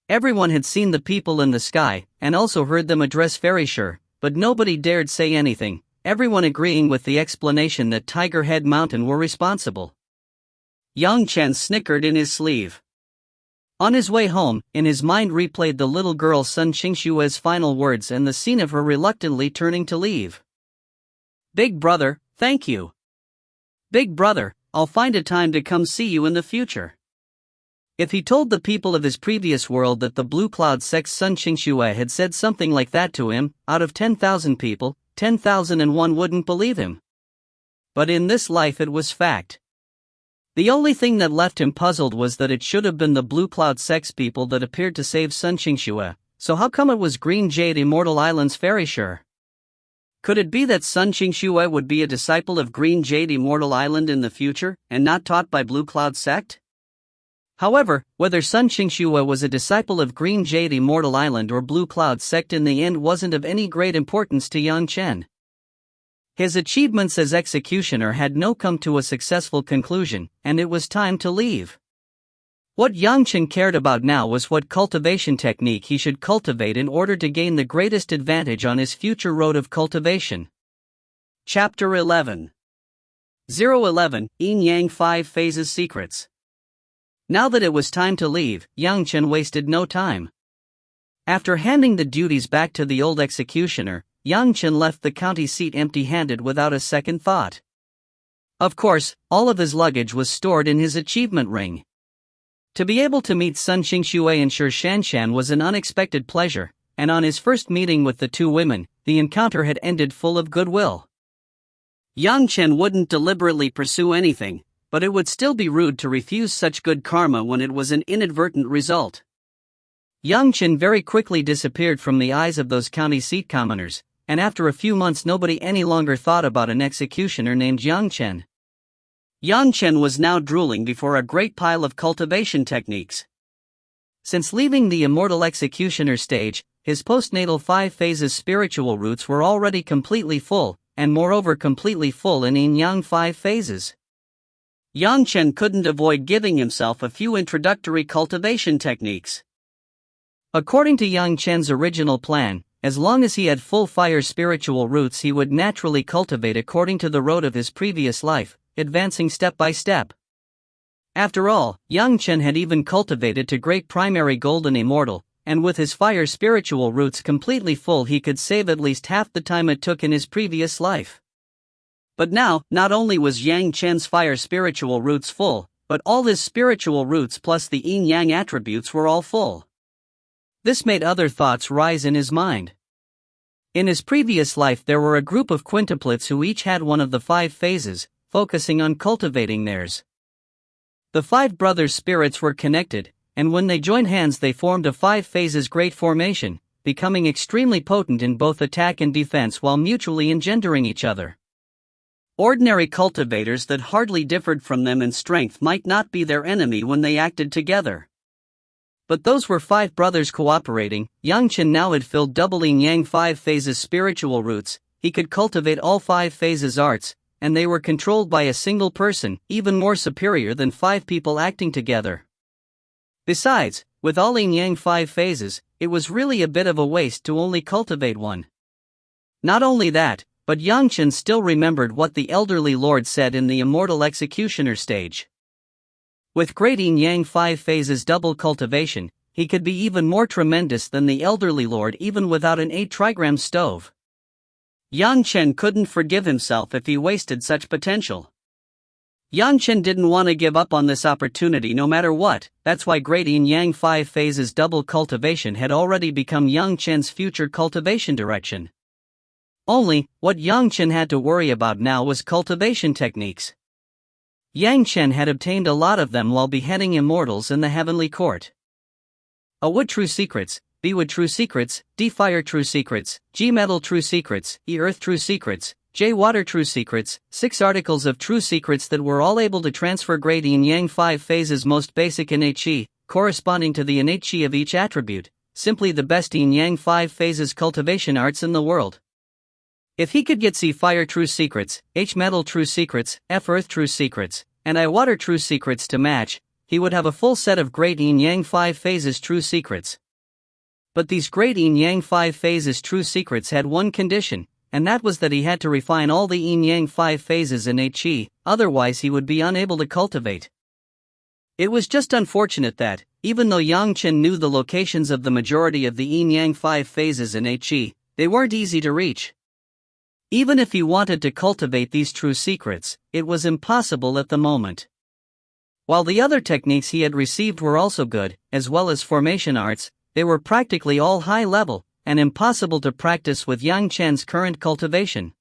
Everyone had seen the people in the sky, and also heard them address Fairy Sure, but nobody dared say anything, everyone agreeing with the explanation that Tiger Head Mountain were responsible. Young Chen snickered in his sleeve. On his way home, in his mind replayed the little girl Sun Qingxue's final words and the scene of her reluctantly turning to leave. "Big brother, thank you. Big brother, I'll find a time to come see you in the future." If he told the people of his previous world that the Blue Cloud Sect's Sun Qingxue had said something like that to him, out of 10,000 people, 10,001 wouldn't believe him. But in this life it was fact. The only thing that left him puzzled was that it should have been the Blue Cloud Sect's people that appeared to save Sun Qingxue, so how come it was Green Jade Immortal Island's Fairy Sure? Could it be that Sun Qingxue would be a disciple of Green Jade Immortal Island in the future, and not taught by Blue Cloud Sect? However, whether Sun Qingxue was a disciple of Green Jade Immortal Island or Blue Cloud Sect in the end wasn't of any great importance to young Chen. His achievements as executioner had now come to a successful conclusion, and it was time to leave. What Yang Chen cared about now was what cultivation technique he should cultivate in order to gain the greatest advantage on his future road of cultivation. Chapter 11. 011, Yin Yang 5 Phases Secrets. Now that it was time to leave, Yang Chen wasted no time. After handing the duties back to the old executioner, Yang Chen left the county seat empty-handed without a second thought. Of course, all of his luggage was stored in his achievement ring. To be able to meet Sun Qingxue and Sure Shanshan was an unexpected pleasure, and on his first meeting with the two women, the encounter had ended full of goodwill. Yang Chen wouldn't deliberately pursue anything, but it would still be rude to refuse such good karma when it was an inadvertent result. Yang Chen very quickly disappeared from the eyes of those county seat commoners, and after a few months nobody any longer thought about an executioner named Yang Chen. Yang Chen was now drooling before a great pile of cultivation techniques. Since leaving the immortal executioner stage, his postnatal 5 phases spiritual roots were already completely full, and moreover completely full in Yin Yang 5 phases. Yang Chen couldn't avoid giving himself a few introductory cultivation techniques. According to Yang Chen's original plan, as long as he had full fire spiritual roots he would naturally cultivate according to the road of his previous life, advancing step by step. After all, Yang Chen had even cultivated to great primary golden immortal, and with his fire spiritual roots completely full he could save at least half the time it took in his previous life. But now, not only was Yang Chen's fire spiritual roots full, but all his spiritual roots plus the Yin Yang attributes were all full. This made other thoughts rise in his mind. In his previous life there were a group of quintuplets who each had one of the 5 phases, focusing on cultivating theirs. The 5 brothers' spirits were connected, and when they joined hands they formed a 5 phases great formation, becoming extremely potent in both attack and defense while mutually engendering each other. Ordinary cultivators that hardly differed from them in strength might not be their enemy when they acted together. But those were 5 brothers cooperating. Yang Chen now had filled double yin yang 5 phases spiritual roots. He could cultivate all 5 phases arts, and they were controlled by a single person, even more superior than 5 people acting together. Besides, with all yin yang 5 phases, it was really a bit of a waste to only cultivate one. Not only that, but Yang Chen still remembered what the elderly lord said in the Immortal executioner stage. With great yin yang 5 phases double cultivation, he could be even more tremendous than the elderly lord even without an 8 trigram stove. Yang Chen couldn't forgive himself if he wasted such potential. Yang Chen didn't want to give up on this opportunity no matter what. That's why great yin yang 5 phases double cultivation had already become Yang Chen's future cultivation direction. Only, what Yang Chen had to worry about now was cultivation techniques. Yang Chen had obtained a lot of them while beheading immortals in the heavenly court. A wood true secrets, B wood true secrets, D fire true secrets, G metal true secrets, E earth true secrets, J water true secrets, 6 articles of true secrets that were all able to transfer great yin yang 5 phases most basic innate chi, corresponding to the innate chi of each attribute, simply the best yin yang 5 phases cultivation arts in the world. If he could get C fire true secrets, H metal true secrets, F earth true secrets, and I water true secrets to match, he would have a full set of great yin yang 5 phases true secrets. But these great yin yang 5 phases true secrets had one condition, and that was that he had to refine all the yin yang 5 phases innate chi, otherwise he would be unable to cultivate. It was just unfortunate that, even though Yang Chen knew the locations of the majority of the yin yang 5 phases innate chi, they weren't easy to reach. Even if he wanted to cultivate these true secrets, it was impossible at the moment. While the other techniques he had received were also good, as well as formation arts, they were practically all high level, and impossible to practice with Yang Chen's current cultivation.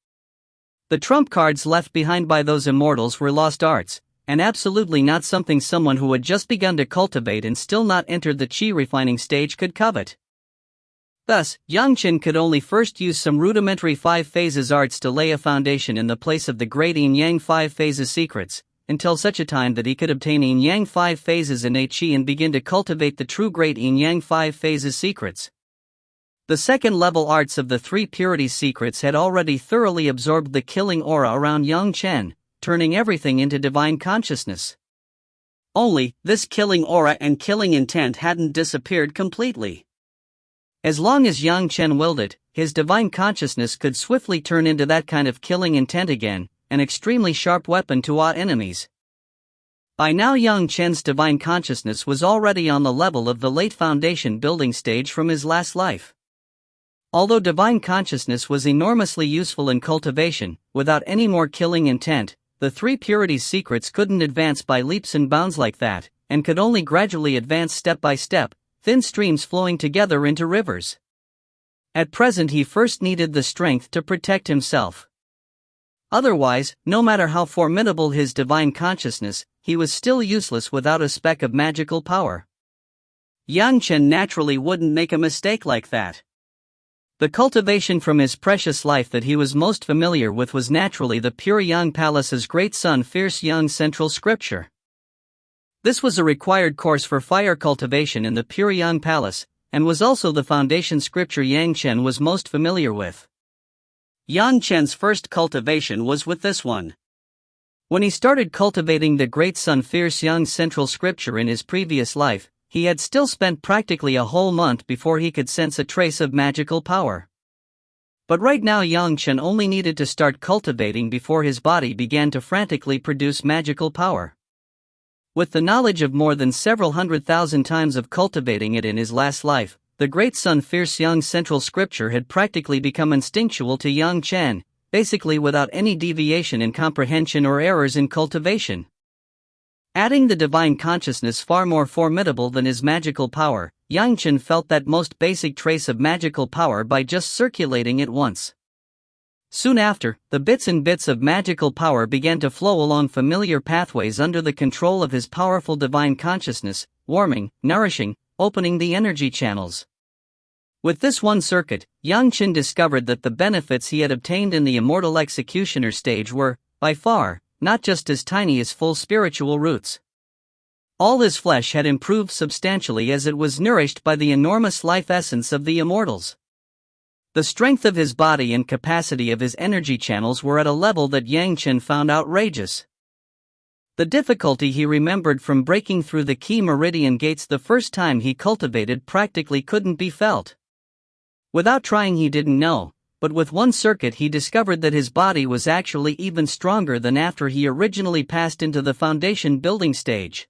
The trump cards left behind by those immortals were lost arts, and absolutely not something someone who had just begun to cultivate and still not entered the chi refining stage could covet. Thus, Yang Chen could only first use some rudimentary 5 phases arts to lay a foundation in the place of the great yin yang 5 phases secrets, until such a time that he could obtain yin yang 5 phases innate chi and begin to cultivate the true great yin yang 5 phases secrets. The second level arts of the 3 purities secrets had already thoroughly absorbed the killing aura around Yang Chen, turning everything into divine consciousness. Only, this killing aura and killing intent hadn't disappeared completely. As long as Yang Chen willed it, his divine consciousness could swiftly turn into that kind of killing intent again, an extremely sharp weapon to awe enemies. By now Yang Chen's divine consciousness was already on the level of the late foundation building stage from his last life. Although divine consciousness was enormously useful in cultivation, without any more killing intent, the 3 purities secrets couldn't advance by leaps and bounds like that, and could only gradually advance step by step, thin streams flowing together into rivers. At present he first needed the strength to protect himself. Otherwise, no matter how formidable his divine consciousness, he was still useless without a speck of magical power. Yang Chen naturally wouldn't make a mistake like that. The cultivation from his precious life that he was most familiar with was naturally the pure Yang Palace's Great Sun Fierce Yang Central Scripture. This was a required course for fire cultivation in the pure Yang Palace, and was also the foundation scripture Yang Chen was most familiar with. Yang Chen's first cultivation was with this one. When he started cultivating the Great Sun Fierce Yang Central Scripture in his previous life, he had still spent practically a whole month before he could sense a trace of magical power. But right now Yang Chen only needed to start cultivating before his body began to frantically produce magical power. With the knowledge of more than several 100,000 times of cultivating it in his last life, the Great Sun Fierce Yang Central Scripture had practically become instinctual to Yang Chen, basically without any deviation in comprehension or errors in cultivation. Adding the divine consciousness far more formidable than his magical power, Yang Chen felt that most basic trace of magical power by just circulating it once. Soon after, the bits and bits of magical power began to flow along familiar pathways under the control of his powerful divine consciousness, warming, nourishing, opening the energy channels. With this one circuit, Yang Chen discovered that the benefits he had obtained in the Immortal executioner stage were, by far, not just as tiny as full spiritual roots. All his flesh had improved substantially as it was nourished by the enormous life essence of the immortals. The strength of his body and capacity of his energy channels were at a level that Yang Chen found outrageous. The difficulty he remembered from breaking through the key meridian gates the first time he cultivated practically couldn't be felt. Without trying he didn't know, but with one circuit he discovered that his body was actually even stronger than after he originally passed into the foundation building stage.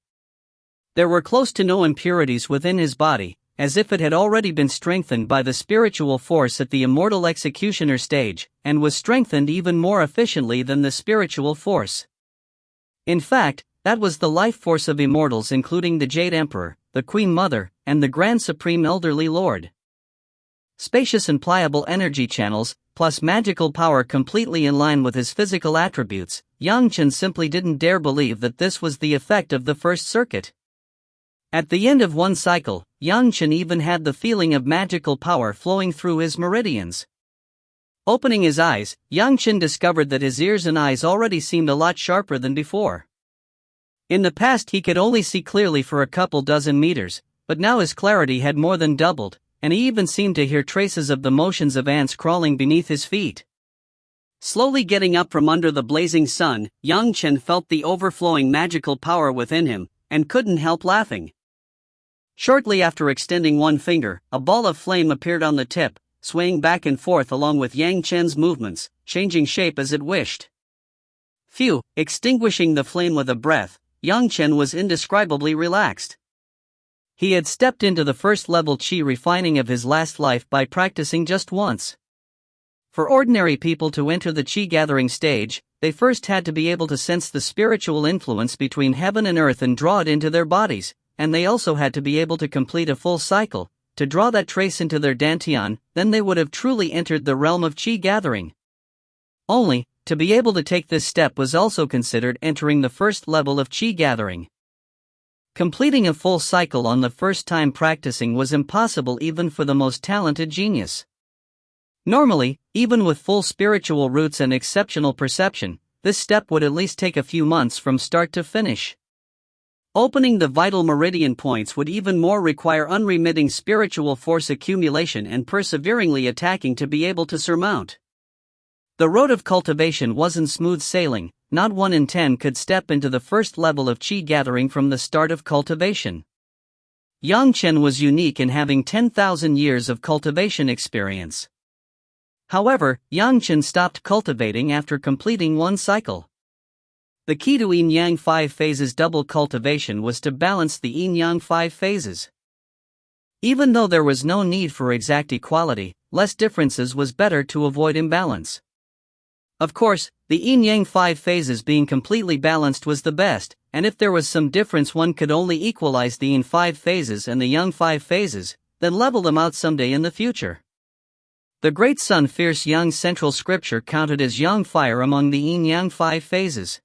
There were close to no impurities within his body, as if it had already been strengthened by the spiritual force at the immortal executioner stage, and was strengthened even more efficiently than the spiritual force. In fact, that was the life force of immortals, including the Jade Emperor, the Queen Mother, and the Grand Supreme Elderly Lord. Spacious and pliable energy channels, plus magical power completely in line with his physical attributes, Yang Chen simply didn't dare believe that this was the effect of the first circuit. At the end of one cycle, Yang Chen even had the feeling of magical power flowing through his meridians. Opening his eyes, Yang Chen discovered that his ears and eyes already seemed a lot sharper than before. In the past he could only see clearly for a couple dozen meters, but now his clarity had more than doubled, and he even seemed to hear traces of the motions of ants crawling beneath his feet. Slowly getting up from under the blazing sun, Yang Chen felt the overflowing magical power within him, and couldn't help laughing. Shortly after extending one finger, a ball of flame appeared on the tip, swaying back and forth along with Yang Chen's movements, changing shape as it wished. Phew! Extinguishing the flame with a breath, Yang Chen was indescribably relaxed. He had stepped into the first level qi refining of his last life by practicing just once. For ordinary people to enter the qi gathering stage, they first had to be able to sense the spiritual influence between heaven and earth and draw it into their bodies, and they also had to be able to complete a full cycle, to draw that trace into their dantian. Then they would have truly entered the realm of qi gathering. Only, to be able to take this step was also considered entering the first level of qi gathering. Completing a full cycle on the first time practicing was impossible even for the most talented genius. Normally, even with full spiritual roots and exceptional perception, this step would at least take a few months from start to finish. Opening the vital meridian points would even more require unremitting spiritual force accumulation and perseveringly attacking to be able to surmount. The road of cultivation wasn't smooth sailing. Not 1 in 10 could step into the first level of qi gathering from the start of cultivation. Yang Chen was unique in having 10,000 years of cultivation experience. However, Yang Chen stopped cultivating after completing one cycle. The key to yin-yang 5 phases double cultivation was to balance the yin-yang 5 phases. Even though there was no need for exact equality, less differences was better to avoid imbalance. Of course, the yin-yang 5 phases being completely balanced was the best, and if there was some difference one could only equalize the yin 5 phases and the yang 5 phases, then level them out someday in the future. The Great Sun Fierce Yang central scripture counted as yang fire among the yin-yang 5 phases.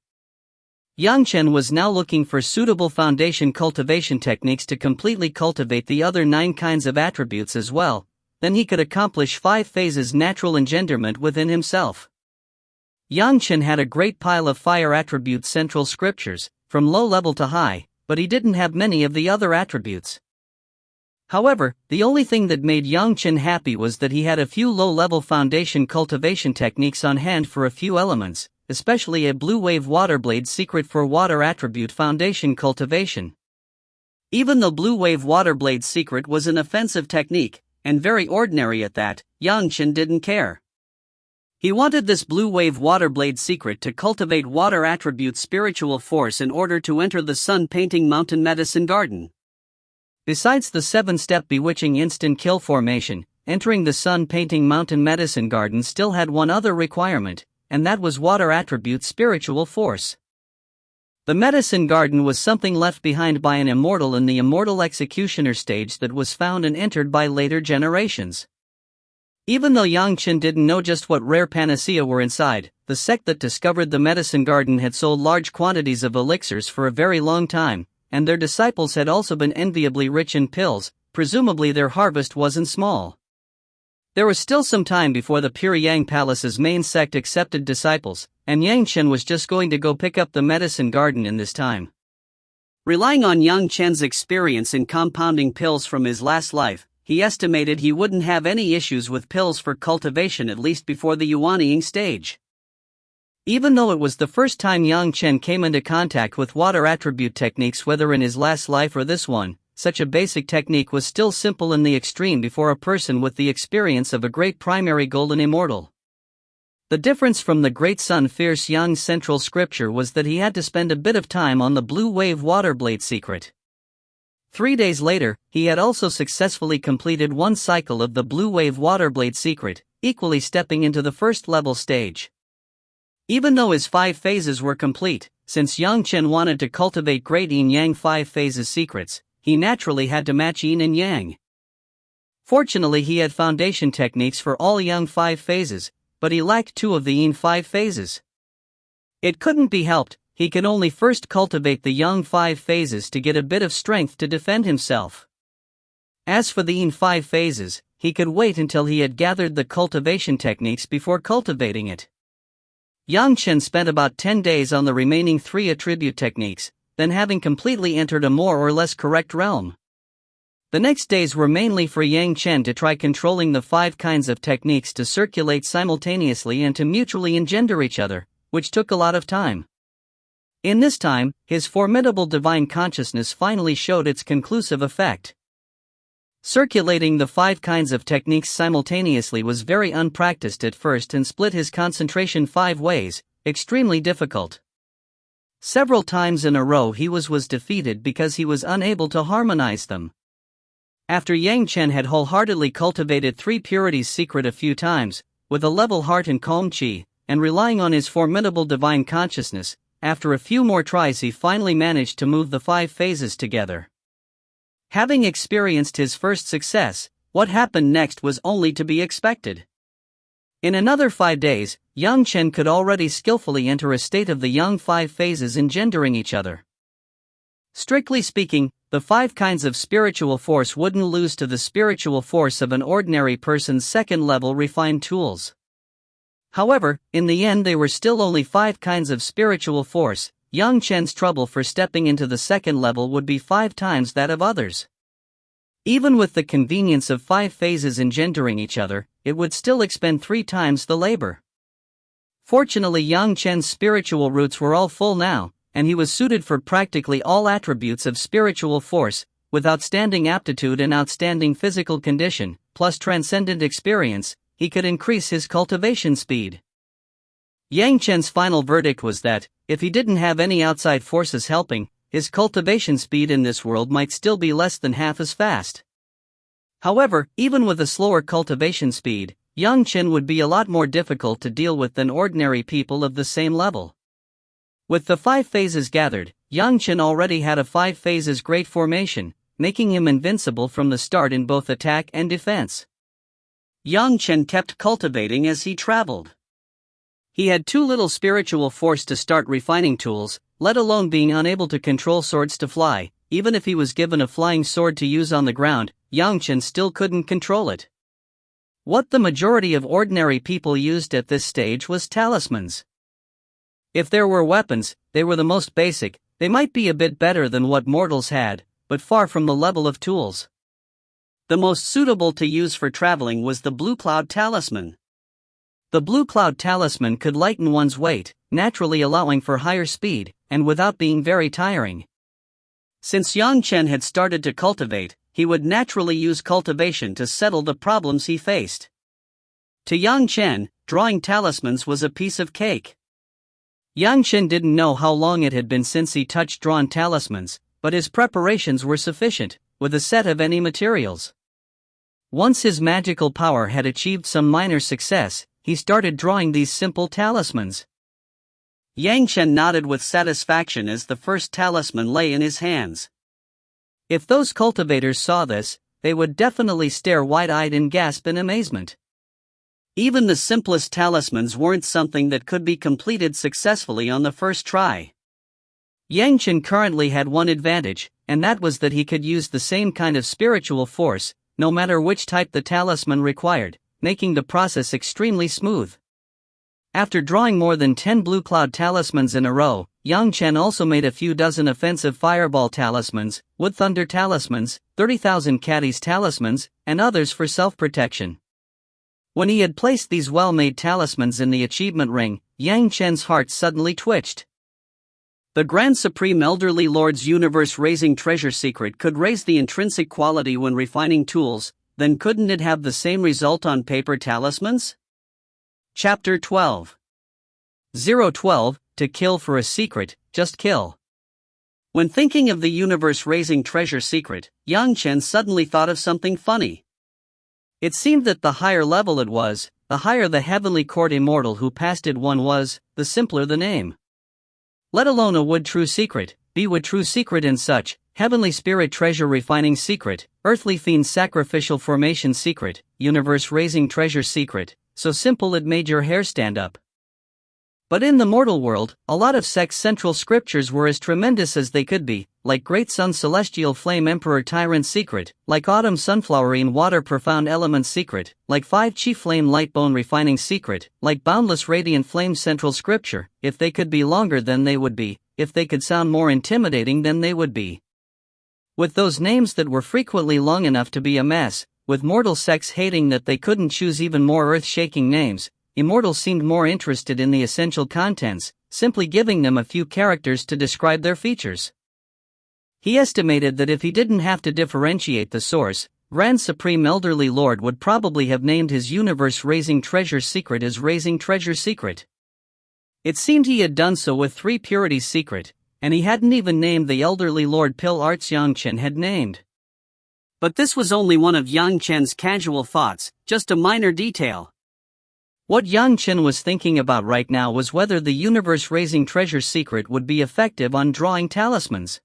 Yang Chen was now looking for suitable foundation cultivation techniques to completely cultivate the other 9 kinds of attributes as well, then he could accomplish 5 phases natural engenderment within himself. Yang Chen had a great pile of fire attribute central scriptures, from low level to high, but he didn't have many of the other attributes. However, the only thing that made Yang Chen happy was that he had a few low-level foundation cultivation techniques on hand for a few elements, especially a blue wave water blade secret for water attribute foundation cultivation. Even though blue wave water blade secret was an offensive technique, and very ordinary at that, Yang Chen didn't care. He wanted this blue wave water blade secret to cultivate water attribute spiritual force in order to enter the sun painting mountain medicine garden. Besides the 7-step bewitching instant kill formation, entering the sun painting mountain medicine garden still had one other requirement, and that was water attribute spiritual force. The medicine garden was something left behind by an immortal in the immortal executioner stage that was found and entered by later generations. Even though Yang Chen didn't know just what rare panacea were inside, the sect that discovered the medicine garden had sold large quantities of elixirs for a very long time, and their disciples had also been enviably rich in pills. Presumably their harvest wasn't small. There was still some time before the Pure Yang Palace's main sect accepted disciples, and Yang Chen was just going to go pick up the medicine garden in this time. Relying on young Chen's experience in compounding pills from his last life, he estimated he wouldn't have any issues with pills for cultivation at least before the yuanying stage. Even though it was the first time young Chen came into contact with water attribute techniques, whether in his last life or this one, such a basic technique was still simple in the extreme before a person with the experience of a great primary golden immortal. The difference from the great sun fierce Yang's central scripture was that he had to spend a bit of time on the blue wave water blade secret. 3 days later, he had also successfully completed one cycle of the blue wave water blade secret, equally stepping into the first level stage. Even though his 5 phases were complete, since Yang Chen wanted to cultivate great yin yang 5 phases secrets, he naturally had to match yin and yang. Fortunately, he had foundation techniques for all yang 5 phases, but he lacked 2 of the yin 5 phases. It couldn't be helped, he could only first cultivate the yang 5 phases to get a bit of strength to defend himself. As for the yin 5 phases, he could wait until he had gathered the cultivation techniques before cultivating it. Yang Chen spent about 10 days on the remaining 3 attribute techniques, then having completely entered a more or less correct realm. The next days were mainly for Yang Chen to try controlling the 5 kinds of techniques to circulate simultaneously and to mutually engender each other, which took a lot of time. In this time, his formidable divine consciousness finally showed its conclusive effect. Circulating the 5 kinds of techniques simultaneously was very unpracticed at first and split his concentration 5 ways, extremely difficult. Several times in a row he was defeated because he was unable to harmonize them. After Yang Chen had wholeheartedly cultivated 3 purities secret a few times, with a level heart and calm qi, and relying on his formidable divine consciousness, after a few more tries he finally managed to move the 5 phases together. Having experienced his first success, what happened next was only to be expected. In another 5 days, Yang Chen could already skillfully enter a state of the yang 5 phases engendering each other. Strictly speaking, the 5 kinds of spiritual force wouldn't lose to the spiritual force of an ordinary person's second-level refined tools. However, in the end they were still only 5 kinds of spiritual force. Yang Chen's trouble for stepping into the second level would be 5 times that of others. Even with the convenience of 5 phases engendering each other, it would still expend 3 times the labor. Fortunately, Yang Chen's spiritual roots were all full now, and he was suited for practically all attributes of spiritual force, with outstanding aptitude and outstanding physical condition, plus transcendent experience. He could increase his cultivation speed. Yang Chen's final verdict was that, if he didn't have any outside forces helping, his cultivation speed in this world might still be less than half as fast. However, even with a slower cultivation speed, Yang Chen would be a lot more difficult to deal with than ordinary people of the same level. With the 5 phases gathered, Yang Chen already had a 5 phases great formation, making him invincible from the start in both attack and defense. Yang Chen kept cultivating as he traveled. He had too little spiritual force to start refining tools, let alone being unable to control swords to fly. Even if he was given a flying sword to use on the ground, Yang Chen still couldn't control it. What the majority of ordinary people used at this stage was talismans. If there were weapons, they were the most basic. They might be a bit better than what mortals had, but far from the level of tools. The most suitable to use for traveling was the Blue Cloud Talisman. The Blue Cloud Talisman could lighten one's weight, naturally allowing for higher speed, and without being very tiring. Since Yang Chen had started to cultivate, he would naturally use cultivation to settle the problems he faced. To Yang Chen, drawing talismans was a piece of cake. Yang Chen didn't know how long it had been since he touched drawn talismans, but his preparations were sufficient, with a set of any materials. Once his magical power had achieved some minor success, he started drawing these simple talismans. Yang Chen nodded with satisfaction as the first talisman lay in his hands. If those cultivators saw this, they would definitely stare wide-eyed and gasp in amazement. Even the simplest talismans weren't something that could be completed successfully on the first try. Yang Chen currently had one advantage, and that was that he could use the same kind of spiritual force, no matter which type the talisman required, making the process extremely smooth. After drawing more than 10 blue cloud talismans in a row, Yang Chen also made a few dozen offensive fireball talismans, wood thunder talismans, 30,000 caddies talismans, and others for self-protection. When he had placed these well-made talismans in the achievement ring, Yang Chen's heart suddenly twitched. The Grand Supreme Elderly Lord's universe-raising treasure secret could raise the intrinsic quality when refining tools, then couldn't it have the same result on paper talismans? Chapter 12. 012, to kill for a secret, just kill. When thinking of the universe-raising treasure secret, Yang Chen suddenly thought of something funny. It seemed that the higher level it was, the higher the heavenly court immortal who passed it one was, the simpler the name. Let alone a wood true secret, be wood true secret and such, heavenly spirit treasure refining secret, earthly fiend sacrificial formation secret, universe raising treasure secret, so simple it made your hair stand up. But in the mortal world, a lot of sects' central scriptures were as tremendous as they could be, like Great Sun Celestial Flame Emperor Tyrant Secret, like Autumn Sunflowerine Water Profound Element Secret, like 5 Chi Flame Lightbone Refining Secret, like Boundless Radiant Flame Central Scripture. If they could be longer then they would be, if they could sound more intimidating then they would be. With those names that were frequently long enough to be a mess, with mortal sects hating that they couldn't choose even more earth-shaking names, Immortal seemed more interested in the essential contents, simply giving them a few characters to describe their features. He estimated that if he didn't have to differentiate the source, Grand Supreme Elderly Lord would probably have named his universe-raising treasure secret as Raising Treasure Secret. It seemed he had done so with 3 Purities Secret, and he hadn't even named the Elderly Lord Pill Arts Yang Chen had named. But this was only one of Yang Chen's casual thoughts, just a minor detail. What Yang Chen was thinking about right now was whether the universe-raising treasure secret would be effective on drawing talismans.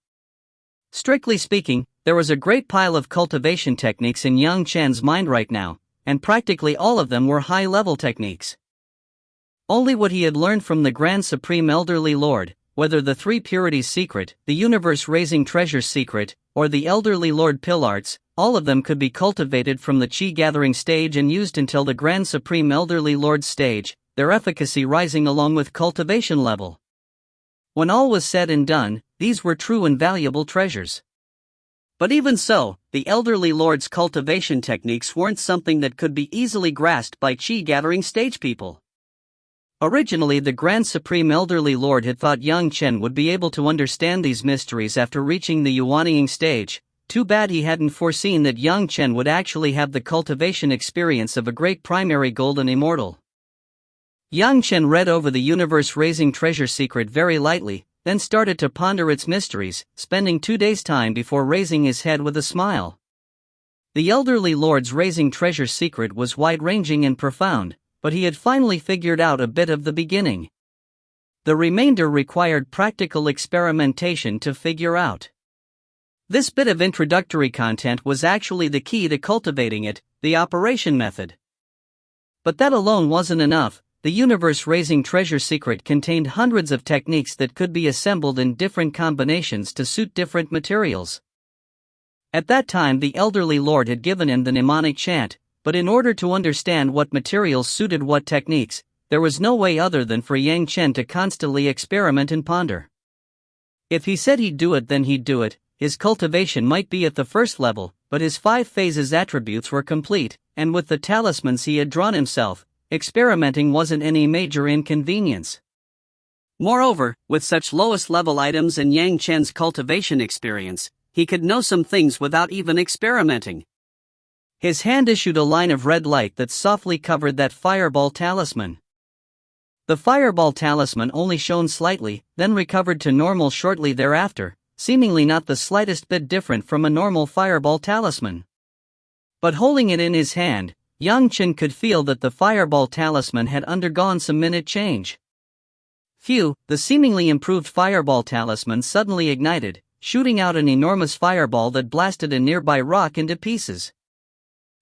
Strictly speaking, there was a great pile of cultivation techniques in Yang Chen's mind right now, and practically all of them were high-level techniques. Only what he had learned from the Grand Supreme Elderly Lord, whether the 3 Purities Secret, the universe-raising treasure secret, or the Elderly Lord Pill Arts, all of them could be cultivated from the Chi-gathering stage and used until the Grand Supreme Elderly Lord stage, their efficacy rising along with cultivation level. When all was said and done, these were true and valuable treasures. But even so, the Elderly Lord's cultivation techniques weren't something that could be easily grasped by Chi-gathering stage people. Originally, the Grand Supreme Elderly Lord had thought Yang Chen would be able to understand these mysteries after reaching the Yuanying stage. Too bad he hadn't foreseen that Yang Chen would actually have the cultivation experience of a great primary golden immortal. Yang Chen read over the universe-raising treasure secret very lightly, then started to ponder its mysteries, spending 2 days' time before raising his head with a smile. The Elderly Lord's raising treasure secret was wide-ranging and profound, but he had finally figured out a bit of the beginning. The remainder required practical experimentation to figure out. This bit of introductory content was actually the key to cultivating it, the operation method. But that alone wasn't enough. The universe-raising treasure secret contained hundreds of techniques that could be assembled in different combinations to suit different materials. At that time the Elderly Lord had given him the mnemonic chant, but in order to understand what materials suited what techniques, there was no way other than for Yang Chen to constantly experiment and ponder. If he said he'd do it then he'd do it. His cultivation might be at the first level, but his 5 phases attributes were complete, and with the talismans he had drawn himself, experimenting wasn't any major inconvenience. Moreover, with such lowest level items and Yang Chen's cultivation experience, he could know some things without even experimenting. His hand issued a line of red light that softly covered that fireball talisman. The fireball talisman only shone slightly, then recovered to normal shortly thereafter, seemingly not the slightest bit different from a normal fireball talisman. But holding it in his hand, Yang Chen could feel that the fireball talisman had undergone some minute change. Phew, the seemingly improved fireball talisman suddenly ignited, shooting out an enormous fireball that blasted a nearby rock into pieces.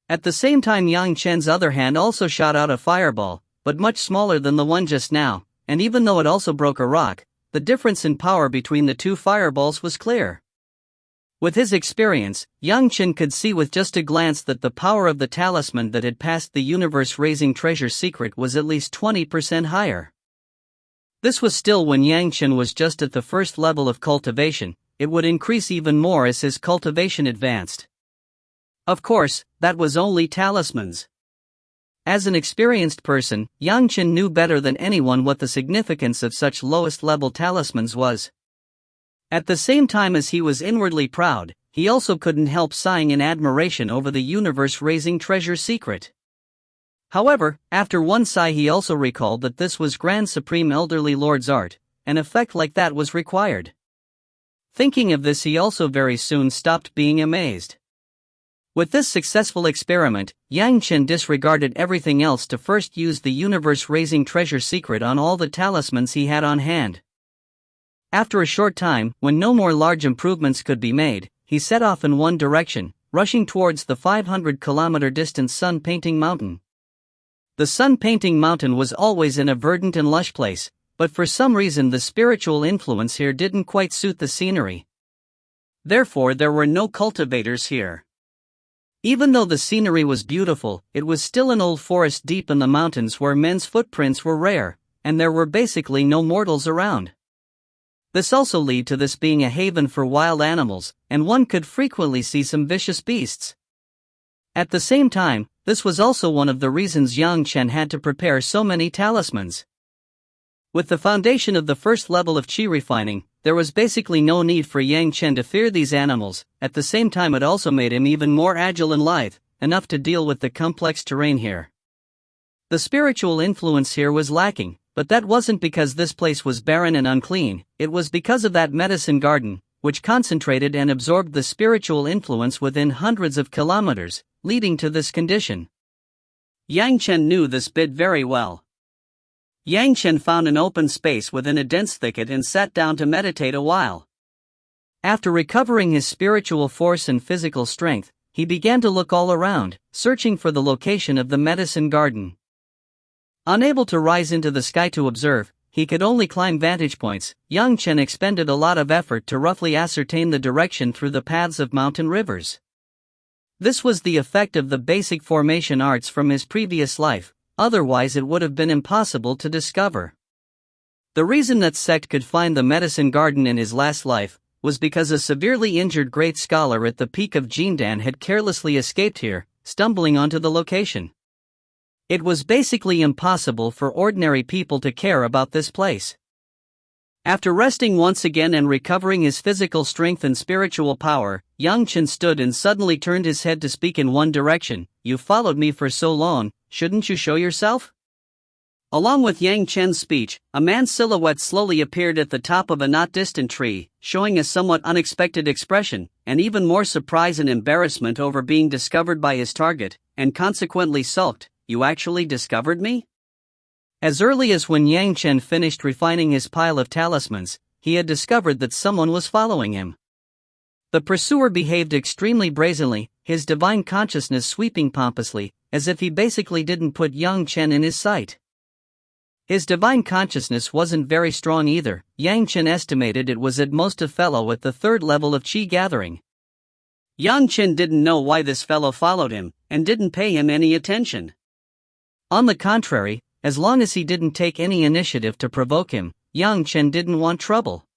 At the same time Yang Chen's other hand also shot out a fireball, but much smaller than the one just now, and even though it also broke a rock, the difference in power between the 2 fireballs was clear. With his experience, young Chen could see with just a glance that the power of the talisman that had passed the universe-raising treasure secret was at least 20% higher. This was still when Yang Chen was just at the first level of cultivation. It would increase even more as his cultivation advanced. Of course, that was only talismans. As an experienced person, Yang Chen knew better than anyone what the significance of such lowest-level talismans was. At the same time as he was inwardly proud, he also couldn't help sighing in admiration over the universe-raising treasure secret. However, after one sigh he also recalled that this was Grand Supreme Elderly Lord's art. An effect like that was required. Thinking of this, he also very soon stopped being amazed. With this successful experiment, Yang Chen disregarded everything else to first use the universe-raising treasure secret on all the talismans he had on hand. After a short time, when no more large improvements could be made, he set off in one direction, rushing towards the 500-kilometer distant Sun Painting Mountain. The Sun Painting Mountain was always in a verdant and lush place, but for some reason the spiritual influence here didn't quite suit the scenery. Therefore there were no cultivators here. Even though the scenery was beautiful, it was still an old forest deep in the mountains where men's footprints were rare, and there were basically no mortals around. This also led to this being a haven for wild animals, and one could frequently see some vicious beasts. At the same time, this was also one of the reasons Yang Chen had to prepare so many talismans. With the foundation of the first level of qi refining, there was basically no need for Yang Chen to fear these animals. At the same time it also made him even more agile and lithe, enough to deal with the complex terrain here. The spiritual influence here was lacking, but that wasn't because this place was barren and unclean, it was because of that medicine garden, which concentrated and absorbed the spiritual influence within hundreds of kilometers, leading to this condition. Yang Chen knew this bit very well. Yang Chen found an open space within a dense thicket and sat down to meditate a while. After recovering his spiritual force and physical strength, he began to look all around, searching for the location of the medicine garden. Unable to rise into the sky to observe, he could only climb vantage points. Yang Chen expended a lot of effort to roughly ascertain the direction through the paths of mountain rivers. This was the effect of the basic formation arts from his previous life, otherwise it would have been impossible to discover. The reason that sect could find the medicine garden in his last life was because a severely injured great scholar at the peak of Jindan had carelessly escaped here, stumbling onto the location. It was basically impossible for ordinary people to care about this place. After resting once again and recovering his physical strength and spiritual power, Yang Chen stood and suddenly turned his head to speak in one direction. "You followed me for so long, shouldn't you show yourself?" Along with Yang Chen's speech, a man's silhouette slowly appeared at the top of a not distant tree, showing a somewhat unexpected expression, and even more surprise and embarrassment over being discovered by his target, and consequently sulked. "You actually discovered me?" As early as when Yang Chen finished refining his pile of talismans, he had discovered that someone was following him. The pursuer behaved extremely brazenly, his divine consciousness sweeping pompously, as if he basically didn't put Yang Chen in his sight. His divine consciousness wasn't very strong either. Yang Chen estimated it was at most a fellow at the third level of qi gathering. Yang Chen didn't know why this fellow followed him, and didn't pay him any attention. On the contrary, as long as he didn't take any initiative to provoke him, Yang Chen didn't want trouble.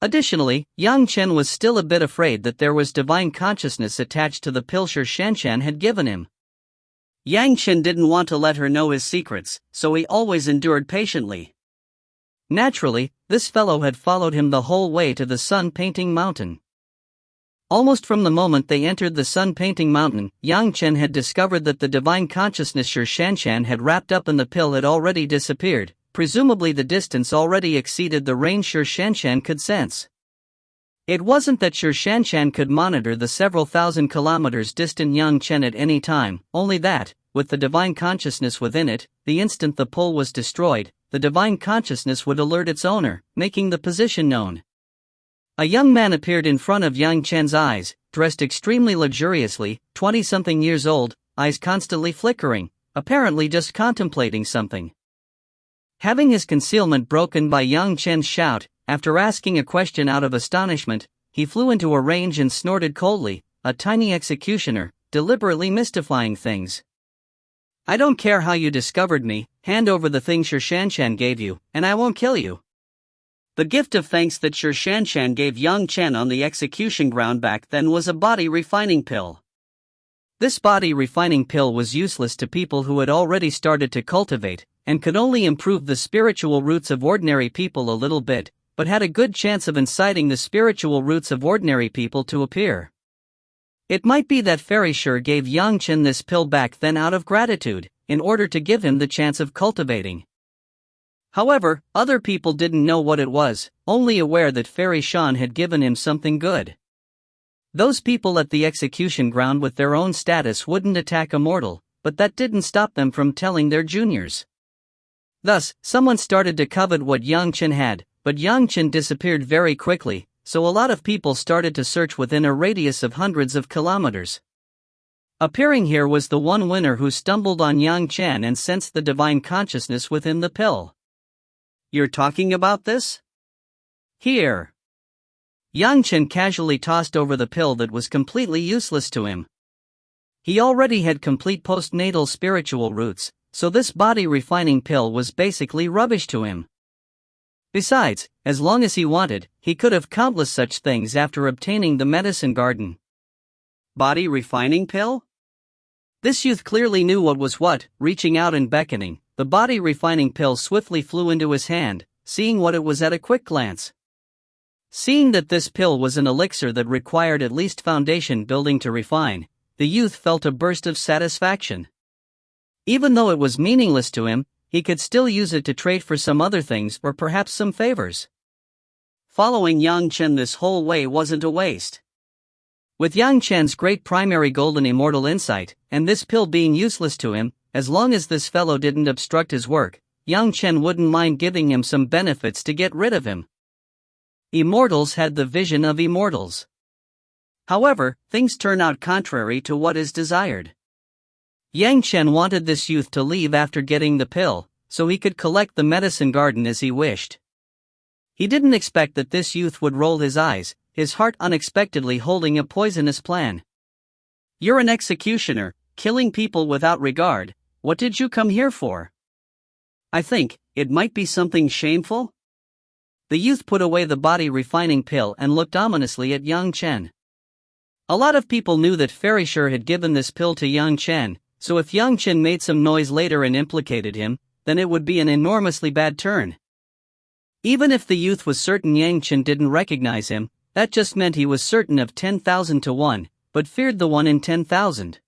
Additionally, Yang Chen was still a bit afraid that there was divine consciousness attached to the pill Shan had given him. Yang Chen didn't want to let her know his secrets, so he always endured patiently. Naturally, this fellow had followed him the whole way to the Sun Painting Mountain. Almost from the moment they entered the Sun Painting Mountain, Yang Chen had discovered that the divine consciousness Shan had wrapped up in the pill had already disappeared. Presumably the distance already exceeded the range Shan could sense. It wasn't that Shan could monitor the several thousand kilometers distant Yang Chen at any time, only that, with the divine consciousness within it, the instant the pull was destroyed, the divine consciousness would alert its owner, making the position known. A young man appeared in front of Yang Chen's eyes, dressed extremely luxuriously, 20-something years old, eyes constantly flickering, apparently just contemplating something. Having his concealment broken by Yang Chen's shout, after asking a question out of astonishment, he flew into a range and snorted coldly, a tiny executioner, deliberately mystifying things. I don't care how you discovered me, hand over the things Sir Shanshan gave you, and I won't kill you. The gift of thanks that Sir Shanshan gave young Chen on the execution ground back then was a body refining pill. This body refining pill was useless to people who had already started to cultivate, and could only improve the spiritual roots of ordinary people a little bit, but had a good chance of inciting the spiritual roots of ordinary people to appear. It might be that Fairy Sure gave young Chen this pill back then out of gratitude, in order to give him the chance of cultivating. However, other people didn't know what it was, only aware that Fairy Shan had given him something good. Those people at the execution ground with their own status wouldn't attack Immortal, but that didn't stop them from telling their juniors. Thus, someone started to covet what young Chen had, but young Chen disappeared very quickly, so a lot of people started to search within a radius of hundreds of kilometers. Appearing here was the one winner who stumbled on Yang Chen and sensed the divine consciousness within the pill. You're talking about this? Here. Yang Chen casually tossed over the pill that was completely useless to him. He already had complete postnatal spiritual roots, so this body refining pill was basically rubbish to him. Besides, as long as he wanted, he could have countless such things after obtaining the medicine garden. Body refining pill? This youth clearly knew what was what. Reaching out and beckoning, the body refining pill swiftly flew into his hand, seeing what it was at a quick glance. Seeing that this pill was an elixir that required at least foundation building to refine, the youth felt a burst of satisfaction. Even though it was meaningless to him, he could still use it to trade for some other things or perhaps some favors. Following Yang Chen this whole way wasn't a waste. With Yang Chen's great primary golden immortal insight, and this pill being useless to him, as long as this fellow didn't obstruct his work, Yang Chen wouldn't mind giving him some benefits to get rid of him. Immortals had the vision of immortals. However, things turn out contrary to what is desired. Yang Chen wanted this youth to leave after getting the pill, so he could collect the medicine garden as he wished. He didn't expect that this youth would roll his eyes, his heart unexpectedly holding a poisonous plan. You're an executioner, killing people without regard. What did you come here for? I think it might be something shameful. The youth put away the body refining pill and looked ominously at Yang Chen. A lot of people knew that Fairy Sure had given this pill to Yang Chen, so if Yang Chen made some noise later and implicated him, then it would be an enormously bad turn. Even if the youth was certain Yang Chen didn't recognize him, that just meant he was certain of 10,000 to 1, but feared the 1 in 10,000.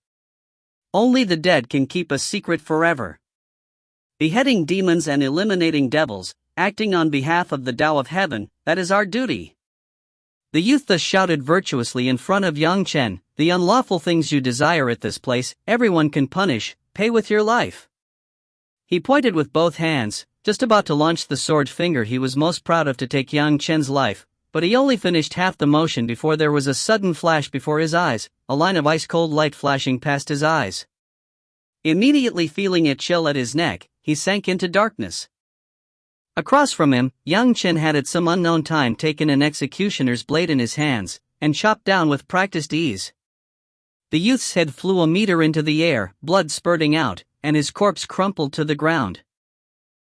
Only the dead can keep a secret forever. Beheading demons and eliminating devils, acting on behalf of the Tao of Heaven, that is our duty. The youth thus shouted virtuously in front of Yang Chen, the unlawful things you desire at this place, everyone can punish, pay with your life. He pointed with both hands, just about to launch the sword finger he was most proud of to take Yang Chen's life, but he only finished half the motion before there was a sudden flash before his eyes, a line of ice-cold light flashing past his eyes. Immediately feeling a chill at his neck, he sank into darkness. Across from him, Yang Chen had at some unknown time taken an executioner's blade in his hands, and chopped down with practiced ease. The youth's head flew a meter into the air, blood spurting out, and his corpse crumpled to the ground.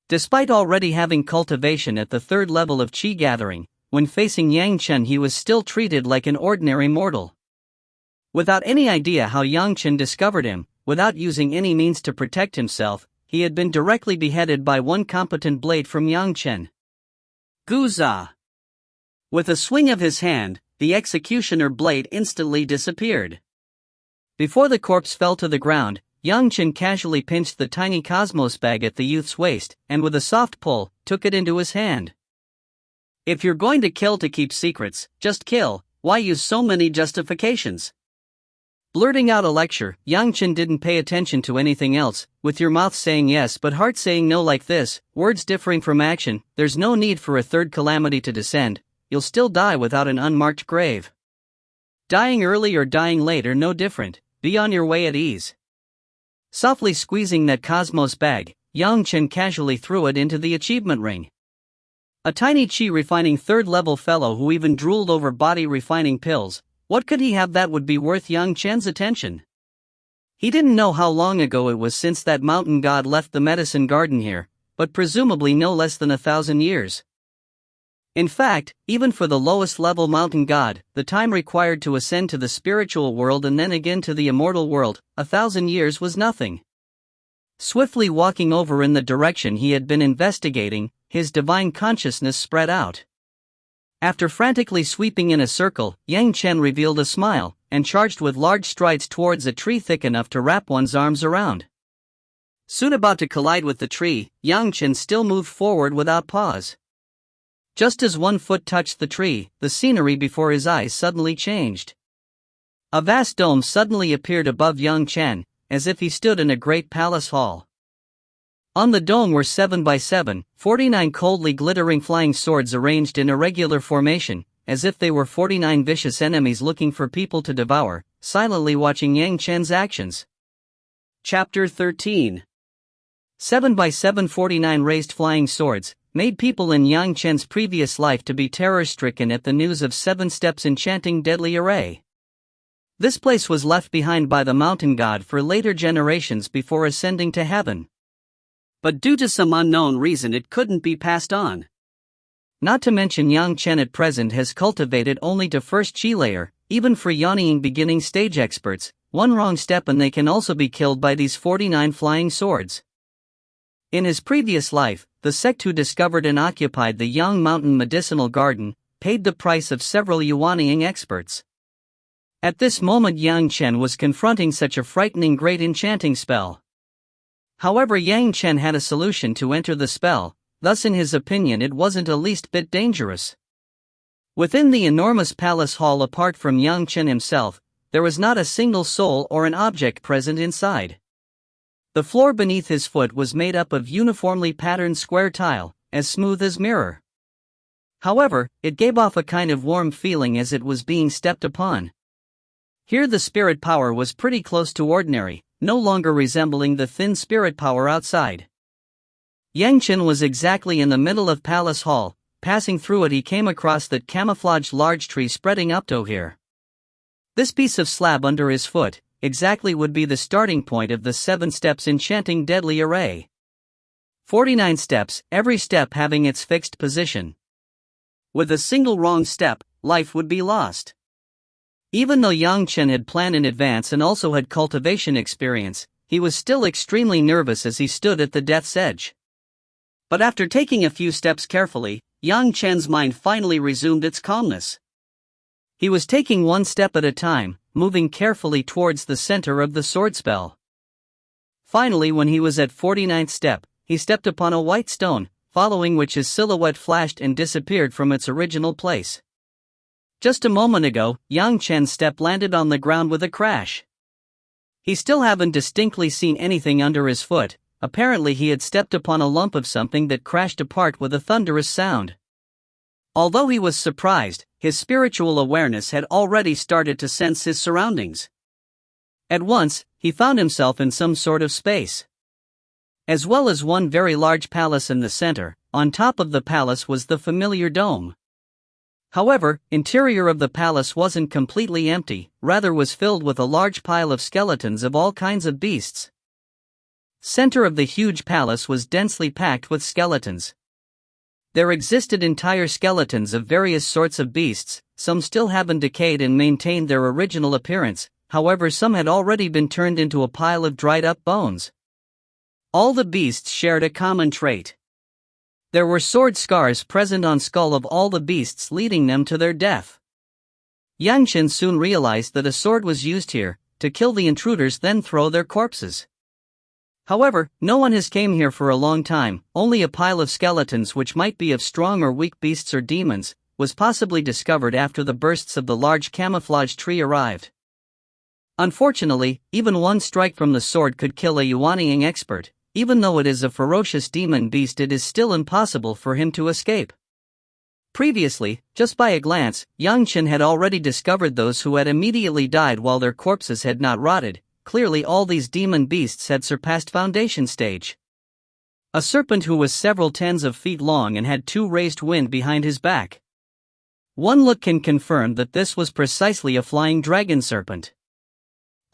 Despite already having cultivation at the 3rd level of Qi gathering, when facing Yang Chen he was still treated like an ordinary mortal. Without any idea how Yang Chen discovered him, without using any means to protect himself, he had been directly beheaded by one competent blade from Yang Chen. Guza! With a swing of his hand, the executioner blade instantly disappeared. Before the corpse fell to the ground, Yang Chen casually pinched the tiny cosmos bag at the youth's waist, and with a soft pull, took it into his hand. If you're going to kill to keep secrets, just kill, why use so many justifications? Blurting out a lecture, Yang Chen didn't pay attention to anything else. With your mouth saying yes but heart saying no like this, words differing from action, there's no need for a 3rd calamity to descend, you'll still die without an unmarked grave. Dying early or dying late are no different, be on your way at ease. Softly squeezing that cosmos bag, Yang Chen casually threw it into the achievement ring. A tiny chi refining third-level fellow who even drooled over body refining pills. What could he have that would be worth Yang Chen's attention? He didn't know how long ago it was since that mountain god left the medicine garden here, but presumably no less than 1,000 years. In fact, even for the lowest level mountain god, the time required to ascend to the spiritual world and then again to the immortal world, 1,000 years was nothing. Swiftly walking over in the direction he had been investigating, his divine consciousness spread out. After frantically sweeping in a circle, Yang Chen revealed a smile, and charged with large strides towards a tree thick enough to wrap one's arms around. Soon about to collide with the tree, Yang Chen still moved forward without pause. Just as one foot touched the tree, the scenery before his eyes suddenly changed. A vast dome suddenly appeared above Yang Chen, as if he stood in a great palace hall. On the dome were 7 by 7, 49 coldly glittering flying swords arranged in irregular formation, as if they were 49 vicious enemies looking for people to devour, silently watching Yang Chen's actions. Chapter 13. 7 by 7 49 raised flying swords made people in Yang Chen's previous life to be terror-stricken at the news of 7 steps enchanting deadly array. This place was left behind by the mountain god for later generations before ascending to heaven. But due to some unknown reason it couldn't be passed on. Not to mention Yang Chen at present has cultivated only to first chi layer, even for yawning beginning stage experts, one wrong step and they can also be killed by these 49 flying swords. In his previous life, the sect who discovered and occupied the Yang Mountain Medicinal Garden paid the price of several yuanying experts. At this moment Yang Chen was confronting such a frightening great enchanting spell. However, Yang Chen had a solution to enter the spell, thus in his opinion it wasn't a least bit dangerous. Within the enormous palace hall apart from Yang Chen himself, there was not a single soul or an object present inside. The floor beneath his foot was made up of uniformly patterned square tile, as smooth as mirror. However, it gave off a kind of warm feeling as it was being stepped upon. Here the spirit power was pretty close to ordinary, no longer resembling the thin spirit power outside. Yang Chen was exactly in the middle of Palace Hall. Passing through it he came across that camouflaged large tree spreading up to here. This piece of slab under his foot exactly would be the starting point of the 7 steps enchanting deadly array. 49 steps, every step having its fixed position. With a single wrong step, life would be lost. Even though Yang Chen had planned in advance and also had cultivation experience, he was still extremely nervous as he stood at the death's edge. But after taking a few steps carefully, Yang Chen's mind finally resumed its calmness. He was taking one step at a time, moving carefully towards the center of the sword spell. Finally, when he was at 49th step, he stepped upon a white stone, following which his silhouette flashed and disappeared from its original place. Just a moment ago, Yang Chen's step landed on the ground with a crash. He still hadn't distinctly seen anything under his foot. Apparently he had stepped upon a lump of something that crashed apart with a thunderous sound. Although he was surprised, his spiritual awareness had already started to sense his surroundings. At once, he found himself in some sort of space. As well as one very large palace in the center, on top of the palace was the familiar dome. However, interior of the palace wasn't completely empty, rather was filled with a large pile of skeletons of all kinds of beasts. Center of the huge palace was densely packed with skeletons. There existed entire skeletons of various sorts of beasts, some still haven't decayed and maintained their original appearance, however some had already been turned into a pile of dried up bones. All the beasts shared a common trait. There were sword scars present on skull of all the beasts leading them to their death. Yang Chen soon realized that a sword was used here, to kill the intruders then throw their corpses. However, no one has came here for a long time, only a pile of skeletons which might be of strong or weak beasts or demons, was possibly discovered after the bursts of the large camouflage tree arrived. Unfortunately, even one strike from the sword could kill a yuanying expert. Even though it is a ferocious demon beast, it is still impossible for him to escape. Previously, just by a glance, Yang Chen had already discovered those who had immediately died while their corpses had not rotted. Clearly all these demon beasts had surpassed foundation stage. A serpent who was several tens of feet long and had 2 raised wings behind his back. One look can confirm that this was precisely a flying dragon serpent.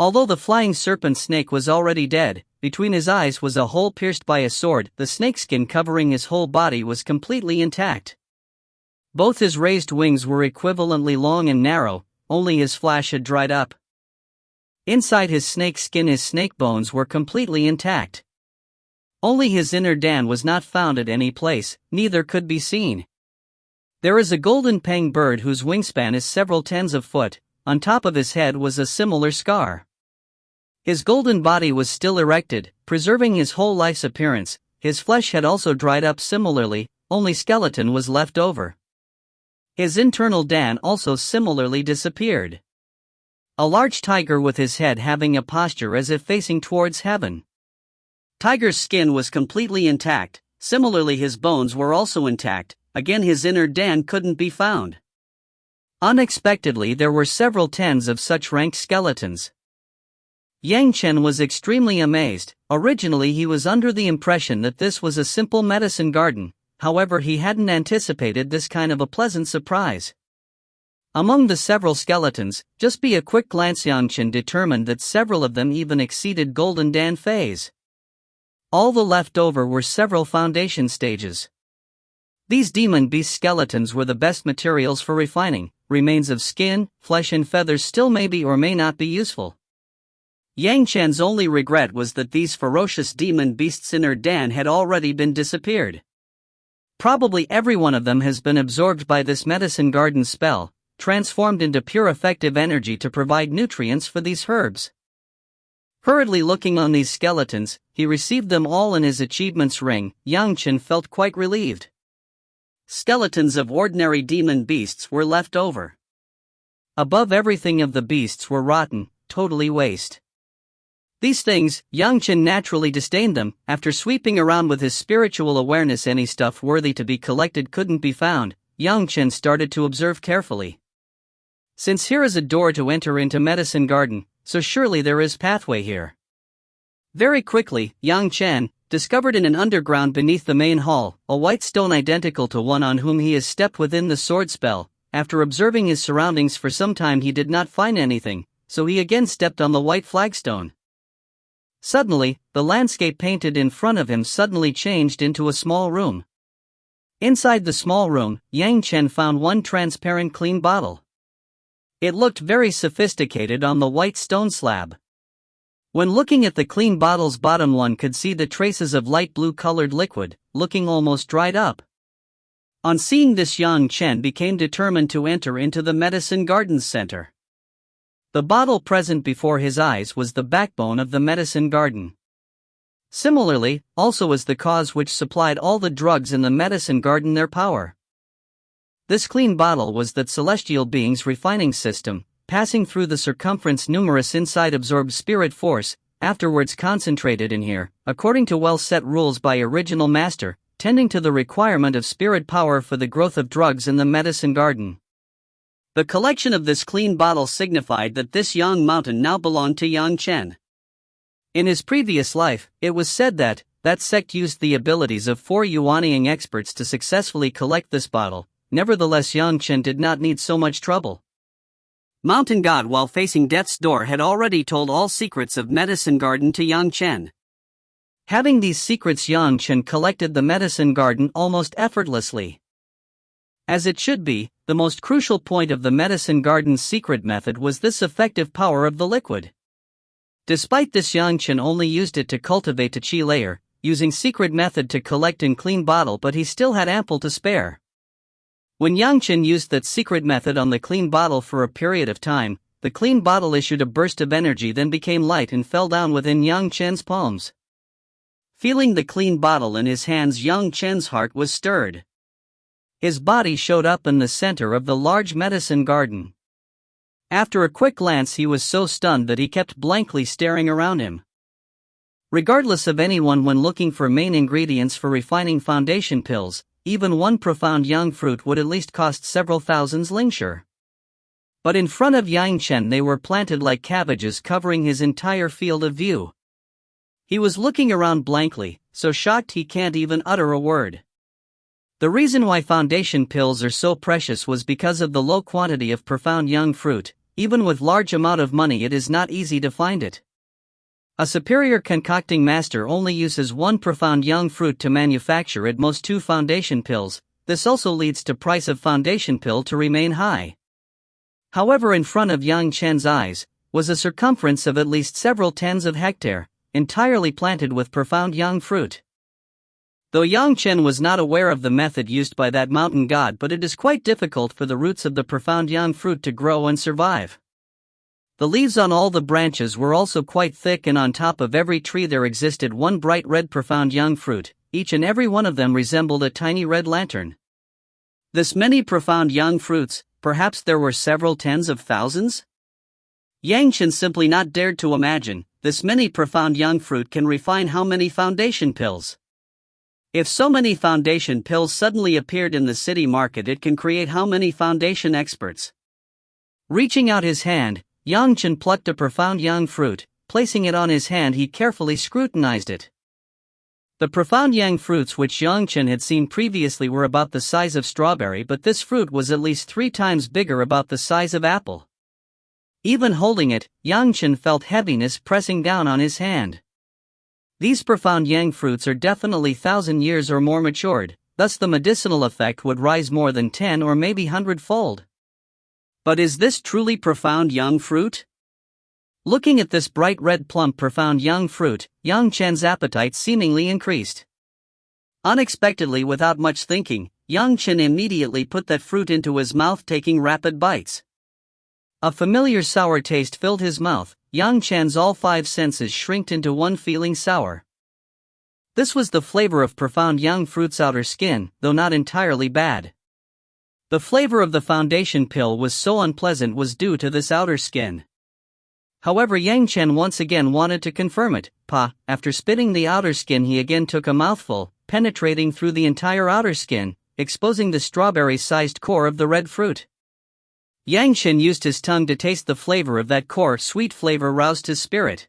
Although the flying serpent snake was already dead, between his eyes was a hole pierced by a sword. The snakeskin covering his whole body was completely intact. Both his raised wings were equivalently long and narrow, only his flesh had dried up. Inside his snake skin his snake bones were completely intact. Only his inner Dan was not found at any place, neither could be seen. There is a golden pang bird whose wingspan is several tens of foot. On top of his head was a similar scar. His golden body was still erected, preserving his whole life's appearance. His flesh had also dried up similarly, only skeleton was left over. His internal Dan also similarly disappeared. A large tiger with his head having a posture as if facing towards heaven. Tiger's skin was completely intact, similarly his bones were also intact, again his inner Dan couldn't be found. Unexpectedly there were several tens of such ranked skeletons. Chen was extremely amazed. Originally he was under the impression that this was a simple medicine garden, however he hadn't anticipated this kind of a pleasant surprise. Among the several skeletons, just by a quick glance Chen determined that several of them even exceeded Golden Dan phase. All the left over were several foundation stages. These demon beast skeletons were the best materials for refining. Remains of skin, flesh and feathers still may be or may not be useful. Chen's only regret was that these ferocious demon beasts' inner Dan had already been disappeared. Probably every one of them has been absorbed by this medicine garden spell, transformed into pure effective energy to provide nutrients for these herbs. Hurriedly looking on these skeletons, he received them all in his achievements ring. Chen felt quite relieved. Skeletons of ordinary demon beasts were left over. Above everything of the beasts were rotten, totally waste. These things, Chen naturally disdained them. After sweeping around with his spiritual awareness, any stuff worthy to be collected couldn't be found. Chen started to observe carefully. Since here is a door to enter into Medicine Garden, so surely there is pathway here. Very quickly, Chen discovered in an underground beneath the main hall, a white stone identical to one on whom he has stepped within the sword spell. After observing his surroundings for some time he did not find anything, so he again stepped on the white flagstone. Suddenly, the landscape painted in front of him suddenly changed into a small room. Inside the small room, Chen found one transparent clean bottle. It looked very sophisticated on the white stone slab. When looking at the clean bottle's bottom, one could see the traces of light blue-colored liquid, looking almost dried up. On seeing this, Chen became determined to enter into the Medicine Garden's center. The bottle present before his eyes was the backbone of the Medicine Garden. Similarly, also was the cause which supplied all the drugs in the Medicine Garden their power. This clean bottle was that celestial being's refining system, passing through the circumference numerous inside absorbed spirit force, afterwards concentrated in here, according to well-set rules by original master, tending to the requirement of spirit power for the growth of drugs in the Medicine Garden. The collection of this clean bottle signified that this Yang mountain now belonged to Chen. In his previous life, it was said that sect used the abilities of 4 Yuanying experts to successfully collect this bottle. Nevertheless, Chen did not need so much trouble. Mountain God, while facing death's door, had already told all secrets of Medicine Garden to Chen. Having these secrets, Chen collected the Medicine Garden almost effortlessly. As it should be, the most crucial point of the Medicine Garden's secret method was this effective power of the liquid. Despite this, Chen only used it to cultivate a chi layer, using secret method to collect in clean bottle, but he still had ample to spare. When Chen used that secret method on the clean bottle for a period of time, the clean bottle issued a burst of energy, then became light and fell down within Chen's palms. Feeling the clean bottle in his hands, Chen's heart was stirred. His body showed up in the center of the large Medicine Garden. After a quick glance, he was so stunned that he kept blankly staring around him. Regardless of anyone, when looking for main ingredients for refining foundation pills, even one profound yang fruit would at least cost several thousands lingshur. But in front of Chen they were planted like cabbages, covering his entire field of view. He was looking around blankly, so shocked he can't even utter a word. The reason why foundation pills are so precious was because of the low quantity of profound young fruit. Even with large amount of money, it is not easy to find it. A superior concocting master only uses one profound young fruit to manufacture at most 2 foundation pills. This also leads to price of foundation pill to remain high. However, in front of young Chen's eyes was a circumference of at least several tens of hectares, entirely planted with profound young fruit. Though Yang Chen was not aware of the method used by that mountain god, but it is quite difficult for the roots of the profound young fruit to grow and survive. The leaves on all the branches were also quite thick, and on top of every tree there existed one bright red profound young fruit. Each and every one of them resembled a tiny red lantern. This many profound young fruits, perhaps there were several tens of thousands? Yang Chen simply not dared to imagine, this many profound young fruit can refine how many foundation pills. If so many foundation pills suddenly appeared in the city market, it can create how many foundation experts? Reaching out his hand, Yang Chen plucked a profound young fruit. Placing it on his hand, he carefully scrutinized it. The profound young fruits which Yang Chen had seen previously were about the size of strawberry, but this fruit was at least 3 times bigger, about the size of apple. Even holding it, Yang Chen felt heaviness pressing down on his hand. These profound yang fruits are definitely 1,000 years or more matured, thus the medicinal effect would rise more than 10 or maybe 100-fold. But is this truly profound young fruit? Looking at this bright red plump profound young fruit, Yang Chen's appetite seemingly increased. Unexpectedly, without much thinking, Yang Chen immediately put that fruit into his mouth, taking rapid bites. A familiar sour taste filled his mouth. Yang Chen's all 5 senses shrinked into one, feeling sour. This was the flavor of profound young fruit's outer skin, though not entirely bad. The flavor of the foundation pill was so unpleasant was due to this outer skin. However, Yang Chen once again wanted to confirm it. After spitting the outer skin, he again took a mouthful, penetrating through the entire outer skin, exposing the strawberry-sized core of the red fruit. Yang Chen used his tongue to taste the flavor of that core. Sweet flavor roused his spirit.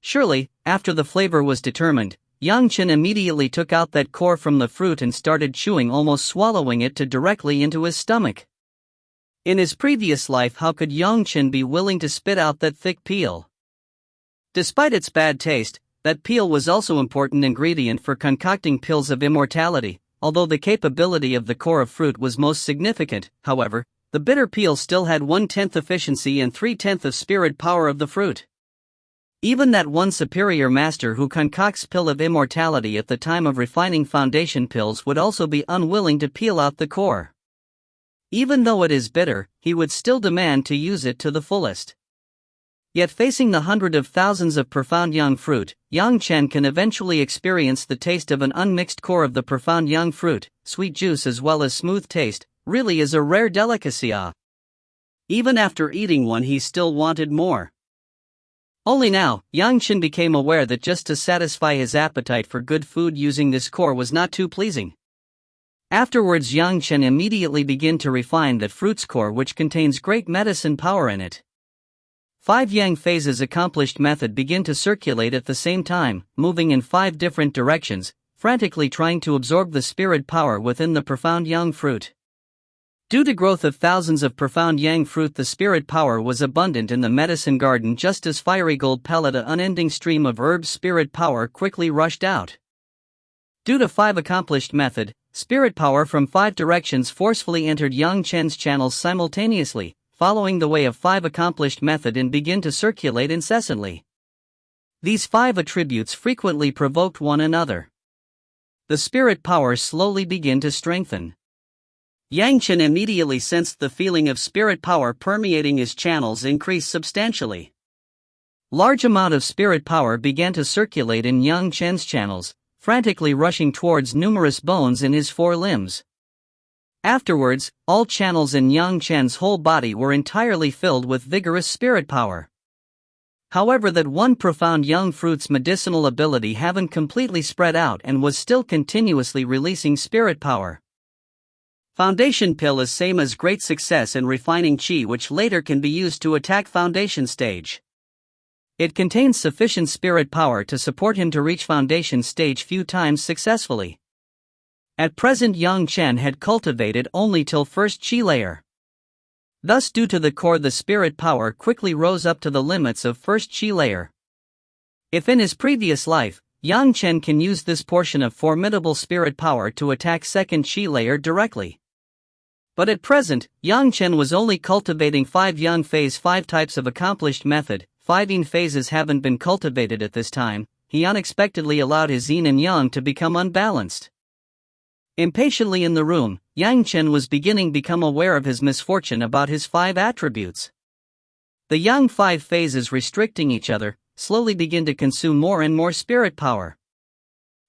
Surely, after the flavor was determined, Yang Chen immediately took out that core from the fruit and started chewing, almost swallowing it directly into his stomach. In his previous life, how could Yang Chen be willing to spit out that thick peel? Despite its bad taste, that peel was also an important ingredient for concocting pills of immortality. Although the capability of the core of fruit was most significant, however, the bitter peel still had 1/10 efficiency and 3/10 of spirit power of the fruit. Even that one superior master who concocts pill of immortality at the time of refining foundation pills would also be unwilling to peel out the core. Even though it is bitter, he would still demand to use it to the fullest. Yet facing the hundreds of thousands of profound young fruit, Yang Chen can eventually experience the taste of an unmixed core of the profound young fruit. Sweet juice as well as smooth taste really is a rare delicacy. Even after eating one, he still wanted more. Only now, Yang Chen became aware that just to satisfy his appetite for good food, using this core was not too pleasing. Afterwards, Yang Chen immediately began to refine that fruit's core, which contains great medicine power in it. 5 yang phases accomplished method began to circulate at the same time, moving in 5 different directions, frantically trying to absorb the spirit power within the profound young fruit. Due to growth of thousands of profound yang fruit, the spirit power was abundant in the medicine garden, just as fiery gold pellet, an unending stream of herbs spirit power quickly rushed out. Due to 5 accomplished method, spirit power from 5 directions forcefully entered Yang Chen's channels simultaneously, following the way of 5 accomplished method, and began to circulate incessantly. These 5 attributes frequently provoked one another. The spirit power slowly began to strengthen. Yang Chen immediately sensed the feeling of spirit power permeating his channels increase substantially. Large amount of spirit power began to circulate in Yang Chen's channels, frantically rushing towards numerous bones in his 4 limbs. Afterwards, all channels in Yang Chen's whole body were entirely filled with vigorous spirit power. However, that one profound young fruit's medicinal ability haven't completely spread out and was still continuously releasing spirit power. Foundation pill is same as great success in refining chi, which later can be used to attack foundation stage. It contains sufficient spirit power to support him to reach foundation stage few times successfully. At present young Chen had cultivated only till first chi layer. Thus due to the core the spirit power quickly rose up to the limits of first chi layer. If in his previous life, Yang Chen can use this portion of formidable spirit power to attack second chi layer directly. But at present, Yang Chen was only cultivating 5 Yang phase 5 types of accomplished method, 5 Yin phases haven't been cultivated at this time. He unexpectedly allowed his yin and yang to become unbalanced. Impatiently in the room, Yang Chen was beginning to become aware of his misfortune about his 5 attributes. The Yang 5 phases restricting each other, slowly begin to consume more and more spirit power.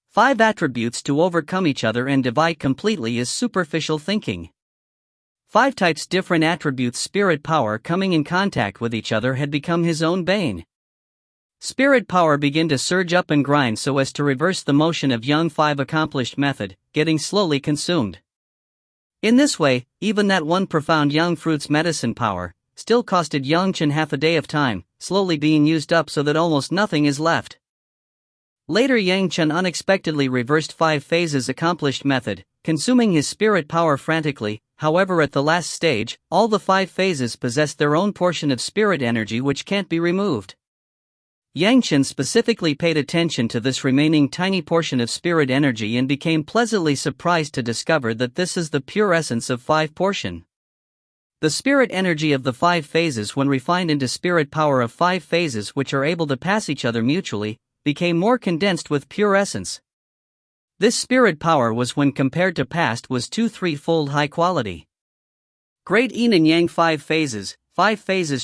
5 attributes to overcome each other and divide completely is superficial thinking. 5 types different attributes spirit power coming in contact with each other had become his own bane. Spirit power began to surge up and grind so as to reverse the motion of Yang 5 accomplished method, getting slowly consumed. In this way, even that one profound Yang fruit's medicine power, still costed Yang Chen half a day of time, slowly being used up so that almost nothing is left. Later Yang Chen unexpectedly reversed 5 phases accomplished method, consuming his spirit power frantically. However at the last stage, all the 5 phases possessed their own portion of spirit energy which can't be removed. Yang Chen specifically paid attention to this remaining tiny portion of spirit energy and became pleasantly surprised to discover that this is the pure essence of 5 portion. The spirit energy of the 5 phases when refined into spirit power of 5 phases which are able to pass each other mutually, became more condensed with pure essence. This spirit power was when compared to past was 2-3-fold high quality. Great yin and yang 5 phases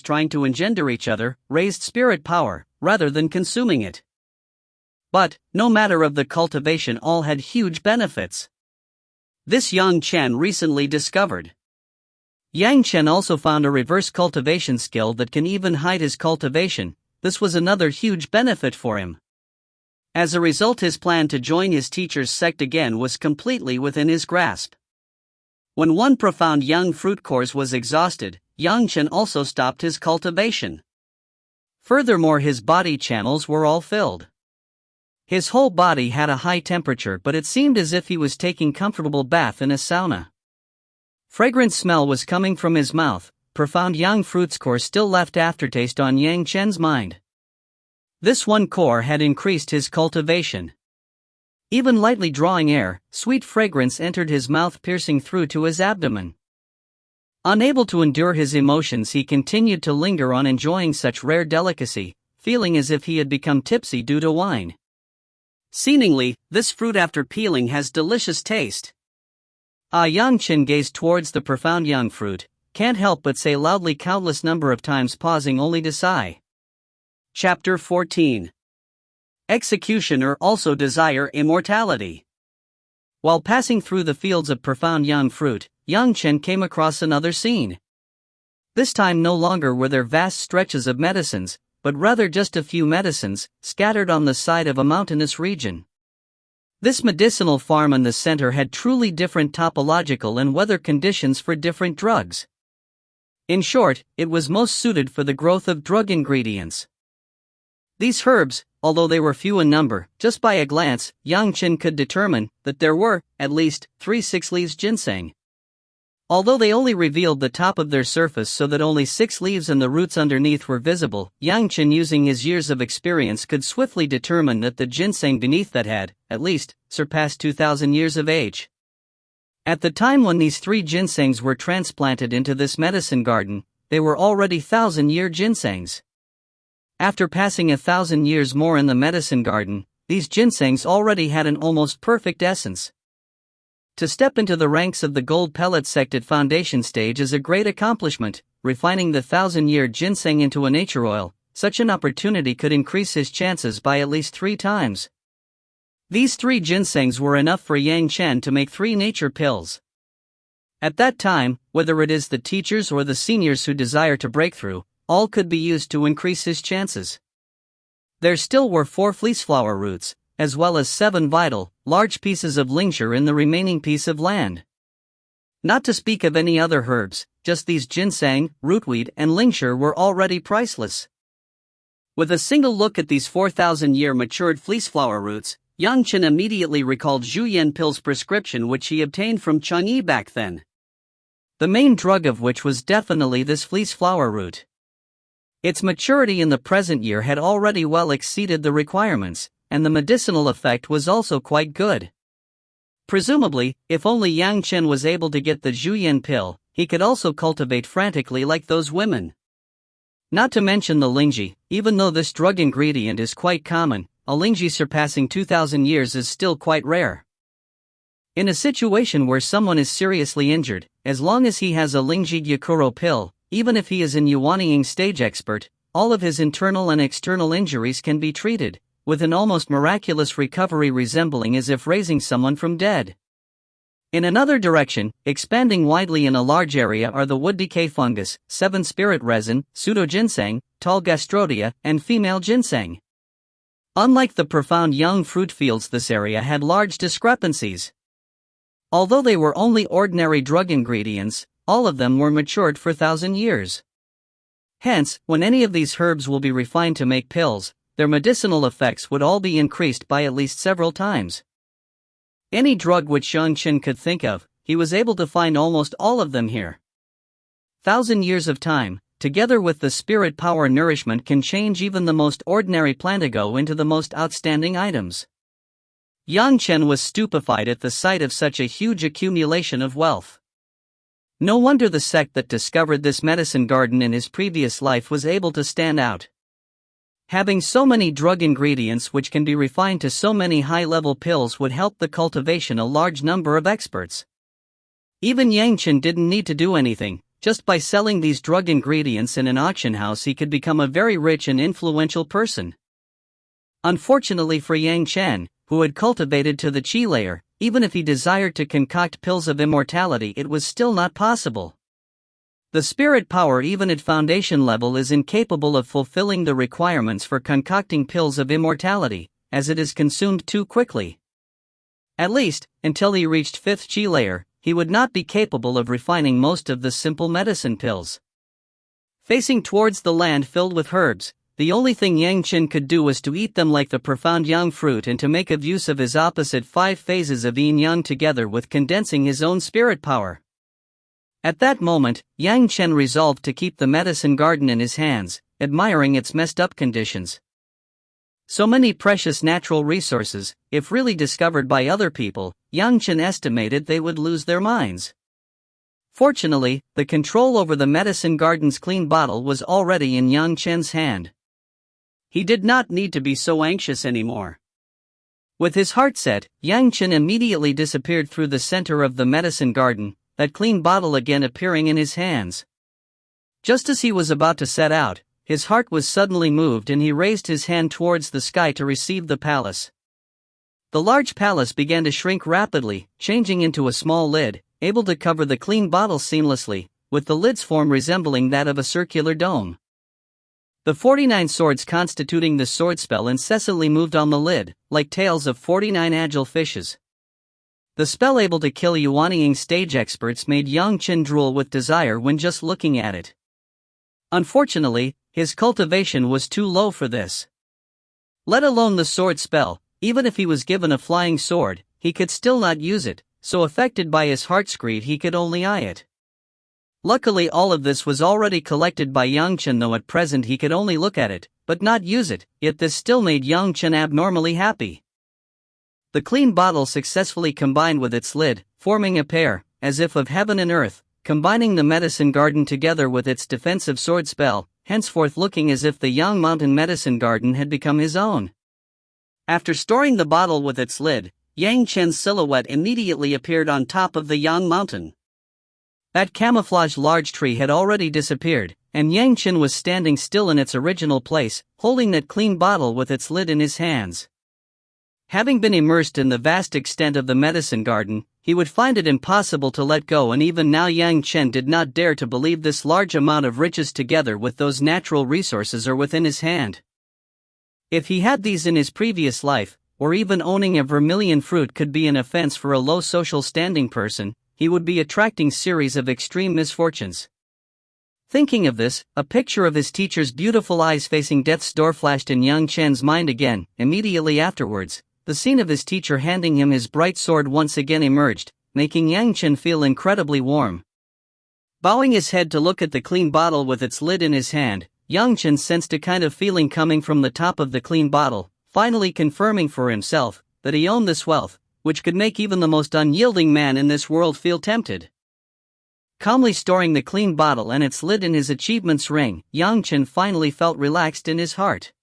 trying to engender each other, raised spirit power, rather than consuming it. But, no matter of the cultivation all had huge benefits. This Yang Chen recently discovered. Yang Chen also found a reverse cultivation skill that can even hide his cultivation. This was another huge benefit for him. As a result his plan to join his teacher's sect again was completely within his grasp. When one profound Yang fruit course was exhausted, Yang Chen also stopped his cultivation. Furthermore his body channels were all filled. His whole body had a high temperature but it seemed as if he was taking comfortable bath in a sauna. Fragrant smell was coming from his mouth, profound Yang fruit's core still left aftertaste on Yang Chen's mind. This one core had increased his cultivation. Even lightly drawing air, sweet fragrance entered his mouth piercing through to his abdomen. Unable to endure his emotions he continued to linger on enjoying such rare delicacy, feeling as if he had become tipsy due to wine. Seemingly, this fruit after peeling has delicious taste. Yang Chen gazed towards the profound young fruit, can't help but say loudly countless number of times pausing only to sigh. Chapter 14. Executioner also desire immortality. While passing through the fields of profound young fruit, Yang Chen came across another scene. This time no longer were there vast stretches of medicines, but rather just a few medicines, scattered on the side of a mountainous region. This medicinal farm in the center had truly different topological and weather conditions for different drugs. In short, it was most suited for the growth of drug ingredients. These herbs, although they were few in number, just by a glance, Yang Chen could determine that there were, at least, 3 6-leaves ginseng. Although they only revealed the top of their surface so that only 6 leaves and the roots underneath were visible, Yang Chen using his years of experience could swiftly determine that the ginseng beneath that had, at least, surpassed 2,000 years of age. At the time when these 3 ginsengs were transplanted into this medicine garden, they were already 1,000-year ginsengs. After passing 1,000 years more in the medicine garden, these ginsengs already had an almost perfect essence. To step into the ranks of the gold pellet sect at foundation stage is a great accomplishment. Refining the 1,000-year ginseng into a nature oil, such an opportunity could increase his chances by at least 3 times. These 3 ginsengs were enough for Yang Chen to make 3 nature pills. At that time, whether it is the teachers or the seniors who desire to break through, all could be used to increase his chances. There still were 4 fleeceflower roots, as well as 7 vital, large pieces of lincture in the remaining piece of land. Not to speak of any other herbs, just these ginseng, rootweed and lincture were already priceless. With a single look at these 4,000-year matured fleeceflower roots, Yang Chen immediately recalled Zhu Yanpil's prescription which he obtained from Chang'e back then. The main drug of which was definitely this fleeceflower root. Its maturity in the present year had already well exceeded the requirements, and the medicinal effect was also quite good. Presumably, if only Yang Chen was able to get the Zhu Yanpil, he could also cultivate frantically like those women. Not to mention the lingji, even though this drug ingredient is quite common, a lingji surpassing 2,000 years is still quite rare. In a situation where someone is seriously injured, as long as he has a lingji gyakuro pill, even if he is an Yuanying stage expert, all of his internal and external injuries can be treated, with an almost miraculous recovery resembling as if raising someone from dead. In another direction, expanding widely in a large area are the wood decay fungus, seven-spirit resin, pseudo-ginseng, tall gastrodia, and female ginseng. Unlike the profound young fruit fields, this area had large discrepancies. Although they were only ordinary drug ingredients, all of them were matured for 1,000 years. Hence, when any of these herbs will be refined to make pills, their medicinal effects would all be increased by at least several times. Any drug which Yang Chen could think of, he was able to find almost all of them here. 1,000 years of time, together with the spirit power nourishment, can change even the most ordinary plantigo into the most outstanding items. Yang Chen was stupefied at the sight of such a huge accumulation of wealth. No wonder the sect that discovered this medicine garden in his previous life was able to stand out. Having so many drug ingredients which can be refined to so many high-level pills would help the cultivation a large number of experts. Even Yang Chen didn't need to do anything, just by selling these drug ingredients in an auction house he could become a very rich and influential person. Unfortunately for Yang Chen, who had cultivated to the qi layer, even if he desired to concoct pills of immortality it was still not possible. The spirit power even at foundation level is incapable of fulfilling the requirements for concocting pills of immortality, as it is consumed too quickly. At least, until he reached 5th qi layer, he would not be capable of refining most of the simple medicine pills. Facing towards the land filled with herbs, the only thing Yang Chen could do was to eat them like the profound yang fruit and to make of use of his opposite 5 phases of yin-yang together with condensing his own spirit power. At that moment, Yang Chen resolved to keep the medicine garden in his hands, admiring its messed up conditions. So many precious natural resources, if really discovered by other people, Yang Chen estimated they would lose their minds. Fortunately, the control over the medicine garden's clean bottle was already in Yang Chen's hand. He did not need to be so anxious anymore. With his heart set, Yang Chen immediately disappeared through the center of the medicine garden, that clean bottle again appearing in his hands. Just as he was about to set out, his heart was suddenly moved and he raised his hand towards the sky to receive the palace. The large palace began to shrink rapidly, changing into a small lid, able to cover the clean bottle seamlessly, with the lid's form resembling that of a circular dome. The 49 swords constituting the sword spell incessantly moved on the lid, like tails of 49 agile fishes. The spell able to kill Yuanying stage experts made Yang Chen drool with desire when just looking at it. Unfortunately, his cultivation was too low for this. Let alone the sword spell, even if he was given a flying sword, he could still not use it, so affected by his heart's greed he could only eye it. Luckily all of this was already collected by Yang Chen, though at present he could only look at it, but not use it, yet this still made Yang Chen abnormally happy. The clean bottle successfully combined with its lid, forming a pair, as if of heaven and earth, combining the medicine garden together with its defensive sword spell, henceforth looking as if the Yang Mountain medicine garden had become his own. After storing the bottle with its lid, Yang Chen's silhouette immediately appeared on top of the Yang Mountain. That camouflaged large tree had already disappeared, and Yang Chen was standing still in its original place, holding that clean bottle with its lid in his hands. Having been immersed in the vast extent of the medicine garden, he would find it impossible to let go, and even now Yang Chen did not dare to believe this large amount of riches together with those natural resources are within his hand. If he had these in his previous life, or even owning a vermilion fruit could be an offense for a low social standing person, he would be attracting series of extreme misfortunes. Thinking of this, a picture of his teacher's beautiful eyes facing death's door flashed in young Chen's mind again. Immediately afterwards, the scene of his teacher handing him his bright sword once again emerged, making young Chen feel incredibly warm. Bowing his head to look at the clean bottle with its lid in his hand, young Chen sensed a kind of feeling coming from the top of the clean bottle, finally confirming for himself that he owned this wealth, which could make even the most unyielding man in this world feel tempted. Calmly storing the clean bottle and its lid in his achievements ring, young Chen finally felt relaxed in his heart.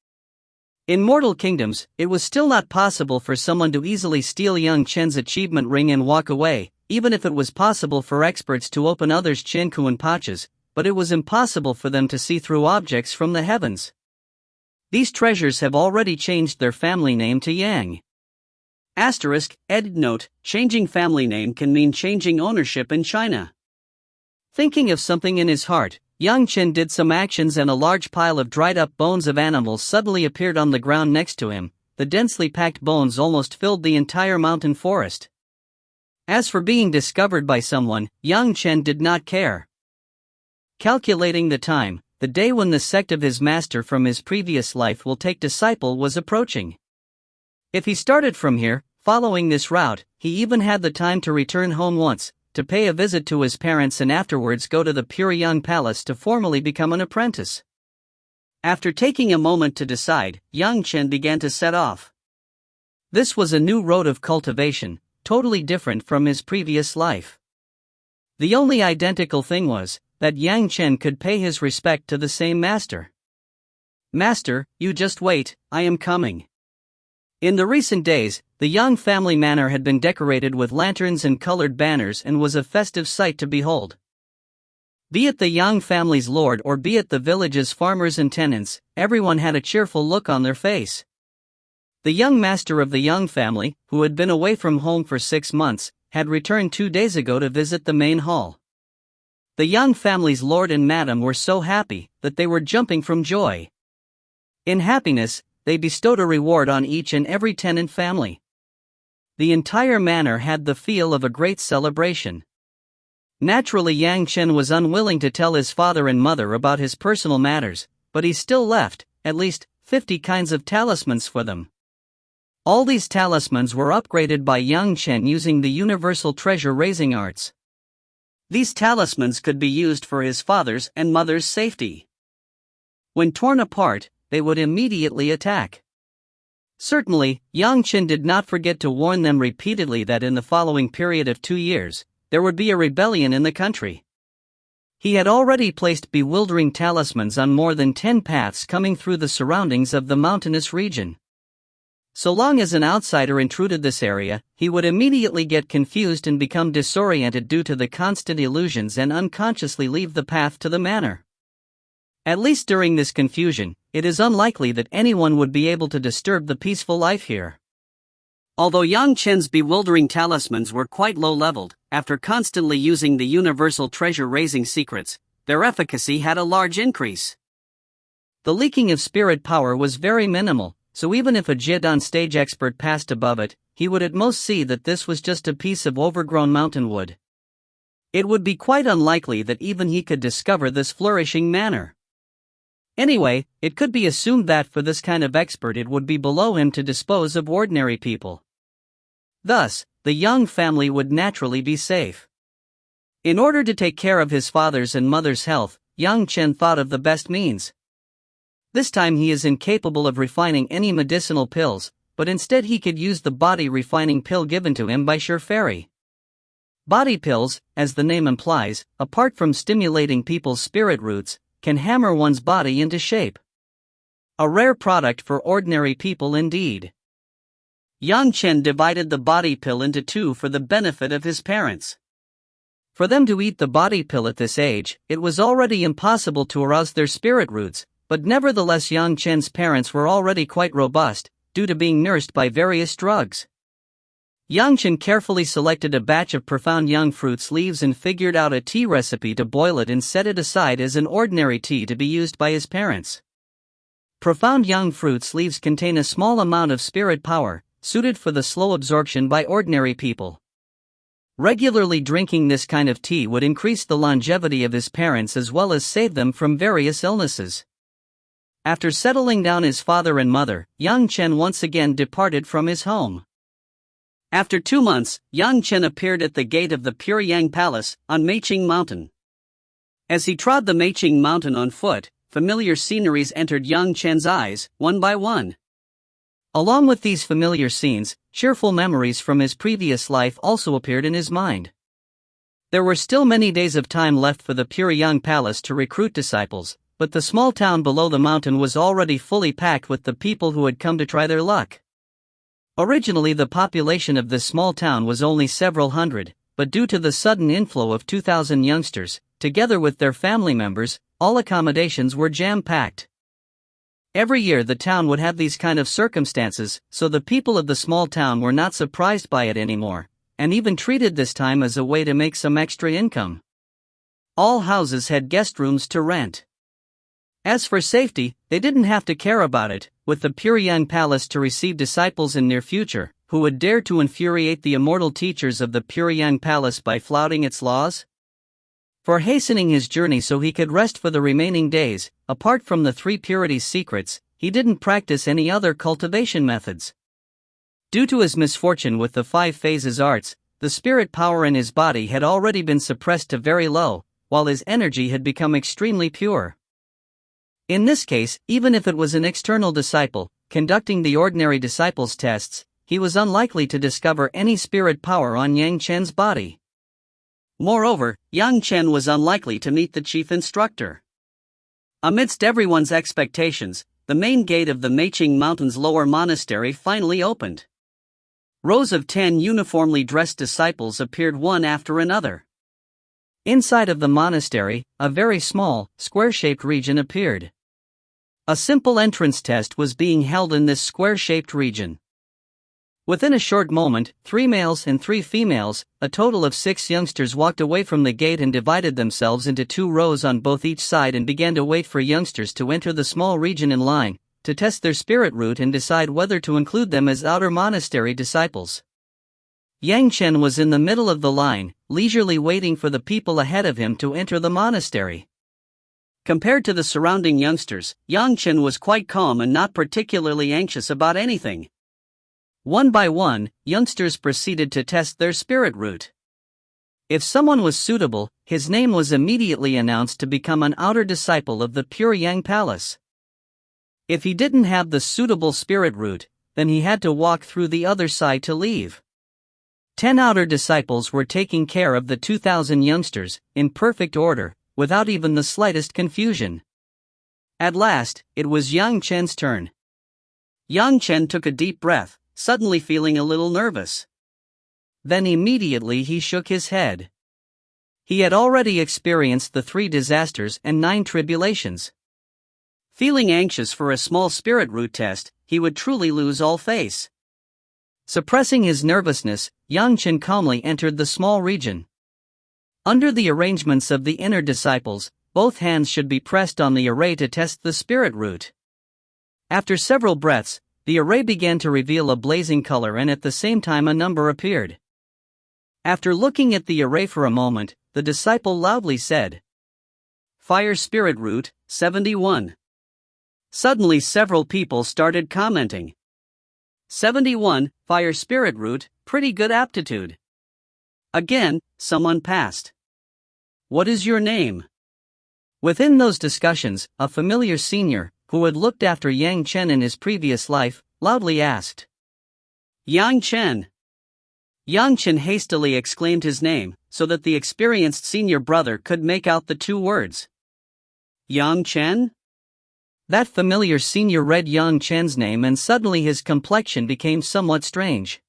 In mortal kingdoms, it was still not possible for someone to easily steal young Chen's achievement ring and walk away, even if it was possible for experts to open others' chinkuan pouches, but it was impossible for them to see through objects from the heavens. These treasures have already changed their family name to Yang. Edit note: changing family name can mean changing ownership in China. Thinking of something in his heart, young Chen did some actions and a large pile of dried-up bones of animals suddenly appeared on the ground next to him. The densely packed bones almost filled the entire mountain forest. As for being discovered by someone, young Chen did not care. Calculating the time, the day when the sect of his master from his previous life will take disciple was approaching. If he started from here, following this route, he even had the time to return home once, to pay a visit to his parents and afterwards go to the Puryang Palace to formally become an apprentice. After taking a moment to decide, young Chen began to set off. This was a new road of cultivation, totally different from his previous life. The only identical thing was that young Chen could pay his respect to the same master. "Master, you just wait, I am coming." In the recent days, the Yang family manor had been decorated with lanterns and colored banners and was a festive sight to behold. Be it the Yang family's lord or be it the village's farmers and tenants, everyone had a cheerful look on their face. The young master of the Yang family, who had been away from home for 6 months, had returned 2 days ago to visit the main hall. The Yang family's lord and madam were so happy that they were jumping from joy. In happiness, they bestowed a reward on each and every tenant family. The entire manor had the feel of a great celebration. Naturally, Yang Chen was unwilling to tell his father and mother about his personal matters, but he still left, at least, 50 kinds of talismans for them. All these talismans were upgraded by Yang Chen using the universal treasure-raising arts. These talismans could be used for his father's and mother's safety. When torn apart, they would immediately attack. Certainly, Yang Chen did not forget to warn them repeatedly that in the following period of 2 years, there would be a rebellion in the country. He had already placed bewildering talismans on more than 10 paths coming through the surroundings of the mountainous region. So long as an outsider intruded this area, he would immediately get confused and become disoriented due to the constant illusions and unconsciously leave the path to the manor. At least during this confusion, it is unlikely that anyone would be able to disturb the peaceful life here. Although Yang Chen's bewildering talismans were quite low-leveled, after constantly using the universal treasure-raising secrets, their efficacy had a large increase. The leaking of spirit power was very minimal, so even if a Jidon stage expert passed above it, he would at most see that this was just a piece of overgrown mountain wood. It would be quite unlikely that even he could discover this flourishing manor. Anyway, it could be assumed that for this kind of expert it would be below him to dispose of ordinary people. Thus, the Yang family would naturally be safe. In order to take care of his father's and mother's health, Yang Chen thought of the best means. This time he is incapable of refining any medicinal pills, but instead he could use the body refining pill given to him by Sure Fairy. Body pills, as the name implies, apart from stimulating people's spirit roots, can hammer one's body into shape. A rare product for ordinary people indeed. Yang Chen divided the body pill into 2 for the benefit of his parents. For them to eat the body pill at this age, it was already impossible to arouse their spirit roots, but nevertheless Yang Chen's parents were already quite robust, due to being nursed by various drugs. Yang Chen carefully selected a batch of profound young fruits leaves and figured out a tea recipe to boil it and set it aside as an ordinary tea to be used by his parents. Profound young fruits leaves contain a small amount of spirit power, suited for the slow absorption by ordinary people. Regularly drinking this kind of tea would increase the longevity of his parents as well as save them from various illnesses. After settling down his father and mother, young Chen once again departed from his home. After 2 months, young Chen appeared at the gate of the Pyongyang Palace, on Meiqing Mountain. As he trod the Meiqing Mountain on foot, familiar sceneries entered young Chen's eyes, one by one. Along with these familiar scenes, cheerful memories from his previous life also appeared in his mind. There were still many days of time left for the Pyongyang Palace to recruit disciples, but the small town below the mountain was already fully packed with the people who had come to try their luck. Originally, the population of this small town was only several hundred, but due to the sudden inflow of 2,000 youngsters, together with their family members, all accommodations were jam-packed. Every year the town would have these kind of circumstances, so the people of the small town were not surprised by it anymore, and even treated this time as a way to make some extra income. All houses had guest rooms to rent. As for safety, they didn't have to care about it, with the Pyongyang Palace to receive disciples in near future, who would dare to infuriate the immortal teachers of the Pyongyang Palace by flouting its laws? For hastening his journey so he could rest for the remaining days, apart from the 3 purity secrets, he didn't practice any other cultivation methods. Due to his misfortune with the 5 phases arts, the spirit power in his body had already been suppressed to very low, while his energy had become extremely pure. In this case, even if it was an external disciple, conducting the ordinary disciples' tests, he was unlikely to discover any spirit power on Yang Chen's body. Moreover, young Chen was unlikely to meet the chief instructor. Amidst everyone's expectations, the main gate of the Meiqing Mountain's lower monastery finally opened. Rows of 10 uniformly dressed disciples appeared one after another. Inside of the monastery, a very small, square-shaped region appeared. A simple entrance test was being held in this square-shaped region. Within a short moment, 3 males and 3 females, a total of 6 youngsters walked away from the gate and divided themselves into 2 rows on both each side and began to wait for youngsters to enter the small region in line, to test their spirit root and decide whether to include them as outer monastery disciples. Yang Chen was in the middle of the line, leisurely waiting for the people ahead of him to enter the monastery. Compared to the surrounding youngsters, Yang Chen was quite calm and not particularly anxious about anything. One by one, youngsters proceeded to test their spirit root. If someone was suitable, his name was immediately announced to become an outer disciple of the Pyongyang Palace. If he didn't have the suitable spirit root, then he had to walk through the other side to leave. 10 outer disciples were taking care of the 2,000 youngsters, in perfect order, without even the slightest confusion. At last, it was Yang Chen's turn. Yang Chen took a deep breath, suddenly feeling a little nervous. Then immediately he shook his head. He had already experienced the 3 disasters and 9 tribulations. Feeling anxious for a small spirit root test, he would truly lose all face. Suppressing his nervousness, Yang Chen calmly entered the small region. Under the arrangements of the inner disciples, both hands should be pressed on the array to test the spirit root. After several breaths, the array began to reveal a blazing color and at the same time a number appeared. After looking at the array for a moment, the disciple loudly said, "Fire spirit root, 71. Suddenly several people started commenting. 71, fire spirit root, pretty good aptitude. Again, someone passed. What is your name? Within those discussions, a familiar senior, who had looked after Yang Chen in his previous life, loudly asked, Yang Chen. Yang Chen hastily exclaimed his name, so that the experienced senior brother could make out the 2 words. Yang Chen? That familiar senior read Yang Chen's name and suddenly his complexion became somewhat strange.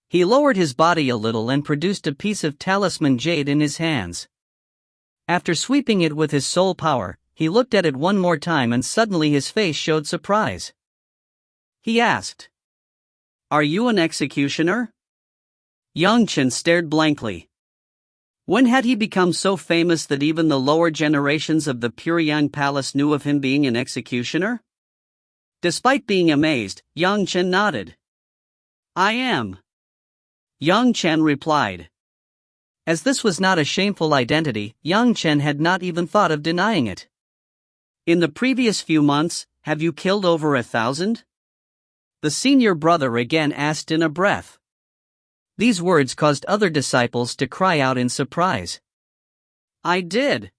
He lowered his body a little and produced a piece of talisman jade in his hands. After sweeping it with his soul power, he looked at it one more time and suddenly his face showed surprise. He asked, "Are you an executioner?" Yang Chen stared blankly. When had he become so famous that even the lower generations of the Pyongyang Palace knew of him being an executioner? Despite being amazed, Yang Chen nodded. "I am." Yang Chen replied, As this was not a shameful identity, young Chen had not even thought of denying it. In the previous few months, have you killed over 1,000? The senior brother again asked in a breath. These words caused other disciples to cry out in surprise. I did.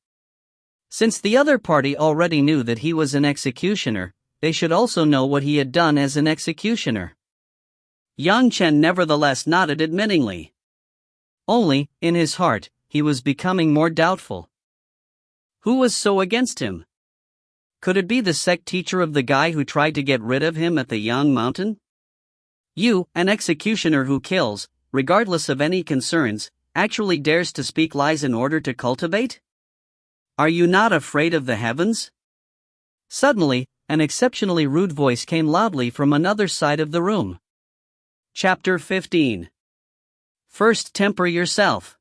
Since the other party already knew that he was an executioner, they should also know what he had done as an executioner. Yang Chen nevertheless nodded admittingly. Only, in his heart, he was becoming more doubtful. Who was so against him? Could it be the sect teacher of the guy who tried to get rid of him at the Yang Mountain? You, an executioner who kills, regardless of any concerns, actually dares to speak lies in order to cultivate? Are you not afraid of the heavens? Suddenly, an exceptionally rude voice came loudly from another side of the room. Chapter 15. First temper yourself.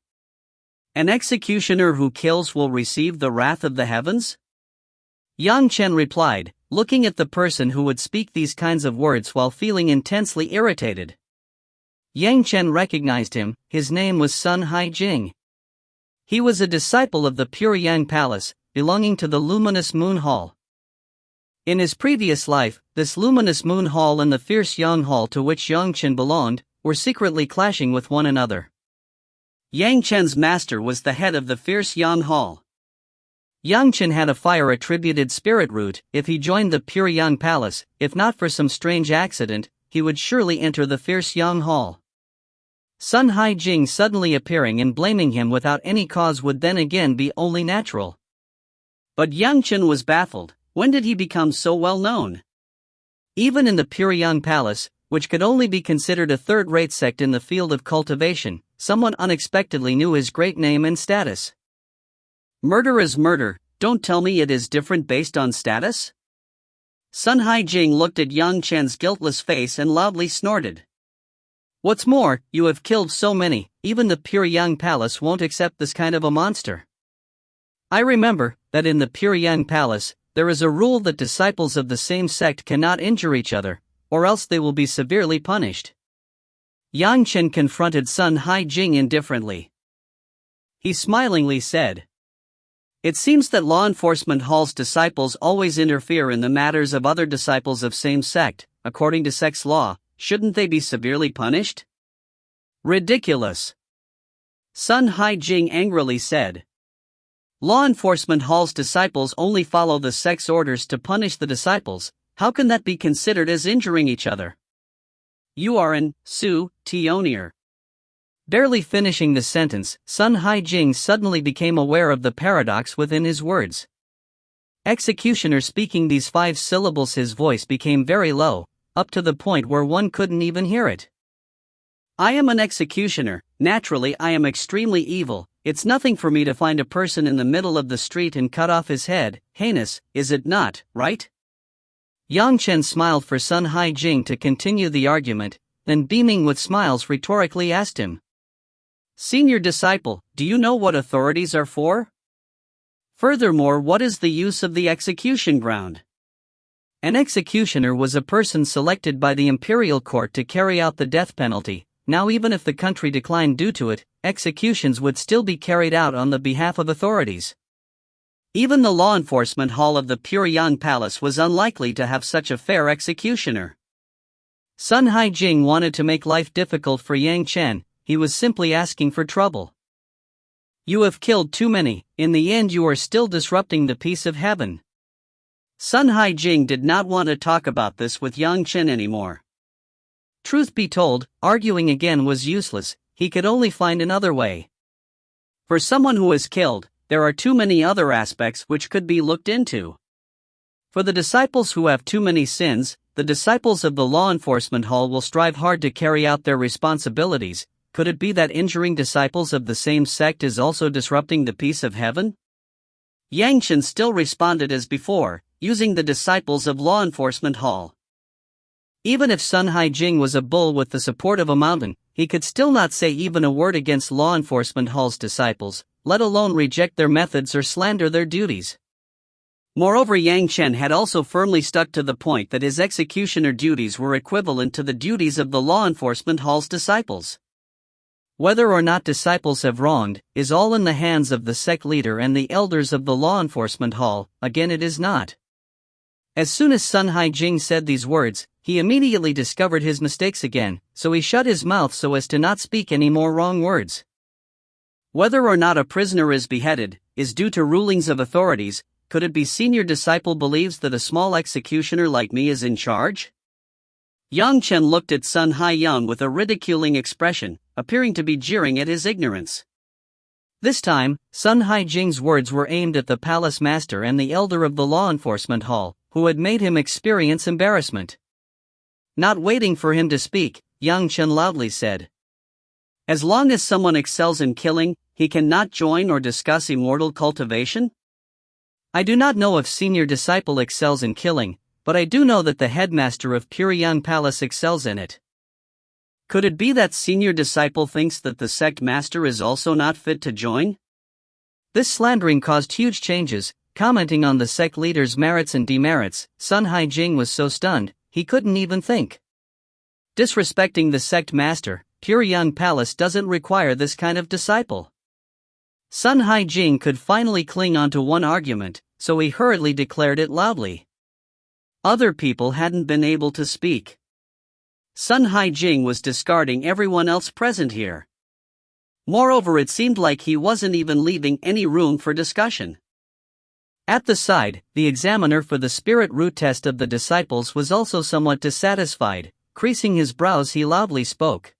An executioner who kills will receive the wrath of the heavens? Yang Chen replied, looking at the person who would speak these kinds of words while feeling intensely irritated. Yang Chen recognized him. His name was Sun Haijing. He was a disciple of the Pure Yang Palace, belonging to the Luminous Moon Hall. In his previous life, this Luminous Moon Hall and the Fierce Yang Hall to which Yang Chen belonged, were secretly clashing with one another. Yang Chen's master was the head of the Fierce Yang Hall. Yang Chen had a fire-attributed spirit root. If he joined the Pure Yang Palace, if not for some strange accident, he would surely enter the Fierce Yang Hall. Sun Haijing suddenly appearing and blaming him without any cause would then again be only natural. But Yang Chen was baffled. When did he become so well known? Even in the Pure Yang Palace, which could only be considered a third-rate sect in the field of cultivation, someone unexpectedly knew his great name and status. Murder is murder, don't tell me it is different based on status? Sun Haijing looked at Yang Chen's guiltless face and loudly snorted. What's more, you have killed so many, even the Pure Yang Palace won't accept this kind of a monster. I remember that in the Pure Yang Palace, there is a rule that disciples of the same sect cannot injure each other, or else they will be severely punished. Yang Chen confronted Sun Haijing indifferently. He smilingly said, It seems that law enforcement hall's disciples always interfere in the matters of other disciples of same sect. According to sect's law, shouldn't they be severely punished? Ridiculous. Sun Haijing angrily said. Law enforcement hall's disciples only follow the sect's orders to punish the disciples. How can that be considered as injuring each other? You are an Tionier. Barely finishing the sentence, Sun Haijing suddenly became aware of the paradox within his words. Executioner speaking these 5 syllables, his voice became very low, up to the point where one couldn't even hear it. I am an executioner, naturally I am extremely evil. It's nothing for me to find a person in the middle of the street and cut off his head. Heinous, is it not, right? Yang Chen smiled for Sun Haijing to continue the argument, then beaming with smiles rhetorically asked him. Senior disciple, do you know what authorities are for? Furthermore, what is the use of the execution ground? An executioner was a person selected by the imperial court to carry out the death penalty. Now even if the country declined due to it, executions would still be carried out on the behalf of authorities. Even the law enforcement hall of the Pure Yang Palace was unlikely to have such a fair executioner. Sun Haijing wanted to make life difficult for Yang Chen. He was simply asking for trouble. You have killed too many. In the end you are still disrupting the peace of heaven. Sun Haijing did not want to talk about this with Yang Chen anymore. Truth be told, arguing again was useless. He could only find another way. For someone who is killed, there are too many other aspects which could be looked into. For the disciples who have too many sins, the disciples of the law enforcement hall will strive hard to carry out their responsibilities. Could it be that injuring disciples of the same sect is also disrupting the peace of heaven? Yang Chen still responded as before, using the disciples of law enforcement hall. Even if Sun Haijing was a bull with the support of a mountain, he could still not say even a word against law enforcement hall's disciples, let alone reject their methods or slander their duties. Moreover, Yang Chen had also firmly stuck to the point that his executioner duties were equivalent to the duties of the law enforcement hall's disciples. Whether or not disciples have wronged is all in the hands of the sect leader and the elders of the law enforcement hall. Again, it is not. As soon as Sun Haijing said these words, he immediately discovered his mistakes again, so he shut his mouth so as to not speak any more wrong words. Whether or not a prisoner is beheaded is due to rulings of authorities. Could it be senior disciple believes that a small executioner like me is in charge? Yang Chen looked at Sun Haiyang with a ridiculing expression, appearing to be jeering at his ignorance. This time, Sun Haijing's words were aimed at the palace master and the elder of the law enforcement hall, who had made him experience embarrassment. Not waiting for him to speak, Yang Chen loudly said, "As long as someone excels in killing, he cannot join or discuss immortal cultivation? I do not know if senior disciple excels in killing, but I do know that the headmaster of Pyongyang Palace excels in it. Could it be that senior disciple thinks that the sect master is also not fit to join?" This slandering caused huge changes. Commenting on the sect leader's merits and demerits, Sun Haijing was so stunned, he couldn't even think. Disrespecting the sect master, Pyongyang Palace doesn't require this kind of disciple. Sun Haijing could finally cling onto one argument, so he hurriedly declared it loudly. Other people hadn't been able to speak. Sun Haijing was discarding everyone else present here. Moreover, it seemed like he wasn't even leaving any room for discussion. At the side, the examiner for the spirit root test of the disciples was also somewhat dissatisfied. Creasing his brows, he loudly spoke.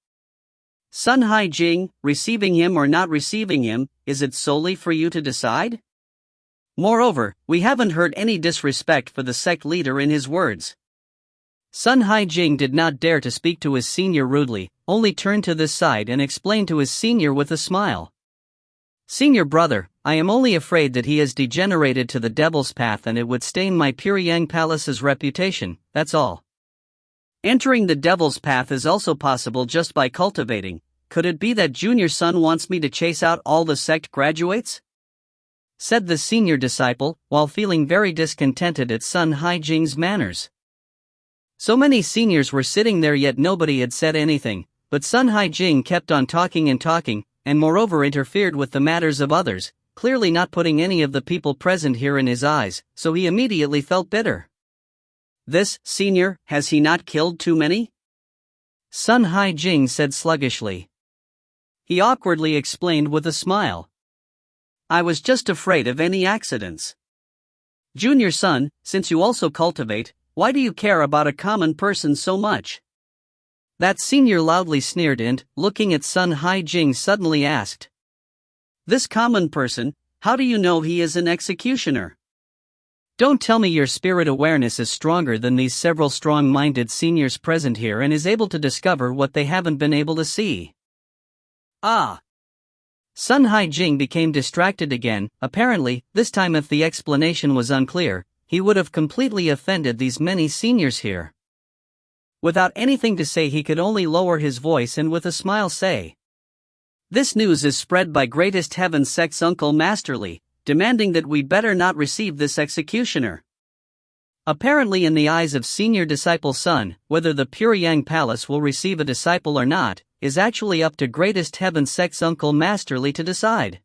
"Sun Haijing, receiving him or not receiving him, is it solely for you to decide? Moreover, we haven't heard any disrespect for the sect leader in his words." Sun Haijing did not dare to speak to his senior rudely, only turned to this side and explained to his senior with a smile. "Senior brother, I am only afraid that he has degenerated to the devil's path and it would stain my Pyongyang Palace's reputation, that's all." Entering the devil's path is also possible just by cultivating. Could it be that Junior Sun wants me to chase out all the sect graduates? Said the senior disciple, while feeling very discontented at Sun Haijing's manners. So many seniors were sitting there yet nobody had said anything, but Sun Haijing kept on talking, and moreover interfered with the matters of others, clearly not putting any of the people present here in his eyes, so he immediately felt bitter. "This, senior, has he not killed too many?" Sun Haijing said sluggishly. He awkwardly explained with a smile. "I was just afraid of any accidents. Junior Sun, since you also cultivate, why do you care about a common person so much?" That senior loudly sneered and, looking at Sun Haijing, suddenly asked, "This common person, how do you know he is an executioner? Don't tell me your spirit awareness is stronger than these several strong-minded seniors present here and is able to discover what they haven't been able to see." Ah! Sun Haijing became distracted again. Apparently, this time if the explanation was unclear, he would have completely offended these many seniors here. Without anything to say, he could only lower his voice and with a smile say, "This news is spread by Greatest Heaven Sect's Uncle Masterly, demanding that we better not receive this executioner." Apparently in the eyes of senior disciple Sun, whether the Pyongyang Palace will receive a disciple or not, is actually up to Greatest Heaven Sect's Uncle Masterly to decide.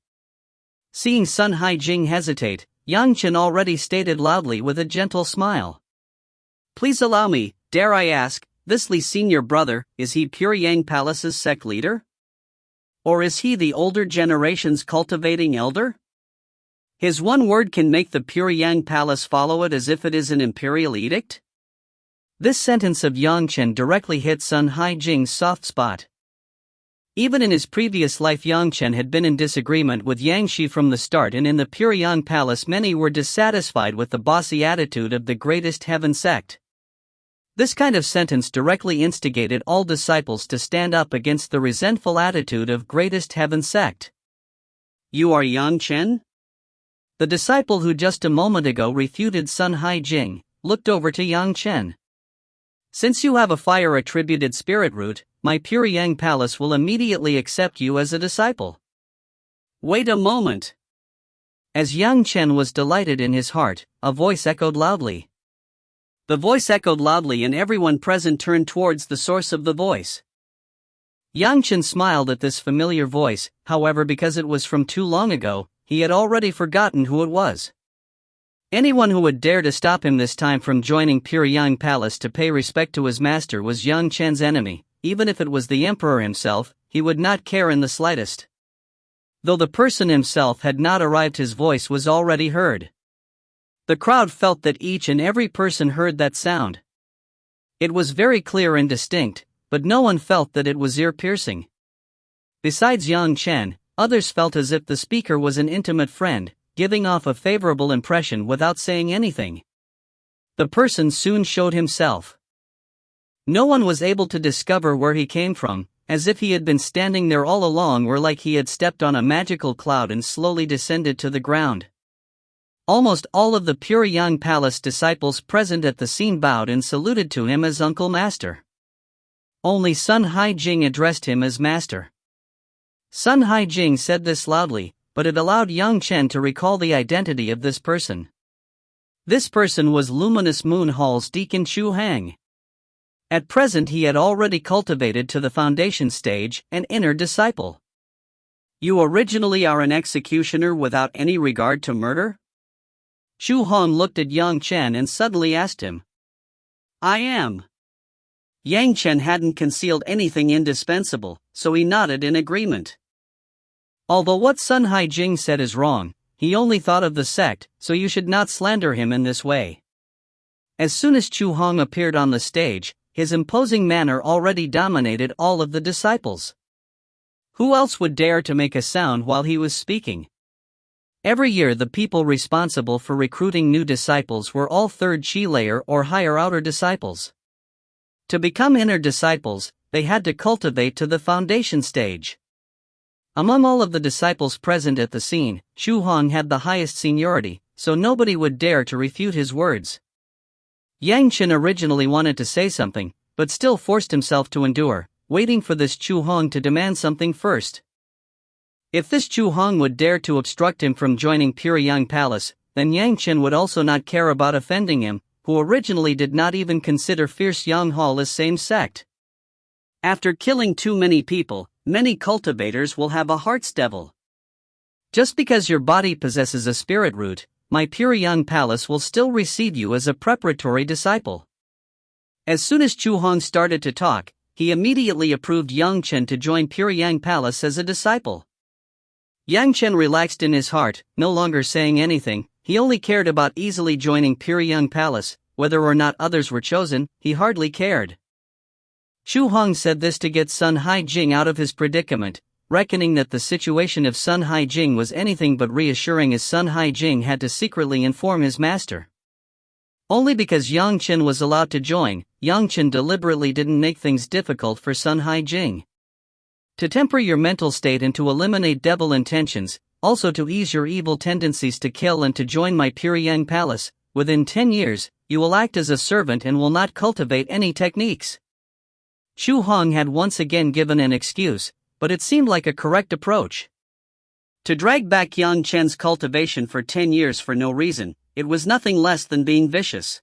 Seeing Sun Haijing hesitate, Yang Chen already stated loudly with a gentle smile. "Please allow me, dare I ask, this Li senior brother, is he Pyongyang Palace's sect leader? Or is he the older generation's cultivating elder? His one word can make the Pyongyang Palace follow it as if it is an imperial edict?" This sentence of Yang Chen directly hit Sun Haijing's soft spot. Even in his previous life, Yang Chen had been in disagreement with Yang Shi from the start, and in the Pyongyang Palace many were dissatisfied with the bossy attitude of the Greatest Heaven sect. This kind of sentence directly instigated all disciples to stand up against the resentful attitude of Greatest Heaven sect. "You are Yang Chen?" The disciple who just a moment ago refuted Sun Haijing looked over to Yang Chen. "Since you have a fire-attributed spirit root, my Pyongyang Palace will immediately accept you as a disciple." "Wait a moment." As Yang Chen was delighted in his heart, a voice echoed loudly. The voice echoed loudly and everyone present turned towards the source of the voice. Yang Chen smiled at this familiar voice, however, because it was from too long ago, he had already forgotten who it was. Anyone who would dare to stop him this time from joining Pyongyang Palace to pay respect to his master was Yang Chen's enemy. Even if it was the emperor himself, he would not care in the slightest. Though the person himself had not arrived, his voice was already heard. The crowd felt that each and every person heard that sound. It was very clear and distinct, but no one felt that it was ear-piercing. Besides Yang Chen, others felt as if the speaker was an intimate friend, giving off a favorable impression without saying anything. The person soon showed himself. No one was able to discover where he came from, as if he had been standing there all along, or like he had stepped on a magical cloud and slowly descended to the ground. Almost all of the Pyongyang Palace disciples present at the scene bowed and saluted to him as Uncle Master. Only Sun Haijing addressed him as Master. Sun Haijing said this loudly, but it allowed Yang Chen to recall the identity of this person. This person was Luminous Moon Hall's Deacon Chu Hang. At present he had already cultivated to the foundation stage, an inner disciple. You originally are an executioner without any regard to murder? Chu Hong looked at Yang Chen and suddenly asked him. I am. Yang Chen hadn't concealed anything indispensable, so he nodded in agreement. Although what Sun Haijing said is wrong, he only thought of the sect, so you should not slander him in this way. As soon as Chu Hong appeared on the stage, his imposing manner already dominated all of the disciples. Who else would dare to make a sound while he was speaking? Every year the people responsible for recruiting new disciples were all third chi layer or higher outer disciples. To become inner disciples, they had to cultivate to the foundation stage. Among all of the disciples present at the scene, Chu Hong had the highest seniority, so nobody would dare to refute his words. Yang Chen originally wanted to say something, but still forced himself to endure, waiting for this Chu Hong to demand something first. If this Chu Hong would dare to obstruct him from joining Pyongyang Palace, then Yang Chen would also not care about offending him, who originally did not even consider Fierce Yang Hall as same sect. After killing too many people, many cultivators will have a heart's devil. Just because your body possesses a spirit root, my Pyongyang Palace will still receive you as a preparatory disciple. As soon as Chu Hong started to talk, he immediately approved Yang Chen to join Pyongyang Palace as a disciple. Yang Chen relaxed in his heart, no longer saying anything. He only cared about easily joining Pyongyang Palace. Whether or not others were chosen, he hardly cared. Chu Hong said this to get Sun Haijing out of his predicament, reckoning that the situation of Sun Haijing was anything but reassuring, as Sun Haijing had to secretly inform his master. Only because Yang Chen was allowed to join, Yang Chen deliberately didn't make things difficult for Sun Haijing. To temper your mental state and to eliminate devil intentions, also to ease your evil tendencies to kill and to join my Pyongyang Palace, within 10 years, you will act as a servant and will not cultivate any techniques. Chu Hong had once again given an excuse, but it seemed like a correct approach. To drag back Yang Chen's cultivation for 10 years for no reason, it was nothing less than being vicious.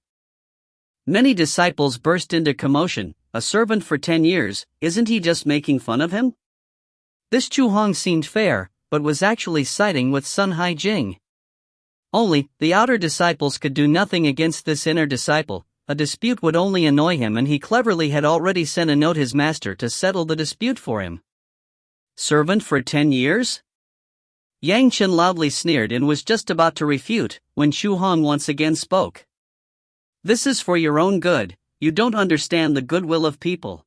Many disciples burst into commotion. A servant for 10 years, isn't he just making fun of him? This Chu Hong seemed fair, but was actually siding with Sun Haijing. Only, the outer disciples could do nothing against this inner disciple. A dispute would only annoy him, and he cleverly had already sent a note his master to settle the dispute for him. Servant for 10 years? Yang Chen loudly sneered and was just about to refute, when Chu Hong once again spoke. This is for your own good. You don't understand the goodwill of people.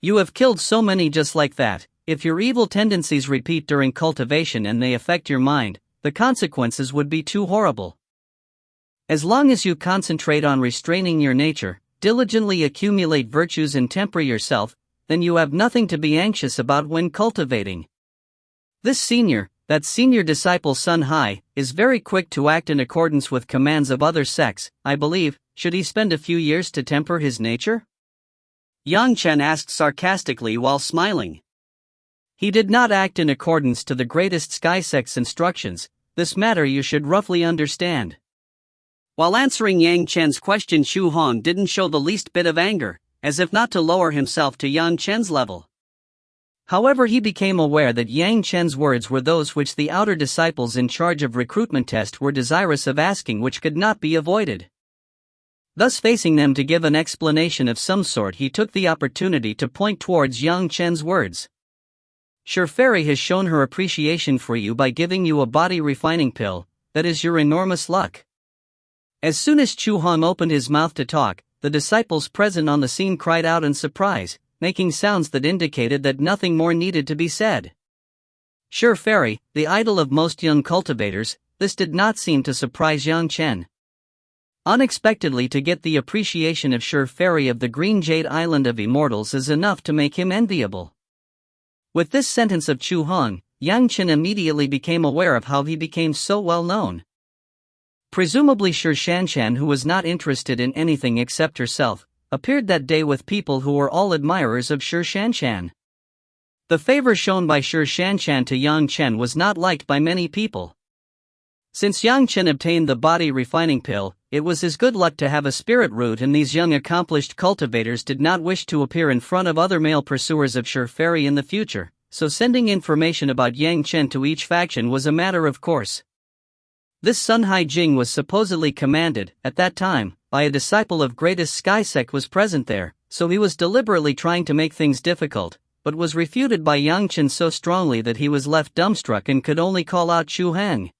You have killed so many just like that. If your evil tendencies repeat during cultivation and they affect your mind, the consequences would be too horrible. As long as you concentrate on restraining your nature, diligently accumulate virtues and temper yourself, then you have nothing to be anxious about when cultivating. This senior disciple Sun Hai, is very quick to act in accordance with commands of other sects. I believe, should he spend a few years to temper his nature? Yang Chen asked sarcastically while smiling. He did not act in accordance to the greatest sky sect's instructions. This matter you should roughly understand. While answering Yang Chen's question, Chu Hong didn't show the least bit of anger, as if not to lower himself to Yang Chen's level. However, he became aware that Yang Chen's words were those which the outer disciples in charge of recruitment test were desirous of asking, which could not be avoided. Thus, facing them to give an explanation of some sort, he took the opportunity to point towards Yang Chen's words. Sure, Fairy has shown her appreciation for you by giving you a body refining pill. That is your enormous luck. As soon as Chu Hong opened his mouth to talk, the disciples present on the scene cried out in surprise, making sounds that indicated that nothing more needed to be said. Sure Fairy, the idol of most young cultivators, this did not seem to surprise Yang Chen. Unexpectedly to get the appreciation of Sure Fairy of the Green Jade Island of Immortals is enough to make him enviable. With this sentence of Chu Hong, Yang Chen immediately became aware of how he became so well known. Presumably Sure Shanshan, who was not interested in anything except herself, appeared that day with people who were all admirers of Sure Shanshan. The favor shown by Sure Shanshan to Yang Chen was not liked by many people. Since Yang Chen obtained the body refining pill, it was his good luck to have a spirit root, and these young accomplished cultivators did not wish to appear in front of other male pursuers of Sure Fairy in the future, so sending information about Yang Chen to each faction was a matter of course. This Sun Hai Jing was supposedly commanded, at that time, by a disciple of greatest Sky Sect was present there, so he was deliberately trying to make things difficult, but was refuted by Yang Chen so strongly that he was left dumbstruck and could only call out Chu Hang.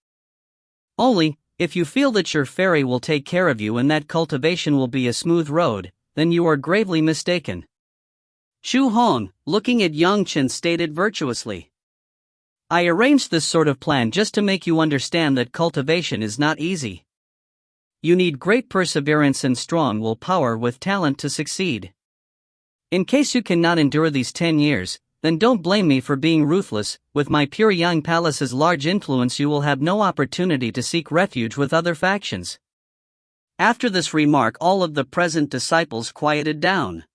Only, if you feel that your fairy will take care of you and that cultivation will be a smooth road, then you are gravely mistaken. Chu Hong, looking at Yang Chen, stated virtuously. I arranged this sort of plan just to make you understand that cultivation is not easy. You need great perseverance and strong willpower with talent to succeed. In case you cannot endure these 10 years, then don't blame me for being ruthless. With my Pure Yang Palace's large influence, you will have no opportunity to seek refuge with other factions. After this remark, all of the present disciples quieted down.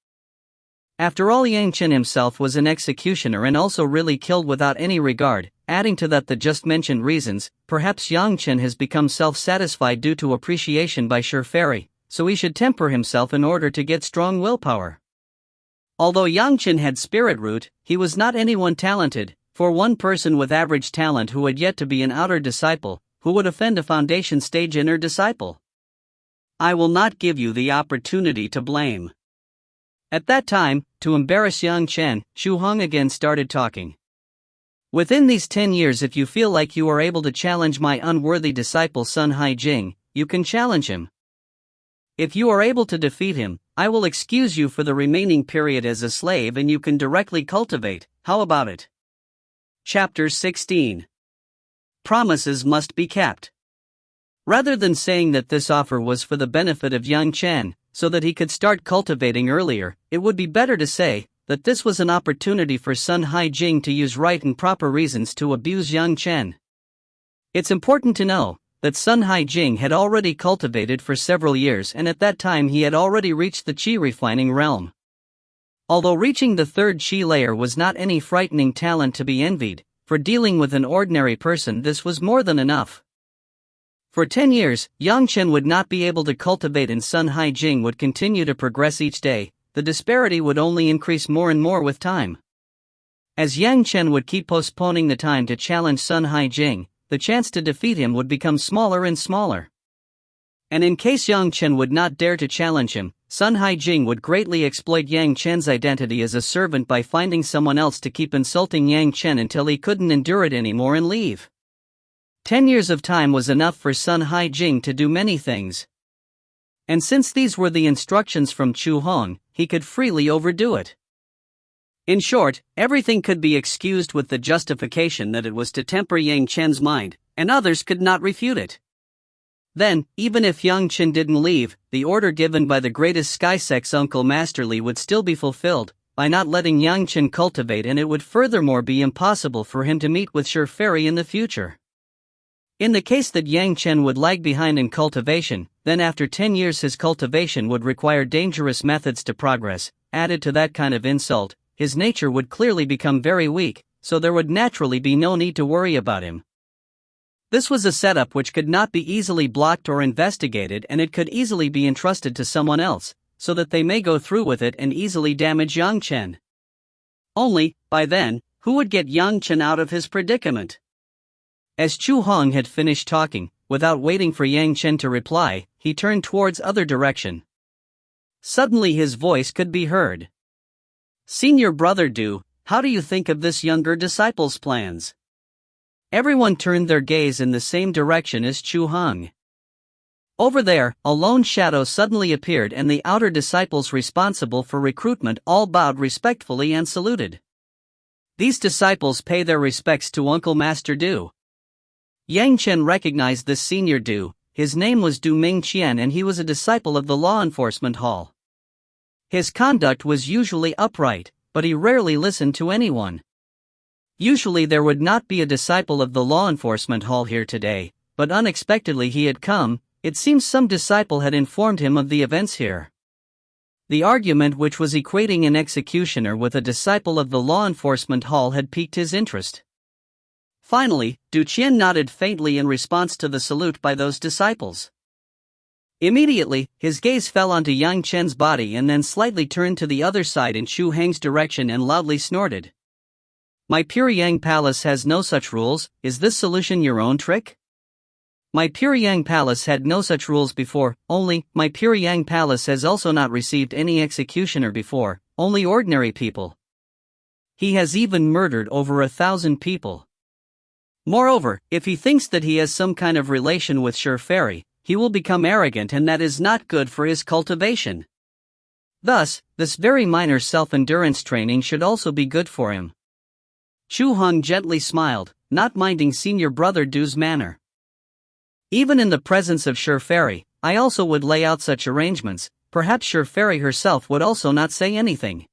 After all, Yang Chen himself was an executioner and also really killed without any regard. Adding to that the just mentioned reasons, perhaps Yang Chen has become self-satisfied due to appreciation by Sure Fairy, so he should temper himself in order to get strong willpower. Although Yang Chen had spirit root, he was not anyone talented, for one person with average talent who had yet to be an outer disciple, who would offend a foundation stage inner disciple. I will not give you the opportunity to blame. At that time, to embarrass Yang Chen, Chu Hong again started talking. Within these 10 years, if you feel like you are able to challenge my unworthy disciple Sun Hai Jing, you can challenge him. If you are able to defeat him, I will excuse you for the remaining period as a slave and you can directly cultivate. How about it? Chapter 16. Promises must be kept. Rather than saying that this offer was for the benefit of Yang Chen, so that he could start cultivating earlier, it would be better to say that this was an opportunity for Sun Hai Jing to use right and proper reasons to abuse Yang Chen. It's important to know that Sun Hai Jing had already cultivated for several years, and at that time he had already reached the Qi refining realm. Although reaching the third Qi layer was not any frightening talent to be envied, for dealing with an ordinary person this was more than enough. For 10 years, Yang Chen would not be able to cultivate and Sun Hai Jing would continue to progress each day. The disparity would only increase more and more with time. As Yang Chen would keep postponing the time to challenge Sun Hai Jing, the chance to defeat him would become smaller and smaller. And in case Yang Chen would not dare to challenge him, Sun Hai Jing would greatly exploit Yang Chen's identity as a servant by finding someone else to keep insulting Yang Chen until he couldn't endure it anymore and leave. 10 years of time was enough for Sun Hai Jing to do many things. And since these were the instructions from Chu Hong, he could freely overdo it. In short, everything could be excused with the justification that it was to temper Yang Chen's mind, and others could not refute it. Then, even if Yang Chen didn't leave, the order given by the greatest Sky Sect's uncle Masterly would still be fulfilled, by not letting Yang Chen cultivate, and it would furthermore be impossible for him to meet with Sure Fairy in the future. In the case that Yang Chen would lag behind in cultivation, then after 10 years his cultivation would require dangerous methods to progress. Added to that kind of insult, his nature would clearly become very weak, so there would naturally be no need to worry about him. This was a setup which could not be easily blocked or investigated, and it could easily be entrusted to someone else, so that they may go through with it and easily damage Yang Chen. Only, by then, who would get young Chen out of his predicament? As Chu Hong had finished talking, without waiting for Yang Chen to reply, he turned towards other direction. Suddenly his voice could be heard. Senior brother Du, how do you think of this younger disciple's plans? Everyone turned their gaze in the same direction as Chu Hong. Over there, a lone shadow suddenly appeared and the outer disciples responsible for recruitment all bowed respectfully and saluted. These disciples pay their respects to Uncle Master Du. Yang Chen recognized this senior Du. His name was Du Mingqian and he was a disciple of the law enforcement hall. His conduct was usually upright, but he rarely listened to anyone. Usually there would not be a disciple of the law enforcement hall here today, but unexpectedly he had come. It seems some disciple had informed him of the events here. The argument which was equating an executioner with a disciple of the law enforcement hall had piqued his interest. Finally, Du Qian nodded faintly in response to the salute by those disciples. Immediately, his gaze fell onto Yang Chen's body and then slightly turned to the other side in Chu Hang's direction and loudly snorted. My Pure Yang Palace has no such rules, is this solution your own trick? My Pure Yang Palace had no such rules before, only, my Pure Yang Palace has also not received any executioner before, only ordinary people. He has even murdered over 1,000 people. Moreover, if he thinks that he has some kind of relation with Sure Fairy, he will become arrogant and that is not good for his cultivation. Thus, this very minor self-endurance training should also be good for him. Chu Hong gently smiled, not minding senior brother Du's manner. Even in the presence of Sure Fairy, I also would lay out such arrangements, perhaps Sure Fairy herself would also not say anything.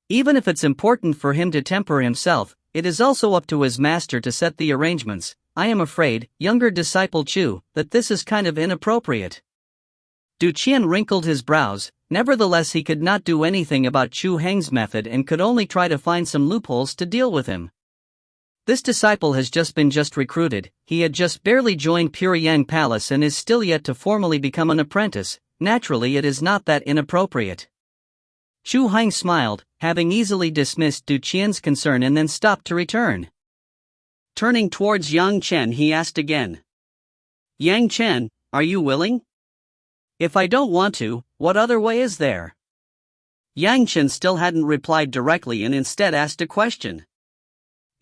Even if it's important for him to temper himself, it is also up to his master to set the arrangements. I am afraid, younger disciple Chu, that this is kind of inappropriate. Du Qian wrinkled his brows, nevertheless he could not do anything about Chu Heng's method and could only try to find some loopholes to deal with him. This disciple has just been recruited, he had just barely joined Pure Yang Palace and is still yet to formally become an apprentice, naturally it is not that inappropriate. Chu Heng smiled, having easily dismissed Du Qian's concern and then stopped to return. Turning towards Yang Chen he asked again. Yang Chen, are you willing? If I don't want to, what other way is there? Yang Chen still hadn't replied directly and instead asked a question.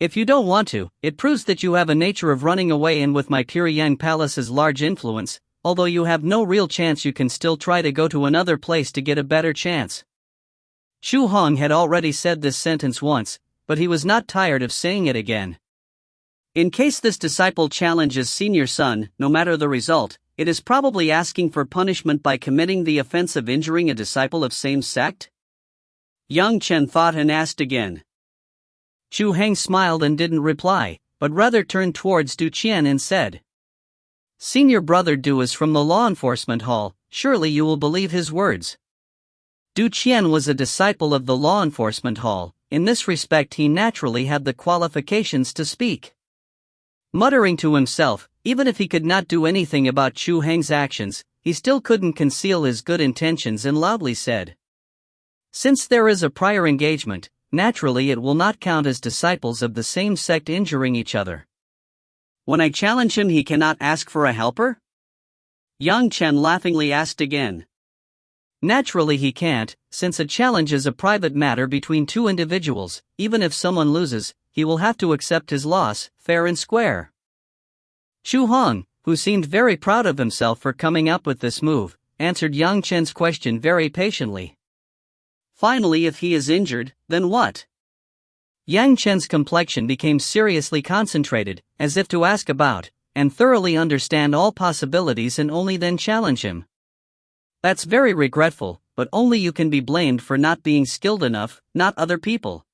If you don't want to, it proves that you have a nature of running away and with my Pure Yang Palace's large influence, although you have no real chance you can still try to go to another place to get a better chance. Chu Hong had already said this sentence once, but he was not tired of saying it again. In case this disciple challenges senior son, no matter the result, it is probably asking for punishment by committing the offense of injuring a disciple of same sect? Yang Chen thought and asked again. Chu Heng smiled and didn't reply, but rather turned towards Du Qian and said. Senior brother Du is from the law enforcement hall, surely you will believe his words. Du Qian was a disciple of the law enforcement hall, in this respect he naturally had the qualifications to speak. Muttering to himself, even if he could not do anything about Chu Heng's actions, he still couldn't conceal his good intentions and loudly said. Since there is a prior engagement, naturally it will not count as disciples of the same sect injuring each other. When I challenge him he cannot ask for a helper? Yang Chen laughingly asked again. Naturally he can't, since a challenge is a private matter between two individuals, even if someone loses, he will have to accept his loss, fair and square. Chu Hong, who seemed very proud of himself for coming up with this move, answered Yang Chen's question very patiently. Finally, if he is injured, then what? Yang Chen's complexion became seriously concentrated, as if to ask about, and thoroughly understand all possibilities and only then challenge him. That's very regretful, but only you can be blamed for not being skilled enough, not other people.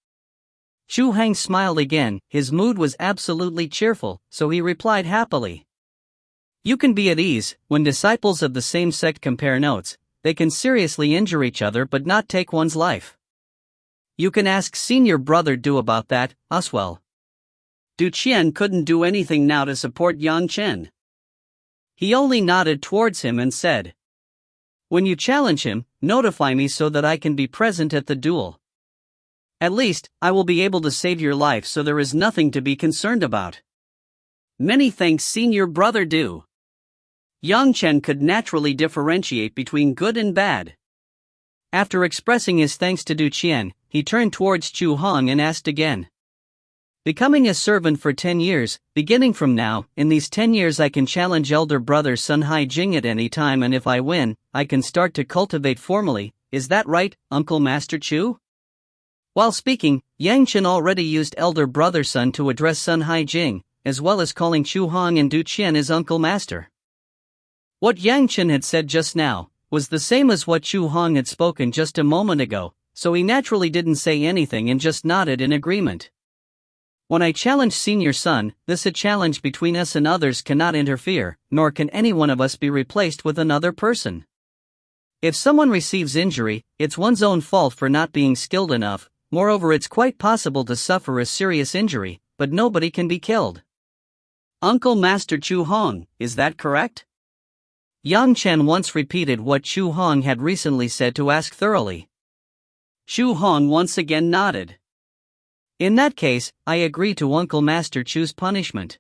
Chu Heng smiled again, his mood was absolutely cheerful, so he replied happily. You can be at ease, when disciples of the same sect compare notes, they can seriously injure each other but not take one's life. You can ask senior brother Du about that, Oswell. Du Qian couldn't do anything now to support Yang Chen. He only nodded towards him and said. When you challenge him, notify me so that I can be present at the duel. At least, I will be able to save your life, so there is nothing to be concerned about. Many thanks, senior brother do. Young Chen could naturally differentiate between good and bad. After expressing his thanks to Du Qian, he turned towards Chu Hong and asked again. Becoming a servant for 10 years, beginning from now, in these 10 years I can challenge elder brother Sun Hai Jing at any time, and if I win, I can start to cultivate formally. Is that right, Uncle Master Chu? While speaking, Yang Chen already used elder brother Sun to address Sun Hai Jing, as well as calling Chu Hong and Du Qian his Uncle Master. What Yang Chen had said just now was the same as what Chu Hong had spoken just a moment ago, so he naturally didn't say anything and just nodded in agreement. When I challenge Senior Son, this a challenge between us and others cannot interfere, nor can any one of us be replaced with another person. If someone receives injury, it's one's own fault for not being skilled enough. Moreover, it's quite possible to suffer a serious injury, but nobody can be killed. Uncle Master Chu Hong, is that correct? Yang Chen once repeated what Chu Hong had recently said to ask thoroughly. Chu Hong once again nodded. In that case, I agree to Uncle Master Chu's punishment.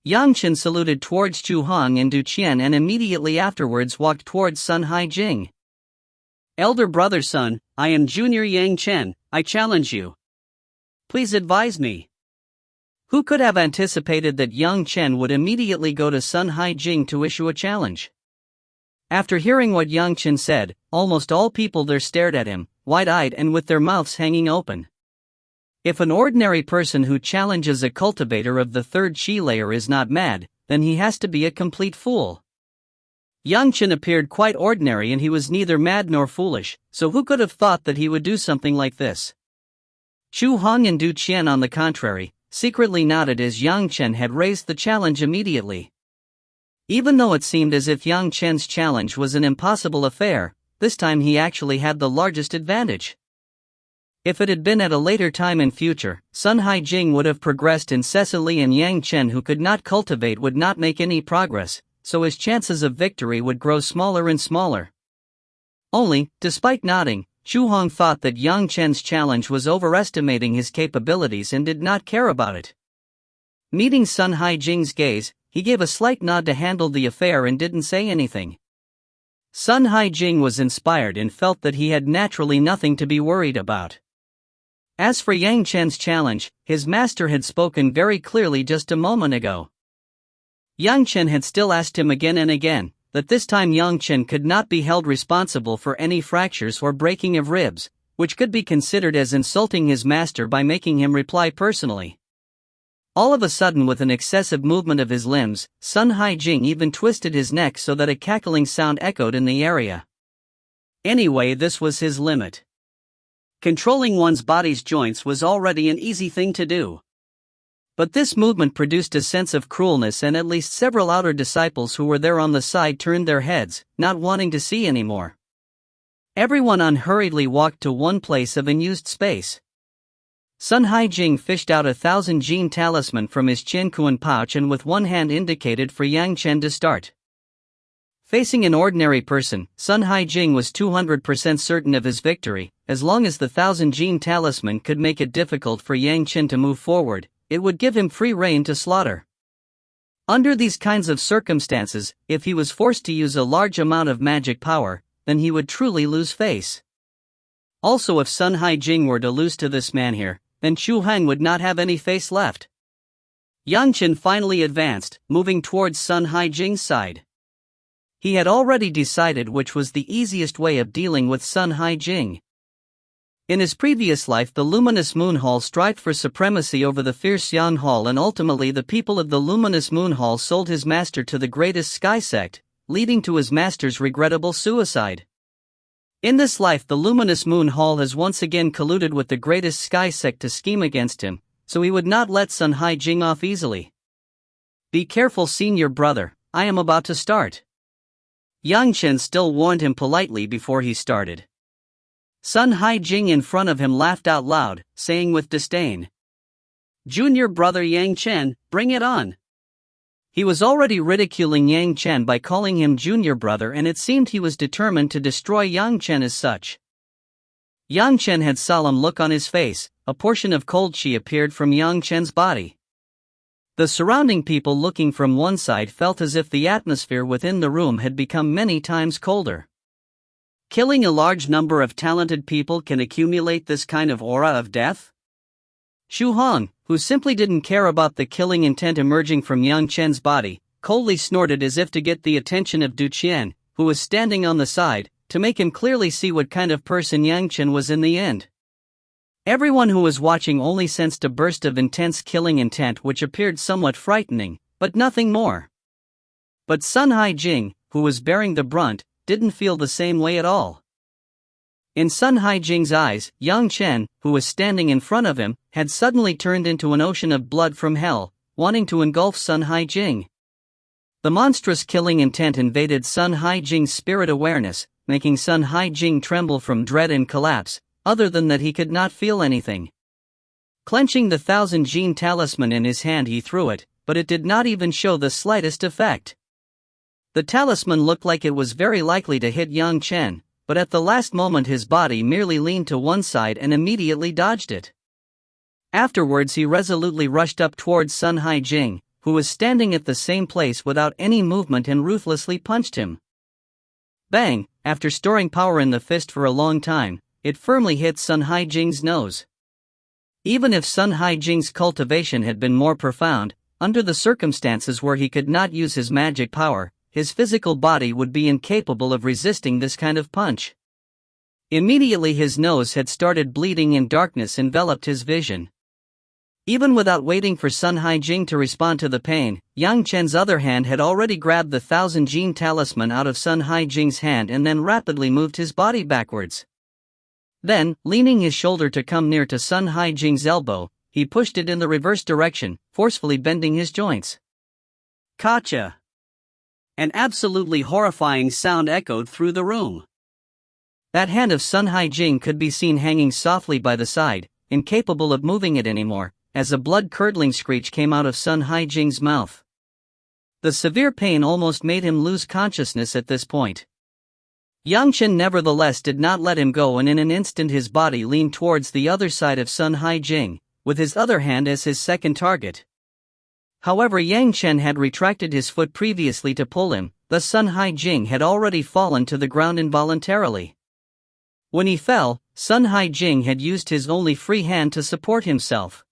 Yang Chen saluted towards Chu Hong and Du Qian and immediately afterwards walked towards Sun Hai Jing. Elder brother Sun, I am Junior Yang Chen, I challenge you. Please advise me. Who could have anticipated that Yang Chen would immediately go to Sun Hai Jing to issue a challenge? After hearing what Yang Chen said, almost all people there stared at him, wide-eyed and with their mouths hanging open. If an ordinary person who challenges a cultivator of the third chi layer is not mad, then he has to be a complete fool. Yang Chen appeared quite ordinary and he was neither mad nor foolish, so who could have thought that he would do something like this? Chu Hong and Du Qian, on the contrary, secretly nodded as Yang Chen had raised the challenge immediately. Even though it seemed as if Yang Chen's challenge was an impossible affair, this time he actually had the largest advantage. If it had been at a later time in future, Sun Hai Jing would have progressed incessantly and Yang Chen, who could not cultivate, would not make any progress, so his chances of victory would grow smaller and smaller. Only, despite nodding, Chu Hong thought that Yang Chen's challenge was overestimating his capabilities and did not care about it. Meeting Sun Hai Jing's gaze, he gave a slight nod to handle the affair and didn't say anything. Sun Hai Jing was inspired and felt that he had naturally nothing to be worried about. As for Yang Chen's challenge, his master had spoken very clearly just a moment ago. Yang Chen had still asked him again and again that this time Yang Chen could not be held responsible for any fractures or breaking of ribs, which could be considered as insulting his master by making him reply personally. All of a sudden, with an excessive movement of his limbs, Sun Hai Jing even twisted his neck so that a cackling sound echoed in the area. Anyway, this was his limit. Controlling one's body's joints was already an easy thing to do. But this movement produced a sense of cruelness, and at least several outer disciples who were there on the side turned their heads, not wanting to see anymore. Everyone unhurriedly walked to one place of unused space. Sun Hai Jing fished out 1,000 gene talisman from his Qiankuan pouch and with one hand indicated for Yang Chen to start. Facing an ordinary person, Sun Hai Jing was 200% certain of his victory. As long as the 1,000 gene talisman could make it difficult for Yang Chen to move forward, it would give him free rein to slaughter. Under these kinds of circumstances, if he was forced to use a large amount of magic power, then he would truly lose face. Also, if Sun Hai Jing were to lose to this man here, then Chu Hang would not have any face left. Yang Chen finally advanced, moving towards Sun Hai Jing's side. He had already decided which was the easiest way of dealing with Sun Hai Jing. In his previous life, the Luminous Moon Hall strived for supremacy over the Fierce Yang Hall, and ultimately the people of the Luminous Moon Hall sold his master to the greatest sky sect, leading to his master's regrettable suicide. In this life, the Luminous Moon Hall has once again colluded with the greatest sky sect to scheme against him, so he would not let Sun Hai Jing off easily. Be careful, senior brother, I am about to start. Yang Chen still warned him politely before he started. Sun Hai Jing in front of him laughed out loud, saying with disdain, "Junior brother Yang Chen, bring it on." He was already ridiculing Yang Chen by calling him junior brother, and it seemed he was determined to destroy Yang Chen as such. Yang Chen had solemn look on his face. A portion of cold chi appeared from Yang Chen's body. The surrounding people looking from one side felt as if the atmosphere within the room had become many times colder. Killing a large number of talented people can accumulate this kind of aura of death? Xu Hong, who simply didn't care about the killing intent emerging from Yang Chen's body, coldly snorted as if to get the attention of Du Qian, who was standing on the side, to make him clearly see what kind of person Yang Chen was in the end. Everyone who was watching only sensed a burst of intense killing intent which appeared somewhat frightening, but nothing more. But Sun Haijing, who was bearing the brunt, didn't feel the same way at all. In Sun Haijing's eyes, Yang Chen, who was standing in front of him, had suddenly turned into an ocean of blood from hell, wanting to engulf Sun Haijing. The monstrous killing intent invaded Sun Haijing's spirit awareness, making Sun Haijing tremble from dread and collapse. Other than that, he could not feel anything. Clenching the 1000 Gene talisman in his hand, he threw it, but it did not even show the slightest effect. The talisman looked like it was very likely to hit Yang Chen, but at the last moment his body merely leaned to one side and immediately dodged it. Afterwards he resolutely rushed up towards Sun Haijing, who was standing at the same place without any movement, and ruthlessly punched him. Bang! After storing power in the fist for a long time, it firmly hit Sun Haijing's nose. Even if Sun Haijing's cultivation had been more profound, under the circumstances where he could not use his magic power, his physical body would be incapable of resisting this kind of punch. Immediately his nose had started bleeding and darkness enveloped his vision. Even without waiting for Sun Haijing to respond to the pain, Yang Chen's other hand had already grabbed the 1000 Gene talisman out of Sun Haijing's hand and then rapidly moved his body backwards. Then, leaning his shoulder to come near to Sun Haijing's elbow, he pushed it in the reverse direction, forcefully bending his joints. Gotcha! An absolutely horrifying sound echoed through the room. That hand of Sun Haijing could be seen hanging softly by the side, incapable of moving it anymore, as a blood-curdling screech came out of Sun Haijing's mouth. The severe pain almost made him lose consciousness at this point. Yang Chen nevertheless did not let him go, and in an instant his body leaned towards the other side of Sun Haijing, with his other hand as his second target. However, Yang Chen had retracted his foot previously to pull him, thus Sun Haijing had already fallen to the ground involuntarily. When he fell, Sun Haijing had used his only free hand to support himself.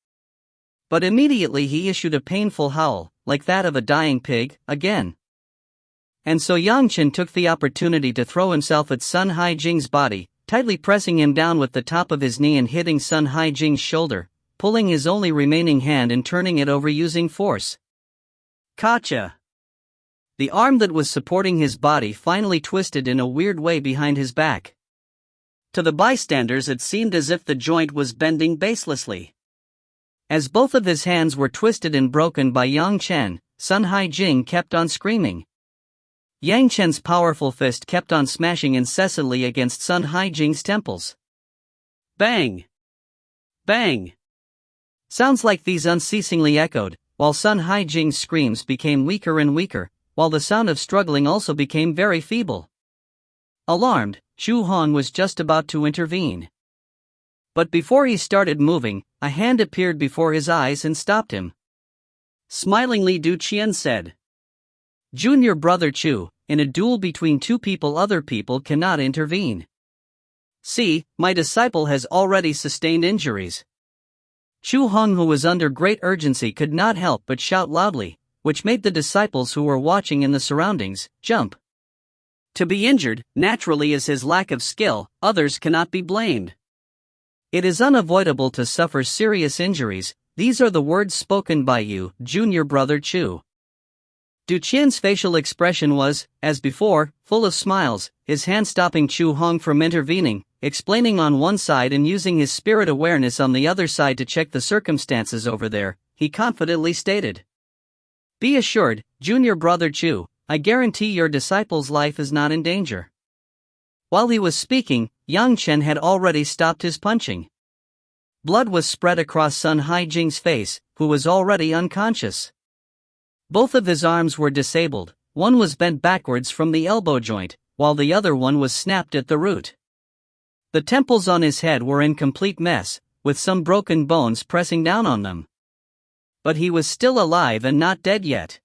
But immediately he issued a painful howl, like that of a dying pig, again. And so Yang Chen took the opportunity to throw himself at Sun Haijing's body, tightly pressing him down with the top of his knee and hitting Sun Haijing's shoulder, pulling his only remaining hand and turning it over using force. Gotcha! The arm that was supporting his body finally twisted in a weird way behind his back. To the bystanders it seemed as if the joint was bending baselessly. As both of his hands were twisted and broken by Yang Chen, Sun Haijing kept on screaming. Yang Chen's powerful fist kept on smashing incessantly against Sun Haijing's temples. Bang! Bang! Sounds like these unceasingly echoed, while Sun Haijing's screams became weaker and weaker, while the sound of struggling also became very feeble. Alarmed, Xu Hong was just about to intervene. But before he started moving, a hand appeared before his eyes and stopped him. Smilingly, Du Qian said, "Junior brother Chu, in a duel between two people, other people cannot intervene. See, my disciple has already sustained injuries." Xu Hong, who was under great urgency, could not help but shout loudly, which made the disciples who were watching in the surroundings jump. To be injured, naturally, is his lack of skill, others cannot be blamed. It is unavoidable to suffer serious injuries, these are the words spoken by you, junior brother Chu. Du Qian's facial expression was, as before, full of smiles, his hand stopping Xu Hong from intervening, explaining on one side and using his spirit awareness on the other side to check the circumstances over there, he confidently stated. "Be assured, junior brother Chu, I guarantee your disciple's life is not in danger." While he was speaking, Yang Chen had already stopped his punching. Blood was spread across Sun Haijing's face, who was already unconscious. Both of his arms were disabled, one was bent backwards from the elbow joint, while the other one was snapped at the root. The temples on his head were in complete mess, with some broken bones pressing down on them. But he was still alive and not dead yet.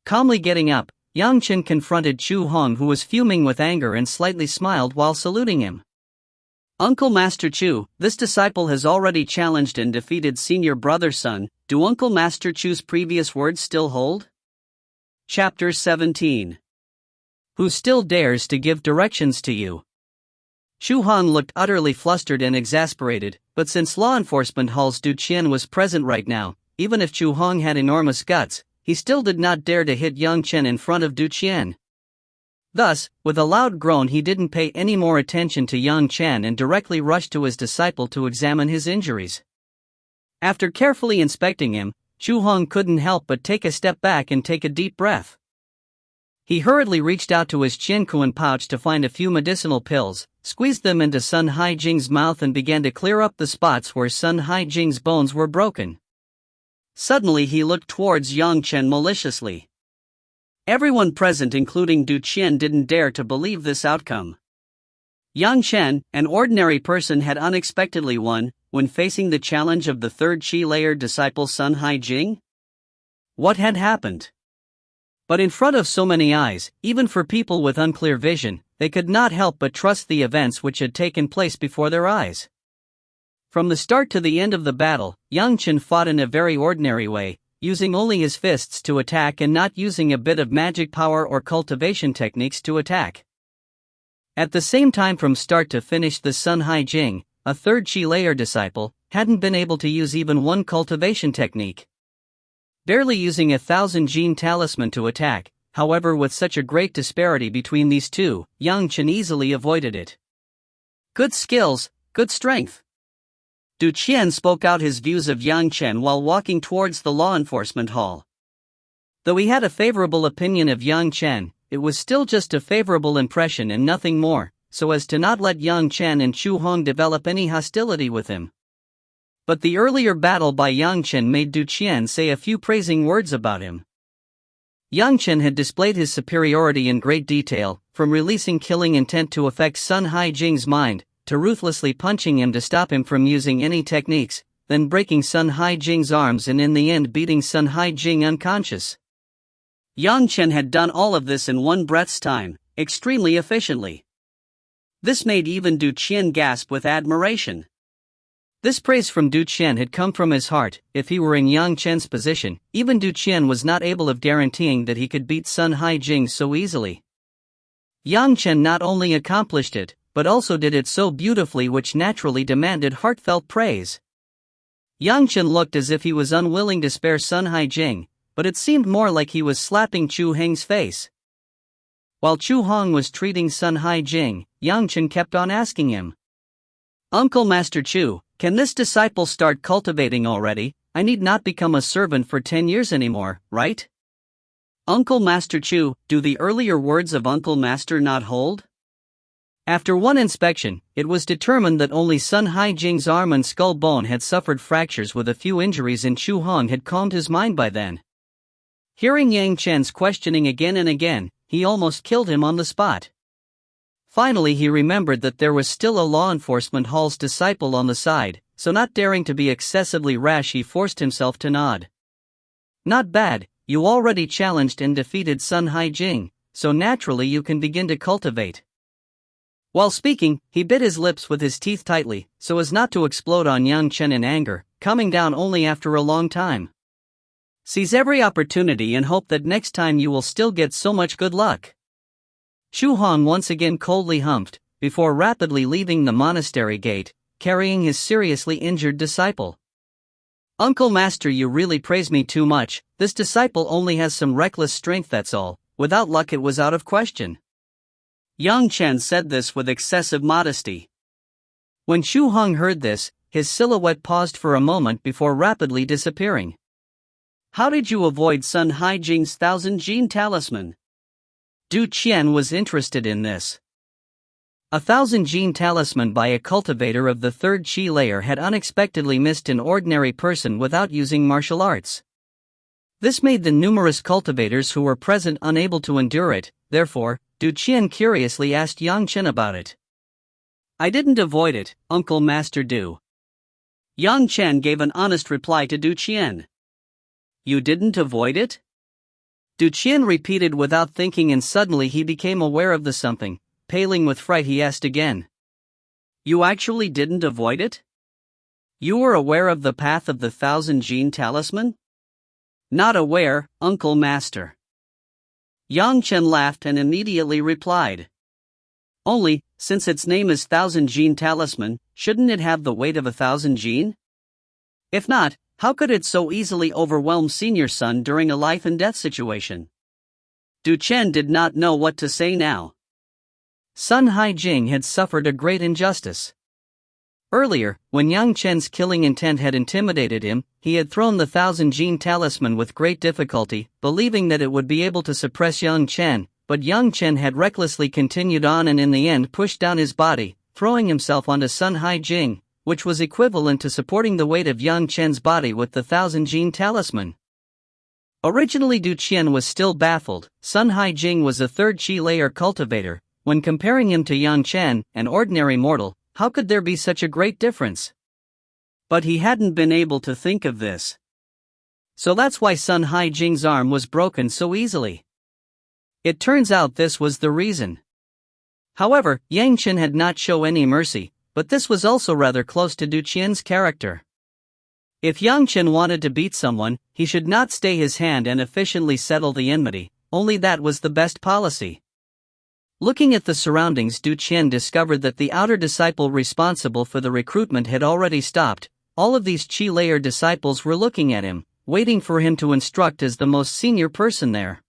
Calmly getting up, Yang Chen confronted Chu Hong, who was fuming with anger, and slightly smiled while saluting him. Uncle Master Chu, this disciple has already challenged and defeated senior brother Sun. Do Uncle Master Chu's previous words still hold? Chapter 17. Who still dares to give directions to you? Chu Hong looked utterly flustered and exasperated, but since law enforcement Hall's Du Qian was present right now, even if Chu Hong had enormous guts, he still did not dare to hit Yang Chen in front of Du Qian. Thus, with a loud groan, he didn't pay any more attention to Yang Chen and directly rushed to his disciple to examine his injuries. After carefully inspecting him, Chu Hong couldn't help but take a step back and take a deep breath. He hurriedly reached out to his Qiankuan pouch to find a few medicinal pills, squeezed them into Sun Haijing's mouth, and began to clear up the spots where Sun Haijing's bones were broken. Suddenly he looked towards Yang Chen maliciously. Everyone present, including Du Qian, didn't dare to believe this outcome. Yang Chen, an ordinary person, had unexpectedly won when facing the challenge of the third Qi-layer disciple Sun Haijing. What had happened? But in front of so many eyes, even for people with unclear vision, they could not help but trust the events which had taken place before their eyes. From the start to the end of the battle, Yang Chen fought in a very ordinary way, using only his fists to attack and not using a bit of magic power or cultivation techniques to attack. At the same time, from start to finish, the Sun Haijing, a third Qi-layer disciple, hadn't been able to use even one cultivation technique. Barely using 1,000 gene talisman to attack, however, with such a great disparity between these two, Yang Chen easily avoided it. Good skills, good strength. Du Qian spoke out his views of Yang Chen while walking towards the law enforcement hall. Though he had a favorable opinion of Yang Chen, it was still just a favorable impression and nothing more, so as to not let Yang Chen and Chu Hong develop any hostility with him. But the earlier battle by Yang Chen made Du Qian say a few praising words about him. Yang Chen had displayed his superiority in great detail, from releasing killing intent to affect Sun Haijing's mind, to ruthlessly punching him to stop him from using any techniques, then breaking Sun Haijing's arms and in the end beating Sun Haijing unconscious. Yang Chen had done all of this in one breath's time, extremely efficiently. This made even Du Qian gasp with admiration. This praise from Du Qian had come from his heart. If he were in Yang Chen's position, even Du Qian was not able of guaranteeing that he could beat Sun Haijing so easily. Yang Chen not only accomplished it, but also did it so beautifully, which naturally demanded heartfelt praise. Yang Chen looked as if he was unwilling to spare Sun Haijing, but it seemed more like he was slapping Chu Heng's face. While Chu Hong was treating Sun Haijing, Yang Chen kept on asking him, "Uncle Master Chu, can this disciple start cultivating already? I need not become a servant for 10 years anymore, right? Uncle Master Chu, do the earlier words of Uncle Master not hold?" After one inspection, it was determined that only Sun Haijing's arm and skull bone had suffered fractures with a few injuries, and Chu Hong had calmed his mind by then. Hearing Yang Chen's questioning again and again, he almost killed him on the spot. Finally he remembered that there was still a law enforcement hall's disciple on the side, so not daring to be excessively rash, he forced himself to nod. "Not bad, you already challenged and defeated Sun Haijing, so naturally you can begin to cultivate." While speaking, he bit his lips with his teeth tightly, so as not to explode on Yang Chen in anger, coming down only after a long time. "Seize every opportunity and hope that next time you will still get so much good luck." Chu Hong once again coldly humphed, before rapidly leaving the monastery gate, carrying his seriously injured disciple. "Uncle Master, you really praise me too much. This disciple only has some reckless strength, that's all. Without luck it was out of question." Yang Chen said this with excessive modesty. When Chu Hong heard this, his silhouette paused for a moment before rapidly disappearing. "How did you avoid Sun Haijing's 1,000 gene talisman?" Du Qian was interested in this. 1,000 gene talisman by a cultivator of the third Qi layer had unexpectedly missed an ordinary person without using martial arts. This made the numerous cultivators who were present unable to endure it. Therefore, Du Qian curiously asked Yang Chen about it. I didn't avoid it, Uncle Master Du. Yang Chen gave an honest reply to Du Qian. You didn't avoid it? Du Qian repeated without thinking, and suddenly he became aware of the something. Paling with fright, he asked again. You actually didn't avoid it? You were aware of the path of the Thousand Gene Talisman? Not aware, Uncle Master. Yang Chen laughed and immediately replied. Only, since its name is Thousand Gene Talisman, shouldn't it have the weight of 1,000 gene? If not, how could it so easily overwhelm Senior Son during a life and death situation? Du Chen did not know what to say now. Sun Haijing had suffered a great injustice. Earlier, when Yang Chen's killing intent had intimidated him, he had thrown the 1,000 Gene Talisman with great difficulty, believing that it would be able to suppress Yang Chen, but Yang Chen had recklessly continued on and in the end pushed down his body, throwing himself onto Sun Haijing, which was equivalent to supporting the weight of Yang Chen's body with the 1,000 Gene Talisman. Originally Du Qian was still baffled. Sun Haijing was a third Qi layer cultivator. When comparing him to Yang Chen, an ordinary mortal, how could there be such a great difference? But he hadn't been able to think of this. So that's why Sun Haijing's arm was broken so easily. It turns out this was the reason. However, Yang Chen had not shown any mercy, but this was also rather close to Du Qian's character. If Yang Chen wanted to beat someone, he should not stay his hand and efficiently settle the enmity, only that was the best policy. Looking at the surroundings, Du Qian discovered that the outer disciple responsible for the recruitment had already stopped. All of these Qi layer disciples were looking at him, waiting for him to instruct as the most senior person there.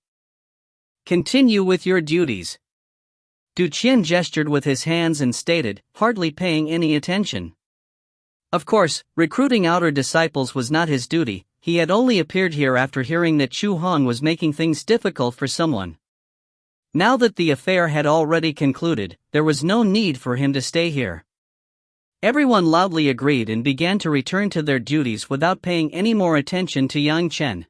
Continue with your duties. Du Qian gestured with his hands and stated, hardly paying any attention. Of course, recruiting outer disciples was not his duty. He had only appeared here after hearing that Chu Hong was making things difficult for someone. Now that the affair had already concluded, there was no need for him to stay here. Everyone loudly agreed and began to return to their duties without paying any more attention to Yang Chen.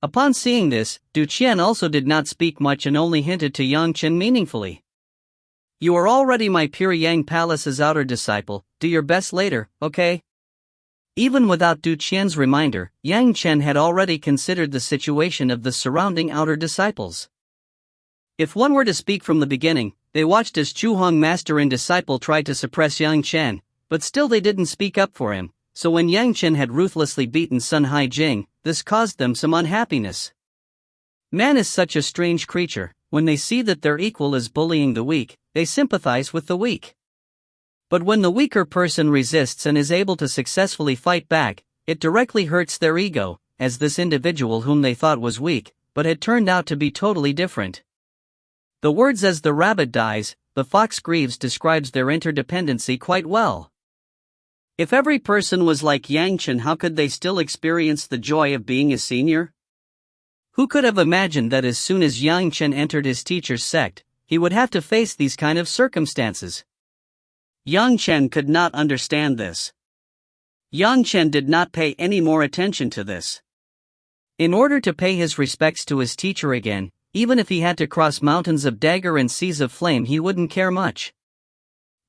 Upon seeing this, Du Qian also did not speak much and only hinted to Yang Chen meaningfully. You are already my pure Yang Palace's outer disciple, do your best later, okay? Even without Du Qian's reminder, Yang Chen had already considered the situation of the surrounding outer disciples. If one were to speak from the beginning, they watched as Chu Hong master and disciple tried to suppress Yang Chen, but still they didn't speak up for him, so when Yang Chen had ruthlessly beaten Sun Haijing, this caused them some unhappiness. Man is such a strange creature. When they see that their equal is bullying the weak, they sympathize with the weak. But when the weaker person resists and is able to successfully fight back, it directly hurts their ego, as this individual whom they thought was weak, but had turned out to be totally different. The words "as the rabbit dies, the fox grieves" describes their interdependency quite well. If every person was like Yang Chen, how could they still experience the joy of being a senior? Who could have imagined that as soon as Yang Chen entered his teacher's sect, he would have to face these kind of circumstances? Yang Chen could not understand this. Yang Chen did not pay any more attention to this. In order to pay his respects to his teacher again, even if he had to cross mountains of dagger and seas of flame, he wouldn't care much.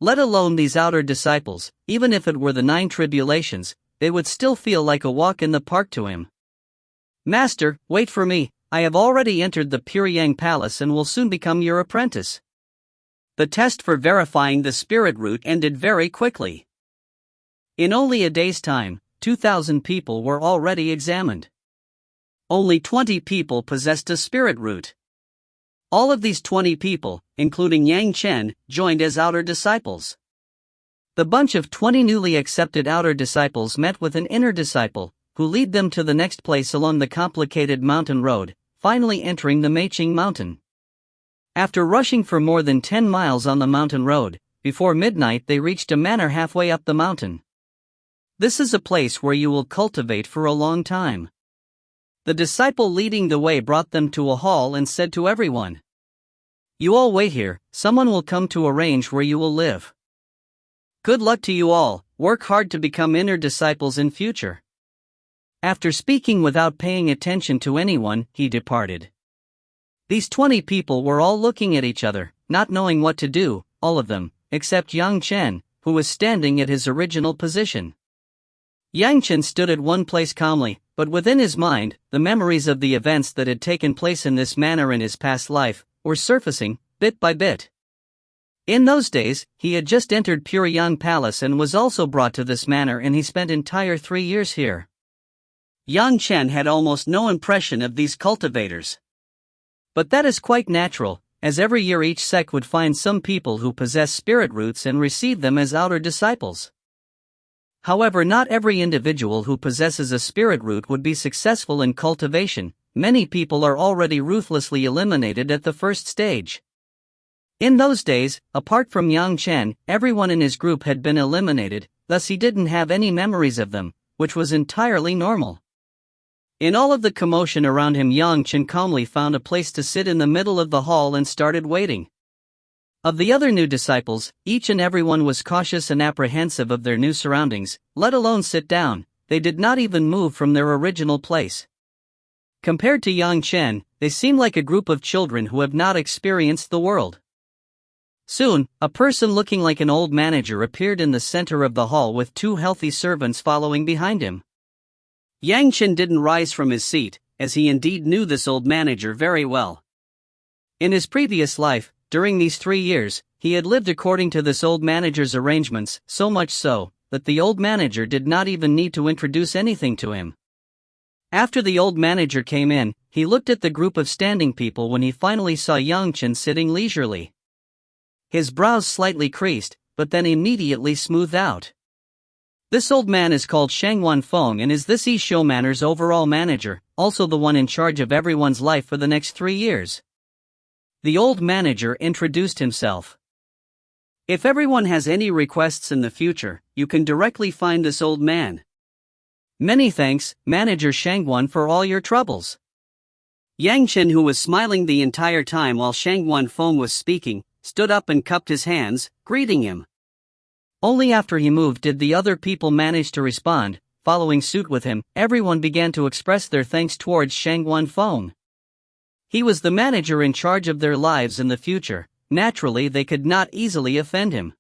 Let alone these outer disciples, even if it were the 9 tribulations, they would still feel like a walk in the park to him. Master, wait for me, I have already entered the Pure Yang Palace and will soon become your apprentice. The test for verifying the spirit root ended very quickly. In only a day's time, 2,000 people were already examined. Only 20 people possessed a spirit root. All of these 20 people, including Yang Chen, joined as outer disciples. The bunch of 20 newly accepted outer disciples met with an inner disciple, who lead them to the next place along the complicated mountain road, finally entering the Meiqing mountain. After rushing for more than 10 miles on the mountain road, before midnight they reached a manor halfway up the mountain. This is a place where you will cultivate for a long time. The disciple leading the way brought them to a hall and said to everyone, "You all wait here, someone will come to arrange where you will live. Good luck to you all, work hard to become inner disciples in future." After speaking without paying attention to anyone, he departed. These 20 people were all looking at each other, not knowing what to do, all of them, except young Chen, who was standing at his original position. Yang Chen stood at one place calmly, but within his mind, the memories of the events that had taken place in this manner in his past life were surfacing, bit by bit. In those days, he had just entered Puryang Palace and was also brought to this manor, and he spent entire 3 years here. Yang Chen had almost no impression of these cultivators. But that is quite natural, as every year each sect would find some people who possess spirit roots and receive them as outer disciples. However, not every individual who possesses a spirit root would be successful in cultivation. Many people are already ruthlessly eliminated at the first stage. In those days, apart from Yang Chen, everyone in his group had been eliminated, thus he didn't have any memories of them, which was entirely normal. In all of the commotion around him, Yang Chen calmly found a place to sit in the middle of the hall and started waiting. Of the other new disciples, each and everyone was cautious and apprehensive of their new surroundings, let alone sit down. They did not even move from their original place. Compared to Yang Chen, they seemed like a group of children who have not experienced the world. Soon, a person looking like an old manager appeared in the center of the hall with 2 healthy servants following behind him. Yang Chen didn't rise from his seat, as he indeed knew this old manager very well. In his previous life, during these 3 years, he had lived according to this old manager's arrangements, so much so, that the old manager did not even need to introduce anything to him. After the old manager came in, he looked at the group of standing people when he finally saw Yang Chen sitting leisurely. His brows slightly creased, but then immediately smoothed out. This old man is called Shangwan Feng and is this Yishou Manor's overall manager, also the one in charge of everyone's life for the next 3 years. The old manager introduced himself. If everyone has any requests in the future, you can directly find this old man. Many thanks, Manager Shangwan, for all your troubles. Yang Chen, who was smiling the entire time while Shangwan Feng was speaking, stood up and cupped his hands, greeting him. Only after he moved did the other people manage to respond. Following suit with him, everyone began to express their thanks towards Shangwan Feng. He was the manager in charge of their lives in the future. Naturally, they could not easily offend him.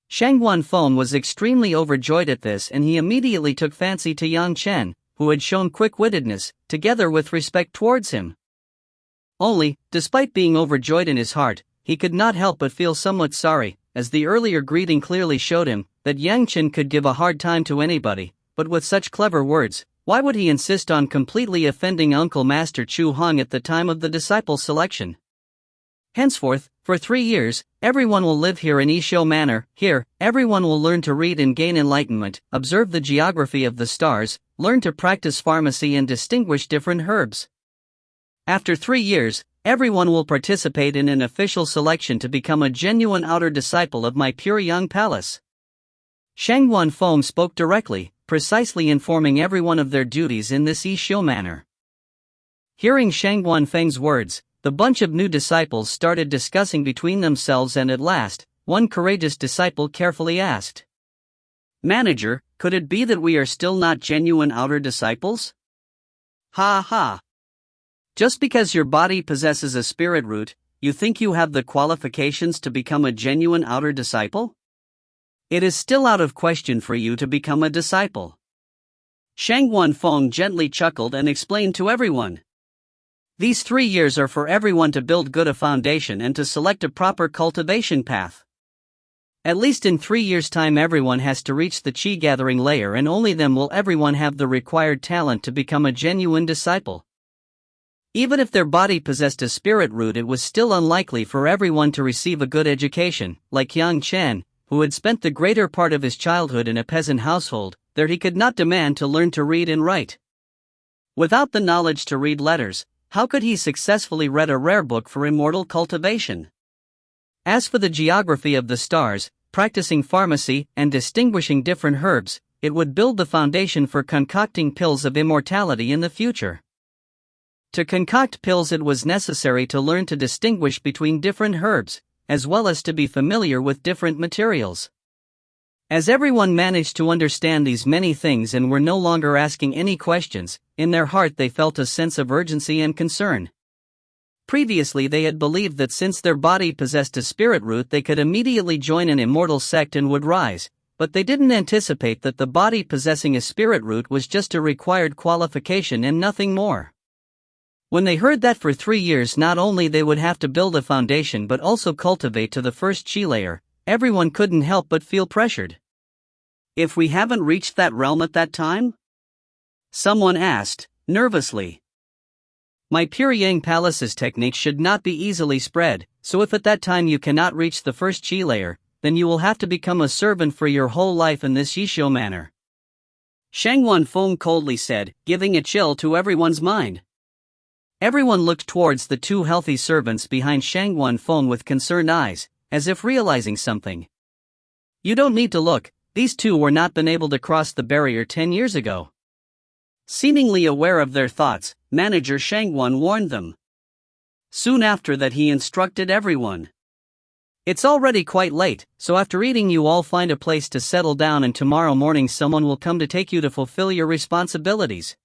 Shangwan Feng was extremely overjoyed at this, and he immediately took fancy to Yang Chen, who had shown quick-wittedness, together with respect towards him. Only, despite being overjoyed in his heart, he could not help but feel somewhat sorry, as the earlier greeting clearly showed him that Yang Chen could give a hard time to anybody, but with such clever words, why would he insist on completely offending Uncle Master Chu Hong at the time of the disciple selection? Henceforth, for 3 years, everyone will live here in Yishou Manor. Here, everyone will learn to read and gain enlightenment, observe the geography of the stars, learn to practice pharmacy and distinguish different herbs. After 3 years, everyone will participate in an official selection to become a genuine outer disciple of my Puryang Palace. Shangwan Feng spoke directly, precisely informing everyone of their duties in this Yishou Manor. Hearing Shangwan Feng's words, the bunch of new disciples started discussing between themselves, and at last, one courageous disciple carefully asked, "Manager, could it be that we are still not genuine outer disciples?" Ha ha! Just because your body possesses a spirit root, you think you have the qualifications to become a genuine outer disciple? It is still out of question for you to become a disciple. Shangwan Feng gently chuckled and explained to everyone. These 3 years are for everyone to build good a foundation and to select a proper cultivation path. At least in 3 years' time everyone has to reach the chi gathering layer, and only then will everyone have the required talent to become a genuine disciple. Even if their body possessed a spirit root, it was still unlikely for everyone to receive a good education, like Yang Chen, who had spent the greater part of his childhood in a peasant household. There he could not demand to learn to read and write. Without the knowledge to read letters, how could he successfully read a rare book for immortal cultivation? As for the geography of the stars, practicing pharmacy, and distinguishing different herbs, it would build the foundation for concocting pills of immortality in the future. To concoct pills, it was necessary to learn to distinguish between different herbs, as well as to be familiar with different materials. As everyone managed to understand these many things and were no longer asking any questions, in their heart they felt a sense of urgency and concern. Previously they had believed that since their body possessed a spirit root they could immediately join an immortal sect and would rise, but they didn't anticipate that the body possessing a spirit root was just a required qualification and nothing more. When they heard that for 3 years not only they would have to build a foundation but also cultivate to the first chi layer, everyone couldn't help but feel pressured. If we haven't reached that realm at that time? Someone asked, nervously. My pure yang palace's technique should not be easily spread, so if at that time you cannot reach the first chi layer, then you will have to become a servant for your whole life in this Yishio manner. Shang Wanfeng coldly said, giving a chill to everyone's mind. Everyone looked towards the two healthy servants behind Shang Wanfeng with concerned eyes, as if realizing something. You don't need to look, these two were not been able to cross the barrier 10 years ago. Seemingly aware of their thoughts, Manager Shang Wan warned them. Soon after that he instructed everyone. It's already quite late, so after eating you all find a place to settle down and tomorrow morning someone will come to take you to fulfill your responsibilities.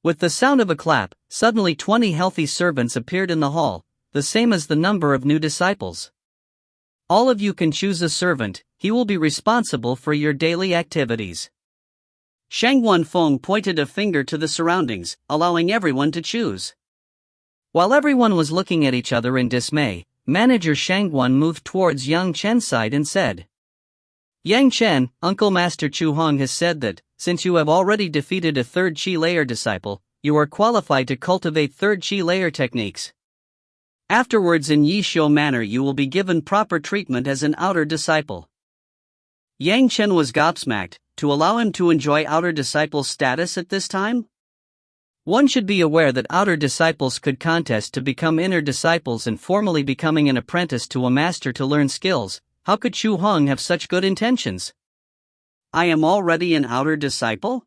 With the sound of a clap, suddenly 20 healthy servants appeared in the hall, the same as the number of new disciples. All of you can choose a servant, he will be responsible for your daily activities. Shang Wanfeng pointed a finger to the surroundings, allowing everyone to choose. While everyone was looking at each other in dismay, Manager Shang Wan moved towards Yang Chen's side and said, Yang Chen, Uncle Master Chu Hong has said that, since you have already defeated a third chi layer disciple, you are qualified to cultivate third chi layer techniques. Afterwards in Yishio manner you will be given proper treatment as an outer disciple. Yang Chen was gobsmacked, to allow him to enjoy outer disciple status at this time? One should be aware that outer disciples could contest to become inner disciples and formally becoming an apprentice to a master to learn skills. How could Chu Hong have such good intentions? I am already an outer disciple?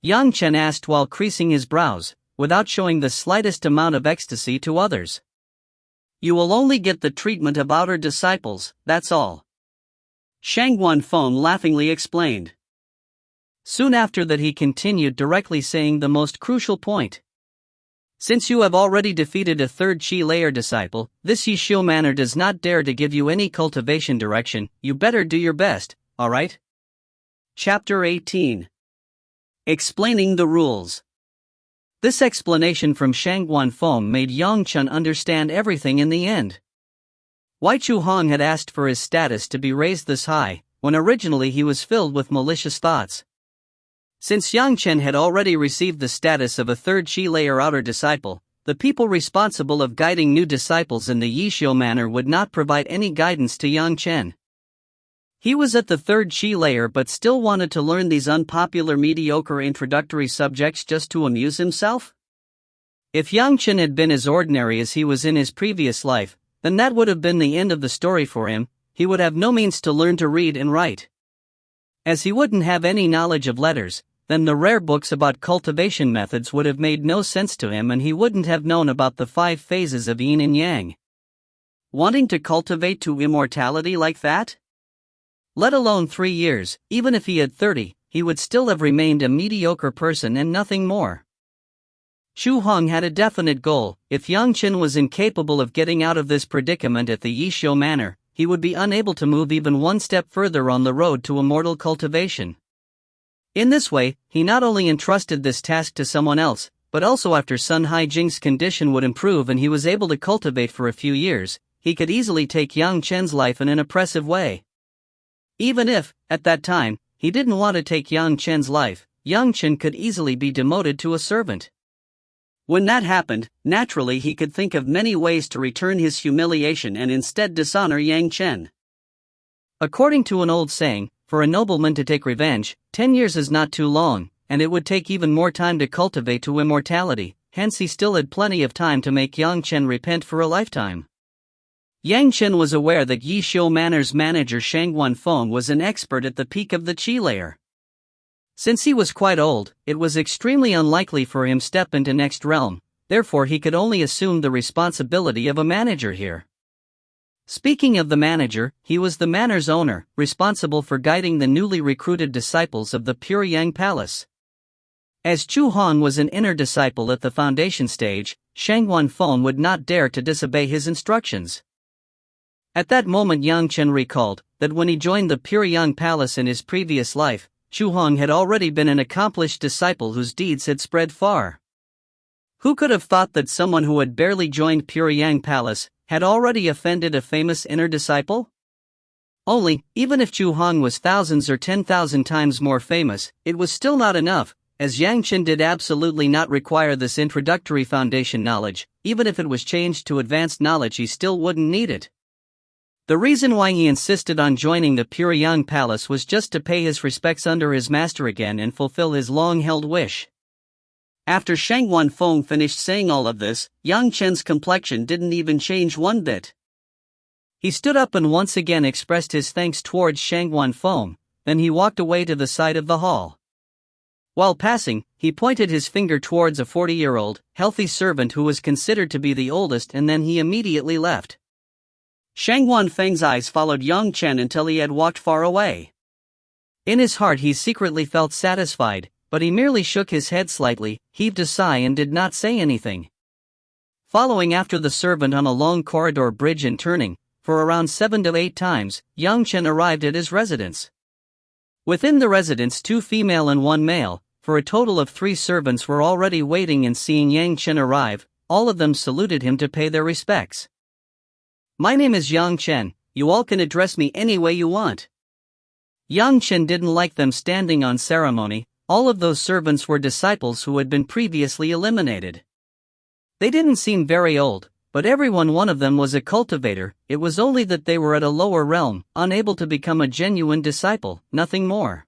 Yang Chen asked while creasing his brows, without showing the slightest amount of ecstasy to others. You will only get the treatment of outer disciples, that's all. Shang Wanfeng laughingly explained. Soon after that he continued directly saying the most crucial point. Since you have already defeated a third chi layer disciple, this Yishio manner does not dare to give you any cultivation direction, you better do your best, alright? Chapter 18. Explaining the rules. This explanation from Shang Wanfeng made Yang Chen understand everything in the end. Why Chu Hong had asked for his status to be raised this high, when originally he was filled with malicious thoughts. Since Yang Chen had already received the status of a third chi layer outer disciple, the people responsible of guiding new disciples in the Yishio manner would not provide any guidance to Yang Chen. He was at the third chi layer but still wanted to learn these unpopular mediocre introductory subjects just to amuse himself? If Yang Chen had been as ordinary as he was in his previous life, then that would have been the end of the story for him. He would have no means to learn to read and write. As he wouldn't have any knowledge of letters, then the rare books about cultivation methods would have made no sense to him and he wouldn't have known about the 5 phases of yin and yang. Wanting to cultivate to immortality like that? Let alone 3 years, even if he had 30, he would still have remained a mediocre person and nothing more. Chu Hong had a definite goal. If Yang Chen was incapable of getting out of this predicament at the Yishio manor, he would be unable to move even one step further on the road to immortal cultivation. In this way, he not only entrusted this task to someone else, but also after Sun Haijing's condition would improve and he was able to cultivate for a few years, he could easily take Yang Chen's life in an oppressive way. Even if, at that time, he didn't want to take Yang Chen's life, Yang Chen could easily be demoted to a servant. When that happened, naturally he could think of many ways to return his humiliation and instead dishonor Yang Chen. According to an old saying, for a nobleman to take revenge, 10 years is not too long, and it would take even more time to cultivate to immortality, hence he still had plenty of time to make Yang Chen repent for a lifetime. Yang Chen was aware that Yishio Manor's manager Shang Wanfeng was an expert at the peak of the chi layer. Since he was quite old, it was extremely unlikely for him to step into next realm, therefore he could only assume the responsibility of a manager here. Speaking of the manager, he was the manor's owner, responsible for guiding the newly recruited disciples of the Pure Yang Palace. As Chu Hong was an inner disciple at the foundation stage, Shangwan Feng would not dare to disobey his instructions. At that moment Yang Chen recalled that when he joined the Puryang Palace in his previous life, Chu Hong had already been an accomplished disciple whose deeds had spread far. Who could have thought that someone who had barely joined Puryang Palace had already offended a famous inner disciple? Only, even if Chu Hong was thousands or 10,000 times more famous, it was still not enough, as Yang Chen did absolutely not require this introductory foundation knowledge. Even if it was changed to advanced knowledge, he still wouldn't need it. The reason why he insisted on joining the Puryang Palace was just to pay his respects under his master again and fulfill his long-held wish. After Shangwan Feng finished saying all of this, Yang Chen's complexion didn't even change one bit. He stood up and once again expressed his thanks towards Shangwan Feng, then he walked away to the side of the hall. While passing, he pointed his finger towards a 40-year-old, healthy servant who was considered to be the oldest, and then he immediately left. Shangwan Feng's eyes followed Yang Chen until he had walked far away. In his heart he secretly felt satisfied, but he merely shook his head slightly, heaved a sigh and did not say anything. Following after the servant on a long corridor bridge and turning, for around 7 to 8 times, Yang Chen arrived at his residence. Within the residence 2 female and 1 male, for a total of 3 servants were already waiting, and seeing Yang Chen arrive, all of them saluted him to pay their respects. "My name is Yang Chen, you all can address me any way you want." Yang Chen didn't like them standing on ceremony. All of those servants were disciples who had been previously eliminated. They didn't seem very old, but one of them was a cultivator. It was only that they were at a lower realm, unable to become a genuine disciple, nothing more.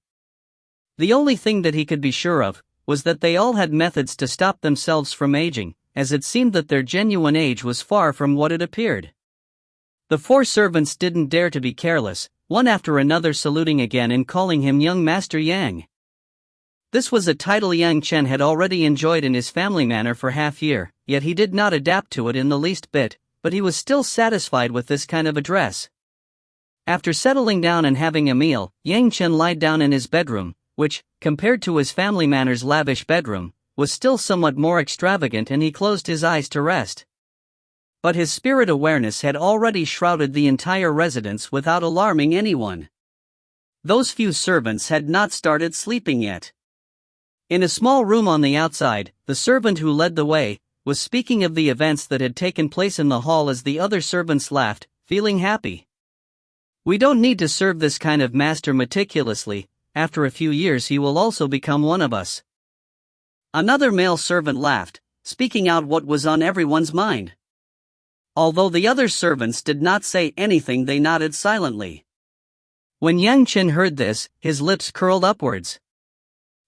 The only thing that he could be sure of was that they all had methods to stop themselves from aging, as it seemed that their genuine age was far from what it appeared. The 4 servants didn't dare to be careless, one after another saluting again and calling him Young Master Yang. This was a title Yang Chen had already enjoyed in his family manor for half-year, yet he did not adapt to it in the least bit, but he was still satisfied with this kind of address. After settling down and having a meal, Yang Chen lied down in his bedroom, which, compared to his family manor's lavish bedroom, was still somewhat more extravagant, and he closed his eyes to rest. But his spirit awareness had already shrouded the entire residence without alarming anyone. Those few servants had not started sleeping yet. In a small room on the outside, the servant who led the way was speaking of the events that had taken place in the hall as the other servants laughed, feeling happy. "We don't need to serve this kind of master meticulously. After a few years he will also become one of us." Another male servant laughed, speaking out what was on everyone's mind. Although the other servants did not say anything, they nodded silently. When Yang Chen heard this, his lips curled upwards.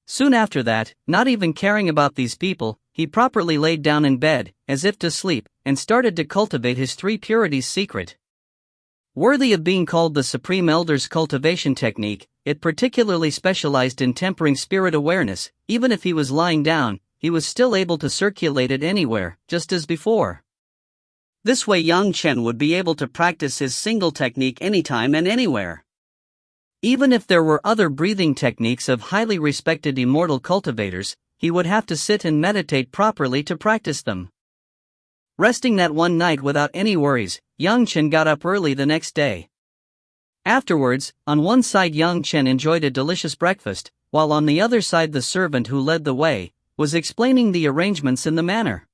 Soon after that, not even caring about these people, he properly laid down in bed, as if to sleep, and started to cultivate his 3 purities secret. Worthy of being called the Supreme Elder's cultivation technique, it particularly specialized in tempering spirit awareness. Even if he was lying down, he was still able to circulate it anywhere, just as before. This way Yang Chen would be able to practice his single technique anytime and anywhere. Even if there were other breathing techniques of highly respected immortal cultivators, he would have to sit and meditate properly to practice them. Resting that one night without any worries, Yang Chen got up early the next day. Afterwards, on one side Yang Chen enjoyed a delicious breakfast, while on the other side the servant who led the way was explaining the arrangements in the manor.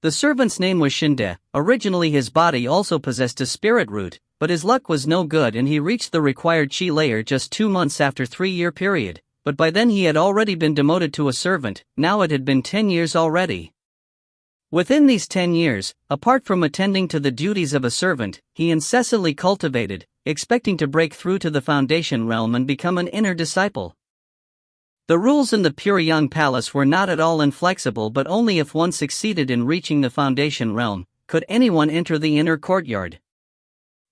The servant's name was Shinde. Originally his body also possessed a spirit root, but his luck was no good and he reached the required chi layer just 2 months after 3-year period, but by then he had already been demoted to a servant. Now it had been 10 years already. Within these 10 years, apart from attending to the duties of a servant, he incessantly cultivated, expecting to break through to the foundation realm and become an inner disciple. The rules in the Puryang Palace were not at all inflexible, but only if one succeeded in reaching the foundation realm could anyone enter the inner courtyard.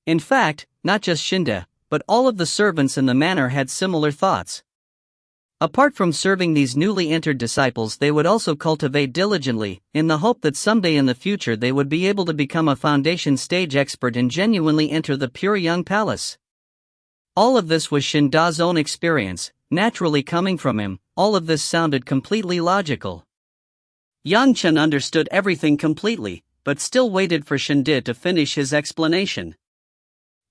In fact, not just Shinde, but all of the servants in the manor had similar thoughts. Apart from serving these newly entered disciples, they would also cultivate diligently, in the hope that someday in the future they would be able to become a foundation stage expert and genuinely enter the Puryang Palace. All of this was Shinda's own experience, naturally coming from him. All of this sounded completely logical. Yang Chen understood everything completely, but still waited for Chen to finish his explanation.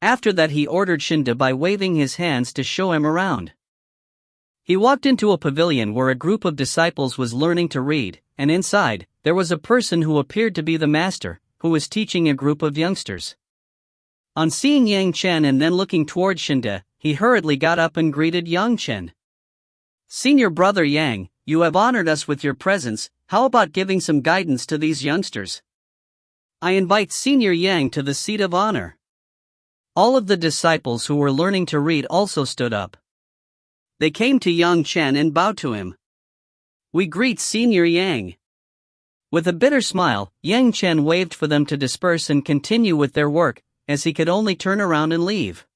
After that he ordered Chen by waving his hands to show him around. He walked into a pavilion where a group of disciples was learning to read, and inside, there was a person who appeared to be the master, who was teaching a group of youngsters. On seeing Yang Chen and then looking toward Chen, he hurriedly got up and greeted Yang Chen. "Senior brother Yang, you have honored us with your presence. How about giving some guidance to these youngsters? I invite Senior Yang to the seat of honor." All of the disciples who were learning to read also stood up. They came to Yang Chen and bowed to him. "We greet Senior Yang." With a bitter smile, Yang Chen waved for them to disperse and continue with their work, as he could only turn around and leave.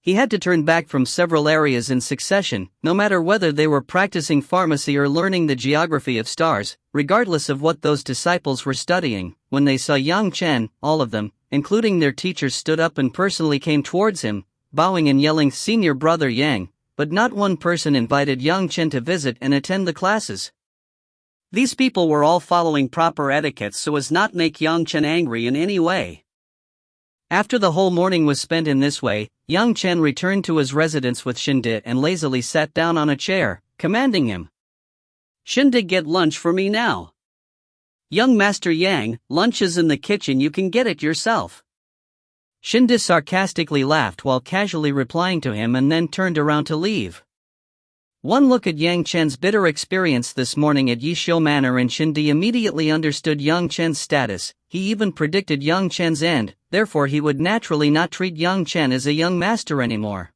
He had to turn back from several areas in succession, no matter whether they were practicing pharmacy or learning the geography of stars, regardless of what those disciples were studying. When they saw Yang Chen, all of them, including their teachers, stood up and personally came towards him, bowing and yelling "Senior brother Yang," but not one person invited Yang Chen to visit and attend the classes. These people were all following proper etiquette so as not make Yang Chen angry in any way. After the whole morning was spent in this way, Yang Chen returned to his residence with Chen and lazily sat down on a chair, commanding him. "Chen, get lunch for me now. Young Master Yang, lunch is in the kitchen, you can get it yourself." Chen sarcastically laughed while casually replying to him and then turned around to leave. One look at Yang Chen's bitter experience this morning at Yishou Manor and Chen immediately understood Yang Chen's status. He even predicted Yang Chen's end, therefore he would naturally not treat Yang Chen as a young master anymore.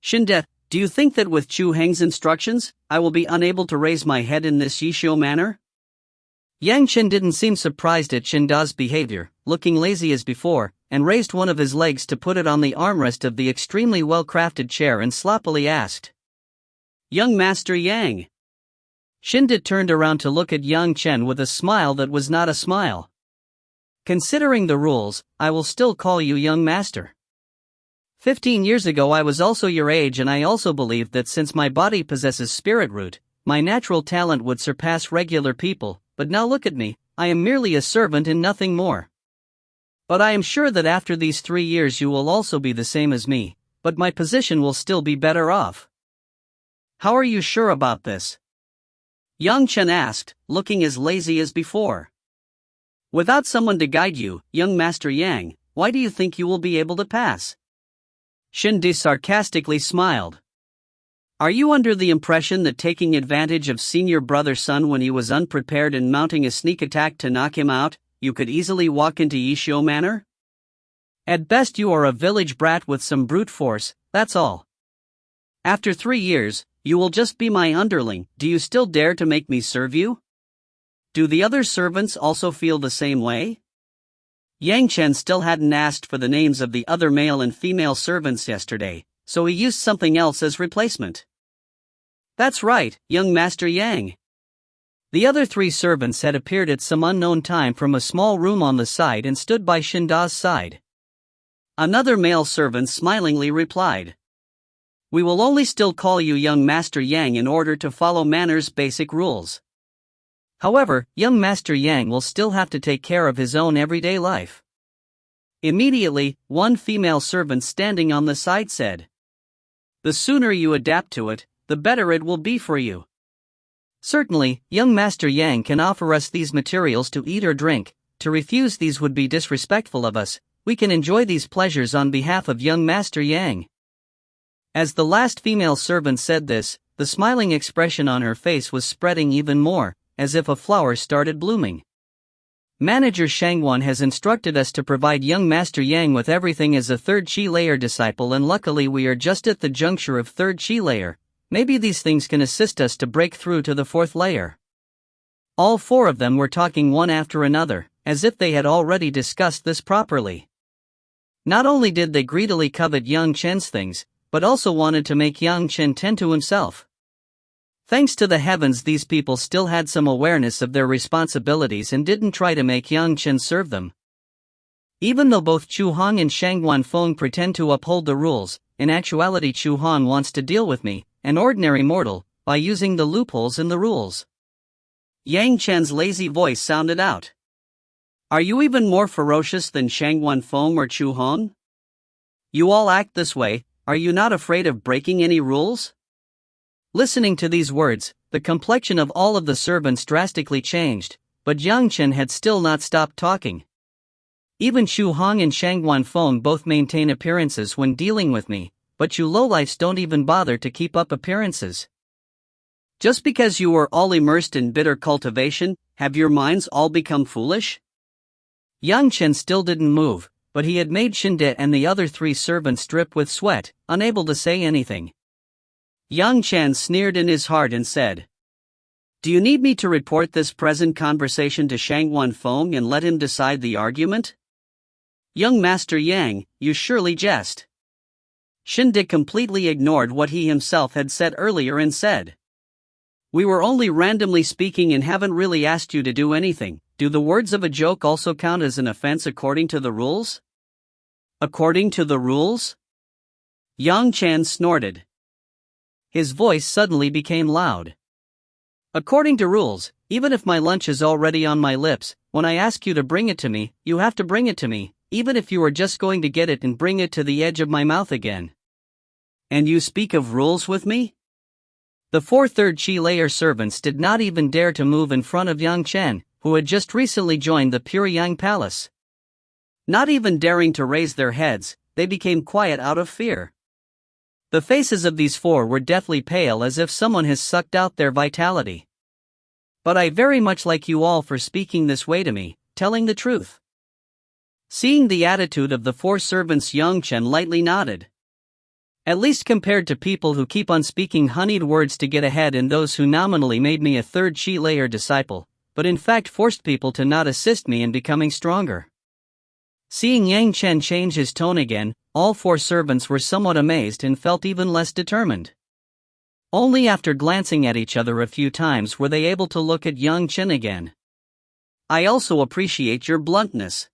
"Chen, do you think that with Chu Heng's instructions, I will be unable to raise my head in this Yishou Manor?" Yang Chen didn't seem surprised at Chen Da's behavior, looking lazy as before, and raised one of his legs to put it on the armrest of the extremely well-crafted chair and sloppily asked, "Young Master Yang." Chen turned around to look at Yang Chen with a smile that was not a smile. "Considering the rules, I will still call you young master. 15 years ago I was also your age, and I also believed that since my body possesses spirit root, my natural talent would surpass regular people, but now look at me, I am merely a servant and nothing more. But I am sure that after these 3 years you will also be the same as me, but my position will still be better off." "How are you sure about this?" Yang Chen asked, looking as lazy as before. "Without someone to guide you, young Master Yang, why do you think you will be able to pass?" Chen sarcastically smiled. "Are you under the impression that taking advantage of senior brother's son when he was unprepared and mounting a sneak attack to knock him out, you could easily walk into Yishou Manor? At best you are a village brat with some brute force, that's all. After 3 years, you will just be my underling. Do you still dare to make me serve you? Do the other servants also feel the same way?" Yang Chen still hadn't asked for the names of the other male and female servants yesterday, so he used something else as replacement. "That's right, young Master Yang." The other 3 servants had appeared at some unknown time from a small room on the side and stood by Chen Da's side. Another male servant smilingly replied, "We will only still call you young Master Yang in order to follow Manor's basic rules. However, young Master Yang will still have to take care of his own everyday life." Immediately, one female servant standing on the side said, "The sooner you adapt to it, the better it will be for you. Certainly, young Master Yang can offer us these materials to eat or drink. To refuse these would be disrespectful of us. We can enjoy these pleasures on behalf of young Master Yang." As the last female servant said this, the smiling expression on her face was spreading even more, as if a flower started blooming. "Manager Shangwan has instructed us to provide young Master Yang with everything as a 3rd Qi layer disciple, and luckily we are just at the juncture of 3rd Qi layer. Maybe these things can assist us to break through to the 4th layer." All 4 of them were talking one after another, as if they had already discussed this properly. Not only did they greedily covet Yang Chen's things, but also wanted to make Yang Chen tend to himself. Thanks to the heavens, these people still had some awareness of their responsibilities and didn't try to make Yang Chen serve them. Even though both Chu Hong and Shangwan Feng pretend to uphold the rules, in actuality Chu Hong wants to deal with me, an ordinary mortal, by using the loopholes in the rules. Yang Chen's lazy voice sounded out. Are you even more ferocious than Shang Wenfeng or Chu Hong? You all act this way, are you not afraid of breaking any rules? Listening to these words, the complexion of all of the servants drastically changed, but Yang Chen had still not stopped talking. Even Chu Hong and Shang Wenfeng both maintain appearances when dealing with me, but you lowlifes don't even bother to keep up appearances. Just because you were all immersed in bitter cultivation, have your minds all become foolish? Yang Chen still didn't move, but he had made Shinde and the other 3 servants drip with sweat, unable to say anything. Yang Chen sneered in his heart and said, Do you need me to report this present conversation to Shang Wenfeng and let him decide the argument? Young Master Yang, you surely jest. Shinde completely ignored what he himself had said earlier and said, We were only randomly speaking and haven't really asked you to do anything. Do the words of a joke also count as an offense according to the rules? According to the rules? Yang Chen snorted. His voice suddenly became loud. According to rules, even if my lunch is already on my lips, when I ask you to bring it to me, you have to bring it to me, even if you are just going to get it and bring it to the edge of my mouth again. And you speak of rules with me? The 4 third-chi layer servants did not even dare to move in front of Yang Chen, who had just recently joined the Pure Yang Palace. Not even daring to raise their heads, they became quiet out of fear. The faces of these 4 were deathly pale as if someone has sucked out their vitality. But I very much like you all for speaking this way to me, telling the truth. Seeing the attitude of the 4 servants, Yang Chen lightly nodded. At least compared to people who keep on speaking honeyed words to get ahead and those who nominally made me a 3rd chi layer disciple, but in fact forced people to not assist me in becoming stronger. Seeing Yang Chen change his tone again, all 4 servants were somewhat amazed and felt even less determined. Only after glancing at each other a few times were they able to look at Yang Chen again. I also appreciate your bluntness.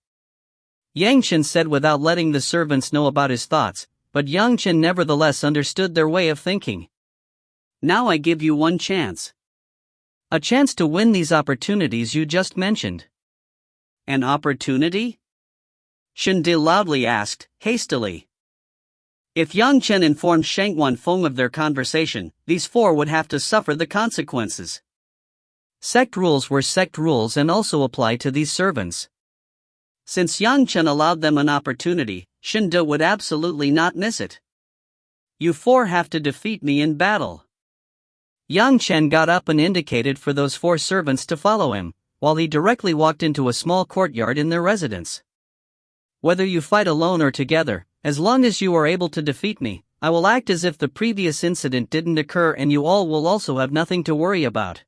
Yang Chen said without letting the servants know about his thoughts, but Yang Chen nevertheless understood their way of thinking. Now I give you one chance. A chance to win these opportunities you just mentioned. An opportunity? Shinde loudly asked, hastily. If Yang Chen informed Shang Wenfeng of their conversation, these 4 would have to suffer the consequences. Sect rules were sect rules and also applied to these servants. Since Yang Chen allowed them an opportunity, Shinde would absolutely not miss it. You 4 have to defeat me in battle. Yang Chen got up and indicated for those 4 servants to follow him, while he directly walked into a small courtyard in their residence. Whether you fight alone or together, as long as you are able to defeat me, I will act as if the previous incident didn't occur and you all will also have nothing to worry about.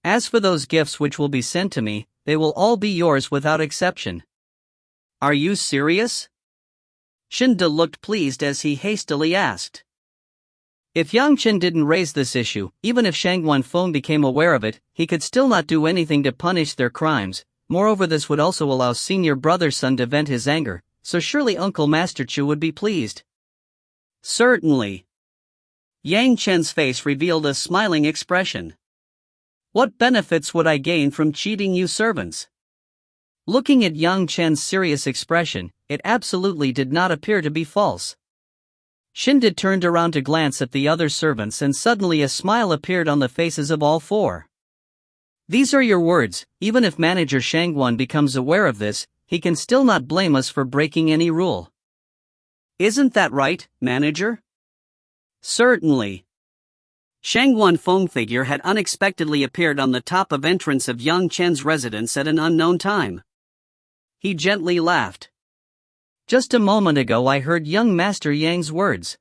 As for those gifts which will be sent to me, they will all be yours without exception. Are you serious? Shinde looked pleased as he hastily asked. If Yang Chen didn't raise this issue, even if Shang Wenfeng became aware of it, he could still not do anything to punish their crimes. Moreover, this would also allow senior brother's son to vent his anger, so surely Uncle Master Chu would be pleased. Certainly. Yang Chen's face revealed a smiling expression. What benefits would I gain from cheating you servants? Looking at Yang Chen's serious expression, it absolutely did not appear to be false. Shinde turned around to glance at the other servants and suddenly a smile appeared on the faces of all 4. These are your words. Even if Manager Shangguan becomes aware of this, he can still not blame us for breaking any rule. Isn't that right, Manager? Certainly. Shang Wenfeng figure had unexpectedly appeared on the top of entrance of Yang Chen's residence at an unknown time. He gently laughed. Just a moment ago I heard young Master Yang's words.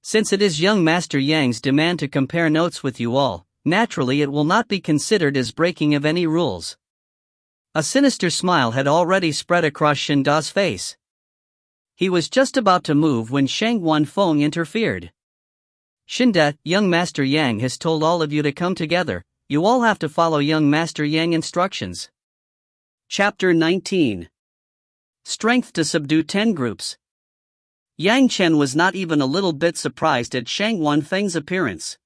Since it is young Master Yang's demand to compare notes with you all, naturally it will not be considered as breaking of any rules. A sinister smile had already spread across Shinda's face. He was just about to move when Shang Wenfeng interfered. Shinda, young Master Yang has told all of you to come together. You all have to follow young Master Yang instructions. Chapter 19. Strength to subdue 10 groups. Yang Chen was not even a little bit surprised at Shang Wenfeng's appearance.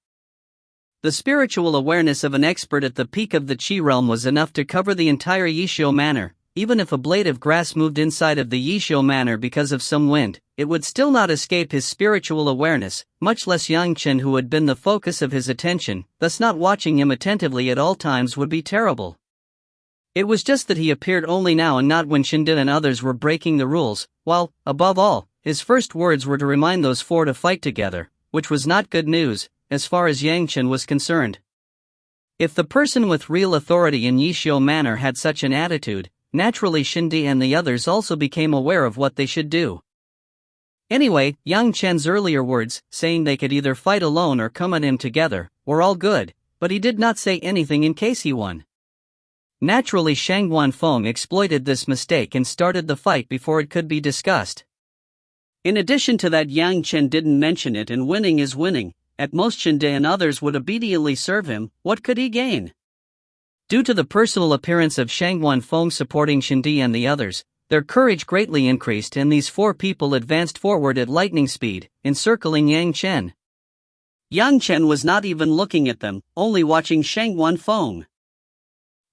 The spiritual awareness of an expert at the peak of the Qi realm was enough to cover the entire Yishio manor. Even if a blade of grass moved inside of the Yishio manor because of some wind, it would still not escape his spiritual awareness, much less Yang Chen, who had been the focus of his attention. Thus not watching him attentively at all times would be terrible. It was just that he appeared only now and not when Shinde and others were breaking the rules, while, above all, his first words were to remind those four to fight together, which was not good news, as far as Yang Chen was concerned. If the person with real authority in Yishio Manor had such an attitude, naturally Shinde and the others also became aware of what they should do. Anyway, Yang Chen's earlier words, saying they could either fight alone or come at him together, were all good, but he did not say anything in case he won. Naturally, Shang Guanfeng exploited this mistake and started the fight before it could be discussed. In addition to that, Yang Chen didn't mention it, and winning is winning. At most Shinde and others would obediently serve him. What could he gain? Due to the personal appearance of Shang Guanfeng supporting Shinde and the others, their courage greatly increased, and these four people advanced forward at lightning speed, encircling Yang Chen. Yang Chen was not even looking at them, only watching Shang Guanfeng.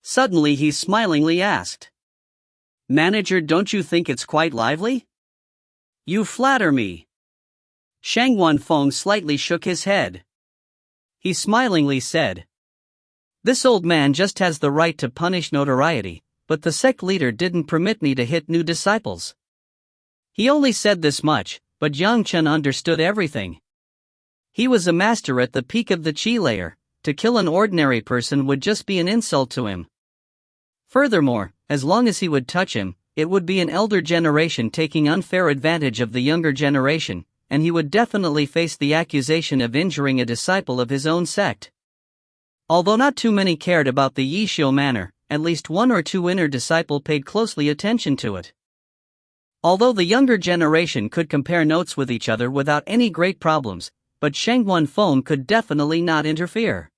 Suddenly he smilingly asked, "Manager, don't you think it's quite lively?" "You flatter me." Shang Guanfeng slightly shook his head. He smilingly said, "This old man just has the right to punish notoriety, but the sect leader didn't permit me to hit new disciples." He only said this much, but Yang Chen understood everything. He was a master at the peak of the Qi layer. To kill an ordinary person would just be an insult to him. Furthermore, as long as he would touch him, it would be an elder generation taking unfair advantage of the younger generation, and he would definitely face the accusation of injuring a disciple of his own sect. Although not too many cared about the Yishio manor, at least one or two inner disciple paid closely attention to it. Although the younger generation could compare notes with each other without any great problems, but Shang Guanfeng could definitely not interfere.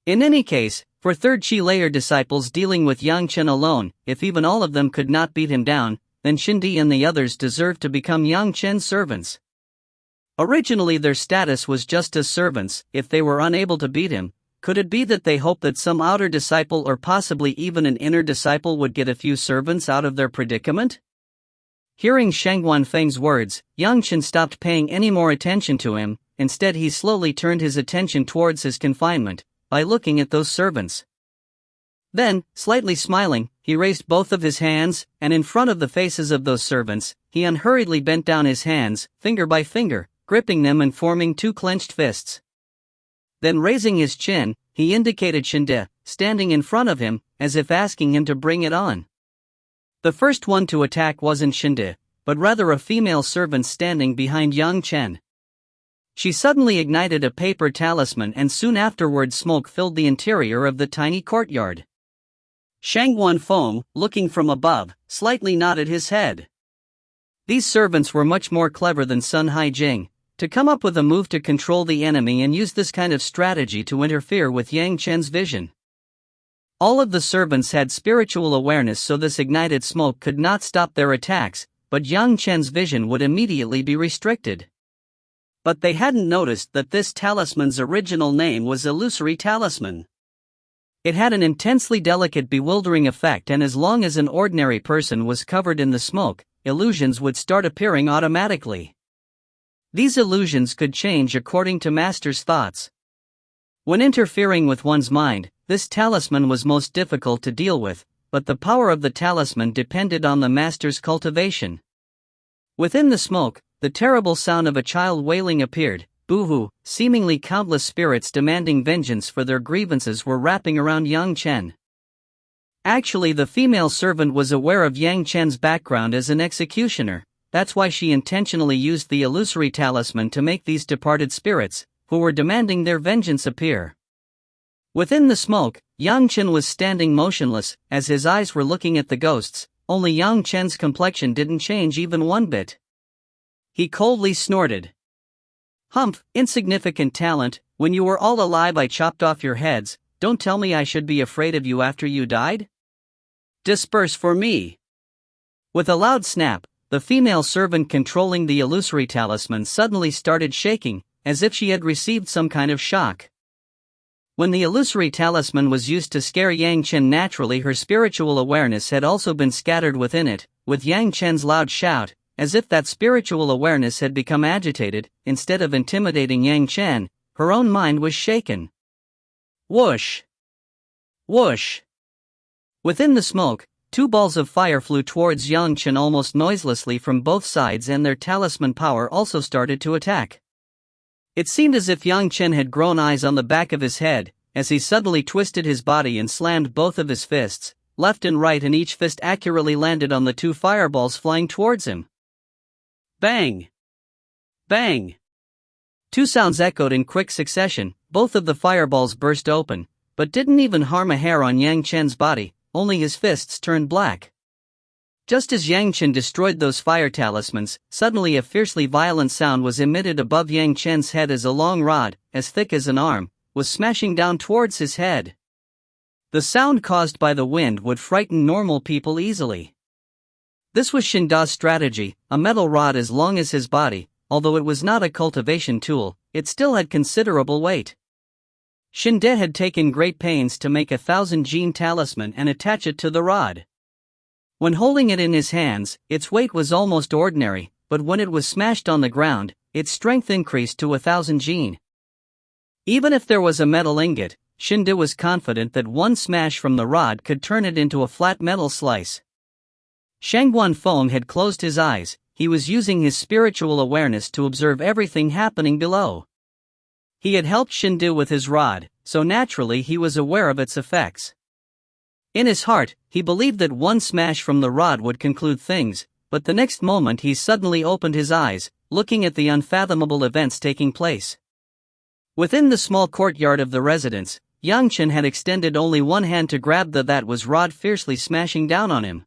In any case, for third Qi layer disciples dealing with Yang Chen alone, if even all of them could not beat him down, then Shinde and the others deserved to become Yang Chen's servants. Originally their status was just as servants. If they were unable to beat him, could it be that they hoped that some outer disciple or possibly even an inner disciple would get a few servants out of their predicament? Hearing Shang Guanfeng's words, Yang Chen stopped paying any more attention to him. Instead he slowly turned his attention towards his confinement, by looking at those servants. Then, slightly smiling, he raised both of his hands, and in front of the faces of those servants, he unhurriedly bent down his hands, finger by finger, gripping them and forming two clenched fists. Then raising his chin, he indicated Shinde, standing in front of him, as if asking him to bring it on. The first one to attack wasn't Shinde, but rather a female servant standing behind Yang Chen. She suddenly ignited a paper talisman, and soon afterwards smoke filled the interior of the tiny courtyard. Shang Guanfeng, looking from above, slightly nodded his head. These servants were much more clever than Sun Haijing, to come up with a move to control the enemy and use this kind of strategy to interfere with Yang Chen's vision. All of the servants had spiritual awareness, so this ignited smoke could not stop their attacks, but Yang Chen's vision would immediately be restricted. But they hadn't noticed that this talisman's original name was Illusory Talisman. It had an intensely delicate, bewildering effect, and as long as an ordinary person was covered in the smoke, illusions would start appearing automatically. These illusions could change according to master's thoughts. When interfering with one's mind, this talisman was most difficult to deal with, but the power of the talisman depended on the master's cultivation. Within the smoke, the terrible sound of a child wailing appeared. Boo-hoo, seemingly countless spirits demanding vengeance for their grievances were wrapping around Yang Chen. Actually, the female servant was aware of Yang Chen's background as an executioner. That's why she intentionally used the illusory talisman to make these departed spirits, who were demanding their vengeance, appear. Within the smoke, Yang Chen was standing motionless, as his eyes were looking at the ghosts. Only Yang Chen's complexion didn't change even one bit. He coldly snorted. "Humph, insignificant talent, when you were all alive I chopped off your heads, don't tell me I should be afraid of you after you died? Disperse for me." With a loud snap, the female servant controlling the illusory talisman suddenly started shaking, as if she had received some kind of shock. When the illusory talisman was used to scare Yang Chen, naturally her spiritual awareness had also been scattered within it, with Yang Chen's loud shout, as if that spiritual awareness had become agitated. Instead of intimidating Yang Chen, her own mind was shaken. Whoosh! Whoosh! Within the smoke, two balls of fire flew towards Yang Chen almost noiselessly from both sides, and their talisman power also started to attack. It seemed as if Yang Chen had grown eyes on the back of his head, as he suddenly twisted his body and slammed both of his fists, left and right, and each fist accurately landed on the two fireballs flying towards him. Bang! Bang! Two sounds echoed in quick succession. Both of the fireballs burst open, but didn't even harm a hair on Yang Chen's body, only his fists turned black. Just as Yang Chen destroyed those fire talismans, suddenly a fiercely violent sound was emitted above Yang Chen's head as a long rod, as thick as an arm, was smashing down towards his head. The sound caused by the wind would frighten normal people easily. This was Shen Da's strategy, a metal rod as long as his body. Although it was not a cultivation tool, it still had considerable weight. Shen Da had taken great pains to make 1,000 talisman and attach it to the rod. When holding it in his hands, its weight was almost ordinary, but when it was smashed on the ground, its strength increased to 1,000. Even if there was a metal ingot, Shen Da was confident that one smash from the rod could turn it into a flat metal slice. Shangguan Feng had closed his eyes. He was using his spiritual awareness to observe everything happening below. He had helped Shen Da with his rod, so naturally he was aware of its effects. In his heart, he believed that one smash from the rod would conclude things, but the next moment he suddenly opened his eyes, looking at the unfathomable events taking place. Within the small courtyard of the residence, Yang Chen had extended only one hand to grab that was rod fiercely smashing down on him.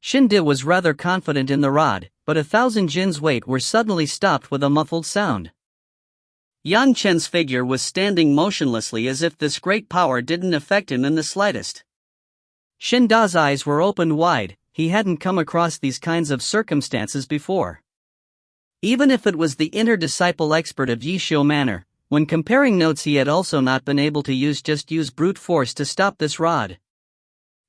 Shen Da was rather confident in the rod, but 1,000 jin's weight were suddenly stopped with a muffled sound. Yang Chen's figure was standing motionlessly as if this great power didn't affect him in the slightest. Shen Da's eyes were opened wide. He hadn't come across these kinds of circumstances before. Even if it was the inner disciple expert of Yishio Manor, when comparing notes he had also not been able to use brute force to stop this rod.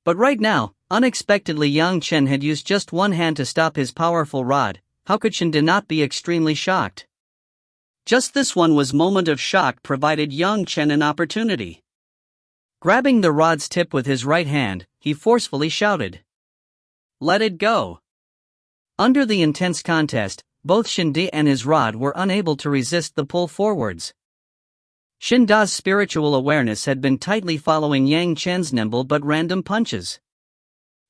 But right now, unexpectedly Yang Chen had used just one hand to stop his powerful rod. How could Shen Da not be extremely shocked? Just this one moment of shock provided Yang Chen an opportunity. Grabbing the rod's tip with his right hand, he forcefully shouted, "Let it go!" Under the intense contest, both Shen Da and his rod were unable to resist the pull forwards. Shen Da's spiritual awareness had been tightly following Yang Chen's nimble but random punches.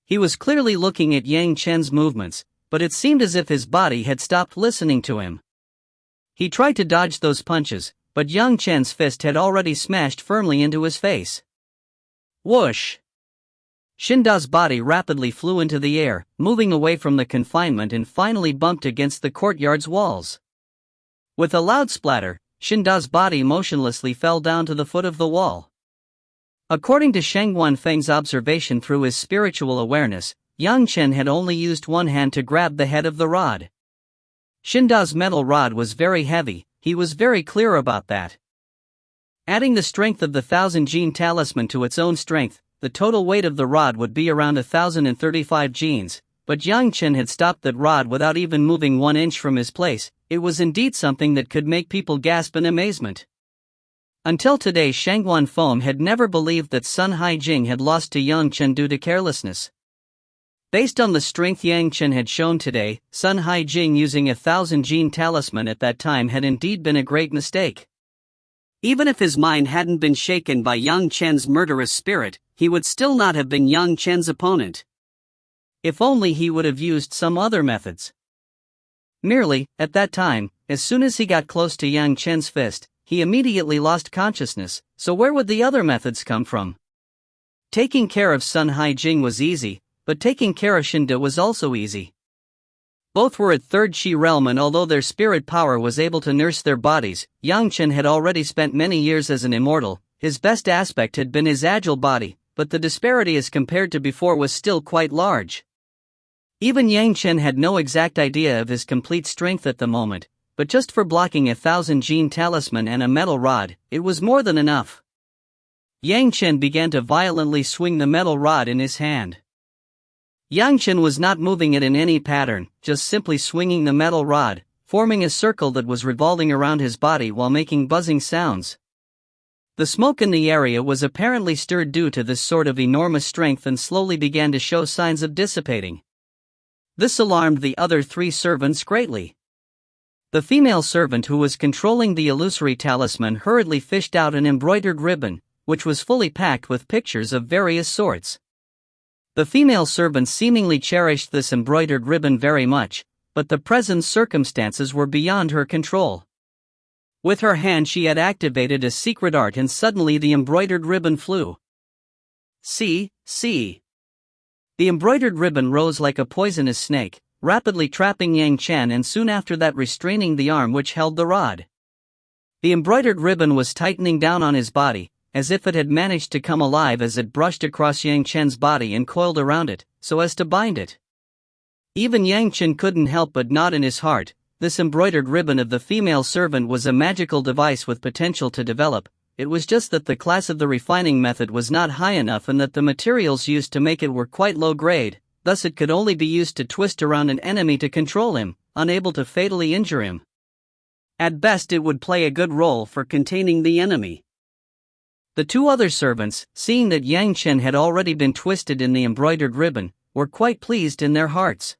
He was clearly looking at Yang Chen's movements, but it seemed as if his body had stopped listening to him. He tried to dodge those punches, but Yang Chen's fist had already smashed firmly into his face. Whoosh! Shen Da's body rapidly flew into the air, moving away from the confinement and finally bumped against the courtyard's walls. With a loud splatter, Shen Da's body motionlessly fell down to the foot of the wall. According to Shangguan Feng's observation through his spiritual awareness, Yang Chen had only used one hand to grab the head of the rod. Shen Da's metal rod was very heavy, he was very clear about that. Adding the strength of the 1,000 talisman to its own strength, the total weight of the rod would be around 1,035 genes, but Yang Chen had stopped that rod without even moving 1 inch from his place. It was indeed something that could make people gasp in amazement. Until today Shangguan Feng had never believed that Sun Haijing had lost to Yang Chen due to carelessness. Based on the strength Yang Chen had shown today, Sun Haijing using 1,000 talisman at that time had indeed been a great mistake. Even if his mind hadn't been shaken by Yang Chen's murderous spirit, he would still not have been Yang Chen's opponent. If only he would have used some other methods. Merely, at that time, as soon as he got close to Yang Chen's fist, he immediately lost consciousness, so where would the other methods come from? Taking care of Sun Haijing was easy, but taking care of Shen Da was also easy. Both were at third Qi realm, and although their spirit power was able to nurse their bodies, Yang Chen had already spent many years as an immortal. His best aspect had been his agile body, but the disparity as compared to before was still quite large. Even Yang Chen had no exact idea of his complete strength at the moment, but just for blocking 1,000 talisman and a metal rod, it was more than enough. Yang Chen began to violently swing the metal rod in his hand. Yang Chen was not moving it in any pattern, just simply swinging the metal rod, forming a circle that was revolving around his body while making buzzing sounds. The smoke in the area was apparently stirred due to this sort of enormous strength and slowly began to show signs of dissipating. This alarmed the other 3 servants greatly. The female servant who was controlling the illusory talisman hurriedly fished out an embroidered ribbon, which was fully packed with pictures of various sorts. The female servant seemingly cherished this embroidered ribbon very much, but the present circumstances were beyond her control. With her hand she had activated a secret art and suddenly the embroidered ribbon flew. See. The embroidered ribbon rose like a poisonous snake, rapidly trapping Yang Chen and soon after that restraining the arm which held the rod. The embroidered ribbon was tightening down on his body, as if it had managed to come alive as it brushed across Yang Chen's body and coiled around it, so as to bind it. Even Yang Chen couldn't help but nod in his heart. This embroidered ribbon of the female servant was a magical device with potential to develop. It was just that the class of the refining method was not high enough and that the materials used to make it were quite low grade, thus it could only be used to twist around an enemy to control him, unable to fatally injure him. At best it would play a good role for containing the enemy. The 2 other servants, seeing that Yang Chen had already been twisted in the embroidered ribbon, were quite pleased in their hearts.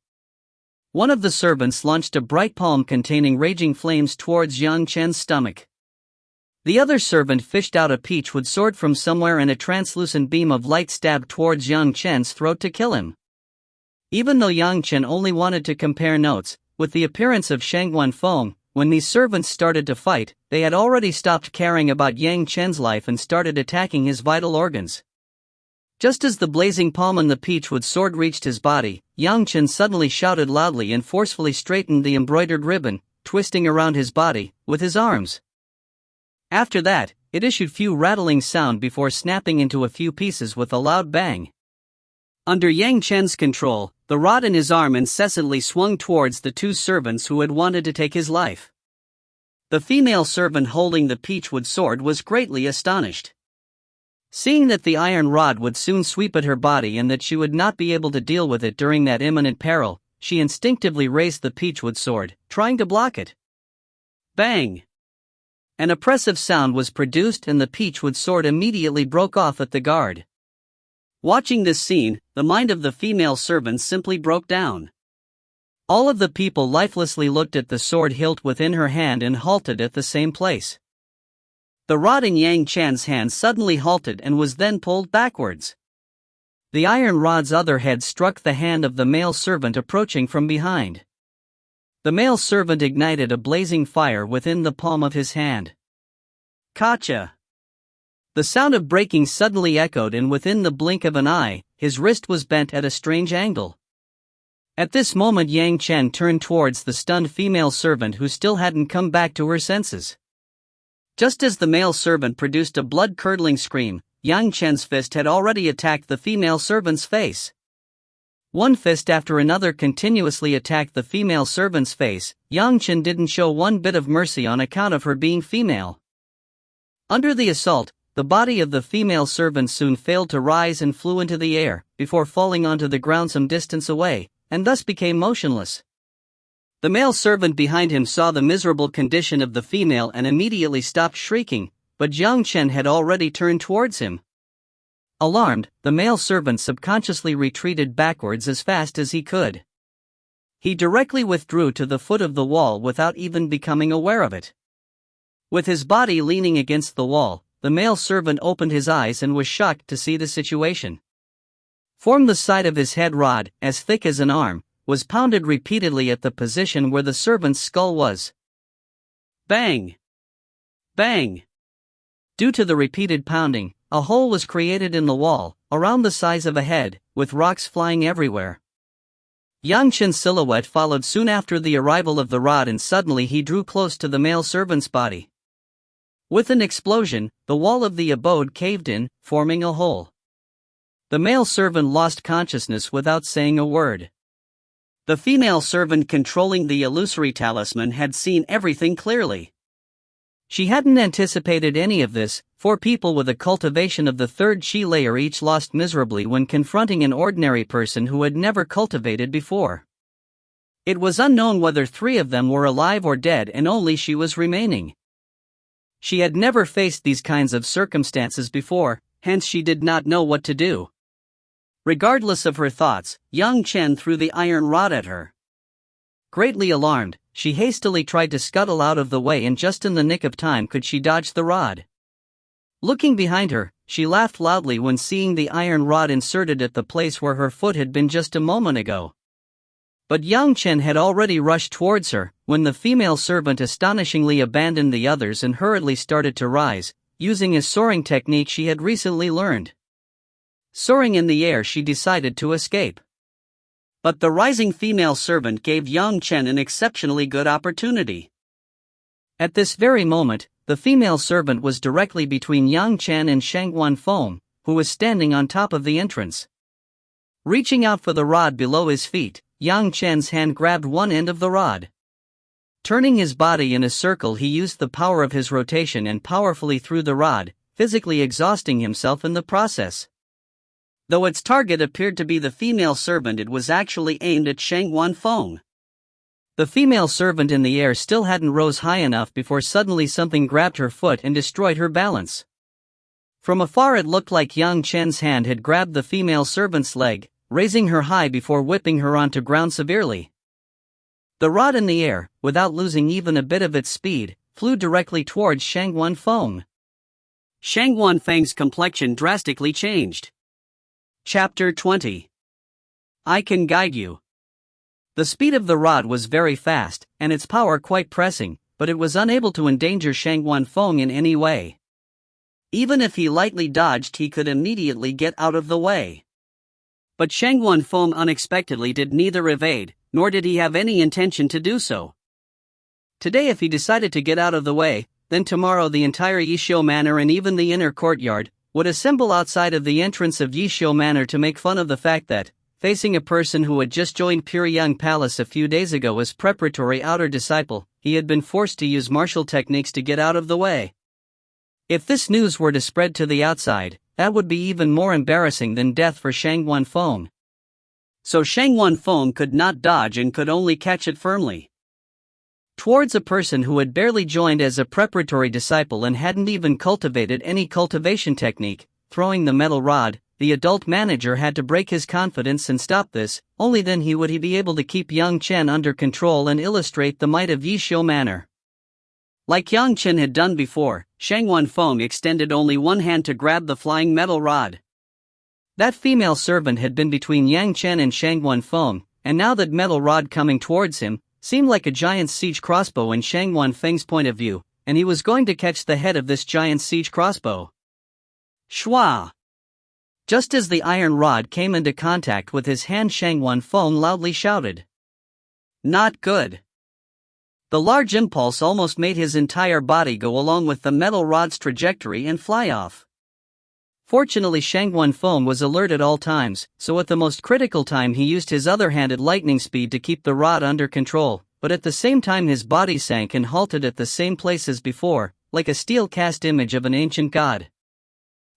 One of the servants launched a bright palm containing raging flames towards Yang Chen's stomach. The other servant fished out a peachwood sword from somewhere and a translucent beam of light stabbed towards Yang Chen's throat to kill him. Even though Yang Chen only wanted to compare notes, with the appearance of Shangguan Feng, when these servants started to fight, they had already stopped caring about Yang Chen's life and started attacking his vital organs. Just as the blazing palm and the peachwood sword reached his body, Yang Chen suddenly shouted loudly and forcefully straightened the embroidered ribbon, twisting around his body, with his arms. After that, it issued few rattling sound before snapping into a few pieces with a loud bang. Under Yang Chen's control, the rod in his arm incessantly swung towards the 2 servants who had wanted to take his life. The female servant holding the peachwood sword was greatly astonished. Seeing that the iron rod would soon sweep at her body and that she would not be able to deal with it during that imminent peril, she instinctively raised the peachwood sword, trying to block it. Bang! An oppressive sound was produced and the peachwood sword immediately broke off at the guard. Watching this scene, the mind of the female servant simply broke down. All of the people lifelessly looked at the sword hilt within her hand and halted at the same place. The rod in Yang Chen's hand suddenly halted and was then pulled backwards. The iron rod's other head struck the hand of the male servant approaching from behind. The male servant ignited a blazing fire within the palm of his hand. Kacha! The sound of breaking suddenly echoed and within the blink of an eye, his wrist was bent at a strange angle. At this moment Yang Chen turned towards the stunned female servant who still hadn't come back to her senses. Just as the male servant produced a blood-curdling scream, Yang Chen's fist had already attacked the female servant's face. One fist after another continuously attacked the female servant's face. Yang Chen didn't show one bit of mercy on account of her being female. Under the assault, the body of the female servant soon failed to rise and flew into the air, before falling onto the ground some distance away, and thus became motionless. The male servant behind him saw the miserable condition of the female and immediately stopped shrieking, but Yang Chen had already turned towards him. Alarmed, the male servant subconsciously retreated backwards as fast as he could. He directly withdrew to the foot of the wall without even becoming aware of it. With his body leaning against the wall, the male servant opened his eyes and was shocked to see the situation. From the side of his head rod, as thick as an arm, was pounded repeatedly at the position where the servant's skull was. Bang! Bang! Due to the repeated pounding, a hole was created in the wall, around the size of a head, with rocks flying everywhere. Yang Chen's silhouette followed soon after the arrival of the rod and suddenly he drew close to the male servant's body. With an explosion, the wall of the abode caved in, forming a hole. The male servant lost consciousness without saying a word. The female servant controlling the illusory talisman had seen everything clearly. She hadn't anticipated any of this, 4 people with a cultivation of the 3rd chi layer each lost miserably when confronting an ordinary person who had never cultivated before. It was unknown whether 3 of them were alive or dead, and only she was remaining. She had never faced these kinds of circumstances before, hence she did not know what to do. Regardless of her thoughts, young Chen threw the iron rod at her. Greatly alarmed, she hastily tried to scuttle out of the way, and just in the nick of time could she dodge the rod. Looking behind her, she laughed loudly when seeing the iron rod inserted at the place where her foot had been just a moment ago. But young Chen had already rushed towards her, when the female servant astonishingly abandoned the others and hurriedly started to rise, using a soaring technique she had recently learned. Soaring in the air, she decided to escape. But the rising female servant gave young Chen an exceptionally good opportunity. At this very moment, the female servant was directly between Yang Chen and Shangguan Feng, who was standing on top of the entrance. Reaching out for the rod below his feet, Yang Chen's hand grabbed one end of the rod. Turning his body in a circle, he used the power of his rotation and powerfully threw the rod, physically exhausting himself in the process. Though its target appeared to be the female servant, it was actually aimed at Shangguan Feng. The female servant in the air still hadn't rose high enough before suddenly something grabbed her foot and destroyed her balance. From afar it looked like Yang Chen's hand had grabbed the female servant's leg, raising her high before whipping her onto ground severely. The rod in the air, without losing even a bit of its speed, flew directly towards Shangguan Feng. Shangguan Feng's complexion drastically changed. Chapter 20. I can guide you. The speed of the rod was very fast, and its power quite pressing, but it was unable to endanger Shangguan Feng in any way. Even if he lightly dodged, he could immediately get out of the way. But Shangguan Feng unexpectedly did neither evade, nor did he have any intention to do so. Today, if he decided to get out of the way, then tomorrow the entire Yishou Manor and even the inner courtyard would assemble outside of the entrance of Yishou Manor to make fun of the fact that, facing a person who had just joined Pyongyang Palace a few days ago as preparatory outer disciple, he had been forced to use martial techniques to get out of the way. If this news were to spread to the outside, that would be even more embarrassing than death for Shangguan Feng. So Shangguan Feng could not dodge and could only catch it firmly. Towards a person who had barely joined as a preparatory disciple and hadn't even cultivated any cultivation technique, throwing the metal rod, the adult manager had to break his confidence and stop this. Only then would he be able to keep young Chen under control and illustrate the might of Yishou Manor. Like Yang Chen had done before, Shangguan Feng extended only one hand to grab the flying metal rod. That female servant had been between Yang Chen and Shangguan Feng, and now that metal rod coming towards him seemed like a giant siege crossbow in Shangguan Feng's point of view, and he was going to catch the head of this giant siege crossbow. Shwa! Just as the iron rod came into contact with his hand, Shangguan Feng loudly shouted, "Not good!" The large impulse almost made his entire body go along with the metal rod's trajectory and fly off. Fortunately, Shangguan Feng was alert at all times, so at the most critical time he used his other hand at lightning speed to keep the rod under control, but at the same time his body sank and halted at the same place as before, like a steel-cast image of an ancient god.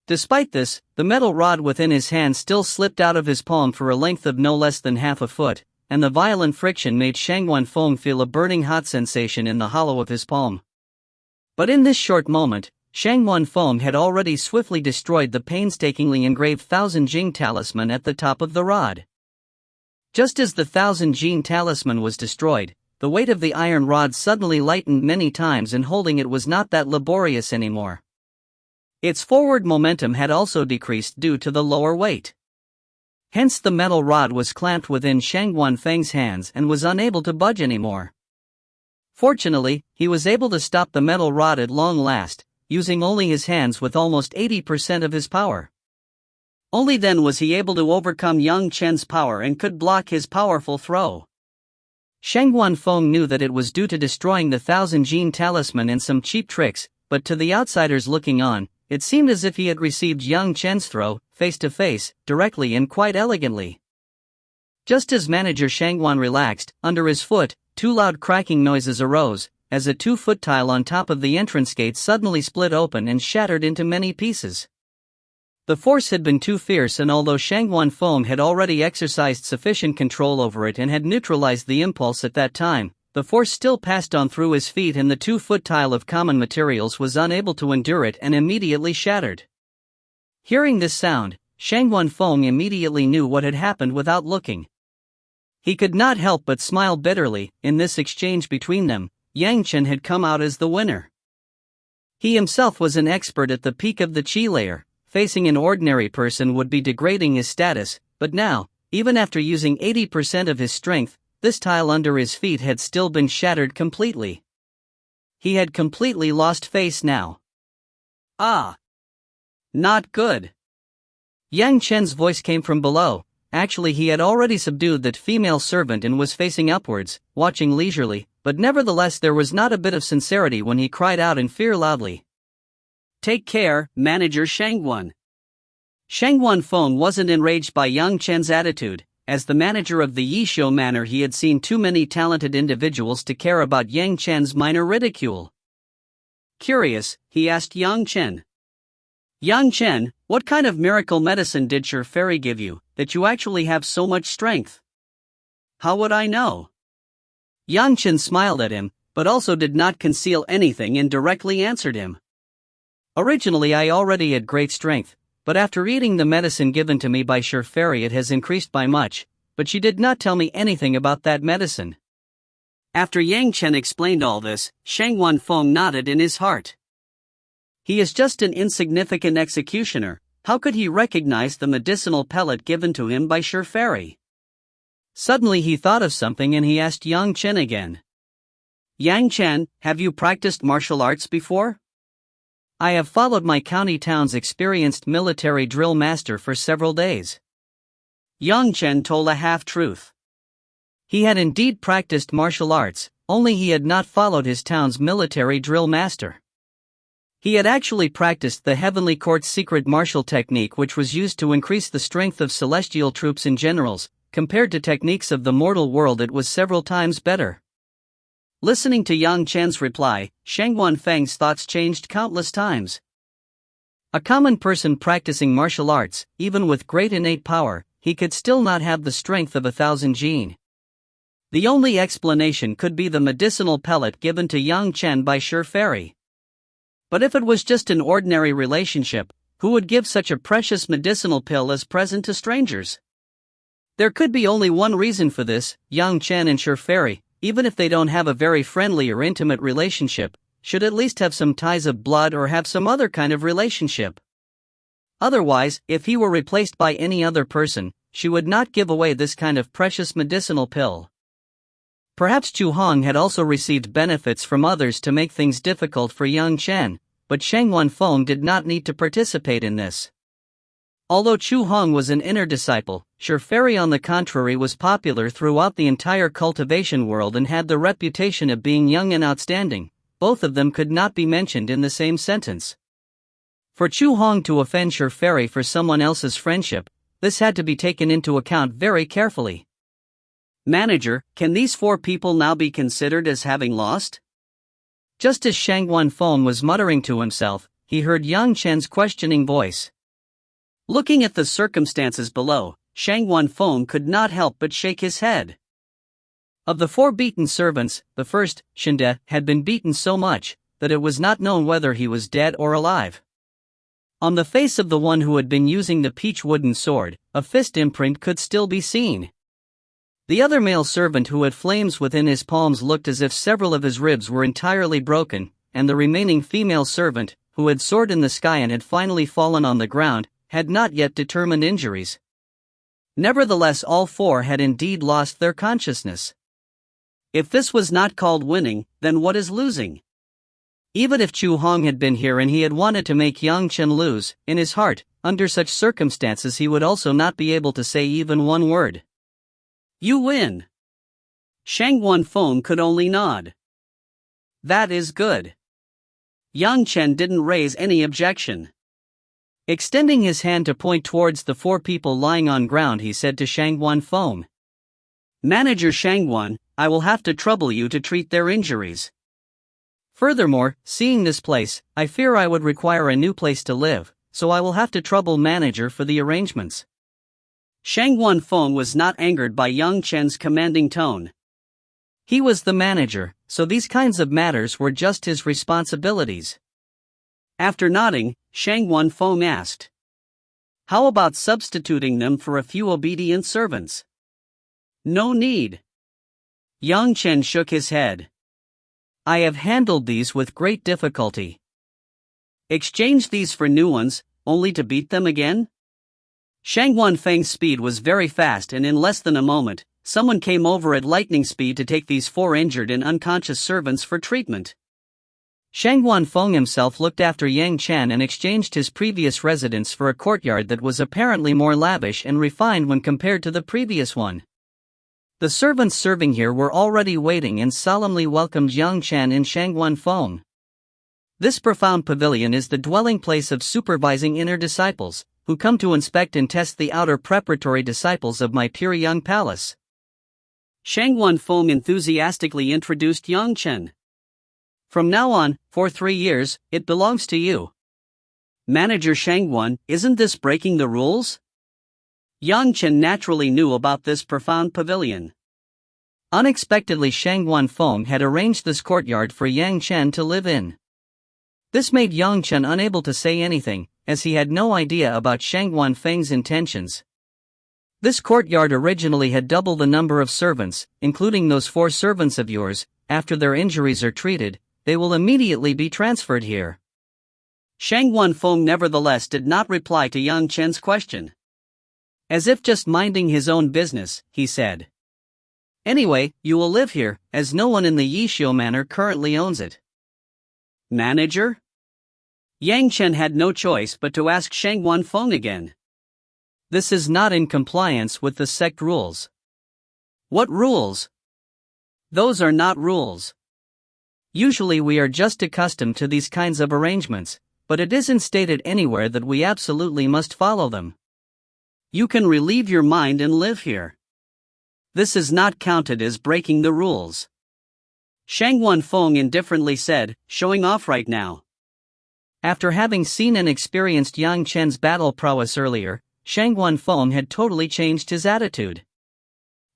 Despite this, the metal rod within his hand still slipped out of his palm for a length of no less than half a foot, and the violent friction made Shangguan Feng feel a burning hot sensation in the hollow of his palm. But in this short moment, Shangguan Feng had already swiftly destroyed the painstakingly engraved Thousand Jing talisman at the top of the rod. Just as the Thousand Jing talisman was destroyed, the weight of the iron rod suddenly lightened many times, and holding it was not that laborious anymore. Its forward momentum had also decreased due to the lower weight. Hence the metal rod was clamped within Shangguan Feng's hands and was unable to budge anymore. Fortunately, he was able to stop the metal rod at long last, using only his hands with almost 80% of his power. Only then was he able to overcome Yang Chen's power and could block his powerful throw. Shangguan Feng knew that it was due to destroying the Thousand Jing talisman and some cheap tricks, but to the outsiders looking on, it seemed as if he had received Yang Chen's throw, face to face, directly and quite elegantly. Just as manager Shangguan relaxed, under his foot, two loud cracking noises arose, as a 2-foot tile on top of the entrance gate suddenly split open and shattered into many pieces. The force had been too fierce, and although Shangwan Feng had already exercised sufficient control over it and had neutralized the impulse at that time, the force still passed on through his feet, and the 2-foot tile of common materials was unable to endure it and immediately shattered. Hearing this sound, Shangwan Feng immediately knew what had happened without looking. He could not help but smile bitterly. In this exchange between them, Yang Chen had come out as the winner. He himself was an expert at the peak of the Qi layer. Facing an ordinary person would be degrading his status, but now, even after using 80% of his strength, this tile under his feet had still been shattered completely. He had completely lost face now. Ah! Not good. Yang Chen's voice came from below. Actually, he had already subdued that female servant and was facing upwards, watching leisurely, but nevertheless there was not a bit of sincerity when he cried out in fear loudly. "Take care, Manager Shangwan." Shangwan Feng wasn't enraged by Yang Chen's attitude. As the manager of the Yishou Manor, he had seen too many talented individuals to care about Yang Chen's minor ridicule. Curious, he asked Yang Chen. "Yang Chen, what kind of miracle medicine did your fairy give you, that you actually have so much strength?" "How would I know?" Yang Chen smiled at him, but also did not conceal anything and directly answered him. "Originally I already had great strength, but after eating the medicine given to me by Sher Fairy it has increased by much, but she did not tell me anything about that medicine." After Yang Chen explained all this, Shangwan Feng nodded in his heart. He is just an insignificant executioner. How could he recognize the medicinal pellet given to him by Sher Fairy? Suddenly he thought of something and he asked Yang Chen again. "Yang Chen, have you practiced martial arts before?" "I have followed my county town's experienced military drill master for several days." Yang Chen told a half-truth. He had indeed practiced martial arts, only he had not followed his town's military drill master. He had actually practiced the Heavenly Court's secret martial technique, which was used to increase the strength of celestial troops and generals. Compared to techniques of the mortal world, it was several times better. Listening to Yang Chen's reply, Shangwan Feng's thoughts changed countless times. A common person practicing martial arts, even with great innate power, he could still not have the strength of 1,000 jin. The only explanation could be the medicinal pellet given to Yang Chen by Sher Fairy. But if it was just an ordinary relationship, who would give such a precious medicinal pill as present to strangers? There could be only one reason for this: Yang Chen and Sher Fairy, even if they don't have a very friendly or intimate relationship, should at least have some ties of blood or have some other kind of relationship. Otherwise, if he were replaced by any other person, she would not give away this kind of precious medicinal pill. Perhaps Chu Hong had also received benefits from others to make things difficult for Yang Chen, but Shangwan Feng did not need to participate in this. Although Chu Hong was an inner disciple, Sher Fairy on the contrary was popular throughout the entire cultivation world and had the reputation of being young and outstanding. Both of them could not be mentioned in the same sentence. For Chu Hong to offend Sher Fairy for someone else's friendship, this had to be taken into account very carefully. "Manager, can these 4 people now be considered as having lost?" Just as Shangwan Feng was muttering to himself, he heard Yang Chen's questioning voice. Looking at the circumstances below, Shangwan Feng could not help but shake his head. Of the 4 beaten servants, the first, Shinde, had been beaten so much that it was not known whether he was dead or alive. On the face of the one who had been using the peach wooden sword, a fist imprint could still be seen. The other male servant who had flames within his palms looked as if several of his ribs were entirely broken, and the remaining female servant, who had soared in the sky and had finally fallen on the ground, had not yet determined injuries. Nevertheless, all 4 had indeed lost their consciousness. If this was not called winning, then what is losing? Even if Chu Hong had been here and he had wanted to make Yang Chen lose, in his heart, under such circumstances he would also not be able to say even one word. "You win." Shangwan Feng could only nod. "That is good." Yang Chen didn't raise any objection. Extending his hand to point towards the 4 people lying on ground, he said to Shangwan Feng, "Manager Shangwan, I will have to trouble you to treat their injuries." Furthermore, seeing this place, I fear I would require a new place to live, so I will have to trouble manager for the arrangements. Shang Wanfeng was not angered by Yang Chen's commanding tone. He was the manager, so these kinds of matters were just his responsibilities. After nodding, Shang Wanfeng asked, "How about substituting them for a few obedient servants?" "No need." Yang Chen shook his head. "I have handled these with great difficulty." "Exchange these for new ones, only to beat them again?" Shang Wanfeng's speed was very fast, and in less than a moment, someone came over at lightning speed to take these 4 injured and unconscious servants for treatment. Shang Wanfeng himself looked after Yang Chen and exchanged his previous residence for a courtyard that was apparently more lavish and refined when compared to the previous one. The servants serving here were already waiting and solemnly welcomed Yang Chen and Shang Wanfeng. This profound pavilion is the dwelling place of supervising inner disciples, who come to inspect and test the outer preparatory disciples of my pure young palace. Shang Wanfeng enthusiastically introduced Yang Chen. "From now on, for 3 years, it belongs to you." "Manager Shang Wan, isn't this breaking the rules?" Yang Chen naturally knew about this profound pavilion. Unexpectedly, Shang Wanfeng had arranged this courtyard for Yang Chen to live in. This made Yang Chen unable to say anything, as he had no idea about Shang Wanfeng's intentions. "This courtyard originally had double the number of servants, including those 4 servants of yours. After their injuries are treated, they will immediately be transferred here." Shang Wanfeng nevertheless did not reply to Yang Chen's question. As if just minding his own business, he said, "Anyway, you will live here, as no one in the Yishio Manor currently owns it." "Manager?" Yang Chen had no choice but to ask Shang Wanfeng again. "This is not in compliance with the sect rules." "What rules?" "Those are not rules. Usually we are just accustomed to these kinds of arrangements, but it isn't stated anywhere that we absolutely must follow them. You can relieve your mind and live here. This is not counted as breaking the rules." Shang Wanfeng indifferently said, "Showing off right now." After having seen and experienced Yang Chen's battle prowess earlier, Shang Wanfeng had totally changed his attitude.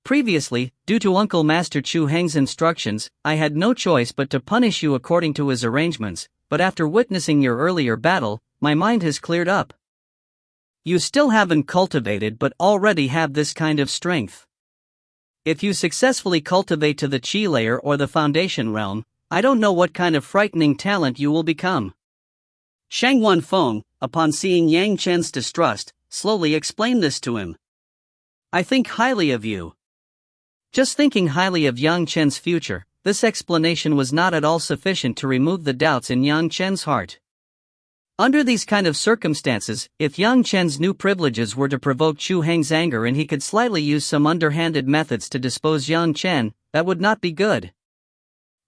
Previously, due to Uncle Master Chu Heng's instructions, I had no choice but to punish you according to his arrangements, but after witnessing your earlier battle, my mind has cleared up. You still haven't cultivated but already have this kind of strength. If you successfully cultivate to the Qi layer or the Foundation realm, I don't know what kind of frightening talent you will become. Shang Wanfeng, upon seeing Yang Chen's distrust, slowly explained this to him. "I think highly of you." Just thinking highly of Yang Chen's future, this explanation was not at all sufficient to remove the doubts in Yang Chen's heart. Under these kind of circumstances, if Yang Chen's new privileges were to provoke Chu Heng's anger and he could slightly use some underhanded methods to dispose Yang Chen, that would not be good.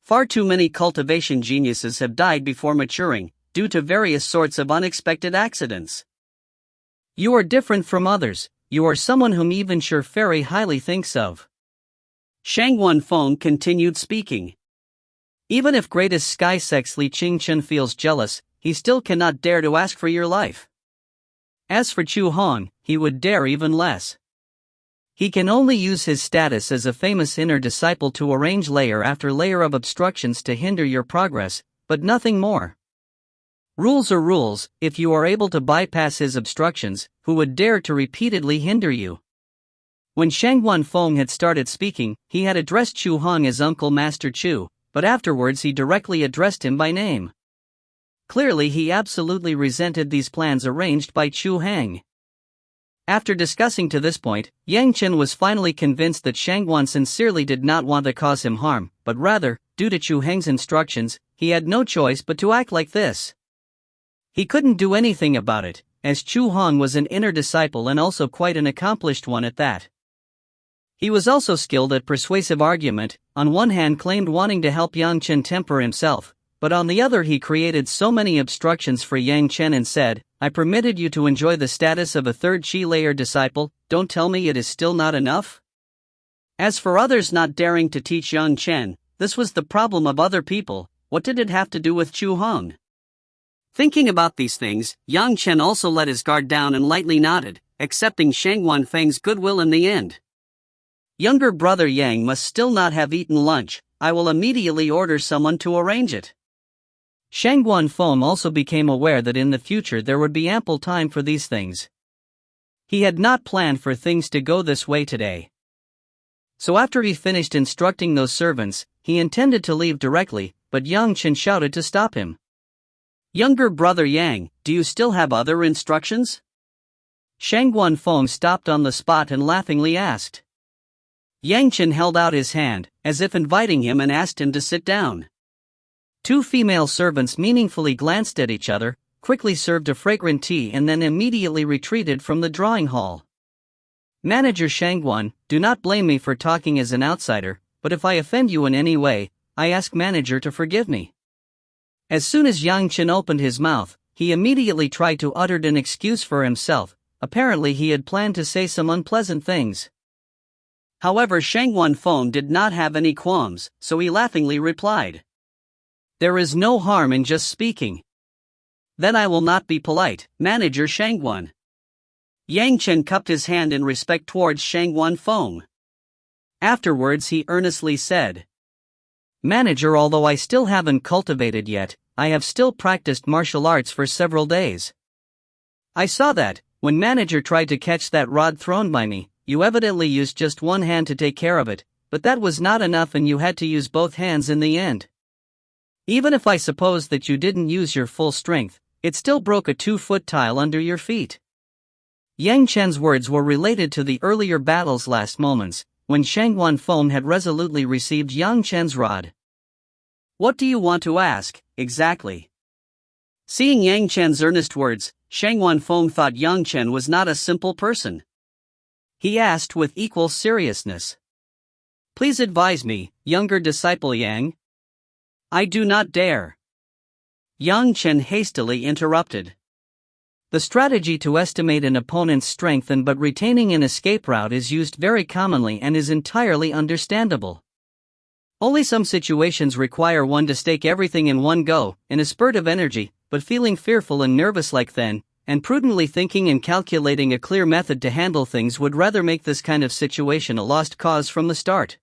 Far too many cultivation geniuses have died before maturing, due to various sorts of unexpected accidents. You are different from others, you are someone whom even Sure Fairy highly thinks of. Shang Wanfeng continued speaking. Even if greatest sky sex Li Qingchen feels jealous, he still cannot dare to ask for your life. As for Chu Hong, he would dare even less. He can only use his status as a famous inner disciple to arrange layer after layer of obstructions to hinder your progress, but nothing more. Rules are rules. If you are able to bypass his obstructions, who would dare to repeatedly hinder you? When Shang Wanfeng had started speaking, he had addressed Chu Hong as Uncle Master Chu, but afterwards he directly addressed him by name. Clearly he absolutely resented these plans arranged by Chu Heng. After discussing to this point, Yang Chen was finally convinced that Shang Wan sincerely did not want to cause him harm, but rather, due to Chu Heng's instructions, he had no choice but to act like this. He couldn't do anything about it, as Chu Hong was an inner disciple and also quite an accomplished one at that. He was also skilled at persuasive argument, on one hand claimed wanting to help Yang Chen temper himself, but on the other he created so many obstructions for Yang Chen and said, "I permitted you to enjoy the status of a third Qi layer disciple, don't tell me it is still not enough?" As for others not daring to teach Yang Chen, this was the problem of other people, what did it have to do with Chu Hong? Thinking about these things, Yang Chen also let his guard down and lightly nodded, accepting Shang Wanfeng's goodwill in the end. Younger brother Yang must still not have eaten lunch. I will immediately order someone to arrange it. Shang Wanfeng also became aware that in the future there would be ample time for these things. He had not planned for things to go this way today. So after he finished instructing those servants, he intended to leave directly, but Yang Chen shouted to stop him. Younger brother Yang, do you still have other instructions? Shang Wanfeng stopped on the spot and laughingly asked. Yang Chen held out his hand, as if inviting him, and asked him to sit down. Two female servants meaningfully glanced at each other, quickly served a fragrant tea and then immediately retreated from the drawing hall. Manager Shangguan, do not blame me for talking as an outsider, but if I offend you in any way, I ask manager to forgive me. As soon as Yang Chen opened his mouth, he immediately tried to utter an excuse for himself. Apparently he had planned to say some unpleasant things. However, Shang Wanfeng did not have any qualms, so he laughingly replied. There is no harm in just speaking. Then I will not be polite, Manager Shangguan. Yang Chen cupped his hand in respect towards Shang Wanfeng. Afterwards he earnestly said. Manager, although I still haven't cultivated yet, I have still practiced martial arts for several days. I saw that, when manager tried to catch that rod thrown by me, you evidently used just one hand to take care of it, but that was not enough and you had to use both hands in the end. Even if I suppose that you didn't use your full strength, it still broke a 2-foot tile under your feet. Yang Chen's words were related to the earlier battle's last moments, when Shang Wanfeng had resolutely received Yang Chen's rod. What do you want to ask, exactly? Seeing Yang Chen's earnest words, Shang Wanfeng thought Yang Chen was not a simple person. He asked with equal seriousness. Please advise me, younger disciple Yang. I do not dare. Yang Chen hastily interrupted. The strategy to estimate an opponent's strength and but retaining an escape route is used very commonly and is entirely understandable. Only some situations require one to stake everything in one go, in a spurt of energy, but feeling fearful and nervous like then, and prudently thinking and calculating a clear method to handle things would rather make this kind of situation a lost cause from the start.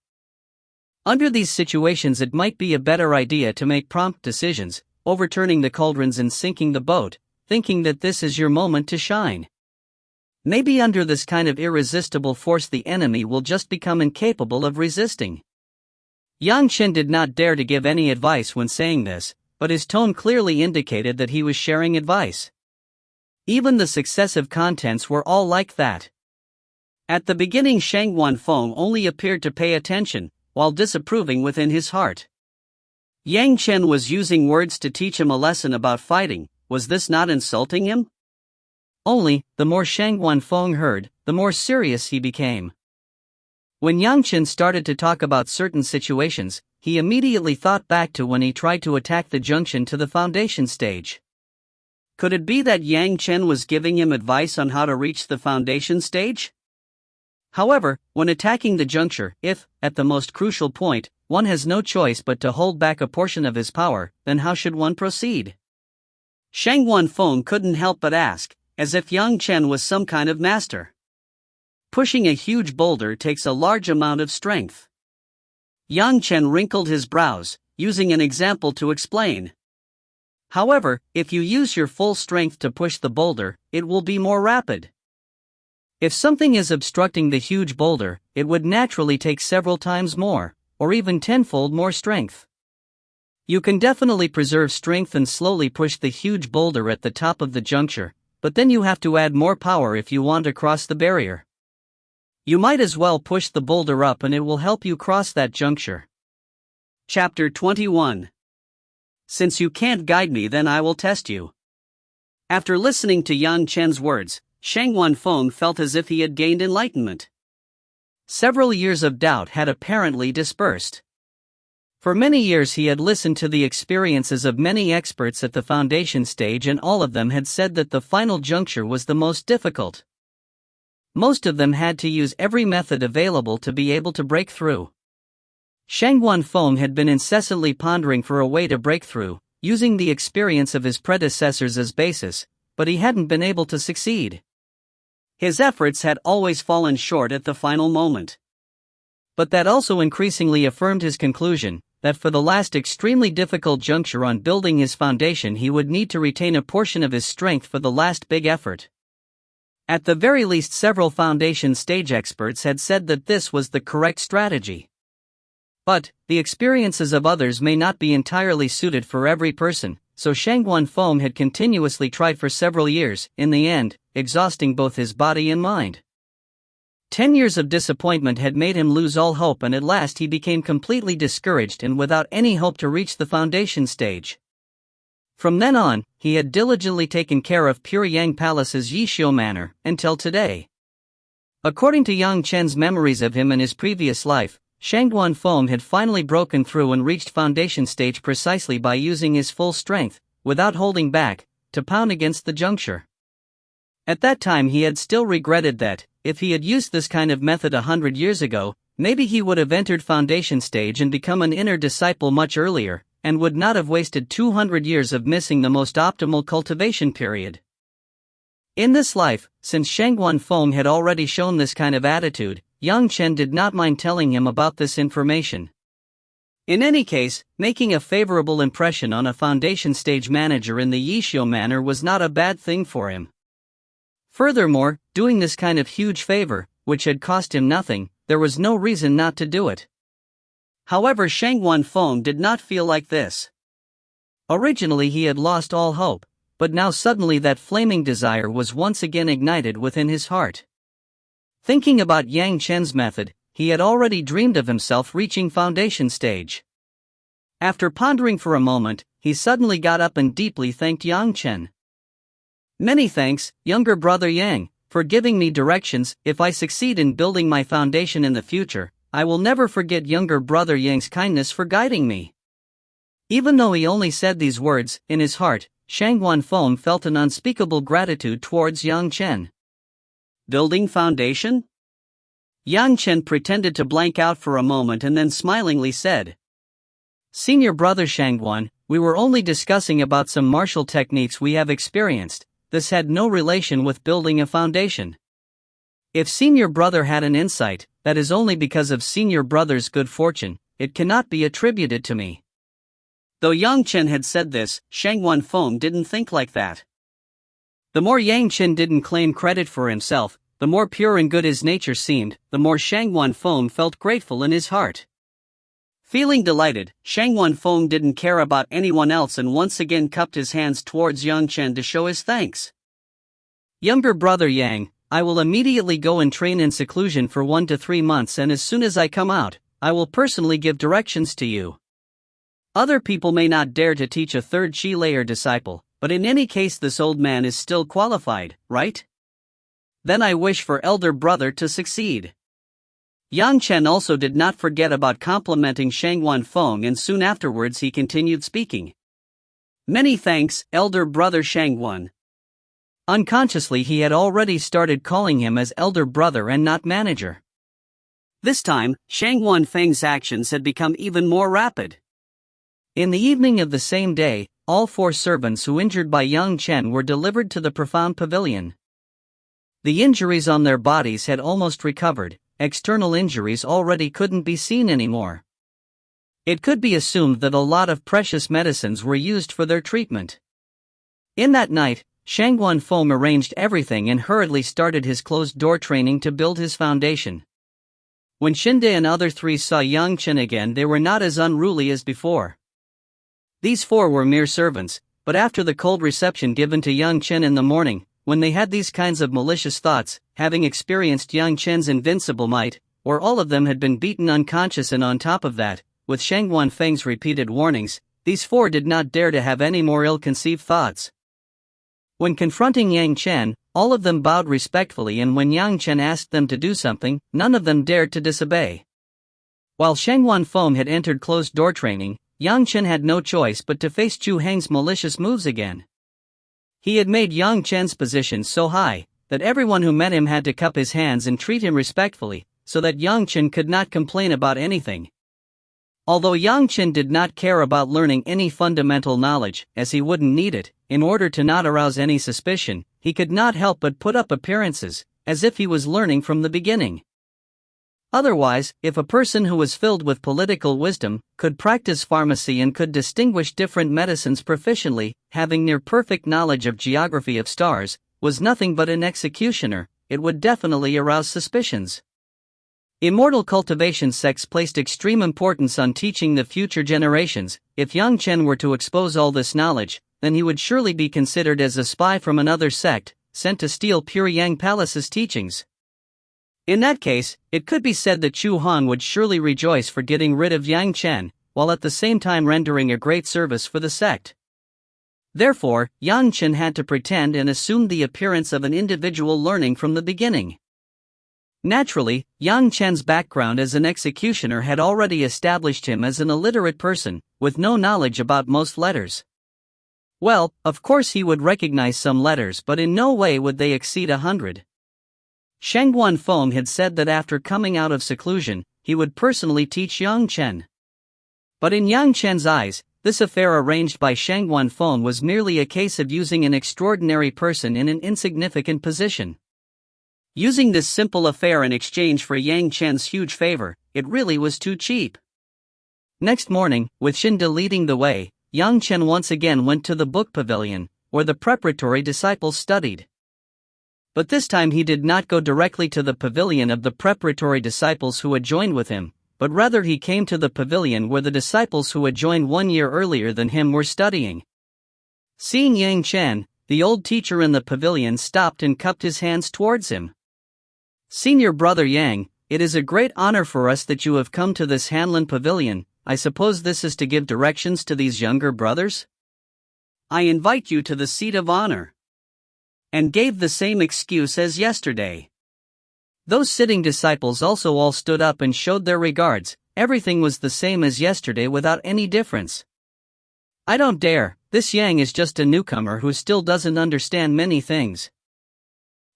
Under these situations it might be a better idea to make prompt decisions, overturning the cauldrons and sinking the boat, thinking that this is your moment to shine. Maybe under this kind of irresistible force the enemy will just become incapable of resisting. Yang Chen did not dare to give any advice when saying this, but his tone clearly indicated that he was sharing advice. Even the successive contents were all like that. At the beginning Shang Wanfeng only appeared to pay attention, while disapproving within his heart. Yang Chen was using words to teach him a lesson about fighting. Was this not insulting him? Only, the more Shang Wanfeng heard, the more serious he became. When Yang Chen started to talk about certain situations, he immediately thought back to when he tried to attack the junction to the foundation stage. Could it be that Yang Chen was giving him advice on how to reach the foundation stage? However, when attacking the juncture, if, at the most crucial point, one has no choice but to hold back a portion of his power, then how should one proceed? Shang Wanfeng couldn't help but ask, as if Yang Chen was some kind of master. Pushing a huge boulder takes a large amount of strength. Yang Chen wrinkled his brows, using an example to explain. However, if you use your full strength to push the boulder, it will be more rapid. If something is obstructing the huge boulder, it would naturally take several times more, or even tenfold more strength. You can definitely preserve strength and slowly push the huge boulder at the top of the juncture, but then you have to add more power if you want to cross the barrier. You might as well push the boulder up and it will help you cross that juncture. Chapter 21. Since you can't guide me, then I will test you. After listening to Yang Chen's words, Shang Wanfeng felt as if he had gained enlightenment. Several years of doubt had apparently dispersed. For many years he had listened to the experiences of many experts at the foundation stage, and all of them had said that the final juncture was the most difficult. Most of them had to use every method available to be able to break through. Shang Feng had been incessantly pondering for a way to break through, using the experience of his predecessors as basis, but he hadn't been able to succeed. His efforts had always fallen short at the final moment. But that also increasingly affirmed his conclusion that for the last extremely difficult juncture on building his foundation he would need to retain a portion of his strength for the last big effort. At the very least, several foundation stage experts had said that this was the correct strategy. But the experiences of others may not be entirely suited for every person, so Shang Feng had continuously tried for several years, in the end, exhausting both his body and mind. 10 years of disappointment had made him lose all hope, and at last he became completely discouraged and without any hope to reach the foundation stage. From then on, he had diligently taken care of Pure Yang Palace's Yishio Manor, until today. According to Yang Chen's memories of him in his previous life, Shang Feng had finally broken through and reached foundation stage precisely by using his full strength, without holding back, to pound against the juncture. At that time he had still regretted that, if he had used this kind of method 100 years ago, maybe he would have entered foundation stage and become an inner disciple much earlier, and would not have wasted 200 years of missing the most optimal cultivation period. In this life, since Shang Feng had already shown this kind of attitude, Yang Chen did not mind telling him about this information. In any case, making a favorable impression on a foundation stage manager in the Yishio Manor was not a bad thing for him. Furthermore, doing this kind of huge favor, which had cost him nothing, there was no reason not to do it. However, Shang Feng did not feel like this. Originally he had lost all hope, but now suddenly that flaming desire was once again ignited within his heart. Thinking about Yang Chen's method, he had already dreamed of himself reaching foundation stage. After pondering for a moment, he suddenly got up and deeply thanked Yang Chen. "Many thanks, younger brother Yang, for giving me directions. If I succeed in building my foundation in the future, I will never forget younger brother Yang's kindness for guiding me." Even though he only said these words, in his heart, Shang Feng felt an unspeakable gratitude towards Yang Chen. Building foundation? Yang Chen pretended to blank out for a moment and then smilingly said, "Senior brother Shangguan, we were only discussing about some martial techniques we have experienced. This had no relation with building a foundation. If senior brother had an insight, that is only because of senior brother's good fortune, it cannot be attributed to me." Though Yang Chen had said this, Shang Feng didn't think like that. The more Yang Chen didn't claim credit for himself, the more pure and good his nature seemed, the more Shang Feng felt grateful in his heart. Feeling delighted, Shang Feng didn't care about anyone else and once again cupped his hands towards Yang Chen to show his thanks. "Younger brother Yang, I will immediately go and train in seclusion for 1 to 3 months, and as soon as I come out, I will personally give directions to you. Other people may not dare to teach a third Chi layer disciple, but in any case this old man is still qualified, right? Then I wish for elder brother to succeed." Yang Chen also did not forget about complimenting Shang Feng, and soon afterwards he continued speaking. "Many thanks, elder brother Shangguan." Unconsciously he had already started calling him as elder brother and not manager. This time, Shang Feng's actions had become even more rapid. In the evening of the same day, all 4 servants who injured by Yang Chen were delivered to the profound pavilion. The injuries on their bodies had almost recovered, external injuries already couldn't be seen anymore. It could be assumed that a lot of precious medicines were used for their treatment. In that night, Shang Feng arranged everything and hurriedly started his closed-door training to build his foundation. When Shinde and other 3 saw Yang Chen again, they were not as unruly as before. These 4 were mere servants, but after the cold reception given to Yang Chen in the morning, when they had these kinds of malicious thoughts, having experienced Yang Chen's invincible might, or all of them had been beaten unconscious, and on top of that, with Shang Feng's repeated warnings, these 4 did not dare to have any more ill-conceived thoughts. When confronting Yang Chen, all of them bowed respectfully, and when Yang Chen asked them to do something, none of them dared to disobey. While Shang Feng had entered closed-door training, Yang Chen had no choice but to face Chu Heng's malicious moves again. He had made Yang Chen's position so high that everyone who met him had to cup his hands and treat him respectfully, so that Yang Chen could not complain about anything. Although Yang Chen did not care about learning any fundamental knowledge, as he wouldn't need it, in order to not arouse any suspicion, he could not help but put up appearances, as if he was learning from the beginning. Otherwise, if a person who was filled with political wisdom, could practice pharmacy and could distinguish different medicines proficiently, having near-perfect knowledge of geography of stars, was nothing but an executioner, it would definitely arouse suspicions. Immortal cultivation sects placed extreme importance on teaching the future generations. If Yang Chen were to expose all this knowledge, then he would surely be considered as a spy from another sect, sent to steal pure Yang Palace's teachings. In that case, it could be said that Chu Han would surely rejoice for getting rid of Yang Chen, while at the same time rendering a great service for the sect. Therefore, Yang Chen had to pretend and assume the appearance of an individual learning from the beginning. Naturally, Yang Chen's background as an executioner had already established him as an illiterate person, with no knowledge about most letters. Well, of course he would recognize some letters, but in no way would they exceed 100. Shang Guanfeng had said that after coming out of seclusion, he would personally teach Yang Chen. But in Yang Chen's eyes, this affair arranged by Shang Guanfeng was merely a case of using an extraordinary person in an insignificant position. Using this simple affair in exchange for Yang Chen's huge favor, it really was too cheap. Next morning, with Shinda leading the way, Yang Chen once again went to the book pavilion, where the preparatory disciples studied. But this time he did not go directly to the pavilion of the preparatory disciples who had joined with him, but rather he came to the pavilion where the disciples who had joined 1 year earlier than him were studying. Seeing Yang Chen, the old teacher in the pavilion stopped and cupped his hands towards him. "Senior brother Yang, it is a great honor for us that you have come to this Hanlin pavilion. I suppose this is to give directions to these younger brothers? I invite you to the seat of honor." And gave the same excuse as yesterday. Those sitting disciples also all stood up and showed their regards. Everything was the same as yesterday without any difference. "I don't dare, this Yang is just a newcomer who still doesn't understand many things.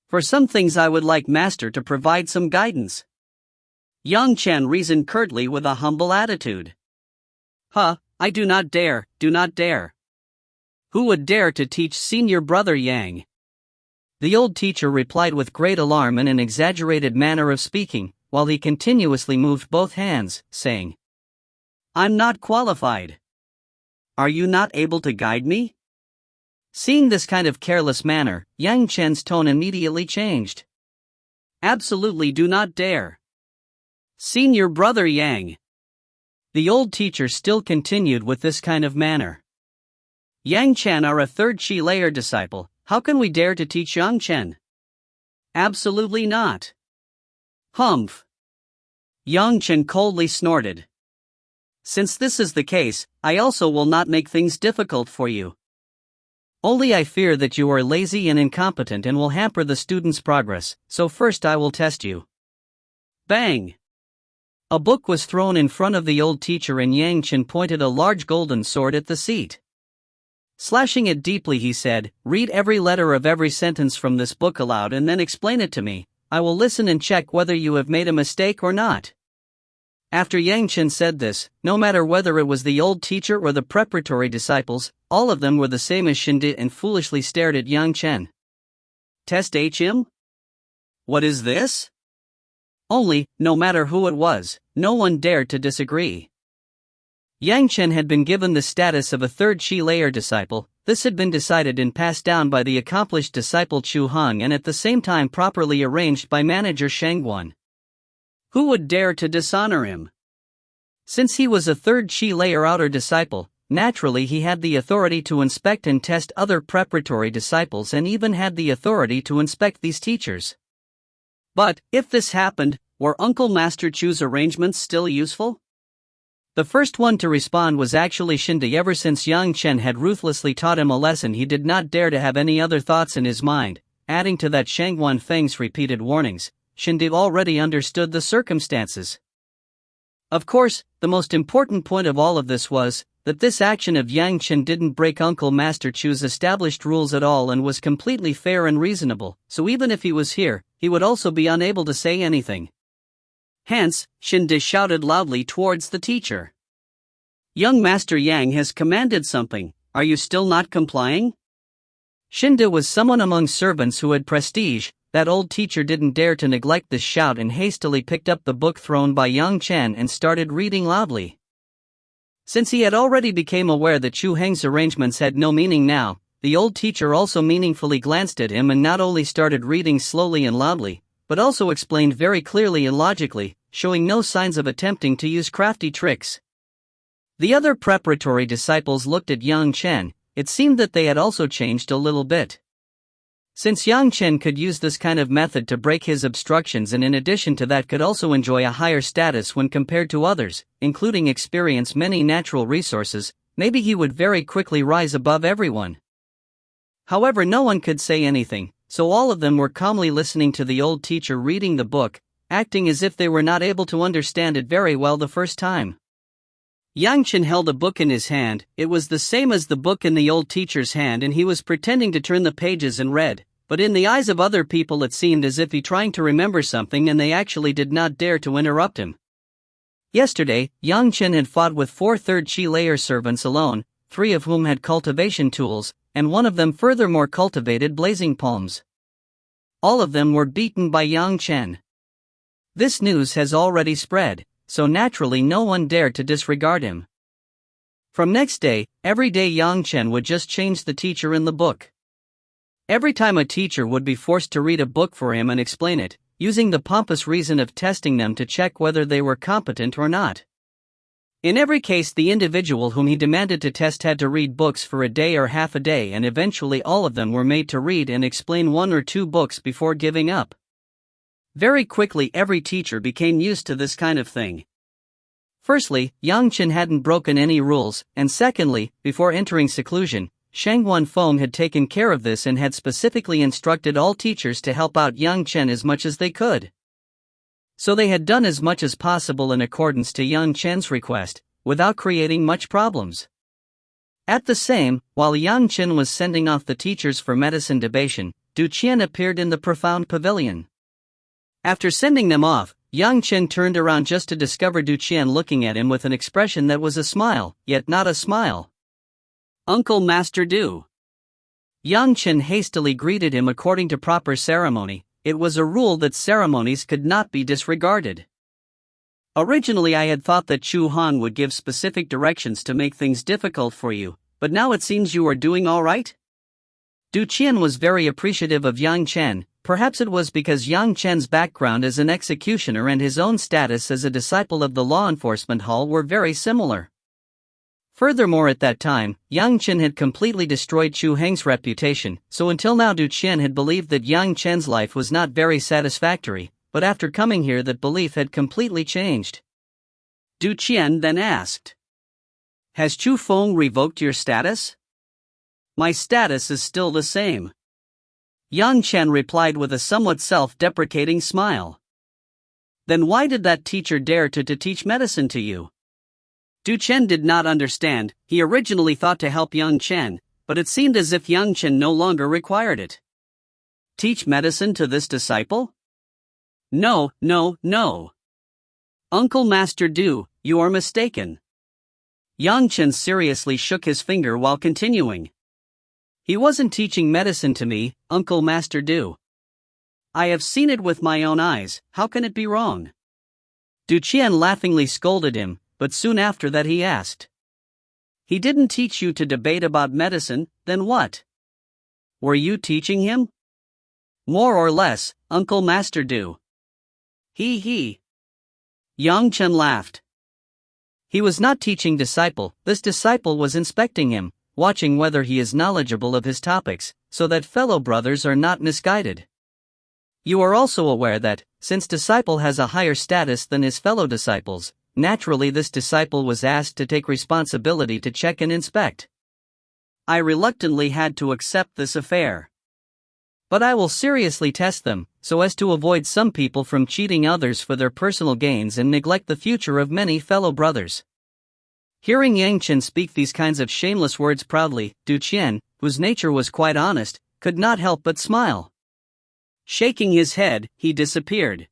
For some things I would like Master to provide some guidance." Yang Chen reasoned curtly with a humble attitude. I do not dare, do not dare. Who would dare to teach senior brother Yang?" The old teacher replied with great alarm and an exaggerated manner of speaking, while he continuously moved both hands, saying, "I'm not qualified. Are you not able to guide me?" Seeing this kind of careless manner, Yang Chen's tone immediately changed. "Absolutely do not dare. Senior brother Yang." The old teacher still continued with this kind of manner. "Yang Chen are a third Chi layer disciple, how can we dare to teach Yang Chen? Absolutely not." "Humph." Yang Chen coldly snorted. "Since this is the case, I also will not make things difficult for you. Only I fear that you are lazy and incompetent and will hamper the student's progress, so first I will test you." Bang! A book was thrown in front of the old teacher and Yang Chen pointed a large golden sword at the seat. Slashing it deeply, he said, "Read every letter of every sentence from this book aloud and then explain it to me. I will listen and check whether you have made a mistake or not." After Yang Chen said this, no matter whether it was the old teacher or the preparatory disciples, all of them were the same as Shinda and foolishly stared at Yang Chen. "Test HM? What is this?" Only, no matter who it was, no one dared to disagree. Yang Chen had been given the status of a third Chi layer disciple. This had been decided and passed down by the accomplished disciple Chu Hong and at the same time properly arranged by manager Shang Guan. Who would dare to dishonor him? Since he was a third Chi layer outer disciple, naturally he had the authority to inspect and test other preparatory disciples and even had the authority to inspect these teachers. But, if this happened, were Uncle Master Chu's arrangements still useful? The first one to respond was actually Shinda. Ever since Yang Chen had ruthlessly taught him a lesson, he did not dare to have any other thoughts in his mind. Adding to that Shang Guanfeng's repeated warnings, Shinda already understood the circumstances. Of course, the most important point of all of this was that this action of Yang Chen didn't break Uncle Master Chu's established rules at all and was completely fair and reasonable, so even if he was here, he would also be unable to say anything. Hence, Shinda shouted loudly towards the teacher. Young Master Yang has commanded something, are you still not complying? Shinda was someone among servants who had prestige. That old teacher didn't dare to neglect this shout and hastily picked up the book thrown by young Chen and started reading loudly. Since he had already become aware that Chu Heng's arrangements had no meaning now, the old teacher also meaningfully glanced at him and not only started reading slowly and loudly, but also explained very clearly and logically, showing no signs of attempting to use crafty tricks. The other preparatory disciples looked at young Chen. It seemed that they had also changed a little bit. Since Yang Chen could use this kind of method to break his obstructions and in addition to that could also enjoy a higher status when compared to others, including experience many natural resources, maybe he would very quickly rise above everyone. However, no one could say anything, so all of them were calmly listening to the old teacher reading the book, acting as if they were not able to understand it very well the first time. Yang Chen held a book in his hand. It was the same as the book in the old teacher's hand and he was pretending to turn the pages and read, but in the eyes of other people it seemed as if he trying to remember something and they actually did not dare to interrupt him. Yesterday, Yang Chen had fought with 4 third-chi layer servants alone, 3 of whom had cultivation tools, and one of them furthermore cultivated blazing palms. All of them were beaten by Yang Chen. This news has already spread, so naturally no one dared to disregard him. From next day, every day Yang Chen would just change the teacher in the book. Every time a teacher would be forced to read a book for him and explain it, using the pompous reason of testing them to check whether they were competent or not. In every case the individual whom he demanded to test had to read books for a day or half a day and eventually all of them were made to read and explain 1 or 2 books before giving up. Very quickly every teacher became used to this kind of thing. Firstly, Yang Chen hadn't broken any rules, and secondly, before entering seclusion, Shang Wenfeng had taken care of this and had specifically instructed all teachers to help out Yang Chen as much as they could. So they had done as much as possible in accordance to Yang Chen's request, without creating much problems. At the same, while Yang Chen was sending off the teachers for medicine debation, Du Qian appeared in the profound pavilion. After sending them off, Yang Chen turned around just to discover Du Qian looking at him with an expression that was a smile, yet not a smile. "Uncle Master Du." Yang Chen hastily greeted him according to proper ceremony. It was a rule that ceremonies could not be disregarded. Originally I had thought that Chu Han would give specific directions to make things difficult for you, but now it seems you are doing all right? Du Qian was very appreciative of Yang Chen. Perhaps it was because Yang Chen's background as an executioner and his own status as a disciple of the law enforcement hall were very similar. Furthermore, at that time, Yang Chen had completely destroyed Chu Heng's reputation, so until now Du Qian had believed that Yang Chen's life was not very satisfactory, but after coming here that belief had completely changed. Du Qian then asked, "Has Chu Feng revoked your status?" "My status is still the same." Yang Chen replied with a somewhat self-deprecating smile. "Then why did that teacher dare to teach medicine to you?" Du Qian did not understand. He originally thought to help Yang Chen, but it seemed as if Yang Chen no longer required it. "Teach medicine to this disciple?" No. "Uncle Master Du, you are mistaken." Yang Chen seriously shook his finger while continuing. "He wasn't teaching medicine to me, Uncle Master Du. I have seen it with my own eyes, how can it be wrong?" Du Qian laughingly scolded him, but soon after that he asked, "He didn't teach you to debate about medicine, then what? Were you teaching him?" "More or less, Uncle Master Du." He. Yang Chen laughed. He was not teaching disciple, this disciple was inspecting him, watching whether he is knowledgeable of his topics, so that fellow brothers are not misguided. You are also aware that, since disciple has a higher status than his fellow disciples, naturally this disciple was asked to take responsibility to check and inspect. I reluctantly had to accept this affair. But I will seriously test them, so as to avoid some people from cheating others for their personal gains and neglect the future of many fellow brothers. Hearing Yang Chen speak these kinds of shameless words proudly, Du Qian, whose nature was quite honest, could not help but smile. Shaking his head, he disappeared.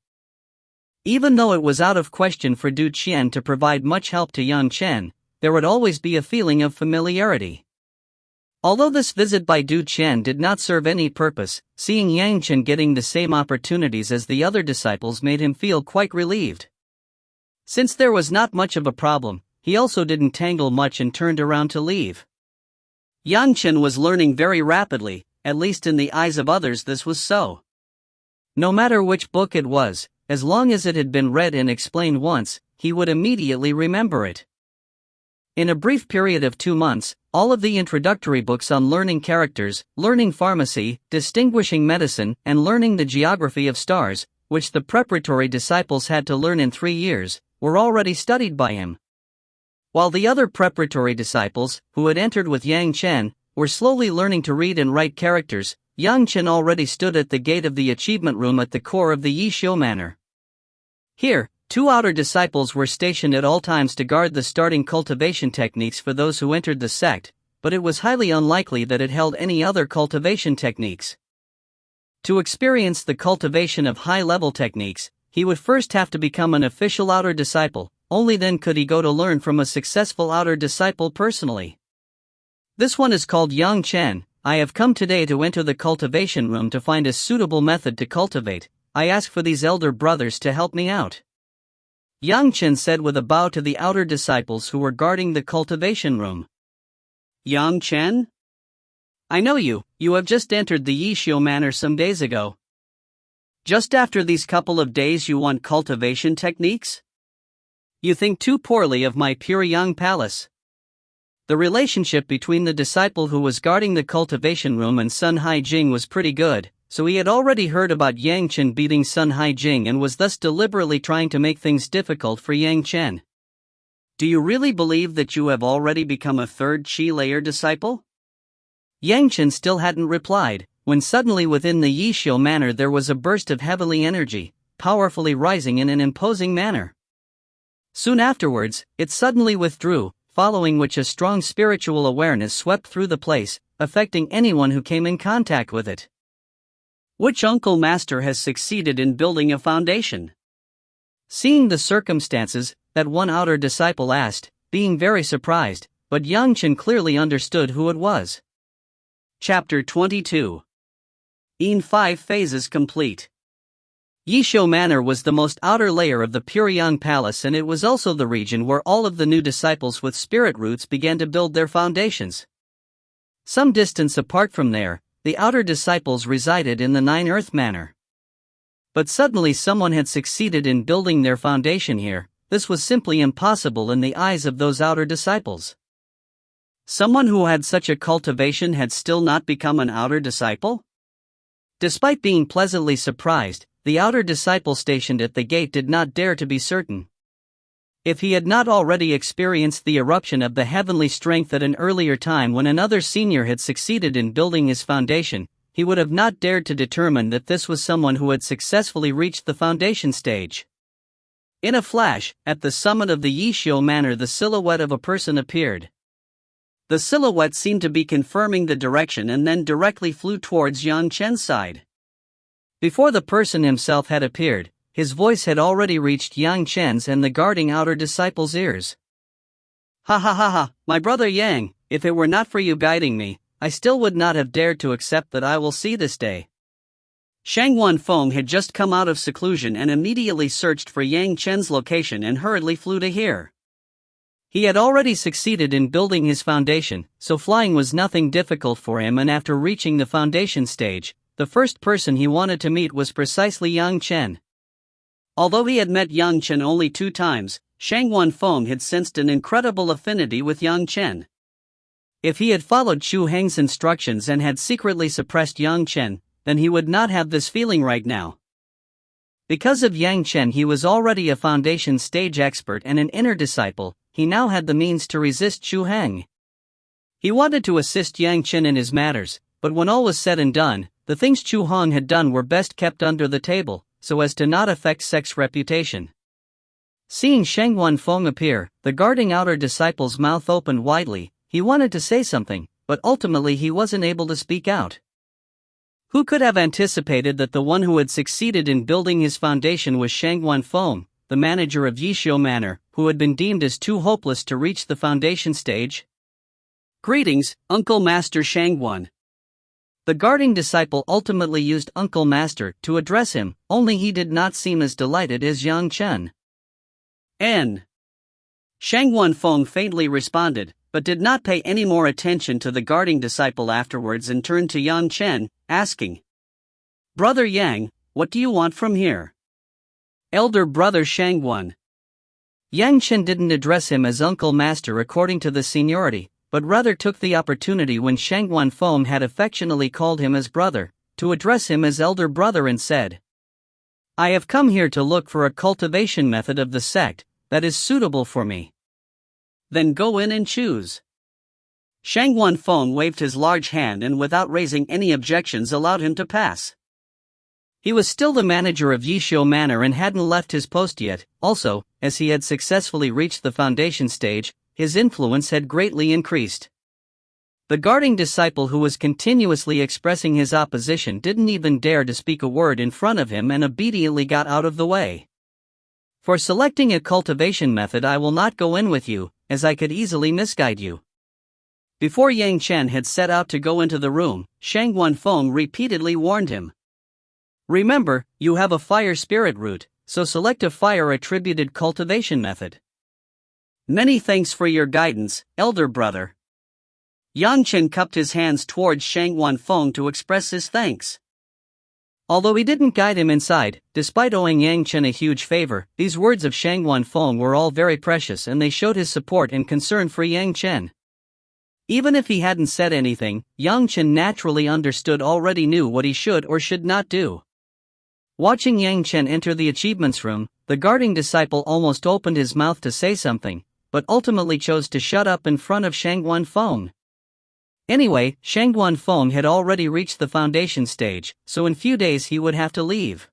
Even though it was out of question for Du Qian to provide much help to Yang Chen, there would always be a feeling of familiarity. Although this visit by Du Chen did not serve any purpose, seeing Yang Chen getting the same opportunities as the other disciples made him feel quite relieved. Since there was not much of a problem, he also didn't tangle much and turned around to leave. Yang Chen was learning very rapidly, at least in the eyes of others this was so. No matter which book it was, as long as it had been read and explained once, he would immediately remember it. In a brief period of 2 months, all of the introductory books on learning characters, learning pharmacy, distinguishing medicine, and learning the geography of stars, which the preparatory disciples had to learn in 3 years, were already studied by him. While the other preparatory disciples, who had entered with Yang Chen, were slowly learning to read and write characters, Yang Chen already stood at the gate of the achievement room at the core of the Yishio Manor. Here, 2 outer disciples were stationed at all times to guard the starting cultivation techniques for those who entered the sect, but it was highly unlikely that it held any other cultivation techniques. To experience the cultivation of high-level techniques, he would first have to become an official outer disciple, only then could he go to learn from a successful outer disciple personally. This one is called Yang Chen. I have come today to enter the cultivation room to find a suitable method to cultivate. I ask for these elder brothers to help me out. Yang Chen said with a bow to the outer disciples who were guarding the cultivation room. Yang Chen? I know you have just entered the Yishio Manor some days ago. Just after these couple of days you want cultivation techniques? You think too poorly of my pure Yang Palace. The relationship between the disciple who was guarding the cultivation room and Sun Haijing was pretty good, so he had already heard about Yang Chen beating Sun Haijing and was thus deliberately trying to make things difficult for Yang Chen. Do you really believe that you have already become a 3rd Qi layer disciple? Yang Chen still hadn't replied, when suddenly within the Yishio Manor there was a burst of heavenly energy, powerfully rising in an imposing manner. Soon afterwards, it suddenly withdrew, following which a strong spiritual awareness swept through the place, affecting anyone who came in contact with it. Which uncle master has succeeded in building a foundation? Seeing the circumstances, that one outer disciple asked, being very surprised, but Yang Chen clearly understood who it was. Chapter 22. In 5 phases complete. Yishio Manor was the most outer layer of the Pure Yang Palace, and it was also the region where all of the new disciples with spirit roots began to build their foundations. Some distance apart from there, the outer disciples resided in the 9 Earth Manor. But suddenly someone had succeeded in building their foundation here. This was simply impossible in the eyes of those outer disciples. Someone who had such a cultivation had still not become an outer disciple? Despite being pleasantly surprised, the outer disciple stationed at the gate did not dare to be certain. If he had not already experienced the eruption of the heavenly strength at an earlier time when another senior had succeeded in building his foundation, he would have not dared to determine that this was someone who had successfully reached the foundation stage. In a flash, at the summit of the Yishio Manor the silhouette of a person appeared. The silhouette seemed to be confirming the direction and then directly flew towards Yang Chen's side. Before the person himself had appeared, his voice had already reached Yang Chen's and the guarding outer disciple's ears. Ha ha ha ha, my brother Yang, if it were not for you guiding me, I still would not have dared to accept that I will see this day. Shangwan Feng had just come out of seclusion and immediately searched for Yang Chen's location and hurriedly flew to here. He had already succeeded in building his foundation, so flying was nothing difficult for him, and after reaching the foundation stage, the first person he wanted to meet was precisely Yang Chen. Although he had met Yang Chen only 2 times, Shangwan Feng had sensed an incredible affinity with Yang Chen. If he had followed Chu Heng's instructions and had secretly suppressed Yang Chen, then he would not have this feeling right now. Because of Yang Chen he was already a foundation stage expert and an inner disciple. He now had the means to resist Chu Heng. He wanted to assist Yang Chen in his matters, but when all was said and done, the things Chu Heng had done were best kept under the table, so as to not affect sect's reputation. Seeing Shangwan Feng appear, the guarding outer disciple's mouth opened widely. He wanted to say something, but ultimately he wasn't able to speak out. Who could have anticipated that the one who had succeeded in building his foundation was Shangwan Feng? the manager of Yishio Manor, who had been deemed as too hopeless to reach the foundation stage. "Greetings, Uncle Master Shangguan." The guarding disciple ultimately used Uncle Master to address him, only he did not seem as delighted as young Chen. "N." Shangguan Feng faintly responded, but did not pay any more attention to the guarding disciple afterwards and turned to Yang Chen, asking, "Brother Yang, what do you want from here?" "Elder brother Shangguan." Yang Chen didn't address him as Uncle Master according to the seniority, but rather took the opportunity when Shangguan Feng had affectionately called him as brother, to address him as elder brother and said, "I have come here to look for a cultivation method of the sect that is suitable for me." "Then go in and choose." Shangguan Feng waved his large hand and without raising any objections allowed him to pass. He was still the manager of Yishio Manor and hadn't left his post yet. Also, as he had successfully reached the foundation stage, his influence had greatly increased. The guarding disciple who was continuously expressing his opposition didn't even dare to speak a word in front of him and obediently got out of the way. "For selecting a cultivation method I will not go in with you, as I could easily misguide you." Before Yang Chen had set out to go into the room, Shangguan Feng repeatedly warned him. "Remember, you have a fire spirit root, so select a fire-attributed cultivation method." "Many thanks for your guidance, elder brother." Yang Chen cupped his hands towards Shangguan Feng to express his thanks. Although he didn't guide him inside, despite owing Yang Chen a huge favor, these words of Shangguan Feng were all very precious and they showed his support and concern for Yang Chen. Even if he hadn't said anything, Yang Chen naturally understood already knew what he should or should not do. Watching Yang Chen enter the achievements room, the guarding disciple almost opened his mouth to say something, but ultimately chose to shut up in front of Shangguan Feng. Anyway, Shangguan Feng had already reached the foundation stage, so in few days he would have to leave.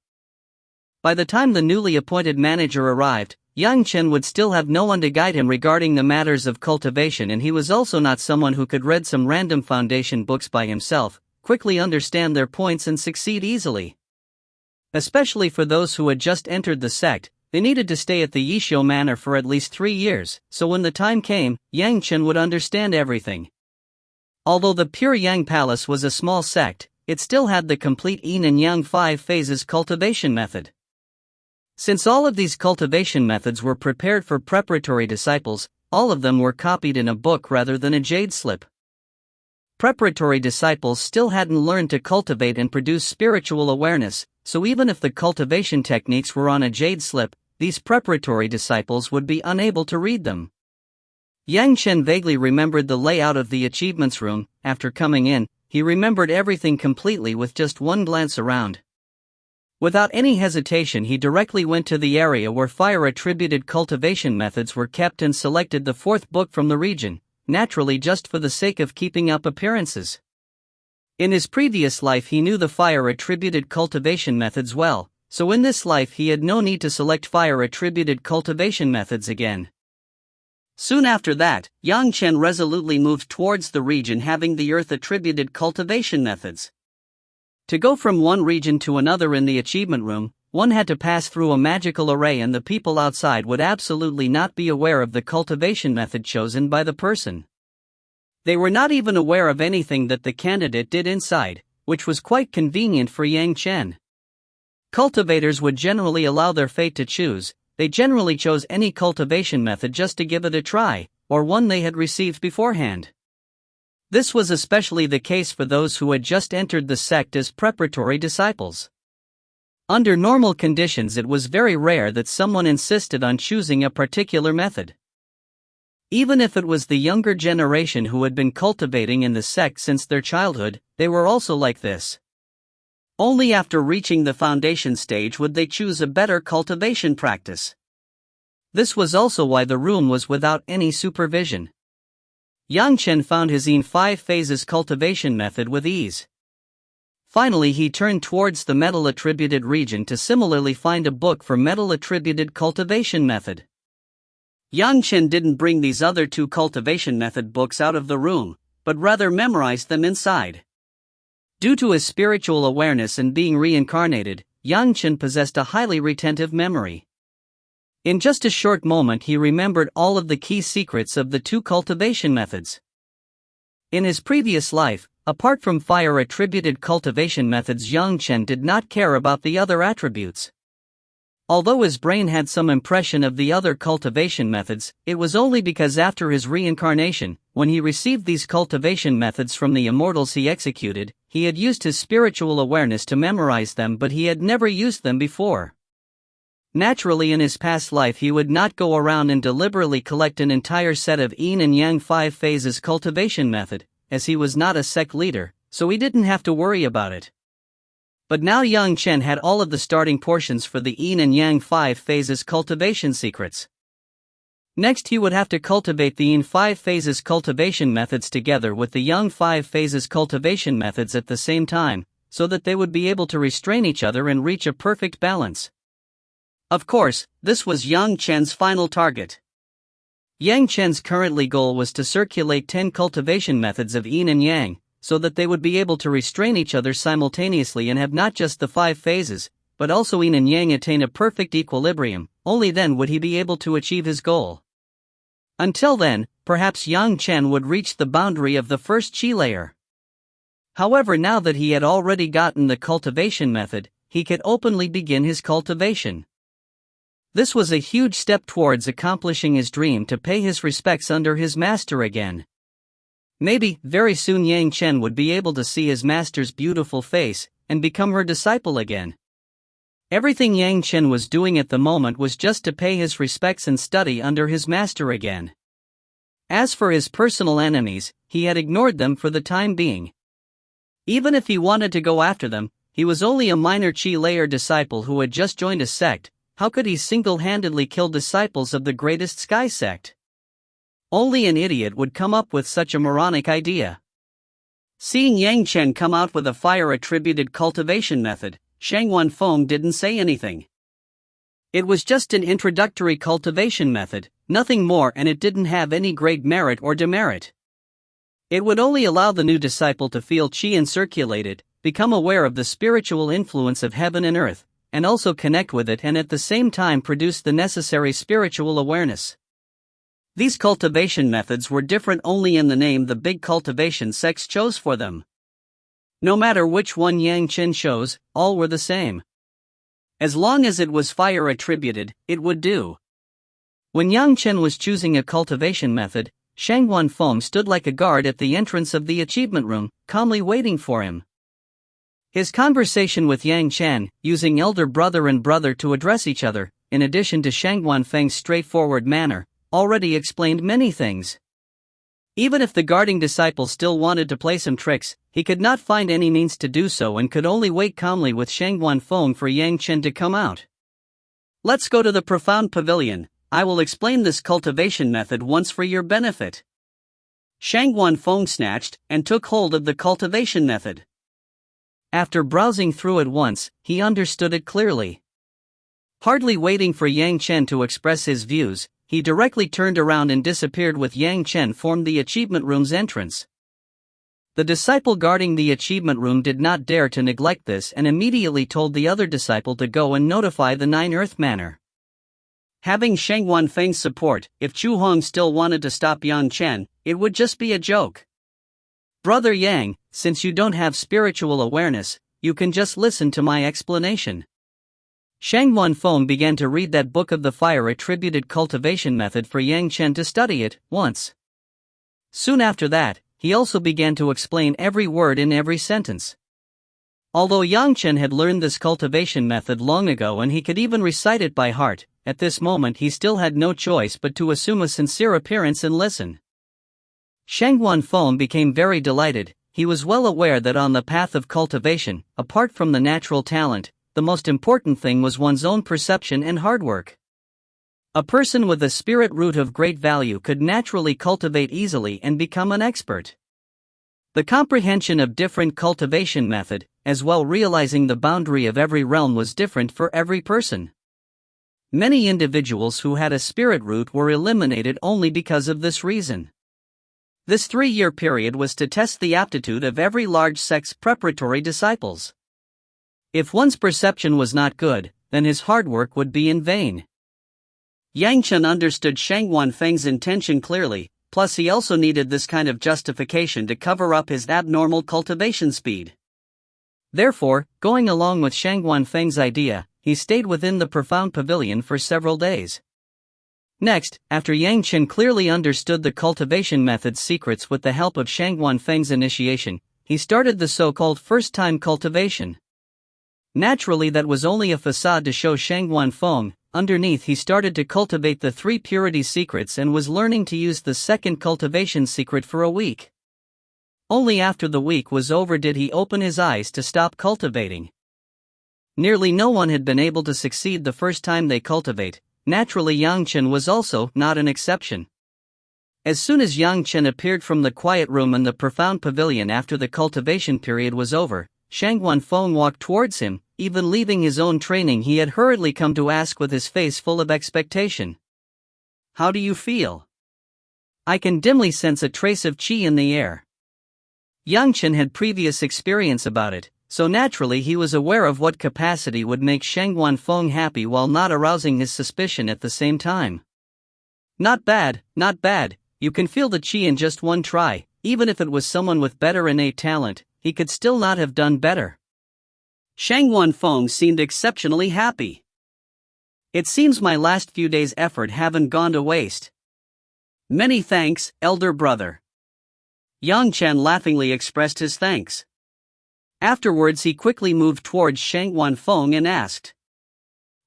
By the time the newly appointed manager arrived, Yang Chen would still have no one to guide him regarding the matters of cultivation, and he was also not someone who could read some random foundation books by himself, quickly understand their points and succeed easily. Especially for those who had just entered the sect, they needed to stay at the Yishio Manor for at least 3 years, so when the time came, Yang Chen would understand everything. Although the Pure Yang Palace was a small sect, it still had the complete Yin and Yang 5 phases cultivation method. Since all of these cultivation methods were prepared for preparatory disciples, all of them were copied in a book rather than a jade slip. Preparatory disciples still hadn't learned to cultivate and produce spiritual awareness, so even if the cultivation techniques were on a jade slip, these preparatory disciples would be unable to read them. Yang Chen vaguely remembered the layout of the achievements room. After coming in, he remembered everything completely with just one glance around. Without any hesitation, he directly went to the area where fire-attributed cultivation methods were kept and selected the 4th book from the region, naturally just for the sake of keeping up appearances. In his previous life he knew the fire-attributed cultivation methods well, so in this life he had no need to select fire-attributed cultivation methods again. Soon after that, Yang Chen resolutely moved towards the region having the earth-attributed cultivation methods. To go from one region to another in the achievement room, one had to pass through a magical array, and the people outside would absolutely not be aware of the cultivation method chosen by the person. They were not even aware of anything that the candidate did inside, which was quite convenient for Yang Chen. Cultivators would generally allow their fate to choose. They generally chose any cultivation method just to give it a try, or one they had received beforehand. This was especially the case for those who had just entered the sect as preparatory disciples. Under normal conditions it was very rare that someone insisted on choosing a particular method. Even if it was the younger generation who had been cultivating in the sect since their childhood, they were also like this. Only after reaching the foundation stage would they choose a better cultivation practice. This was also why the room was without any supervision. Yang Chen found his Yin 5 phases cultivation method with ease. Finally he turned towards the metal-attributed region to similarly find a book for metal-attributed cultivation method. Yang Chen didn't bring these other 2 cultivation method books out of the room, but rather memorized them inside. Due to his spiritual awareness and being reincarnated, Yang Chen possessed a highly retentive memory. In just a short moment he remembered all of the key secrets of the two cultivation methods. In his previous life, apart from fire-attributed cultivation methods, Chen did not care about the other attributes. Although his brain had some impression of the other cultivation methods, it was only because after his reincarnation, when he received these cultivation methods from the immortals he executed, he had used his spiritual awareness to memorize them, but he had never used them before. Naturally, in his past life he would not go around and deliberately collect an entire set of yin and yang 5 phases cultivation method, as he was not a sect leader, so he didn't have to worry about it. But now Chen had all of the starting portions for the yin and yang 5 phases cultivation secrets. Next he would have to cultivate the yin 5 phases cultivation methods together with the yang 5 phases cultivation methods at the same time, so that they would be able to restrain each other and reach a perfect balance. Of course, this was Chen's final target. Chen's currently goal was to circulate 10 cultivation methods of yin and yang, so that they would be able to restrain each other simultaneously and have not just the 5 phases, but also yin and yang attain a perfect equilibrium. Only then would he be able to achieve his goal. Until then, perhaps Chen would reach the boundary of the first chi layer. However, now that he had already gotten the cultivation method, he could openly begin his cultivation. This was a huge step towards accomplishing his dream to pay his respects under his master again. Maybe, very soon Chen would be able to see his master's beautiful face, and become her disciple again. Everything Chen was doing at the moment was just to pay his respects and study under his master again. As for his personal enemies, he had ignored them for the time being. Even if he wanted to go after them, he was only a minor chi layer disciple who had just joined a sect. How could he single-handedly kill disciples of the greatest sky sect? Only an idiot would come up with such a moronic idea. Seeing Chen come out with a fire-attributed cultivation method, Shang Wanfeng didn't say anything. It was just an introductory cultivation method, nothing more, and it didn't have any great merit or demerit. It would only allow the new disciple to feel qi and circulate it, become aware of the spiritual influence of heaven and earth, and also connect with it, and at the same time produce the necessary spiritual awareness. These cultivation methods were different only in the name the big cultivation sects chose for them. No matter which one Chen chose, all were the same. As long as it was fire attributed, it would do. When Chen was choosing a cultivation method, Shang Wanfeng stood like a guard at the entrance of the achievement room, calmly waiting for him. His conversation with Chen, using elder brother and brother to address each other, in addition to Shang Wanfeng's straightforward manner, already explained many things. Even if the guarding disciple still wanted to play some tricks, he could not find any means to do so and could only wait calmly with Shang Wanfeng for Chen to come out. Let's go to the profound pavilion. I will explain this cultivation method once for your benefit. Shang Wanfeng snatched and took hold of the cultivation method. After browsing through it once, he understood it clearly. Hardly waiting for Chen to express his views, he directly turned around and disappeared with Chen formed the achievement room's entrance. The disciple guarding the achievement room did not dare to neglect this and immediately told the other disciple to go and notify the 9 Earth Manor. Having Shang Wanfeng's support, if Chu Hong still wanted to stop Chen, it would just be a joke. Brother Yang, since you don't have spiritual awareness, you can just listen to my explanation. Shang Wanfeng began to read that book of the fire-attributed cultivation method for Chen to study it, once. Soon after that, he also began to explain every word in every sentence. Although Chen had learned this cultivation method long ago and he could even recite it by heart, at this moment he still had no choice but to assume a sincere appearance and listen. Shang Wanfeng became very delighted. He was well aware that on the path of cultivation, apart from the natural talent, the most important thing was one's own perception and hard work. A person with a spirit root of great value could naturally cultivate easily and become an expert. The comprehension of different cultivation method, as well realizing the boundary of every realm, was different for every person. Many individuals who had a spirit root were eliminated only because of this reason. This 3-year period was to test the aptitude of every large sect's preparatory disciples. If one's perception was not good, then his hard work would be in vain. Yang Chen understood Shang Wanfeng's intention clearly, plus he also needed this kind of justification to cover up his abnormal cultivation speed. Therefore, going along with Shang Wanfeng's idea, he stayed within the profound pavilion for several days. Next, after Yang Chen clearly understood the cultivation method's secrets with the help of Shang Wanfeng's initiation, he started the so-called first-time cultivation. Naturally, that was only a facade to show Shang Wanfeng. Underneath, he started to cultivate the 3 purity secrets and was learning to use the second cultivation secret for a week. Only after the week was over did he open his eyes to stop cultivating. Nearly no one had been able to succeed the first time they cultivate. Naturally, Yang Chen was also not an exception. As soon as Yang Chen appeared from the quiet room in the profound pavilion after the cultivation period was over, Shang Wanfeng walked towards him. Even leaving his own training, he had hurriedly come to ask with his face full of expectation. "How do you feel? I can dimly sense a trace of qi in the air." Yang Chen had previous experience about it, so naturally he was aware of what capacity would make Shang Wanfeng happy while not arousing his suspicion at the same time. Not bad, not bad, you can feel the qi in just one try. Even if it was someone with better innate talent, he could still not have done better." Shang Wanfeng seemed exceptionally happy. "It seems my last few days' effort haven't gone to waste. Many thanks, elder brother." Yang Chen laughingly expressed his thanks. Afterwards he quickly moved towards Shang Wanfeng and asked,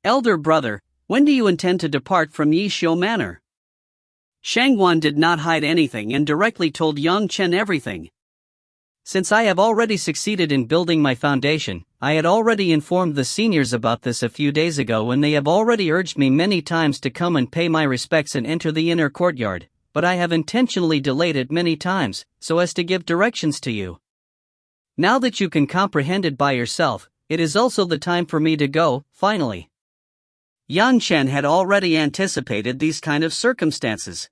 "Elder brother, when do you intend to depart from Yishio Manor?" Shang Wan did not hide anything and directly told Yang Chen everything. "Since I have already succeeded in building my foundation, I had already informed the seniors about this a few days ago, and they have already urged me many times to come and pay my respects and enter the inner courtyard, but I have intentionally delayed it many times, so as to give directions to you. Now that you can comprehend it by yourself, it is also the time for me to go, finally." Yang Chen had already anticipated these kind of circumstances.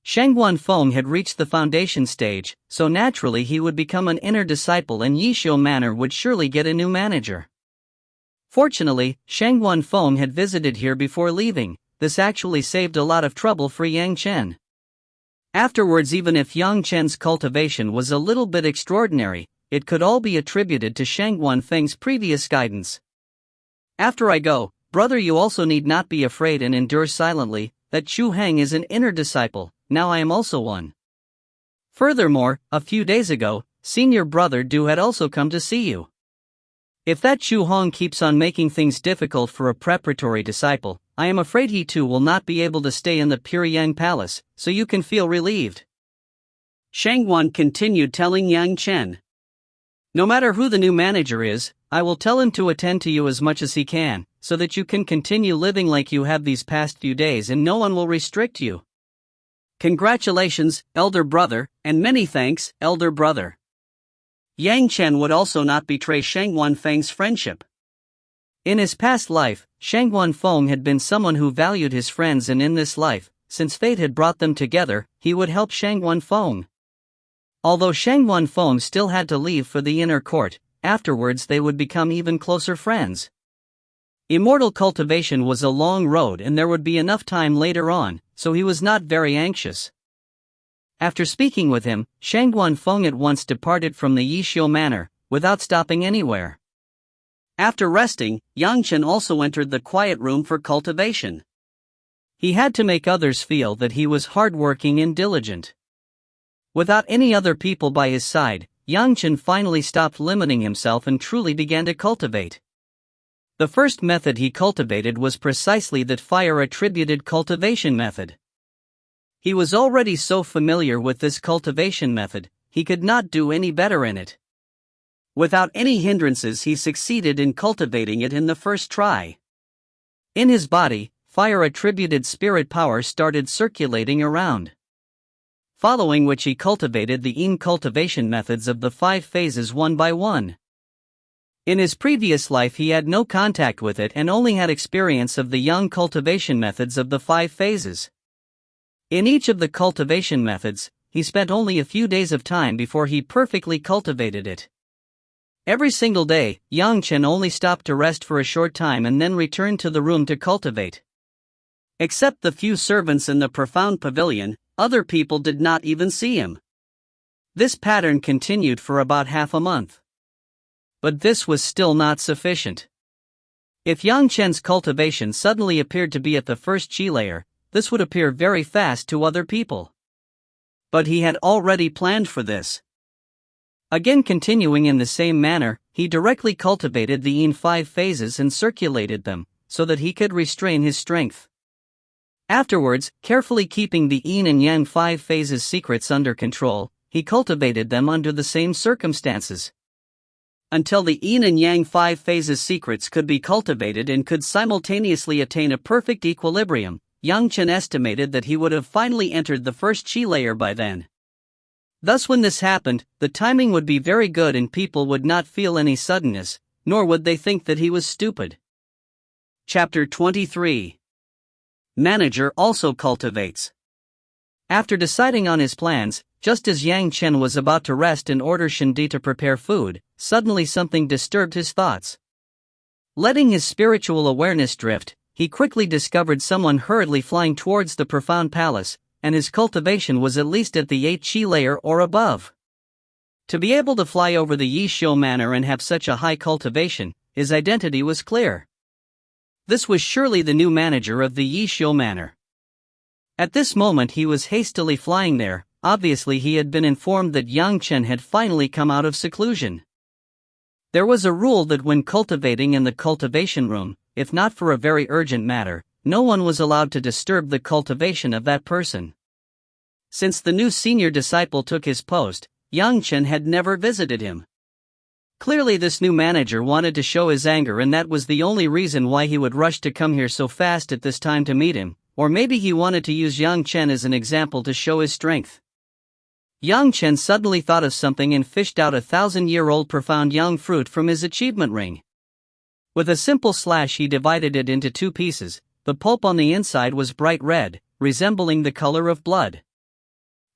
Shang Wanfeng had reached the foundation stage, so naturally he would become an inner disciple and Yishio Manor would surely get a new manager. Fortunately, Shang Wanfeng had visited here before leaving. This actually saved a lot of trouble for Yang Chen. Afterwards, even if Yang Chen's cultivation was a little bit extraordinary, it could all be attributed to Shang Wanfeng's previous guidance. "After I go, brother, you also need not be afraid and endure silently. That Chu Heng is an inner disciple. Now I am also one. Furthermore, a few days ago, senior brother Du had also come to see you. If that Chu Hong keeps on making things difficult for a preparatory disciple, I am afraid he too will not be able to stay in the Pyongyang Palace, so you can feel relieved." Shang Wan continued telling Yang Chen, "No matter who the new manager is, I will tell him to attend to you as much as he can, so that you can continue living like you have these past few days and no one will restrict you." "Congratulations, elder brother, and many thanks, elder brother." Yang Chen would also not betray Shang Wanfeng's friendship. In his past life, Shang Wanfeng had been someone who valued his friends, and in this life, since fate had brought them together, he would help Shang Wanfeng. Although Shang Wanfeng still had to leave for the inner court, afterwards they would become even closer friends. Immortal cultivation was a long road and there would be enough time later on, so he was not very anxious. After speaking with him, Shang Wanfeng at once departed from the Yishio Manor, without stopping anywhere. After resting, Yang Chen also entered the quiet room for cultivation. He had to make others feel that he was hardworking and diligent. Without any other people by his side, Yang Chen finally stopped limiting himself and truly began to cultivate. The first method he cultivated was precisely that fire-attributed cultivation method. He was already so familiar with this cultivation method, he could not do any better in it. Without any hindrances, he succeeded in cultivating it in the first try. In his body, fire-attributed spirit power started circulating around. Following which he cultivated the Yin cultivation methods of the 5 phases one by one. In his previous life he had no contact with it and only had experience of the Yang cultivation methods of the 5 phases. In each of the cultivation methods, he spent only a few days of time before he perfectly cultivated it. Every single day, Yang Chen only stopped to rest for a short time and then returned to the room to cultivate. Except the few servants in the profound pavilion, other people did not even see him. This pattern continued for about half a month. But this was still not sufficient. If Yang Chen's cultivation suddenly appeared to be at the first chi layer, this would appear very fast to other people. But he had already planned for this. Again, continuing in the same manner, he directly cultivated the Yin 5 phases and circulated them, so that he could restrain his strength. Afterwards, carefully keeping the Yin and Yang 5 phases secrets under control, he cultivated them under the same circumstances. Until the Yin and Yang 5 phases secrets could be cultivated and could simultaneously attain a perfect equilibrium, Yang Chen estimated that he would have finally entered the first chi layer by then. Thus when this happened, the timing would be very good and people would not feel any suddenness, nor would they think that he was stupid. Chapter 23. Manager also cultivates. After deciding on his plans, just as Yang Chen was about to rest and order Shindi to prepare food, suddenly something disturbed his thoughts. Letting his spiritual awareness drift, he quickly discovered someone hurriedly flying towards the profound palace, and his cultivation was at least at the 8 chi layer or above. To be able to fly over the Yishou manor and have such a high cultivation, his identity was clear. This was surely the new manager of the Yishou manor. At this moment he was hastily flying there. Obviously he had been informed that Yang Chen had finally come out of seclusion. There was a rule that when cultivating in the cultivation room, if not for a very urgent matter, no one was allowed to disturb the cultivation of that person. Since the new senior disciple took his post, Yang Chen had never visited him. Clearly this new manager wanted to show his anger, and that was the only reason why he would rush to come here so fast at this time to meet him, or maybe he wanted to use Yang Chen as an example to show his strength. Yang Chen suddenly thought of something and fished out a 1,000-year-old profound yang fruit from his achievement ring. With a simple slash he divided it into 2 pieces. The pulp on the inside was bright red, resembling the color of blood.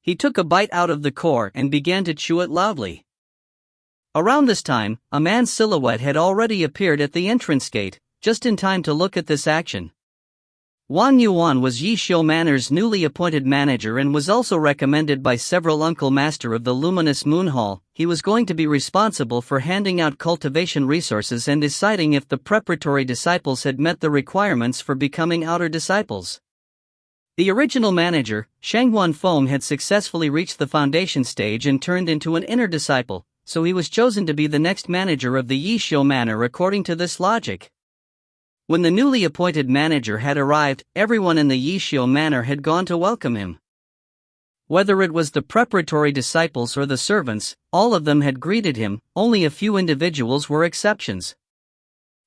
He took a bite out of the core and began to chew it loudly. Around this time, a man's silhouette had already appeared at the entrance gate, just in time to look at this action. Wang Yuan was Yishou Manor's newly appointed manager and was also recommended by several uncle master of the Luminous Moon Hall. He was going to be responsible for handing out cultivation resources and deciding if the preparatory disciples had met the requirements for becoming outer disciples. The original manager, Shangguan Feng, had successfully reached the foundation stage and turned into an inner disciple, so he was chosen to be the next manager of the Yishou Manor according to this logic. When the newly appointed manager had arrived, everyone in the Yishou Manor had gone to welcome him. Whether it was the preparatory disciples or the servants, all of them had greeted him. Only a few individuals were exceptions.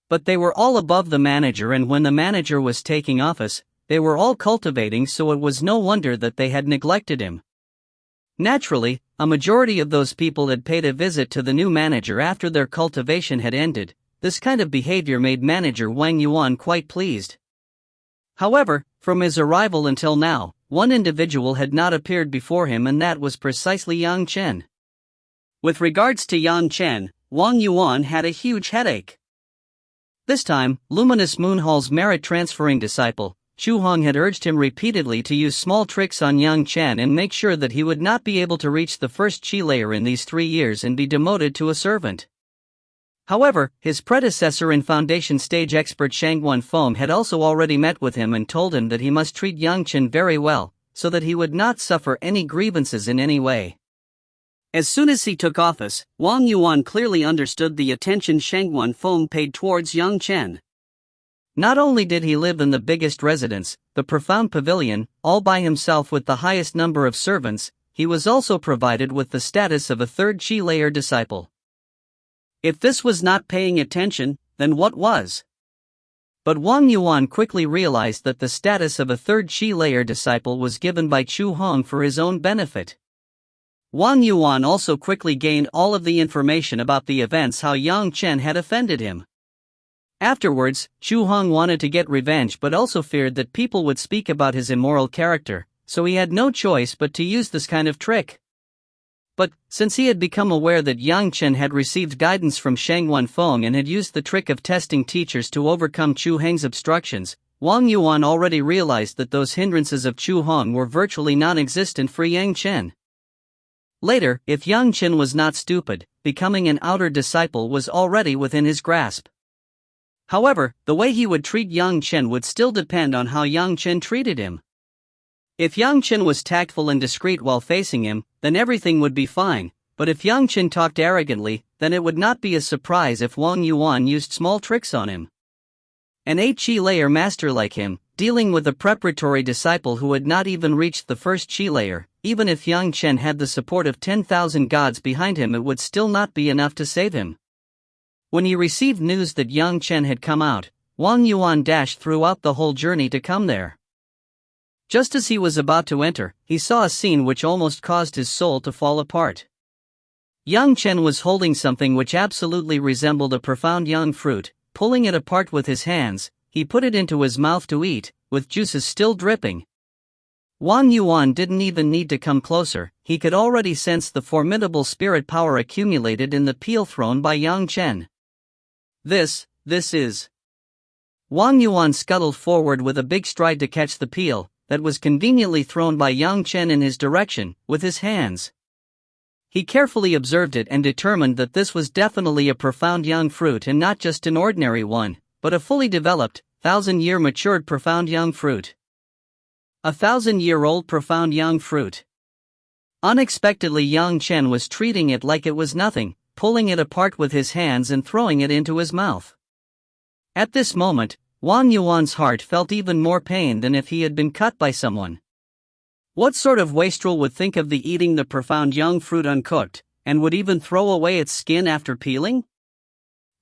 But they were all above the manager, and when the manager was taking office, they were all cultivating, so it was no wonder that they had neglected him. Naturally, a majority of those people had paid a visit to the new manager after their cultivation had ended. This kind of behavior made manager Wang Yuan quite pleased. However, from his arrival until now, one individual had not appeared before him, and that was precisely Yang Chen. With regards to Yang Chen, Wang Yuan had a huge headache. This time, Luminous Moon Hall's merit-transferring disciple, Chu Hong, had urged him repeatedly to use small tricks on Yang Chen and make sure that he would not be able to reach the first chi layer in these 3 years and be demoted to a servant. However, his predecessor and foundation stage expert Shangguan Feng had also already met with him and told him that he must treat Yang Chen very well, so that he would not suffer any grievances in any way. As soon as he took office, Wang Yuan clearly understood the attention Shangguan Feng paid towards Yang Chen. Not only did he live in the biggest residence, the profound pavilion, all by himself with the highest number of servants, he was also provided with the status of a 3rd chi layer disciple. If this was not paying attention, then what was? But Wang Yuan quickly realized that the status of a 3rd chi layer disciple was given by Chu Hong for his own benefit. Wang Yuan also quickly gained all of the information about the events, how Yang Chen had offended him. Afterwards, Chu Hong wanted to get revenge but also feared that people would speak about his immoral character, so he had no choice but to use this kind of trick. But, since he had become aware that Yang Chen had received guidance from Shangguan Feng and had used the trick of testing teachers to overcome Chu Heng's obstructions, Wang Yuan already realized that those hindrances of Chu Hong were virtually non-existent for Yang Chen. Later, if Yang Chen was not stupid, becoming an outer disciple was already within his grasp. However, the way he would treat Yang Chen would still depend on how Yang Chen treated him. If Yang Chen was tactful and discreet while facing him, then everything would be fine, but if Yang Chen talked arrogantly, then it would not be a surprise if Wang Yuan used small tricks on him. An 8 layer master like him, dealing with a preparatory disciple who had not even reached the first Chi layer, even if Yang Chen had the support of 10,000 gods behind him, it would still not be enough to save him. When he received news that Yang Chen had come out, Wang Yuan dashed throughout the whole journey to come there. Just as he was about to enter, he saw a scene which almost caused his soul to fall apart. Yang Chen was holding something which absolutely resembled a profound young fruit. Pulling it apart with his hands, he put it into his mouth to eat, with juices still dripping. Wang Yuan didn't even need to come closer, he could already sense the formidable spirit power accumulated in the peel thrown by Yang Chen. This is... Wang Yuan scuttled forward with a big stride to catch the peel, that was conveniently thrown by Yang Chen in his direction, with his hands. He carefully observed it and determined that this was definitely a profound young fruit and not just an ordinary one, but a fully developed, 1,000-year matured profound young fruit. A 1,000-year-old profound young fruit. Unexpectedly, Yang Chen was treating it like it was nothing, pulling it apart with his hands and throwing it into his mouth. At this moment, Wang Yuan's heart felt even more pain than if he had been cut by someone. What sort of wastrel would think of the eating the profound young fruit uncooked, and would even throw away its skin after peeling?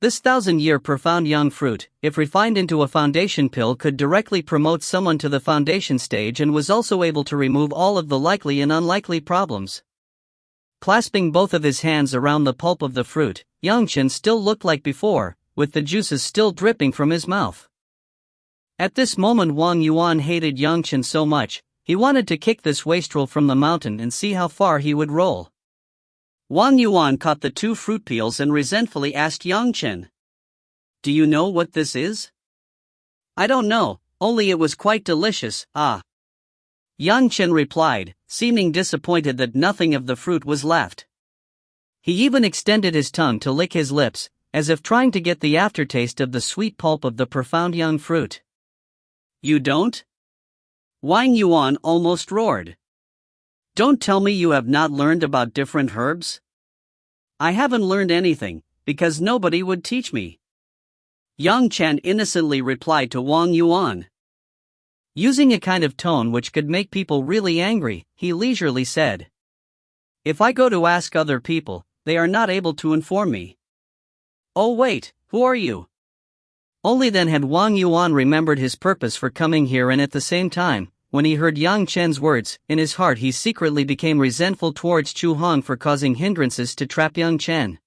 This 1,000-year profound young fruit, if refined into a foundation pill, could directly promote someone to the foundation stage and was also able to remove all of the likely and unlikely problems. Clasping both of his hands around the pulp of the fruit, Yang Chen still looked like before, with the juices still dripping from his mouth. At this moment, Wang Yuan hated Yang Chen so much, he wanted to kick this wastrel from the mountain and see how far he would roll. Wang Yuan caught the 2 fruit peels and resentfully asked Yang Chen, "Do you know what this is?" "I don't know, only it was quite delicious, ah." Yang Chen replied, seeming disappointed that nothing of the fruit was left. He even extended his tongue to lick his lips, as if trying to get the aftertaste of the sweet pulp of the profound young fruit. "You don't?" Wang Yuan almost roared. "Don't tell me you have not learned about different herbs?" "I haven't learned anything, because nobody would teach me." Yang Chen innocently replied to Wang Yuan. Using a kind of tone which could make people really angry, he leisurely said, "If I go to ask other people, they are not able to inform me." "Oh wait, who are you?" Only then had Wang Yuan remembered his purpose for coming here, and at the same time, when he heard Yang Chen's words, in his heart he secretly became resentful towards Chu Hong for causing hindrances to trap Yang Chen.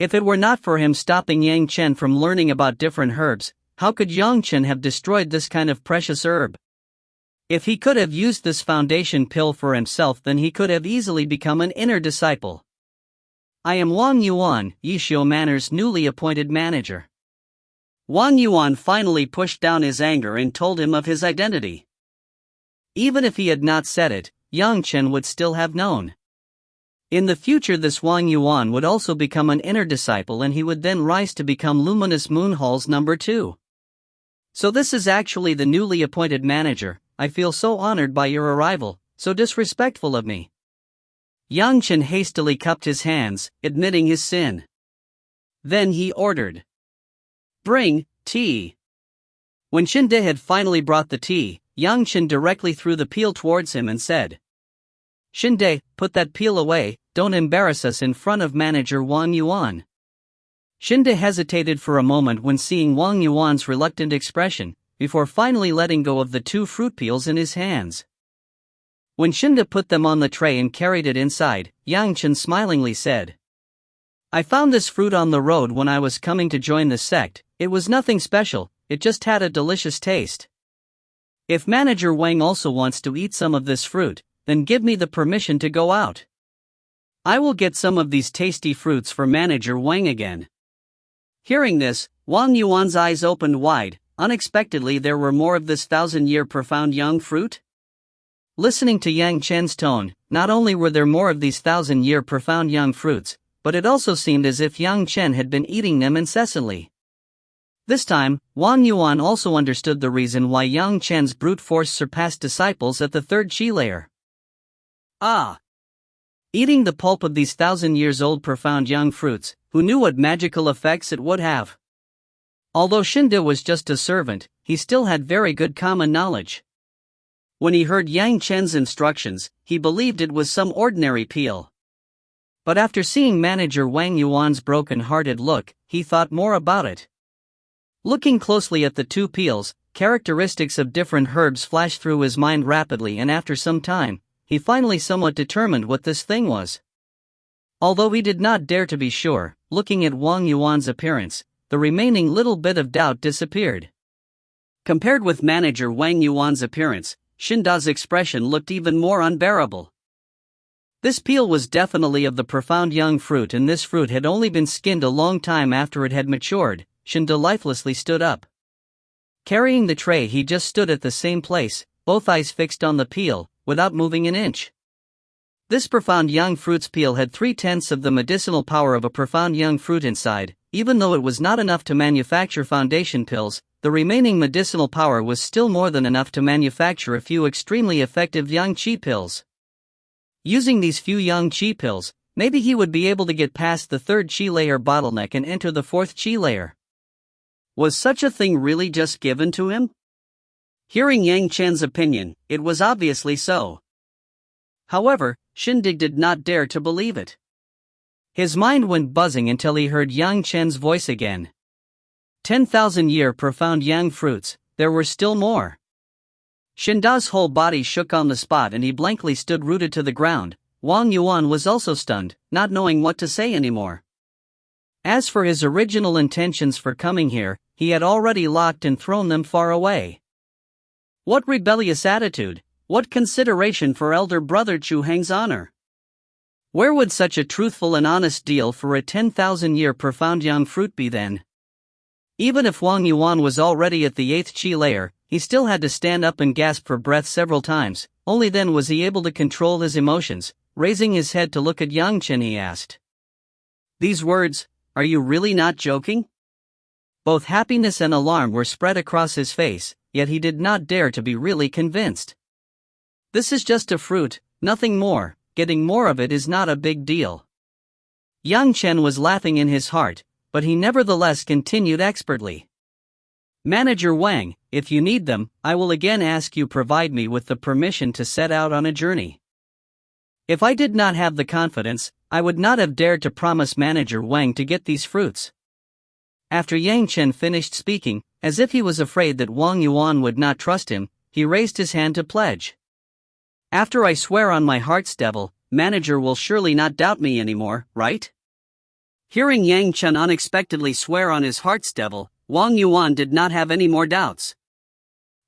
If it were not for him stopping Yang Chen from learning about different herbs, how could Yang Chen have destroyed this kind of precious herb? If he could have used this foundation pill for himself, then he could have easily become an inner disciple. "I am Wang Yuan, Yishio Manor's newly appointed manager." Wang Yuan finally pushed down his anger and told him of his identity. Even if he had not said it, Yang Chen would still have known. In the future, this Wang Yuan would also become an inner disciple, and he would then rise to become Luminous Moon Hall's number 2. "So this is actually the newly appointed manager. I feel so honored by your arrival, so disrespectful of me." Yang Chen hastily cupped his hands, admitting his sin. Then he ordered, "Bring tea." When Shinde had finally brought the tea, Yang Chen directly threw the peel towards him and said, "Shinde, put that peel away, don't embarrass us in front of manager Wang Yuan." Shinde hesitated for a moment when seeing Wang Yuan's reluctant expression, before finally letting go of the 2 fruit peels in his hands. When Shinde put them on the tray and carried it inside, Yang Chen smilingly said, "I found this fruit on the road when I was coming to join the sect. It was nothing special, it just had a delicious taste. If manager Wang also wants to eat some of this fruit, then give me the permission to go out. I will get some of these tasty fruits for manager Wang again." Hearing this, Wang Yuan's eyes opened wide, unexpectedly there were more of this 1,000-year profound young fruit? Listening to Yang Chen's tone, not only were there more of these 1,000-year profound young fruits, but it also seemed as if Yang Chen had been eating them incessantly. This time, Wang Yuan also understood the reason why Yang Chen's brute force surpassed disciples at the third chi layer. Ah! Eating the pulp of these 1,000-years-old profound young fruits, who knew what magical effects it would have? Although Xinde was just a servant, he still had very good common knowledge. When he heard Yang Chen's instructions, he believed it was some ordinary peel. But after seeing manager Wang Yuan's broken-hearted look, he thought more about it. Looking closely at the two peels, characteristics of different herbs flashed through his mind rapidly, and after some time, he finally somewhat determined what this thing was. Although he did not dare to be sure, looking at Wang Yuan's appearance, the remaining little bit of doubt disappeared. Compared with manager Wang Yuan's appearance, Xinde's expression looked even more unbearable. This peel was definitely of the profound young fruit, and this fruit had only been skinned a long time after it had matured. Xinde lifelessly stood up. Carrying the tray, he just stood at the same place, both eyes fixed on the peel, without moving an inch. This profound young fruit's peel had 3/10 of the medicinal power of a profound young fruit inside. Even though it was not enough to manufacture foundation pills, the remaining medicinal power was still more than enough to manufacture a few extremely effective young chi pills. Using these few young chi pills, maybe he would be able to get past the third chi layer bottleneck and enter the fourth chi layer. Was such a thing really just given to him? Hearing Yang Chen's opinion, it was obviously so. However, Xinde did not dare to believe it. His mind went buzzing until he heard Yang Chen's voice again. 10,000-year profound yang fruits, there were still more. Xinde's whole body shook on the spot and he blankly stood rooted to the ground. Wang Yuan was also stunned, not knowing what to say anymore. As for his original intentions for coming here, he had already locked and thrown them far away. What rebellious attitude, what consideration for elder brother Chu Heng's honor? Where would such a truthful and honest deal for a 10,000-year profound young fruit be then? Even if Wang Yuan was already at the 8th chi layer, he still had to stand up and gasp for breath several times. Only then was he able to control his emotions. Raising his head to look at Yang Chen, he asked, "These words, are you really not joking?" Both happiness and alarm were spread across his face, yet he did not dare to be really convinced. "This is just a fruit, nothing more. Getting more of it is not a big deal." Yang Chen was laughing in his heart, but he nevertheless continued expertly. "Manager Wang, if you need them, I will again ask you provide me with the permission to set out on a journey." If I did not have the confidence, I would not have dared to promise manager Wang to get these fruits. After Yang Chen finished speaking, as if he was afraid that Wang Yuan would not trust him, he raised his hand to pledge. "After I swear on my heart's devil, manager will surely not doubt me anymore, right?" Hearing Yang Chen unexpectedly swear on his heart's devil, Wang Yuan did not have any more doubts.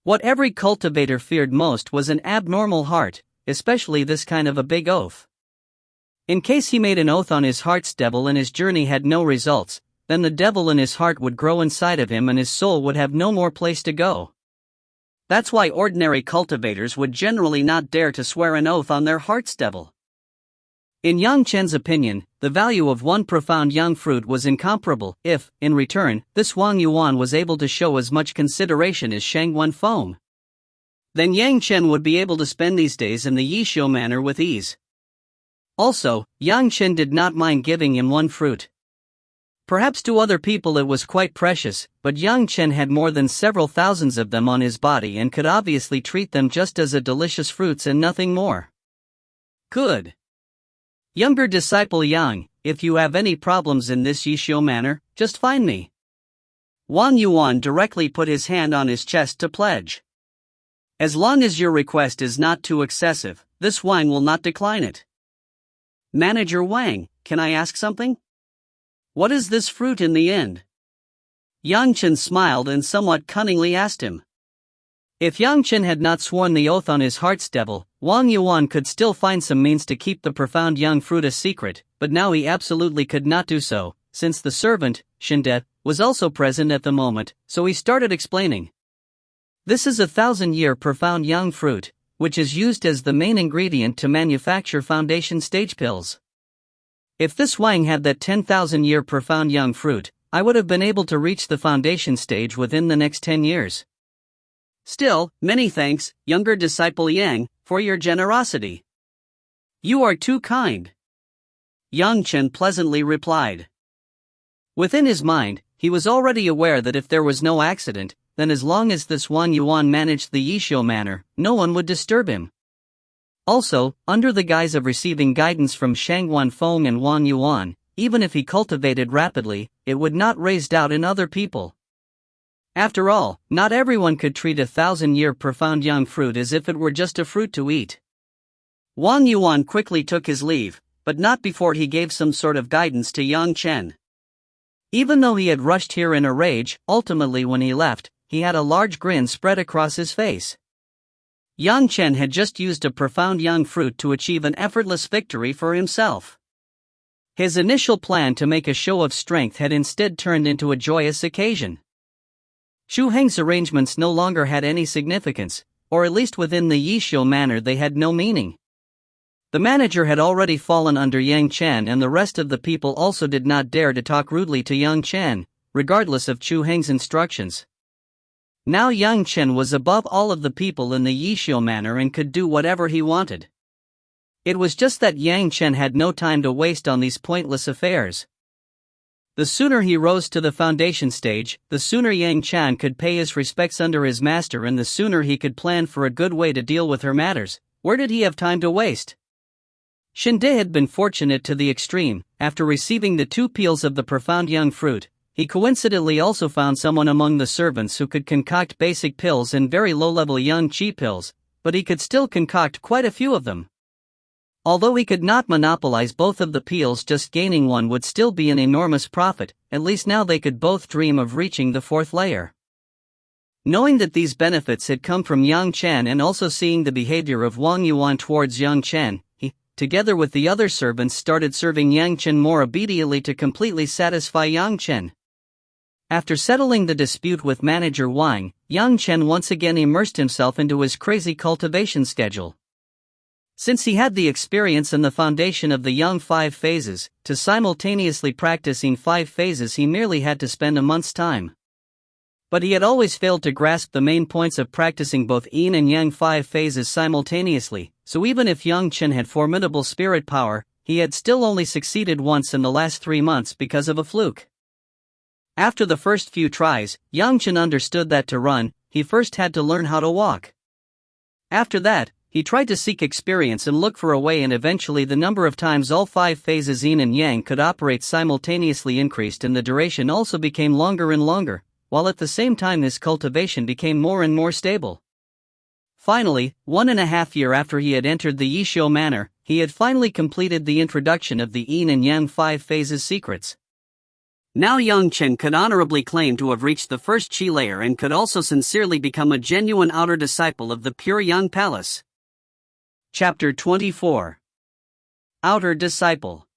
What every cultivator feared most was an abnormal heart, especially this kind of a big oath. In case he made an oath on his heart's devil and his journey had no results, then the devil in his heart would grow inside of him and his soul would have no more place to go. That's why ordinary cultivators would generally not dare to swear an oath on their heart's devil. In Yang Chen's opinion, the value of one profound young fruit was incomparable if, in return, this Wang Yuan was able to show as much consideration as Shang Wen Feng. Then Yang Chen would be able to spend these days in the Yishou manor with ease. Also, Yang Chen did not mind giving him one fruit. Perhaps to other people it was quite precious, but Yang Chen had more than several thousands of them on his body and could obviously treat them just as a delicious fruits and nothing more. Good. Younger disciple Yang, if you have any problems in this Yishou manor, just find me. Wang Yuan directly put his hand on his chest to pledge. As long as your request is not too excessive, this Wang will not decline it. Manager Wang, can I ask something? What is this fruit in the end? Yang Chen smiled and somewhat cunningly asked him. If Yang Chen had not sworn the oath on his heart's devil, Wang Yuan could still find some means to keep the profound young fruit a secret, but now he absolutely could not do so, since the servant, Chen, was also present at the moment, so he started explaining. This is a 1,000-year profound young fruit, which is used as the main ingredient to manufacture foundation stage pills. If this Wang had that 10,000-year profound young fruit, I would have been able to reach the foundation stage within the next 10 years. Still, many thanks, younger disciple Yang, for your generosity. You are too kind. Yang Chen pleasantly replied. Within his mind, he was already aware that if there was no accident, then as long as this Wang Yuan managed the Yishou manor, no one would disturb him. Also, under the guise of receiving guidance from Shang Wanfeng and Wang Yuan, even if he cultivated rapidly, it would not raise doubt in other people. After all, not everyone could treat a 1,000-year profound young fruit as if it were just a fruit to eat. Wang Yuan quickly took his leave, but not before he gave some sort of guidance to Yang Chen. Even though he had rushed here in a rage, ultimately when he left, he had a large grin spread across his face. Yang Chen had just used a profound young fruit to achieve an effortless victory for himself. His initial plan to make a show of strength had instead turned into a joyous occasion. Xu Heng's arrangements no longer had any significance, or at least within the Yishou manor they had no meaning. The manager had already fallen under Yang Chen, and the rest of the people also did not dare to talk rudely to Yang Chen, regardless of Xu Heng's instructions. Now Yang Chen was above all of the people in the Yishou manor and could do whatever he wanted. It was just that Yang Chen had no time to waste on these pointless affairs. The sooner he rose to the foundation stage, the sooner Yang Chen could pay his respects under his master, and the sooner he could plan for a good way to deal with her matters. Where did he have time to waste? Chen had been fortunate to the extreme. After receiving the 2 peels of the profound young fruit, he coincidentally also found someone among the servants who could concoct basic pills and very low-level young qi pills, but he could still concoct quite a few of them. Although he could not monopolize both of the peels, just gaining one would still be an enormous profit. At least now they could both dream of reaching the 4th layer. Knowing that these benefits had come from Yang Chen and also seeing the behavior of Wang Yuan towards Yang Chen, he, together with the other servants, started serving Yang Chen more obediently to completely satisfy Yang Chen. After settling the dispute with manager Wang, Yang Chen once again immersed himself into his crazy cultivation schedule. Since he had the experience and the foundation of the young 5 phases, to simultaneously practicing 5 phases he merely had to spend a month's time. But he had always failed to grasp the main points of practicing both yin and yang 5 phases simultaneously, so even if Yang Chen had formidable spirit power, he had still only succeeded once in the last 3 months because of a fluke. After the first few tries, Yang Chen understood that to run, he first had to learn how to walk. After that, he tried to seek experience and look for a way, and eventually the number of times all 5 phases yin and yang could operate simultaneously increased, and the duration also became longer and longer, while at the same time his cultivation became more and more stable. Finally, 1.5 years after he had entered the Yishou manor, he had finally completed the introduction of the yin and yang 5 phases secrets. Now Yang Chen could honorably claim to have reached the first Qi layer and could also sincerely become a genuine outer disciple of the pure Yang Palace. Chapter 24. Outer Disciple.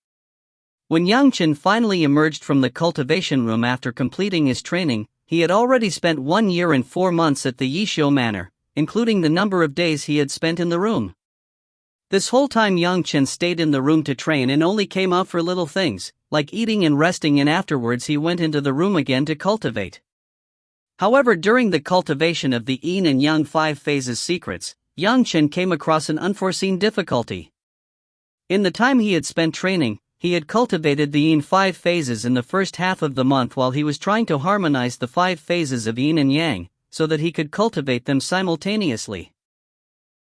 When Yang Chen finally emerged from the cultivation room after completing his training, he had already spent 1 year and 4 months at the Yishou manor, including the number of days he had spent in the room. This whole time Yang Chen stayed in the room to train and only came out for little things, like eating and resting, and afterwards he went into the room again to cultivate. However, during the cultivation of the yin and yang 5 phases secrets, Yang Chen came across an unforeseen difficulty. In the time he had spent training, he had cultivated the yin 5 phases in the first half of the month while he was trying to harmonize the 5 phases of yin and yang, so that he could cultivate them simultaneously.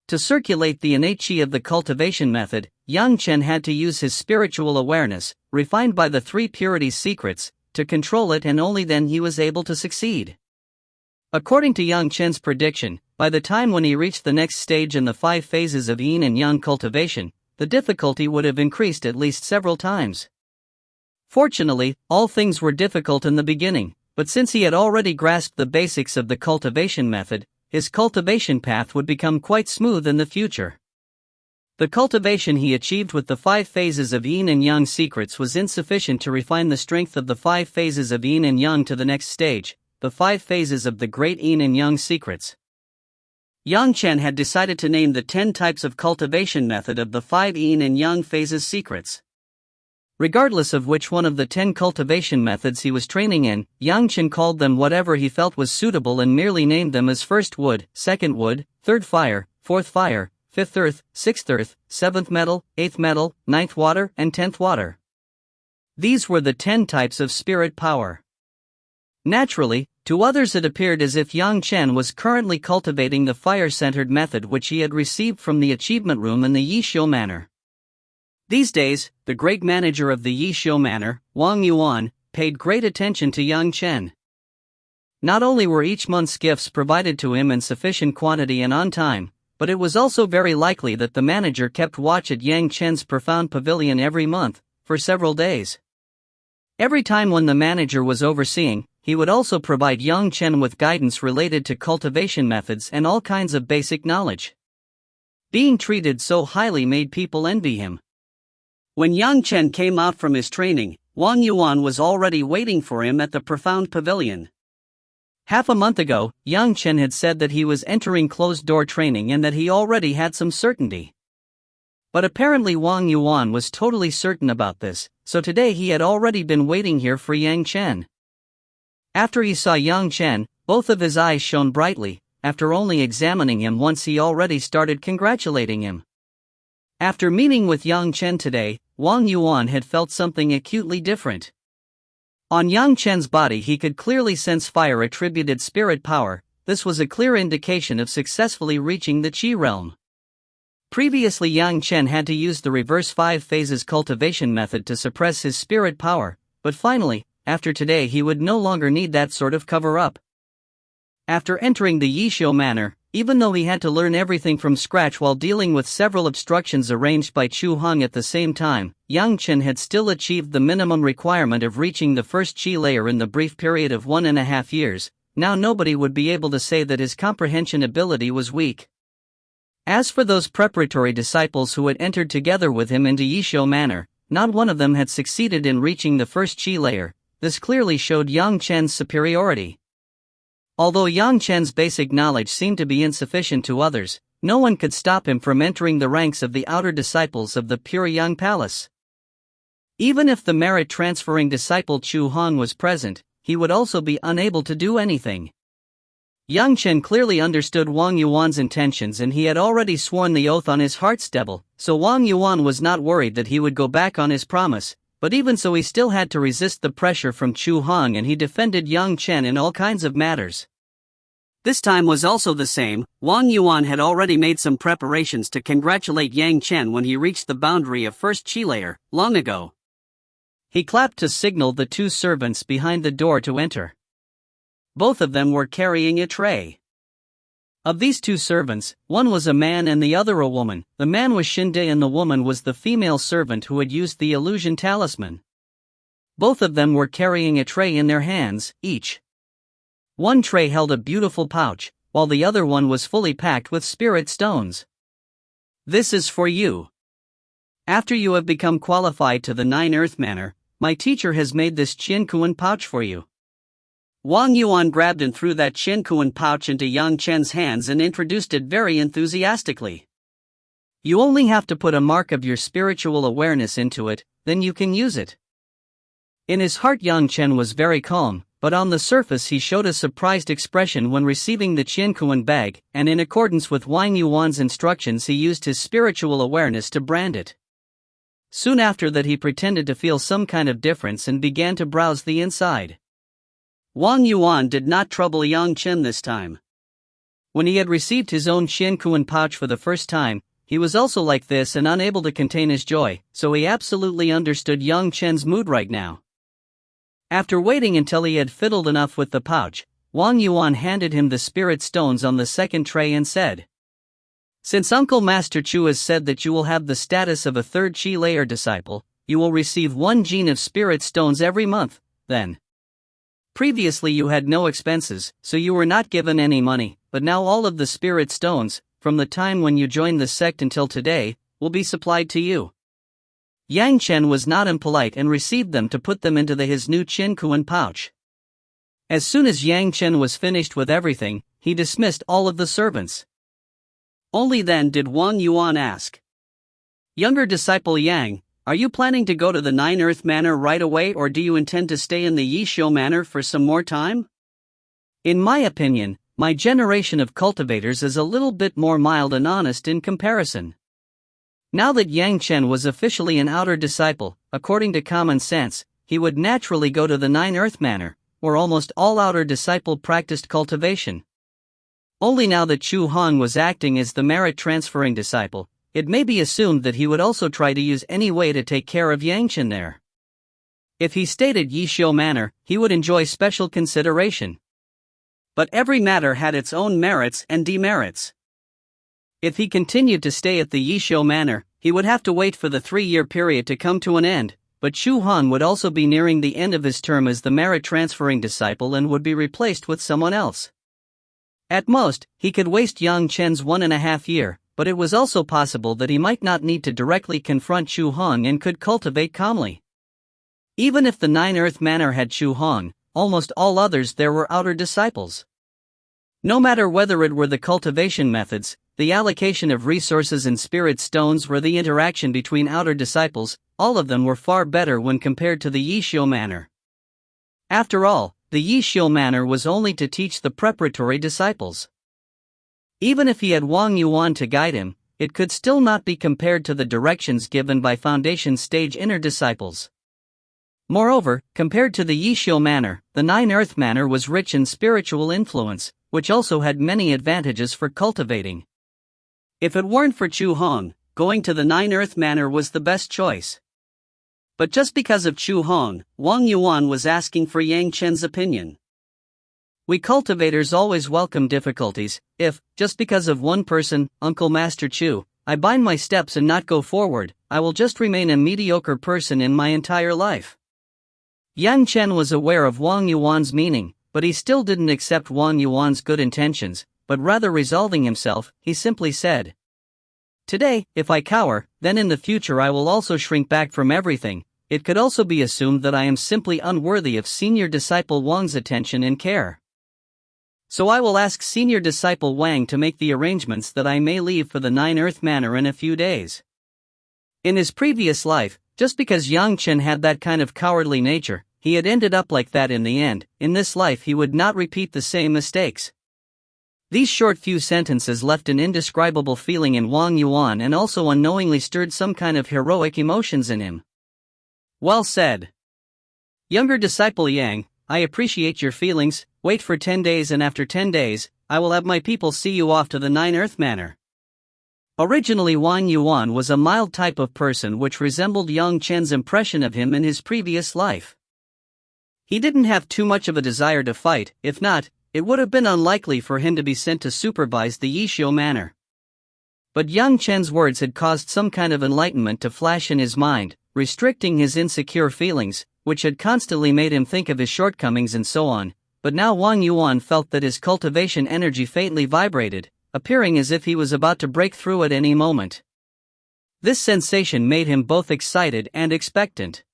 To circulate the innate qi of the cultivation method, Yang Chen had to use his spiritual awareness, refined by the 3 purities secrets, to control it, and only then he was able to succeed. According to Yang Chen's prediction, by the time when he reached the next stage in the 5 phases of yin and yang cultivation, the difficulty would have increased at least several times. Fortunately, all things were difficult in the beginning, but since he had already grasped the basics of the cultivation method, his cultivation path would become quite smooth in the future. The cultivation he achieved with the 5 phases of yin and yang secrets was insufficient to refine the strength of the 5 phases of yin and yang to the next stage, the 5 phases of the great yin and yang secrets. Yang Chen had decided to name the 10 types of cultivation method of the 5 yin and yang phases secrets. Regardless of which one of the 10 cultivation methods he was training in, Yang Chen called them whatever he felt was suitable and merely named them as first wood, second wood, third fire, fourth fire, fifth earth, sixth earth, seventh metal, eighth metal, ninth water, and 10th water. These were the 10 types of spirit power. Naturally, to others it appeared as if Yang Chen was currently cultivating the fire-centered method which he had received from the achievement room in the Yishou Manor. These days, the great manager of the Yishou Manor, Wang Yuan, paid great attention to Yang Chen. Not only were each month's gifts provided to him in sufficient quantity and on time, but it was also very likely that the manager kept watch at Yang Chen's profound pavilion every month, for several days. Every time when the manager was overseeing, he would also provide Yang Chen with guidance related to cultivation methods and all kinds of basic knowledge. Being treated so highly made people envy him. When Yang Chen came out from his training, Wang Yuan was already waiting for him at the profound pavilion. Half a month ago, Yang Chen had said that he was entering closed-door training and that he already had some certainty. But apparently Wang Yuan was totally certain about this, so today he had already been waiting here for Yang Chen. After he saw Yang Chen, both of his eyes shone brightly. After only examining him once he already started congratulating him. After meeting with Yang Chen today, Wang Yuan had felt something acutely different. On Yang Chen's body he could clearly sense fire-attributed spirit power. This was a clear indication of successfully reaching the Qi realm. Previously Yang Chen had to use the reverse 5 phases cultivation method to suppress his spirit power, but finally, after today he would no longer need that sort of cover-up. After entering the Yishou Manor, even though he had to learn everything from scratch while dealing with several obstructions arranged by Chu Hong at the same time, Yang Chen had still achieved the minimum requirement of reaching the first Qi layer in the brief period of 1.5 years. Now nobody would be able to say that his comprehension ability was weak. As for those preparatory disciples who had entered together with him into Yishou Manor, not one of them had succeeded in reaching the first Qi layer. This clearly showed Yang Chen's superiority. Although Yang Chen's basic knowledge seemed to be insufficient to others, no one could stop him from entering the ranks of the outer disciples of the pure Yang Palace. Even if the merit-transferring disciple Chu Hong was present, he would also be unable to do anything. Yang Chen clearly understood Wang Yuan's intentions and he had already sworn the oath on his heart's devil, so Wang Yuan was not worried that he would go back on his promise. But even so he still had to resist the pressure from Chu Hong and he defended Yang Chen in all kinds of matters. This time was also the same. Wang Yuan had already made some preparations to congratulate Yang Chen when he reached the boundary of first Qi layer, long ago. He clapped to signal the 2 servants behind the door to enter. Both of them were carrying a tray. Of these 2 servants, one was a man and the other a woman. The man was Shinde and the woman was the female servant who had used the illusion talisman. Both of them were carrying a tray in their hands, each. One tray held a beautiful pouch, while the other one was fully packed with spirit stones. This is for you. After you have become qualified to the 9 Earth Manor, my teacher has made this Qiankuan pouch for you. Wang Yuan grabbed and threw that Qiankuan pouch into Yang Chen's hands and introduced it very enthusiastically. You only have to put a mark of your spiritual awareness into it, then you can use it. In his heart Yang Chen was very calm, but on the surface he showed a surprised expression when receiving the Qiankuan bag, and in accordance with Wang Yuan's instructions he used his spiritual awareness to brand it. Soon after that he pretended to feel some kind of difference and began to browse the inside. Wang Yuan did not trouble Yang Chen this time. When he had received his own Qiankuan pouch for the first time, he was also like this and unable to contain his joy, so he absolutely understood Yang Chen's mood right now. After waiting until he had fiddled enough with the pouch, Wang Yuan handed him the spirit stones on the second tray and said, "Since Uncle Master Chu has said that you will have the status of a 3rd Qi layer disciple, you will receive 1 gene of spirit stones every month, then. Previously you had no expenses, so you were not given any money, but now all of the spirit stones, from the time when you joined the sect until today, will be supplied to you. Yang Chen was not impolite and received them to put them into his new Qin Kuan pouch. As soon as Yang Chen was finished with everything, he dismissed all of the servants. Only then did Wang Yuan ask, "Younger disciple Yang, are you planning to go to the Nine Earth Manor right away, or do you intend to stay in the Yishou Manor for some more time? In my opinion, my generation of cultivators is a little bit more mild and honest in comparison." Now that Yang Chen was officially an outer disciple, according to common sense, he would naturally go to the Nine Earth Manor, where almost all outer disciple practiced cultivation. Only now that Chu Han was acting as the merit-transferring disciple, it may be assumed that he would also try to use any way to take care of Yang Chen there. If he stayed at Yishou Manor, he would enjoy special consideration. But every matter had its own merits and demerits. If he continued to stay at the Yishou Manor, he would have to wait for the 3-year period to come to an end, but Chu Han would also be nearing the end of his term as the merit-transferring disciple and would be replaced with someone else. At most, he could waste Yang Chen's 1.5 years, but it was also possible that he might not need to directly confront Chu Han and could cultivate calmly. Even if the Nine Earth Manor had Chu Han, almost all others there were outer disciples. No matter whether it were the cultivation methods, the allocation of resources and spirit stones, or the interaction between outer disciples, all of them were far better when compared to the Yishou Manor. After all, the Yishou Manor was only to teach the preparatory disciples. Even if he had Wang Yuan to guide him, it could still not be compared to the directions given by foundation stage inner disciples. Moreover, compared to the Yishou Manor, the Nine Earth Manor was rich in spiritual influence, which also had many advantages for cultivating. If it weren't for Chu Hong, going to the Nine Earth Manor was the best choice. But just because of Chu Hong, Wang Yuan was asking for Yang Chen's opinion. We cultivators always welcome difficulties. If, just because of one person, Uncle Master Chu, I bind my steps and not go forward, I will just remain a mediocre person in my entire life. Yang Chen was aware of Wang Yuan's meaning, but he still didn't accept Wang Yuan's good intentions, but rather resolving himself, he simply said, "Today, if I cower, then in the future I will also shrink back from everything. It could also be assumed that I am simply unworthy of senior disciple Wang's attention and care. So I will ask senior disciple Wang to make the arrangements that I may leave for the Nine Earth Manor in a few days." In his previous life, just because Yang Chen had that kind of cowardly nature, he had ended up like that in the end. In this life he would not repeat the same mistakes. These short few sentences left an indescribable feeling in Wang Yuan and also unknowingly stirred some kind of heroic emotions in him. Well said. Younger disciple Yang, I appreciate your feelings. Wait for 10 days, and after 10 days, I will have my people see you off to the Nine Earth Manor. Originally Wang Yuan was a mild type of person which resembled Yang Chen's impression of him in his previous life. He didn't have too much of a desire to fight. If not, it would have been unlikely for him to be sent to supervise the Yishou Manor. But Yang Chen's words had caused some kind of enlightenment to flash in his mind, restricting his insecure feelings, which had constantly made him think of his shortcomings and so on. But now Wang Yuan felt that his cultivation energy faintly vibrated, appearing as if he was about to break through at any moment. This sensation made him both excited and expectant.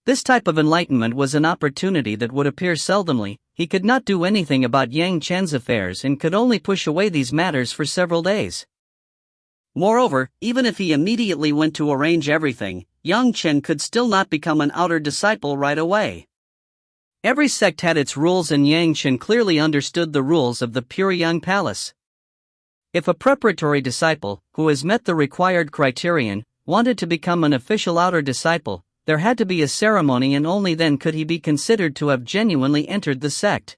This type of enlightenment was an opportunity that would appear seldomly. He could not do anything about Yang Chen's affairs and could only push away these matters for several days. Moreover, even if he immediately went to arrange everything, Yang Chen could still not become an outer disciple right away. Every sect had its rules, and Yang Chen clearly understood the rules of the Pure Yang Palace. If a preparatory disciple, who has met the required criterion, wanted to become an official outer disciple, there had to be a ceremony, and only then could he be considered to have genuinely entered the sect.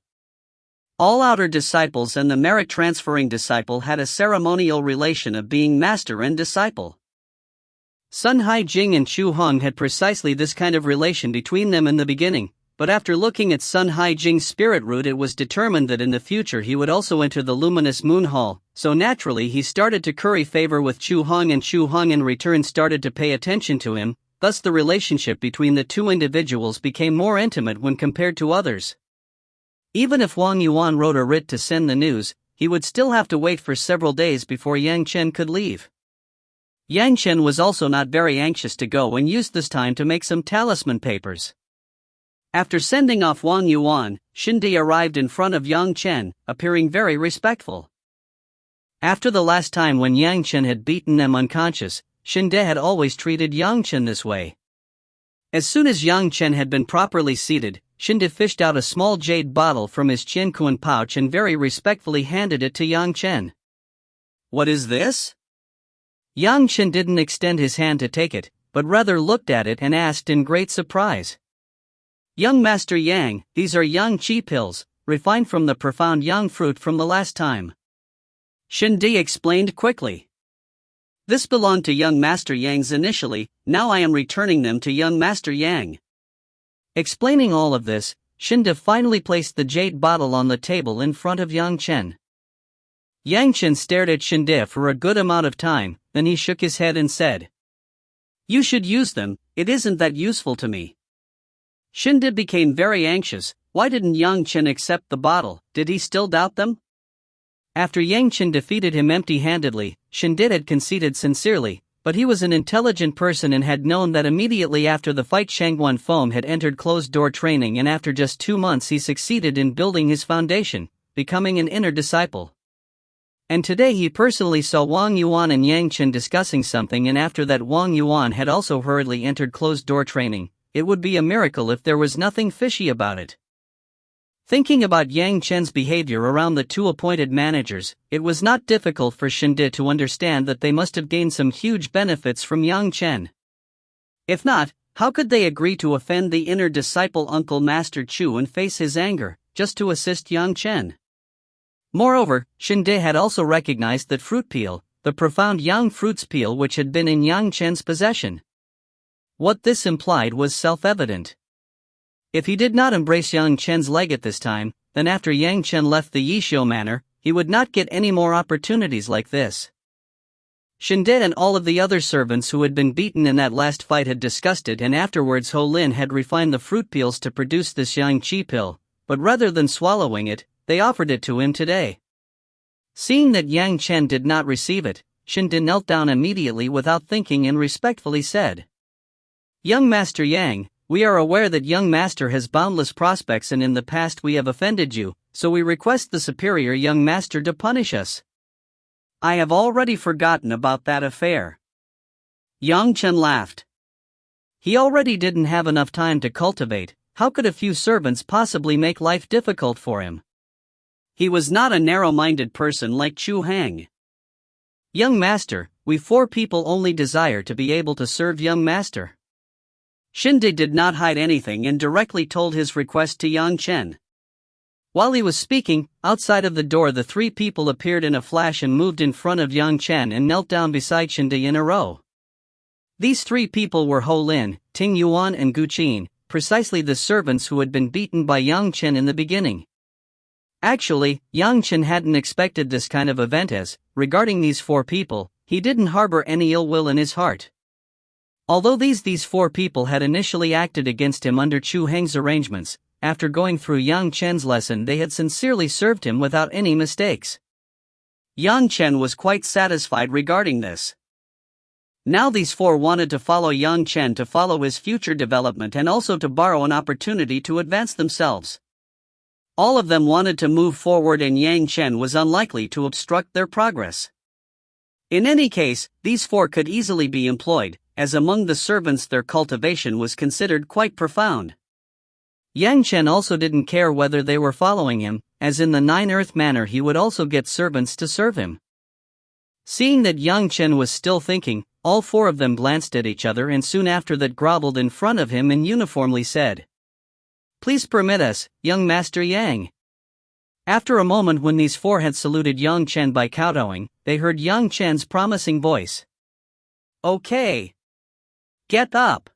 All outer disciples and the merit-transferring disciple had a ceremonial relation of being master and disciple. Sun Haijing and Chu Hong had precisely this kind of relation between them in the beginning, but after looking at Sun Haijing's spirit root, it was determined that in the future he would also enter the luminous moon hall, so naturally he started to curry favor with Chu Hong, and Chu Hong in return started to pay attention to him. Thus the relationship between the two individuals became more intimate when compared to others. Even if Wang Yuan wrote a writ to send the news, he would still have to wait for several days before Yang Chen could leave. Yang Chen was also not very anxious to go and used this time to make some talisman papers. After sending off Wang Yuan, Shinde arrived in front of Yang Chen, appearing very respectful. After the last time when Yang Chen had beaten them unconscious, Shinde had always treated Yang Chen this way. As soon as Yang Chen had been properly seated, Shinde fished out a small jade bottle from his Qianquan pouch and very respectfully handed it to Yang Chen. "What is this?" Yang Chen didn't extend his hand to take it, but rather looked at it and asked in great surprise. "Young Master Yang, these are Yang Qi pills, refined from the profound Yang fruit from the last time." Shinde explained quickly. "This belonged to young Master Yang's initially, now I am returning them to young Master Yang." Explaining all of this, Shinde finally placed the jade bottle on the table in front of Yang Chen. Yang Chen stared at Shinde for a good amount of time, then he shook his head and said, "You should use them, it isn't that useful to me." Shinde became very anxious. Why didn't Yang Chen accept the bottle? Did he still doubt them? After Yang Chen defeated him empty-handedly, Shinde had conceded sincerely, but he was an intelligent person and had known that immediately after the fight Shangguan Foam had entered closed-door training, and after just 2 months he succeeded in building his foundation, becoming an inner disciple. And today he personally saw Wang Yuan and Yang Chen discussing something, and after that Wang Yuan had also hurriedly entered closed-door training. It would be a miracle if there was nothing fishy about it. Thinking about Yang Chen's behavior around the 2 appointed managers, it was not difficult for Shinde to understand that they must have gained some huge benefits from Yang Chen. If not, how could they agree to offend the inner disciple Uncle Master Chu and face his anger, just to assist Yang Chen? Moreover, Shinde had also recognized that fruit peel, the profound Yang fruit's peel which had been in Yang Chen's possession. What this implied was self-evident. If he did not embrace Yang Chen's leg at this time, then after Yang Chen left the Yishou manor, he would not get any more opportunities like this. Shinde and all of the other servants who had been beaten in that last fight had discussed it, and afterwards Ho Lin had refined the fruit peels to produce this Yang Qi pill, but rather than swallowing it, they offered it to him today. Seeing that Yang Chen did not receive it, Shinde knelt down immediately without thinking and respectfully said, "Young Master Yang, we are aware that young master has boundless prospects and in the past we have offended you, so we request the superior young master to punish us." "I have already forgotten about that affair." Yang Chen laughed. He already didn't have enough time to cultivate, how could a few servants possibly make life difficult for him? He was not a narrow-minded person like Chu Hang. "Young master, we 4 people only desire to be able to serve young master." Shinde did not hide anything and directly told his request to Yang Chen. While he was speaking, outside of the door the 3 people appeared in a flash and moved in front of Yang Chen and knelt down beside Shinde in a row. These 3 people were Ho Lin, Ting Yuan and Gu Qin, precisely the servants who had been beaten by Yang Chen in the beginning. Actually, Yang Chen hadn't expected this kind of event as, regarding these 4 people, he didn't harbor any ill will in his heart. Although these 4 people had initially acted against him under Chu Heng's arrangements, after going through Yang Chen's lesson they had sincerely served him without any mistakes. Yang Chen was quite satisfied regarding this. Now these 4 wanted to follow Yang Chen to follow his future development and also to borrow an opportunity to advance themselves. All of them wanted to move forward and Yang Chen was unlikely to obstruct their progress. In any case, these 4 could easily be employed, as among the servants their cultivation was considered quite profound. Yang Chen also didn't care whether they were following him, as in the 9 Earth manor he would also get servants to serve him. Seeing that Yang Chen was still thinking, all 4 of them glanced at each other and soon after that groveled in front of him and uniformly said, "Please permit us, young Master Yang." After a moment when these 4 had saluted Yang Chen by kowtowing, they heard Yang Chen's promising voice. "Okay. Get up."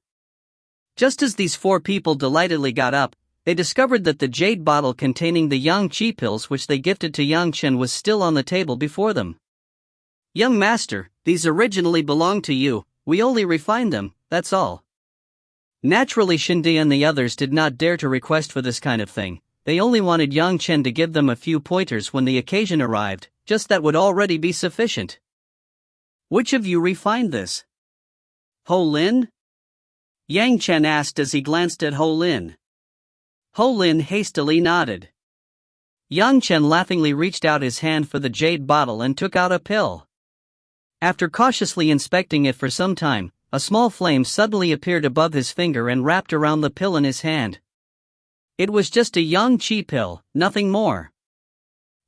Just as these 4 people delightedly got up, they discovered that the jade bottle containing the Yang Qi pills which they gifted to Yang Chen was still on the table before them. "Young master, these originally belonged to you, we only refined them, that's all." Naturally Shinde and the others did not dare to request for this kind of thing, they only wanted Yang Chen to give them a few pointers when the occasion arrived, just that would already be sufficient. Which of you refined this? Ho Lin? Yang Chen asked as he glanced at Ho Lin. Ho Lin hastily nodded. Yang Chen laughingly reached out his hand for the jade bottle and took out a pill. After cautiously inspecting it for some time, a small flame suddenly appeared above his finger and wrapped around the pill in his hand. It was just a yang qi pill, nothing more.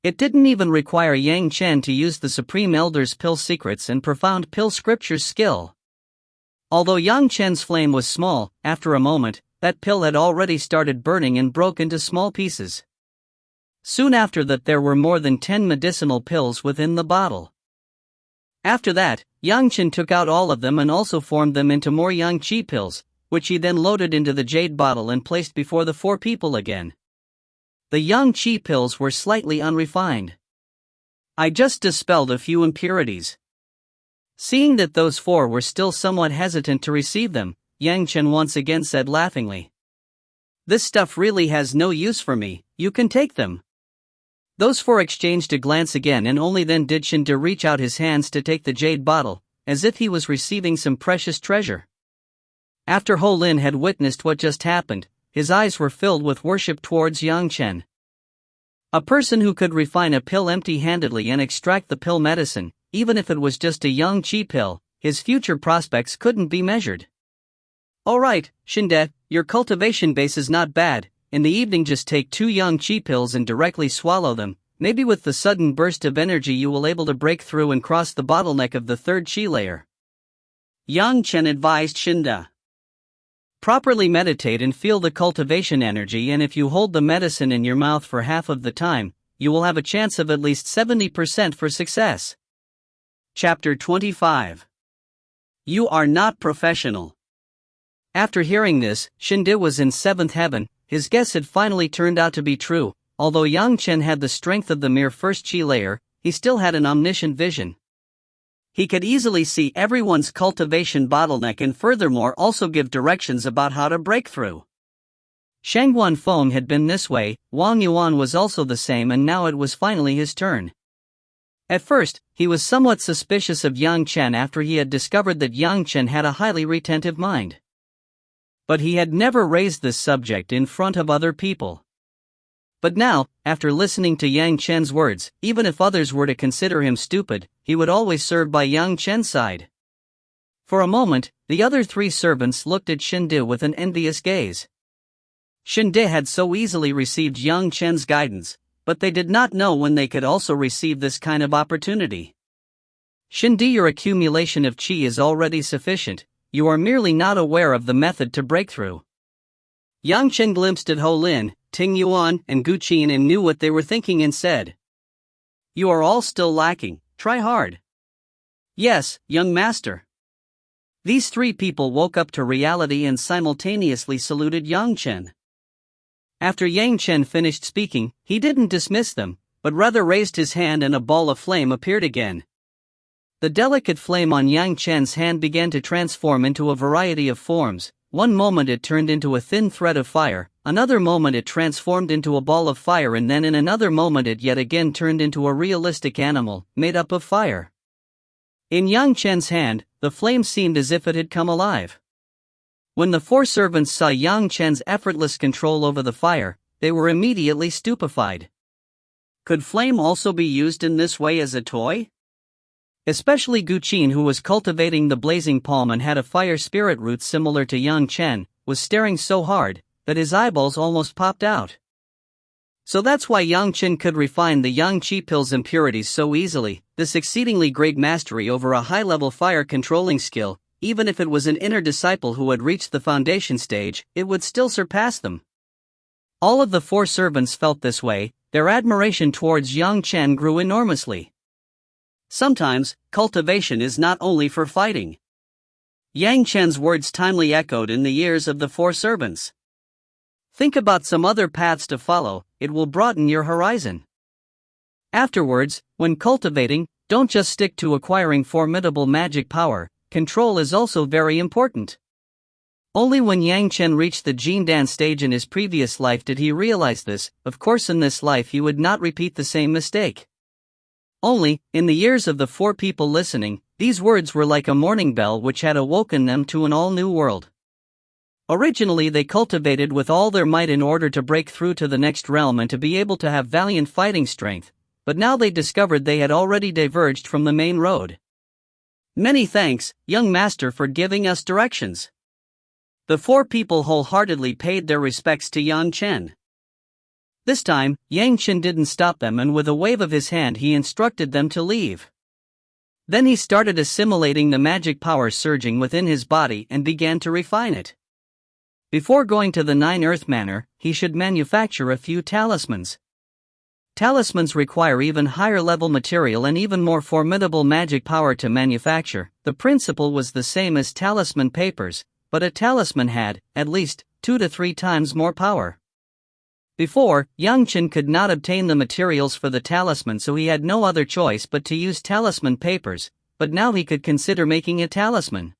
It didn't even require Yang Chen to use the Supreme Elder's pill secrets and profound pill scriptures skill. Although Yang Chen's flame was small, after a moment, that pill had already started burning and broke into small pieces. Soon after that there were more than 10 medicinal pills within the bottle. After that, Yang Chen took out all of them and also formed them into more yang qi pills, which he then loaded into the jade bottle and placed before the 4 people again. The yang qi pills were slightly unrefined. I just dispelled a few impurities. Seeing that those 4 were still somewhat hesitant to receive them, Yang Chen once again said laughingly. This stuff really has no use for me, you can take them. Those 4 exchanged a glance again, and only then did Chen De reach out his hands to take the jade bottle, as if he was receiving some precious treasure. After Ho Lin had witnessed what just happened, his eyes were filled with worship towards Yang Chen. A person who could refine a pill empty-handedly and extract the pill medicine, even if it was just a yang qi pill, his future prospects couldn't be measured. Alright, Shinde, your cultivation base is not bad. In the evening just take 2 yang qi pills and directly swallow them. Maybe with the sudden burst of energy you will able to break through and cross the bottleneck of the 3rd qi layer. Yang Chen advised Shinde. Properly meditate and feel the cultivation energy, and if you hold the medicine in your mouth for half of the time, you will have a chance of at least 70% for success. Chapter 25. You are not professional. After hearing this, Shinde was in 7th heaven. His guess had finally turned out to be true. Although Yang Chen had the strength of the mere 1st qi layer, he still had an omniscient vision. He could easily see everyone's cultivation bottleneck and furthermore also give directions about how to break through. Shangguan Feng had been this way, Wang Yuan was also the same, and now it was finally his turn. At first, he was somewhat suspicious of Yang Chen after he had discovered that Yang Chen had a highly retentive mind. But he had never raised this subject in front of other people. But now, after listening to Yang Chen's words, even if others were to consider him stupid, he would always serve by Yang Chen's side. For a moment, the other 3 servants looked at Shinde with an envious gaze. Shinde had so easily received Yang Chen's guidance, but they did not know when they could also receive this kind of opportunity. Shinde, your accumulation of qi is already sufficient, you are merely not aware of the method to breakthrough. Yang Chen glimpsed at Ho Lin, Ting Yuan, and Gu Qin and knew what they were thinking and said. You are all still lacking, try hard. Yes, young master. These 3 people woke up to reality and simultaneously saluted Yang Chen. After Yang Chen finished speaking, he didn't dismiss them, but rather raised his hand and a ball of flame appeared again. The delicate flame on Yang Chen's hand began to transform into a variety of forms. One moment it turned into a thin thread of fire, another moment it transformed into a ball of fire, and then in another moment it yet again turned into a realistic animal, made up of fire. In Yang Chen's hand, the flame seemed as if it had come alive. When the 4 servants saw Yang Chen's effortless control over the fire, they were immediately stupefied. Could flame also be used in this way as a toy? Especially Gu Qin, who was cultivating the blazing palm and had a fire spirit root similar to Yang Chen, was staring so hard that his eyeballs almost popped out. So that's why Yang Chen could refine the yang qi pill's impurities so easily, this exceedingly great mastery over a high-level fire controlling skill. Even if it was an inner disciple who had reached the foundation stage, it would still surpass them. All of the 4 servants felt this way. Their admiration towards Yang Chen grew enormously. Sometimes, cultivation is not only for fighting. Yang Chen's words timely echoed in the ears of the 4 servants. Think about some other paths to follow, it will broaden your horizon. Afterwards, when cultivating, don't just stick to acquiring formidable magic power, control is also very important. Only when Yang Chen reached the Jindan stage in his previous life did he realize this. Of course in this life he would not repeat the same mistake. Only, in the ears of the 4 people listening, These words were like a morning bell which had awoken them to an all-new world. Originally they cultivated with all their might in order to break through to the next realm and to be able to have valiant fighting strength, but now they discovered they had already diverged from the main road. Many thanks, young master, for giving us directions. The four people wholeheartedly paid their respects to young Chen. This time, Yang Chen didn't stop them, and with a wave of his hand he instructed them to leave. Then he started assimilating the magic power surging within his body and began to refine it. Before going to the 9 Earth Manor, he should manufacture a few talismans. Talismans require even higher level material and even more formidable magic power to manufacture. The principle was the same as talisman papers, but a talisman had, at least, 2 to 3 times more power. Before, Yang Chen could not obtain the materials for the talisman, so he had no other choice but to use talisman papers, but now he could consider making a talisman.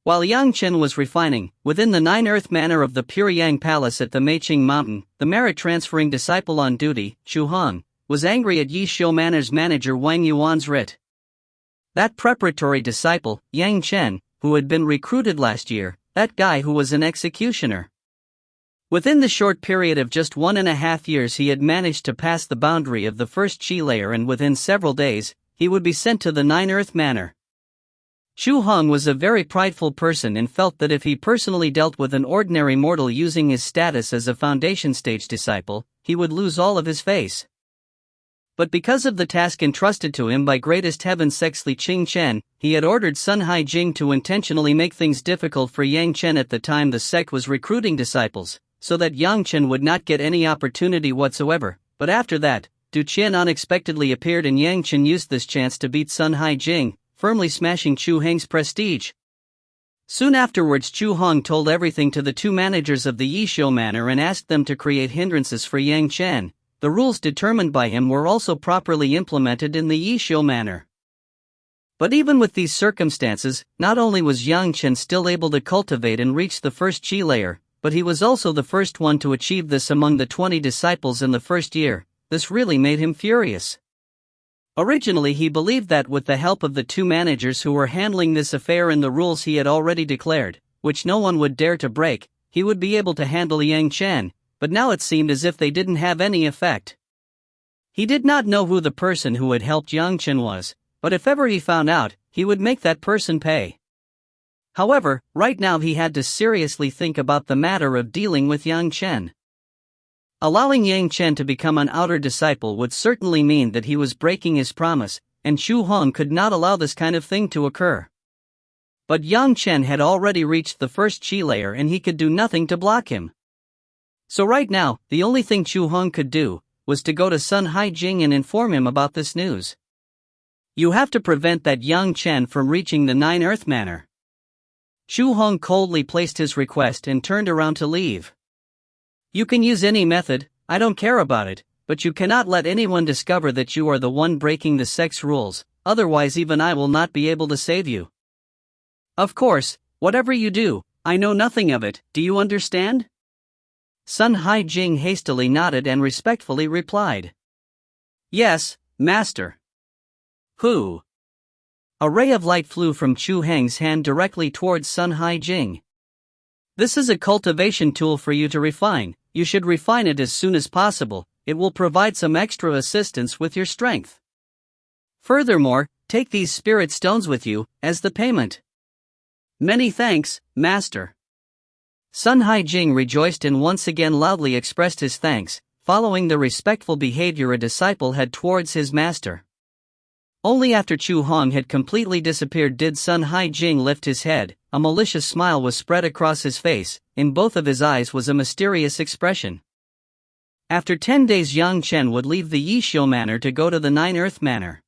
While Yang Chen was refining, within the 9 Earth Manor of the Pure Yang Palace at the Meiqing Mountain, the merit-transferring disciple on duty, Chu Hong, was angry at Yi Xiu Manor's manager Wang Yuan's writ. That preparatory disciple, Yang Chen, who had been recruited last year, that guy who was an executioner. Within the short period of just 1.5 years he had managed to pass the boundary of the first Qi layer, and within several days, he would be sent to the 9 Earth Manor. Chu Hong was a very prideful person and felt that if he personally dealt with an ordinary mortal using his status as a foundation stage disciple, he would lose all of his face. But because of the task entrusted to him by greatest heaven Sexley Qing Chen, he had ordered Sun Hai Jing to intentionally make things difficult for Yang Chen at the time the sect was recruiting disciples, so that Yang Chen would not get any opportunity whatsoever. But after that, Du Qian unexpectedly appeared and Yang Chen used this chance to beat Sun Hai Jing, firmly smashing Chu Heng's prestige. Soon afterwards Chu Hong told everything to the 2 managers of the Yishou Manor and asked them to create hindrances for Yang Chen. The rules determined by him were also properly implemented in the Yishou Manor. But even with these circumstances, not only was Yang Chen still able to cultivate and reach the first Qi layer, but he was also the first one to achieve this among the 20 disciples in the first year. This really made him furious. Originally he believed that with the help of the 2 managers who were handling this affair and the rules he had already declared, which no one would dare to break, he would be able to handle Yang Chen, but now it seemed as if they didn't have any effect. He did not know who the person who had helped Yang Chen was, but if ever he found out, he would make that person pay. However, right now he had to seriously think about the matter of dealing with Yang Chen. Allowing Yang Chen to become an outer disciple would certainly mean that he was breaking his promise, and Chu Hong could not allow this kind of thing to occur. But Yang Chen had already reached the first Qi layer and he could do nothing to block him. So right now, the only thing Chu Hong could do was to go to Sun Hai Jing and inform him about this news. You have to prevent that Yang Chen from reaching the 9 Earth Manor. Chu Hong coldly placed his request and turned around to leave. You can use any method, I don't care about it, but you cannot let anyone discover that you are the one breaking the sect's rules, otherwise even I will not be able to save you. Of course, whatever you do, I know nothing of it, do you understand? Sun Hai Jing hastily nodded and respectfully replied. Yes, master. Who? A ray of light flew from Chu Heng's hand directly towards Sun Hai Jing. This is a cultivation tool for you to refine. You should refine it as soon as possible, it will provide some extra assistance with your strength. Furthermore, take these spirit stones with you, as the payment. Many thanks, master. Sun Hai Jing rejoiced and once again loudly expressed his thanks, following the respectful behavior a disciple had towards his master. Only after Chu Hong had completely disappeared did Sun Hai Jing lift his head. A malicious smile was spread across his face, in both of his eyes was a mysterious expression. After 10 days Yang Chen would leave the Yishou Manor to go to the 9 Earth Manor.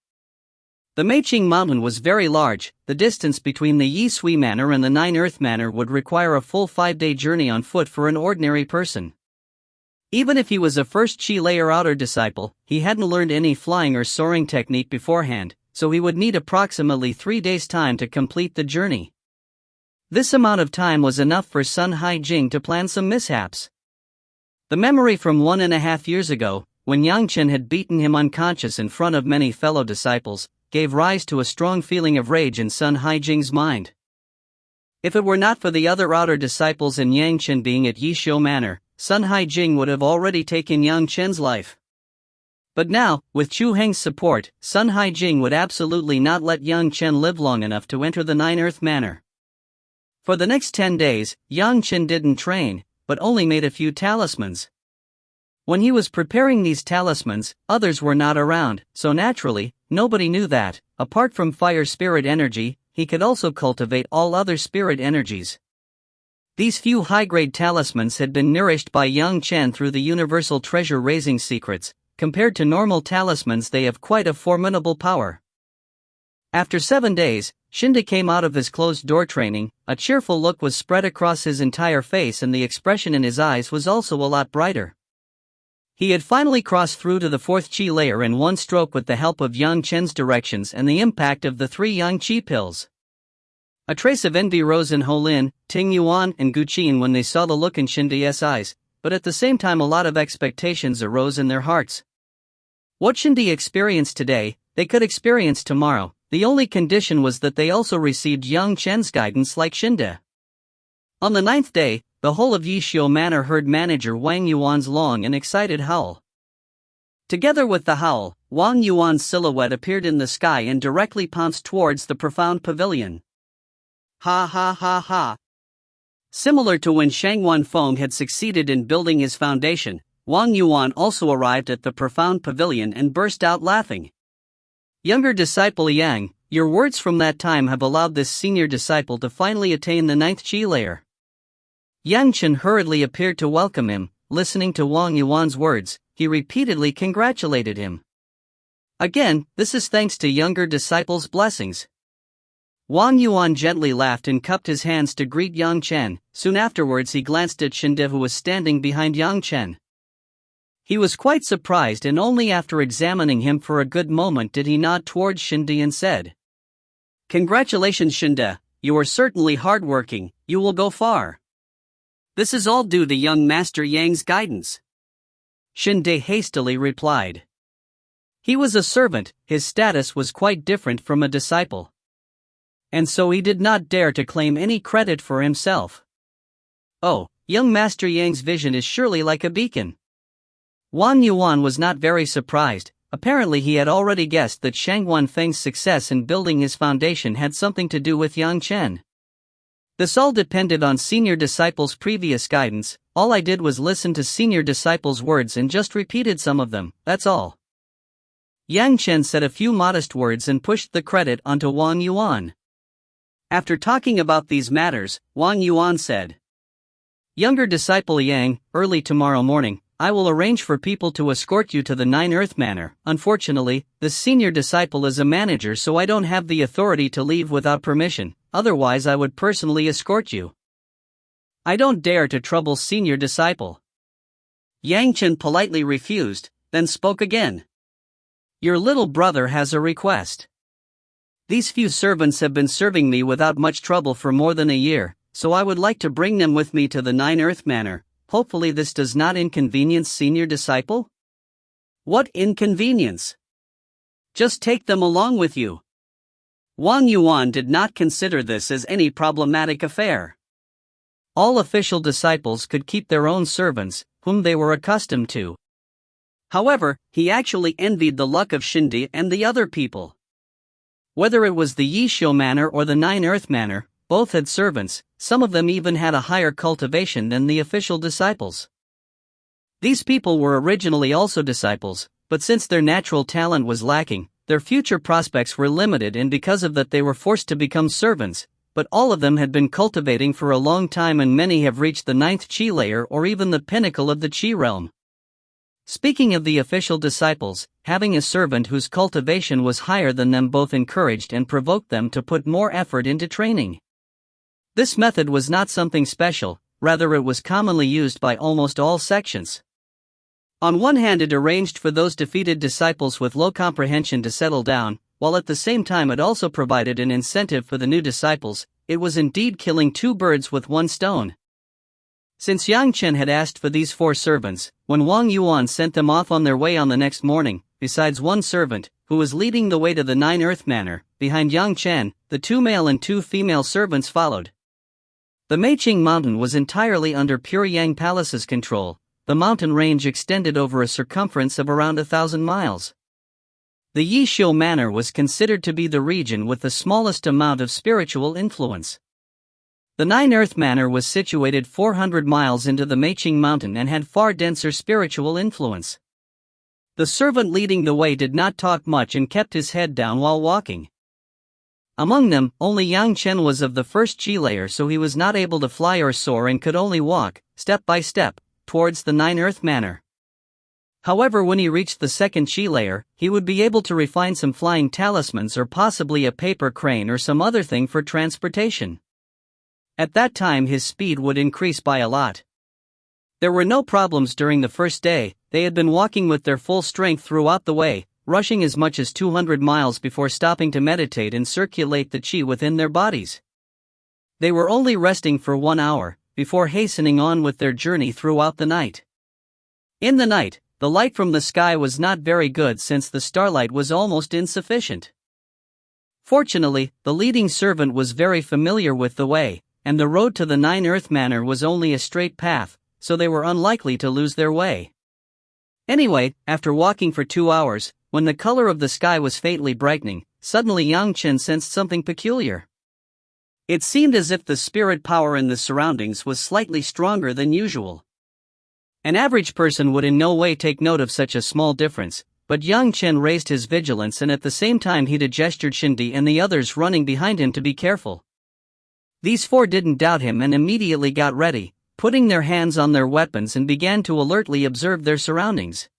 The Meiqing Mountain was very large, the distance between the Yi Sui Manor and the 9 Earth Manor would require a full 5-day journey on foot for an ordinary person. Even if he was a first Qi layer outer disciple, he hadn't learned any flying or soaring technique beforehand, so he would need approximately 3 days' time to complete the journey. This amount of time was enough for Sun Hai Jing to plan some mishaps. The memory from 1.5 years ago, when Yang Chen had beaten him unconscious in front of many fellow disciples, gave rise to a strong feeling of rage in Sun Haijing's mind. If it were not for the other outer disciples and Yang Chen being at Yishou Manor, Sun Haijing would have already taken Yang Chen's life. But now, with Chu Heng's support, Sun Haijing would absolutely not let Yang Chen live long enough to enter the Nine Earth Manor. For the next 10 days, Yang Chen didn't train, but only made a few talismans. When he was preparing these talismans, others were not around, so naturally, nobody knew that, apart from fire spirit energy, he could also cultivate all other spirit energies. These few high-grade talismans had been nourished by Yang Chen through the universal treasure-raising secrets. Compared to normal talismans, they have quite a formidable power. After 7 days, Xinde came out of his closed-door training. A cheerful look was spread across his entire face and the expression in his eyes was also a lot brighter. He had finally crossed through to the 4th Qi layer in one stroke with the help of Yang Chen's directions and the impact of the 3 Yang Qi pills. A trace of envy rose in Holin, Ting Yuan and Gu Qian when they saw the look in Xinde's eyes, but at the same time a lot of expectations arose in their hearts. What Xinde experienced today, they could experience tomorrow. The only condition was that they also received Yang Chen's guidance like Xinde. On the 9th day, the whole of Yishou Manor heard manager Wang Yuan's long and excited howl. Together with the howl, Wang Yuan's silhouette appeared in the sky and directly pounced towards the profound pavilion. Ha ha ha ha. Similar to when Shang Wanfeng had succeeded in building his foundation, Wang Yuan also arrived at the profound pavilion and burst out laughing. Younger disciple Yang, your words from that time have allowed this senior disciple to finally attain the 9th Qi layer. Yang Chen hurriedly appeared to welcome him. Listening to Wang Yuan's words, he repeatedly congratulated him. Again, this is thanks to younger disciples' blessings. Wang Yuan gently laughed and cupped his hands to greet Yang Chen. Soon afterwards he glanced at Xinde who was standing behind Yang Chen. He was quite surprised and only after examining him for a good moment did he nod towards Xinde and said, "Congratulations Xinde, you are certainly hardworking, you will go far. This is all due to young Master Yang's guidance." Xinde hastily replied. He was a servant, his status was quite different from a disciple. And so he did not dare to claim any credit for himself. Oh, young Master Yang's vision is surely like a beacon. Wang Yuan was not very surprised. Apparently he had already guessed that Shang Wanfeng's success in building his foundation had something to do with Yang Chen. This all depended on senior disciples' previous guidance. All I did was listen to senior disciples' words and just repeated some of them, that's all. Yang Chen said a few modest words and pushed the credit onto Wang Yuan. After talking about these matters, Wang Yuan said, "Younger disciple Yang, early tomorrow morning, I will arrange for people to escort you to the 9 Earth Manor. Unfortunately, the senior disciple is a manager so I don't have the authority to leave without permission, otherwise I would personally escort you." "I don't dare to trouble senior disciple." Yang Chen politely refused, then spoke again. "Your little brother has a request. These few servants have been serving me without much trouble for more than a year, so I would like to bring them with me to the 9 Earth Manor. Hopefully this does not inconvenience senior disciple?" "What inconvenience? Just take them along with you." Wang Yuan did not consider this as any problematic affair. All official disciples could keep their own servants, whom they were accustomed to. However, he actually envied the luck of Xinde and the other people. Whether it was the Yishou Manor or the 9 Earth Manor, both had servants. Some of them even had a higher cultivation than the official disciples. These people were originally also disciples, but since their natural talent was lacking, their future prospects were limited and because of that they were forced to become servants, but all of them had been cultivating for a long time and many have reached the 9th Qi layer or even the pinnacle of the Qi realm. Speaking of the official disciples, having a servant whose cultivation was higher than them both encouraged and provoked them to put more effort into training. This method was not something special, rather it was commonly used by almost all sections. On one hand it arranged for those defeated disciples with low comprehension to settle down, while at the same time it also provided an incentive for the new disciples. It was indeed killing two birds with one stone. Since Yang Chen had asked for these 4 servants, when Wang Yuan sent them off on their way on the next morning, besides one servant, who was leading the way to the Nine Earth Manor. Behind Yang Chen, the 2 male and 2 female servants followed. The Meiqing Mountain was entirely under Pure Yang Palace's control. The mountain range extended over a circumference of around 1,000 miles. The Yishuo Manor was considered to be the region with the smallest amount of spiritual influence. The Nine Earth Manor was situated 400 miles into the Meiqing Mountain and had far denser spiritual influence. The servant leading the way did not talk much and kept his head down while walking. Among them, only Yang Chen was of the first Qi layer, so he was not able to fly or soar and could only walk, step by step, towards the Nine Earth Manor. However, when he reached the second Qi layer, he would be able to refine some flying talismans or possibly a paper crane or some other thing for transportation. At that time his speed would increase by a lot. There were no problems during the first day. They had been walking with their full strength throughout the way, rushing as much as 200 miles before stopping to meditate and circulate the qi within their bodies. They were only resting for 1 hour, before hastening on with their journey throughout the night. In the night, the light from the sky was not very good since the starlight was almost insufficient. Fortunately, the leading servant was very familiar with the way, and the road to the Nine Earth Manor was only a straight path, so they were unlikely to lose their way. Anyway, after walking for 2 hours, when the color of the sky was faintly brightening, suddenly Yang Chen sensed something peculiar. It seemed as if the spirit power in the surroundings was slightly stronger than usual. An average person would in no way take note of such a small difference, but Yang Chen raised his vigilance and at the same time he gestured Shindi and the others running behind him to be careful. These 4 didn't doubt him and immediately got ready, putting their hands on their weapons and began to alertly observe their surroundings.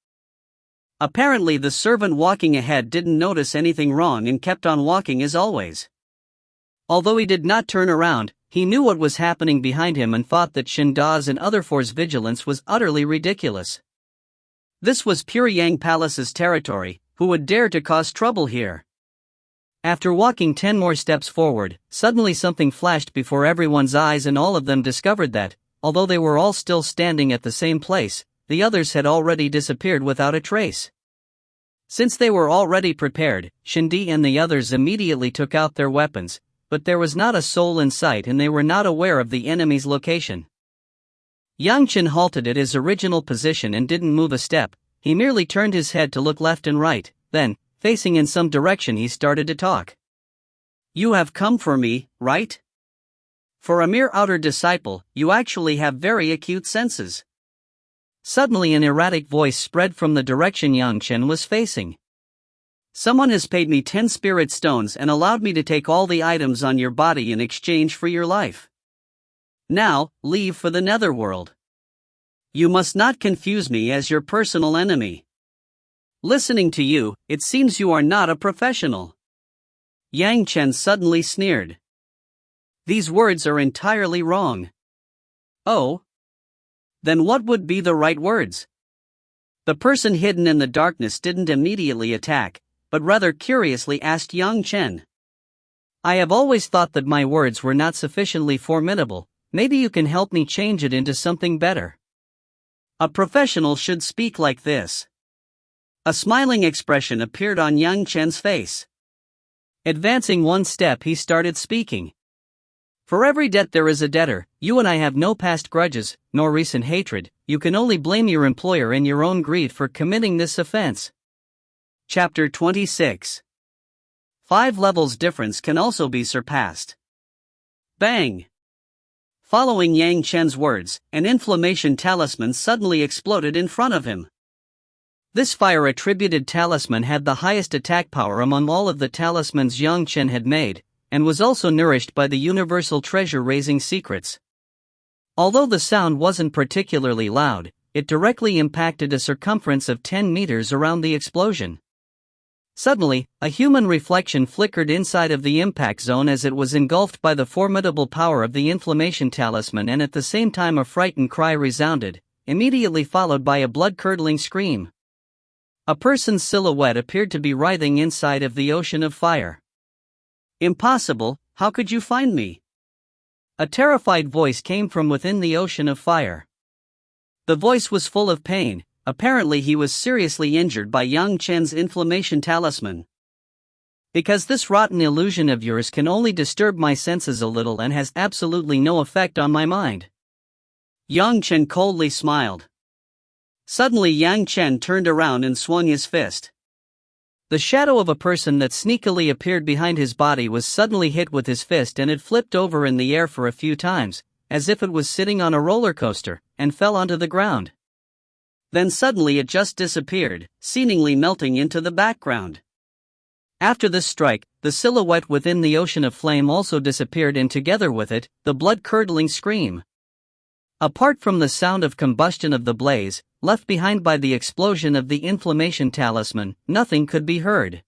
Apparently the servant walking ahead didn't notice anything wrong and kept on walking as always. Although he did not turn around, he knew what was happening behind him and thought that Shinda's and other 4's vigilance was utterly ridiculous. This was Pure Yang Palace's territory. Who would dare to cause trouble here? After walking 10 more steps forward, suddenly something flashed before everyone's eyes and all of them discovered that, although they were all still standing at the same place, the others had already disappeared without a trace. Since they were already prepared, Shindi and the others immediately took out their weapons, but there was not a soul in sight and they were not aware of the enemy's location. Yang Chen halted at his original position and didn't move a step. He merely turned his head to look left and right, then, facing in some direction, he started to talk. "You have come for me, right? For a mere outer disciple, you actually have very acute senses." Suddenly an erratic voice spread from the direction Yang Chen was facing. "Someone has paid me 10 spirit stones and allowed me to take all the items on your body in exchange for your life. Now, leave for the netherworld. You must not confuse me as your personal enemy. Listening to you, it seems you are not a professional." Yang Chen suddenly sneered. "These words are entirely wrong." "Oh? Then what would be the right words?" The person hidden in the darkness didn't immediately attack, but rather curiously asked Yang Chen. "I have always thought that my words were not sufficiently formidable. Maybe you can help me change it into something better. A professional should speak like this." A smiling expression appeared on Yang Chen's face. Advancing 1 step, he started speaking. "For every debt there is a debtor. You and I have no past grudges, nor recent hatred. You can only blame your employer and your own greed for committing this offense." Chapter 26. 5 levels difference can also be surpassed. Bang! Following Yang Chen's words, an inflammation talisman suddenly exploded in front of him. This fire-attributed talisman had the highest attack power among all of the talismans Yang Chen had made, and was also nourished by the universal treasure-raising secrets. Although the sound wasn't particularly loud, it directly impacted a circumference of 10 meters around the explosion. Suddenly, a human reflection flickered inside of the impact zone as it was engulfed by the formidable power of the inflammation talisman, and at the same time a frightened cry resounded, immediately followed by a blood-curdling scream. A person's silhouette appeared to be writhing inside of the ocean of fire. "Impossible, how could you find me?" A terrified voice came from within the ocean of fire. The voice was full of pain. apparently he was seriously injured by Yang Chen's inflammation talisman. Because this rotten illusion of yours can only disturb my senses a little and has absolutely no effect on my mind. Yang Chen coldly smiled. Suddenly Yang Chen turned around and swung his fist. The shadow of a person that sneakily appeared behind his body was suddenly hit with his fist, and it flipped over in the air for a few times, as if it was sitting on a roller coaster, and fell onto the ground. Then suddenly it just disappeared, seemingly melting into the background. After this strike, the silhouette within the ocean of flame also disappeared, and together with it, the blood-curdling scream. Apart from the sound of combustion of the blaze, left behind by the explosion of the inflammation talisman, nothing could be heard.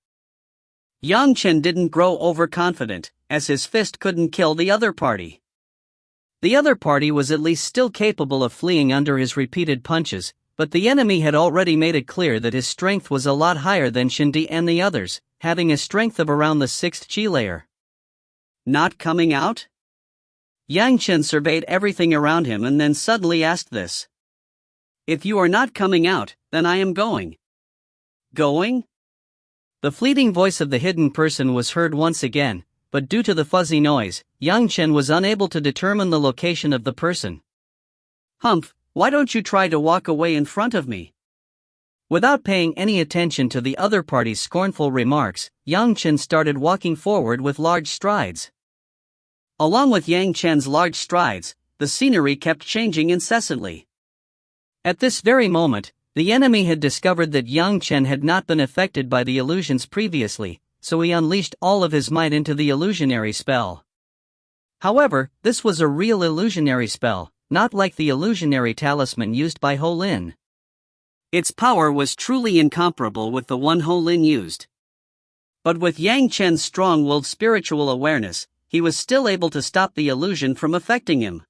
Yang Chen didn't grow overconfident, as his fist couldn't kill the other party. The other party was at least still capable of fleeing under his repeated punches, but the enemy had already made it clear that his strength was a lot higher than Shindi and the others, having a strength of around the 6th chi layer. Not coming out? Yang Chen surveyed everything around him and then suddenly asked this. If you are not coming out, then I am going. Going? The fleeting voice of the hidden person was heard once again, but due to the fuzzy noise, Yang Chen was unable to determine the location of the person. Humph, why don't you try to walk away in front of me? Without paying any attention to the other party's scornful remarks, Yang Chen started walking forward with large strides. Along with Yang Chen's large strides, the scenery kept changing incessantly. At this very moment, the enemy had discovered that Yang Chen had not been affected by the illusions previously, so he unleashed all of his might into the illusionary spell. However, this was a real illusionary spell, not like the illusionary talisman used by Ho Lin. Its power was truly incomparable with the one Ho Lin used. But with Yang Chen's strong-willed spiritual awareness, he was still able to stop the illusion from affecting him.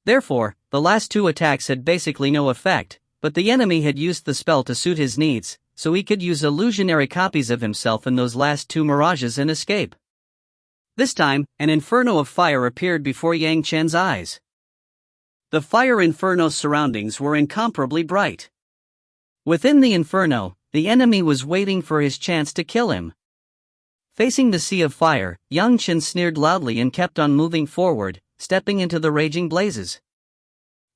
Therefore, the last two attacks had basically no effect, but the enemy had used the spell to suit his needs, so he could use illusionary copies of himself in those last two mirages and escape. This time, an inferno of fire appeared before Yang Chen's eyes. The fire inferno's surroundings were incomparably bright. Within the inferno, the enemy was waiting for his chance to kill him. Facing the sea of fire, Yang Chen sneered loudly and kept on moving forward, stepping into the raging blazes.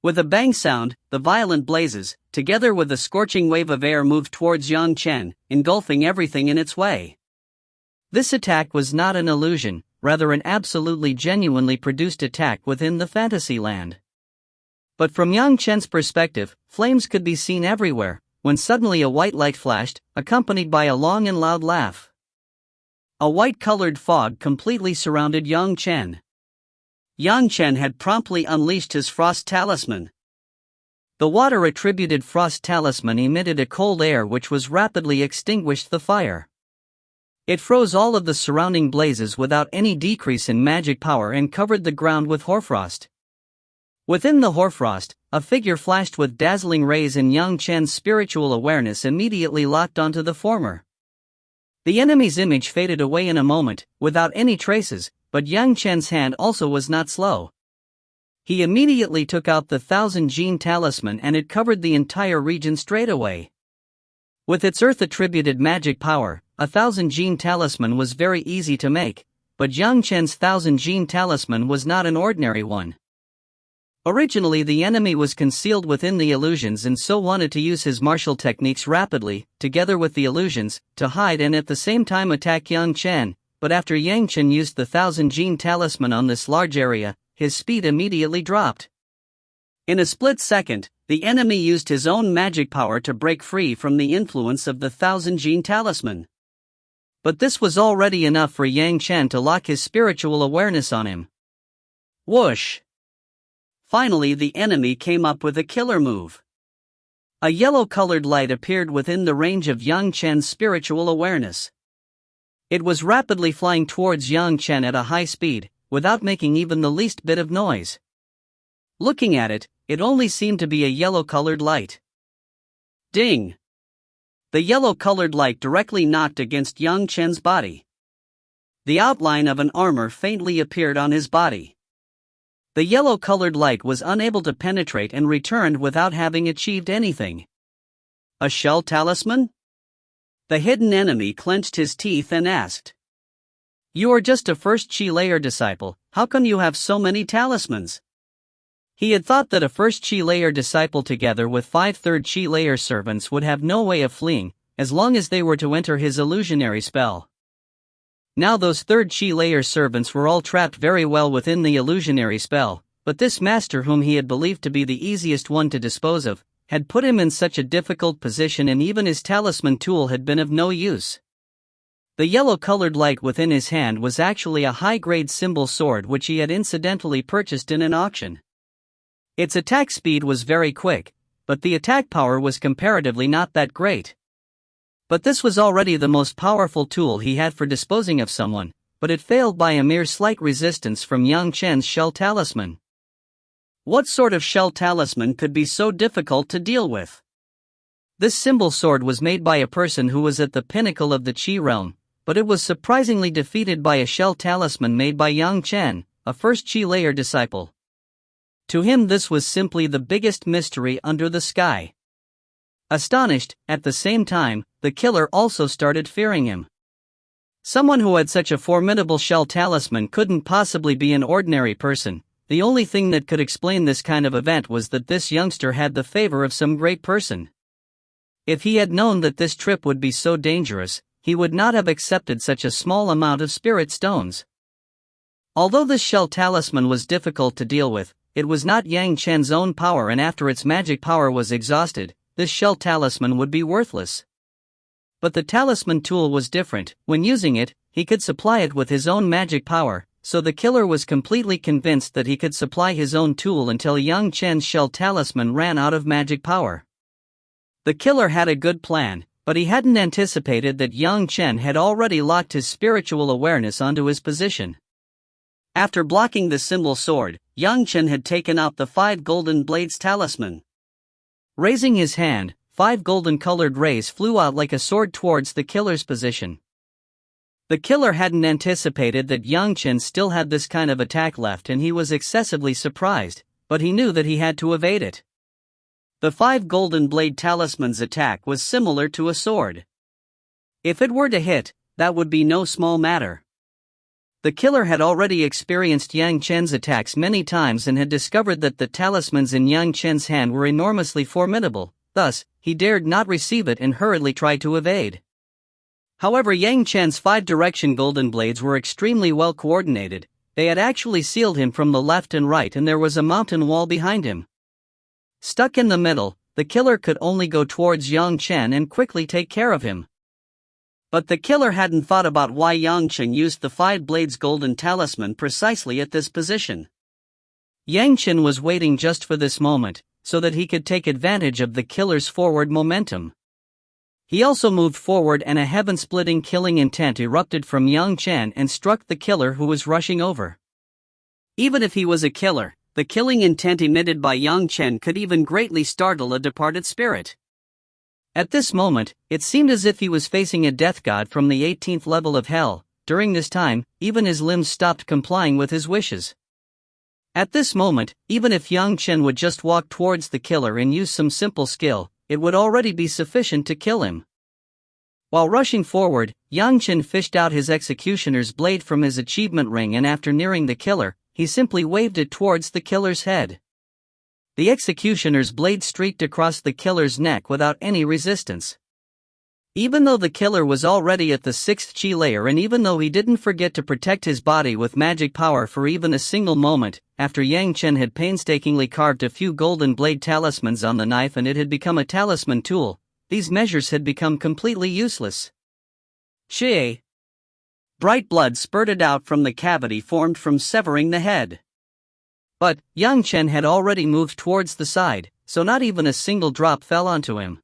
With a bang sound, the violent blazes, together with a scorching wave of air, moved towards Yang Chen, engulfing everything in its way. This attack was not an illusion, rather an absolutely genuinely produced attack within the fantasy land. But from Yang Chen's perspective, flames could be seen everywhere, when suddenly a white light flashed, accompanied by a long and loud laugh. A white-colored fog completely surrounded Yang Chen. Yang Chen had promptly unleashed his frost talisman. The water-attributed frost talisman emitted a cold air which was rapidly extinguished the fire. It froze all of the surrounding blazes without any decrease in magic power and covered the ground with hoarfrost. Within the hoarfrost, a figure flashed with dazzling rays, and Yang Chen's spiritual awareness immediately locked onto the former. The enemy's image faded away in a moment, without any traces, but Yang Chen's hand also was not slow. He immediately took out the 1000-gene talisman and it covered the entire region straight away. With its earth-attributed magic power, a 1000-gene talisman was very easy to make, but Yang Chen's 1000-gene talisman was not an ordinary one. Originally, the enemy was concealed within the illusions and so wanted to use his martial techniques rapidly, together with the illusions, to hide and at the same time attack Yang Chen, but after Yang Chen used the 1000-gene talisman on this large area, his speed immediately dropped. In a split second, the enemy used his own magic power to break free from the influence of the 1000-gene talisman. But this was already enough for Yang Chen to lock his spiritual awareness on him. Whoosh! Finally, the enemy came up with a killer move. A yellow-colored light appeared within the range of Yang Chen's spiritual awareness. It was rapidly flying towards Yang Chen at a high speed, without making even the least bit of noise. Looking at it, it only seemed to be a yellow-colored light. Ding! The yellow-colored light directly knocked against Yang Chen's body. The outline of an armor faintly appeared on his body. The yellow-colored light was unable to penetrate and returned without having achieved anything. A shell talisman? The hidden enemy clenched his teeth and asked. You are just a first chi layer disciple, how come you have so many talismans? He had thought that a first chi layer disciple together with 5 third chi layer servants would have no way of fleeing, as long as they were to enter his illusionary spell. Now those third chi layer servants were all trapped very well within the illusionary spell, but this master whom he had believed to be the easiest one to dispose of, had put him in such a difficult position, and even his talisman tool had been of no use. The yellow-colored light within his hand was actually a high-grade symbol sword which he had incidentally purchased in an auction. Its attack speed was very quick, but the attack power was comparatively not that great. But this was already the most powerful tool he had for disposing of someone, but it failed by a mere slight resistance from young Chen's shell talisman. What sort of shell talisman could be so difficult to deal with? This symbol sword was made by a person who was at the pinnacle of the Qi realm, but it was surprisingly defeated by a shell talisman made by young Chen, a first Qi layer disciple. To him this was simply the biggest mystery under the sky. Astonished, at the same time, the killer also started fearing him. Someone who had such a formidable shell talisman couldn't possibly be an ordinary person. The only thing that could explain this kind of event was that this youngster had the favor of some great person. If he had known that this trip would be so dangerous, he would not have accepted such a small amount of spirit stones. Although this shell talisman was difficult to deal with, it was not Yang Chen's own power, and after its magic power was exhausted, this shell talisman would be worthless. But the talisman tool was different. When using it, he could supply it with his own magic power, so the killer was completely convinced that he could supply his own tool until young Chen's shell talisman ran out of magic power. The killer had a good plan, but he hadn't anticipated that young Chen had already locked his spiritual awareness onto his position. After blocking the symbol sword, young Chen had taken out the 5 golden blades talisman. Raising his hand, 5 golden-colored rays flew out like a sword towards the killer's position. The killer hadn't anticipated that young Chen still had this kind of attack left, and he was excessively surprised, but he knew that he had to evade it. The 5 golden blade talisman's attack was similar to a sword. If it were to hit, that would be no small matter. The killer had already experienced Yang Chen's attacks many times and had discovered that the talismans in Yang Chen's hand were enormously formidable, thus, he dared not receive it and hurriedly tried to evade. However, Yang Chen's 5 direction golden blades were extremely well coordinated. They had actually sealed him from the left and right, and there was a mountain wall behind him. Stuck in the middle, the killer could only go towards Yang Chen and quickly take care of him. But the killer hadn't thought about why Yang Chen used the 5 blades golden talisman precisely at this position. Yang Chen was waiting just for this moment, so that he could take advantage of the killer's forward momentum. He also moved forward, and a heaven-splitting killing intent erupted from Yang Chen and struck the killer who was rushing over. Even if he was a killer, the killing intent emitted by Yang Chen could even greatly startle a departed spirit. At this moment, it seemed as if he was facing a death god from the 18th level of hell. During this time, even his limbs stopped complying with his wishes. At this moment, even if Yang Chen would just walk towards the killer and use some simple skill, it would already be sufficient to kill him. While rushing forward, Yang Chen fished out his executioner's blade from his achievement ring, and after nearing the killer, he simply waved it towards the killer's head. The executioner's blade streaked across the killer's neck without any resistance. Even though the killer was already at the 6th Qi layer, and even though he didn't forget to protect his body with magic power for even a single moment, after Yang Chen had painstakingly carved a few golden blade talismans on the knife and it had become a talisman tool, these measures had become completely useless. Shie! Bright blood spurted out from the cavity formed from severing the head. But Yang Chen had already moved towards the side, so not even a single drop fell onto him.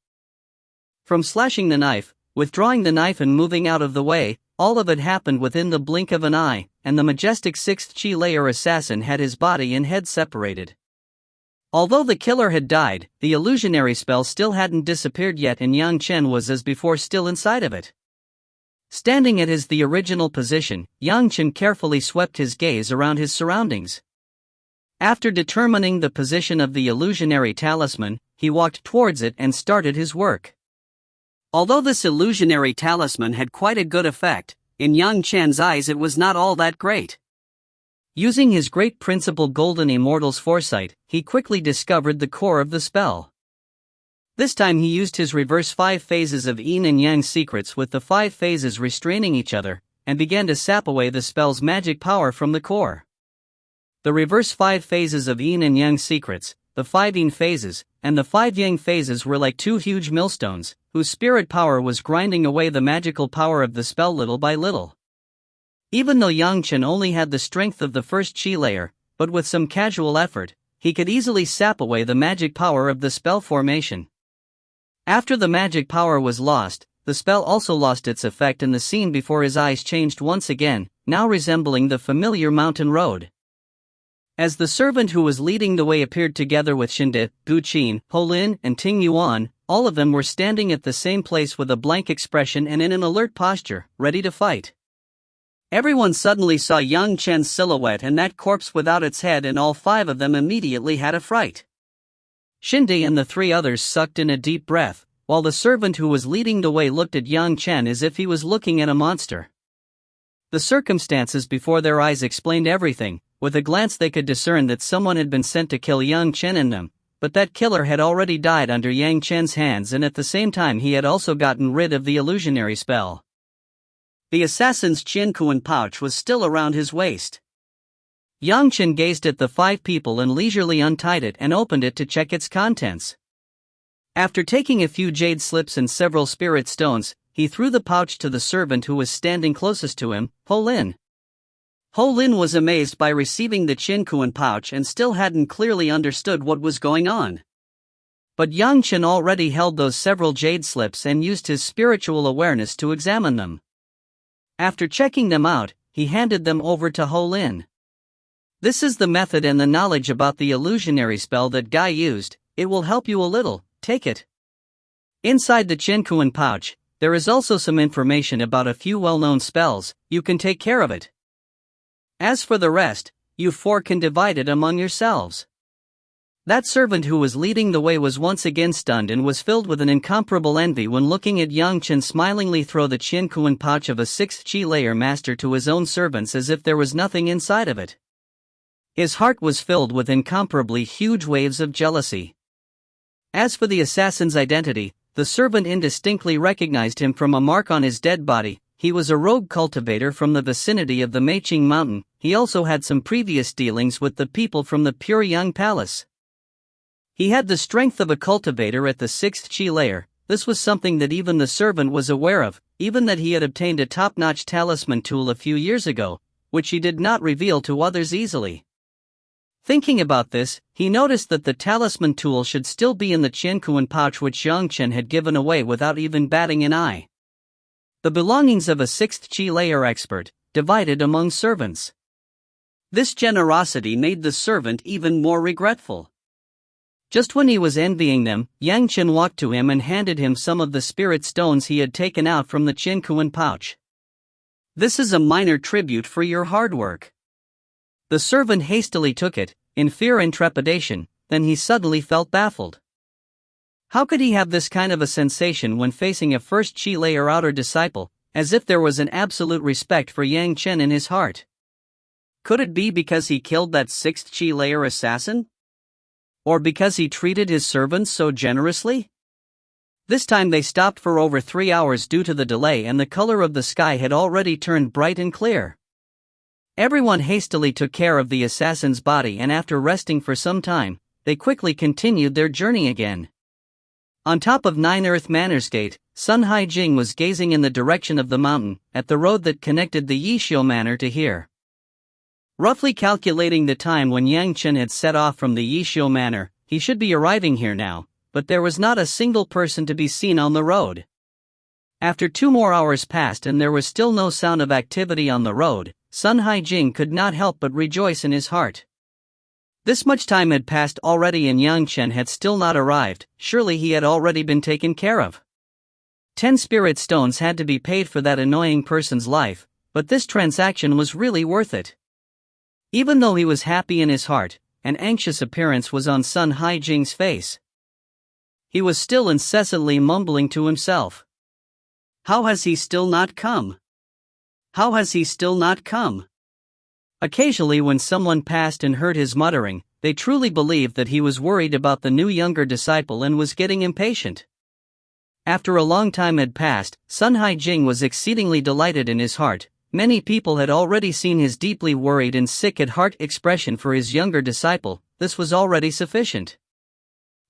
From slashing the knife, withdrawing the knife and moving out of the way, all of it happened within the blink of an eye, and the majestic 6th Qi layer assassin had his body and head separated. Although the killer had died, the illusionary spell still hadn't disappeared yet, and Yang Chen was as before still inside of it. Standing at the original position, Yang Chen carefully swept his gaze around his surroundings. After determining the position of the illusionary talisman, he walked towards it and started his work. Although this illusionary talisman had quite a good effect, in Yang Chen's eyes it was not all that great. Using his great principle Golden Immortal's foresight, he quickly discovered the core of the spell. This time he used his reverse 5 phases of Yin and Yang secrets with the 5 phases restraining each other, and began to sap away the spell's magic power from the core. The reverse 5 phases of Yin and Yang secrets, the 5 Yin phases, and the 5 Yang phases were like 2 huge millstones, whose spirit power was grinding away the magical power of the spell little by little. Even though Yang Chen only had the strength of the first chi layer, but with some casual effort, he could easily sap away the magic power of the spell formation. After the magic power was lost, the spell also lost its effect and the scene before his eyes changed once again, now resembling the familiar mountain road. As the servant who was leading the way appeared together with Shinde, Bu Qin, Ho Lin, and Ting Yuan, all of them were standing at the same place with a blank expression and in an alert posture, ready to fight. Everyone suddenly saw Yang Chen's silhouette and that corpse without its head, and all 5 of them immediately had a fright. Shinde and the 3 others sucked in a deep breath, while the servant who was leading the way looked at Yang Chen as if he was looking at a monster. The circumstances before their eyes explained everything. With a glance they could discern that someone had been sent to kill Yang Chen and them, but that killer had already died under Yang Chen's hands, and at the same time he had also gotten rid of the illusionary spell. The assassin's Qiankuan pouch was still around his waist. Yang Chen gazed at the 5 people and leisurely untied it and opened it to check its contents. After taking a few jade slips and several spirit stones, he threw the pouch to the servant who was standing closest to him, Ho Lin. Ho Lin was amazed by receiving the Qiankuan pouch and still hadn't clearly understood what was going on. But Yang Chen already held those several jade slips and used his spiritual awareness to examine them. After checking them out, he handed them over to Ho Lin. This is the method and the knowledge about the illusionary spell that Guy used. It will help you a little, take it. Inside the Qiankuan pouch, there is also some information about a few well-known spells. You can take care of it. As for the rest, you 4 can divide it among yourselves. That servant who was leading the way was once again stunned and was filled with an incomparable envy when looking at Yang Chen smilingly throw the Qiankuan pouch of a 6th chi layer master to his own servants as if there was nothing inside of it. His heart was filled with incomparably huge waves of jealousy. As for the assassin's identity, the servant indistinctly recognized him from a mark on his dead body. He was a rogue cultivator from the vicinity of the Meiqing Mountain. He also had some previous dealings with the people from the Pure Yang Palace. He had the strength of a cultivator at the 6th chi layer. This was something that even the servant was aware of, even that he had obtained a top-notch talisman tool a few years ago, which he did not reveal to others easily. Thinking about this, he noticed that the talisman tool should still be in the Qiankuan pouch which Yang Chen had given away without even batting an eye. The belongings of a 6th chi layer expert, divided among servants. This generosity made the servant even more regretful. Just when he was envying them, Yang Chen walked to him and handed him some of the spirit stones he had taken out from the Qiankuan pouch. This is a minor tribute for your hard work. The servant hastily took it, in fear and trepidation, then he suddenly felt baffled. How could he have this kind of a sensation when facing a first chi layer outer disciple, as if there was an absolute respect for Yang Chen in his heart? Could it be because he killed that 6th chi layer assassin? Or because he treated his servants so generously? This time they stopped for over 3 hours due to the delay, and the color of the sky had already turned bright and clear. Everyone hastily took care of the assassin's body, and after resting for some time, they quickly continued their journey again. On top of 9 Earth Manor's Gate, Sun Haijing was gazing in the direction of the mountain, at the road that connected the Yishio Manor to here. Roughly calculating the time when Yang Chen had set off from the Yishio Manor, he should be arriving here now, but there was not a single person to be seen on the road. After 2 more hours passed and there was still no sound of activity on the road, Sun Haijing could not help but rejoice in his heart. This much time had passed already and Yang Chen had still not arrived. Surely he had already been taken care of. 10 spirit stones had to be paid for that annoying person's life, but this transaction was really worth it. Even though he was happy in his heart, an anxious appearance was on Sun Haijing's face. He was still incessantly mumbling to himself. How has he still not come? How has he still not come? Occasionally, when someone passed and heard his muttering, they truly believed that he was worried about the new younger disciple and was getting impatient. After a long time had passed, Sun Haijing was exceedingly delighted in his heart. Many people had already seen his deeply worried and sick at heart expression for his younger disciple. This was already sufficient.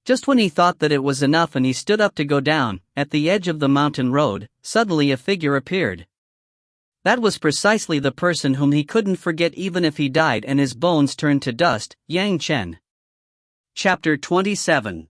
Just when he thought that it was enough and he stood up to go down, at the edge of the mountain road, suddenly a figure appeared. That was precisely the person whom he couldn't forget even if he died and his bones turned to dust, Yang Chen. Chapter 27.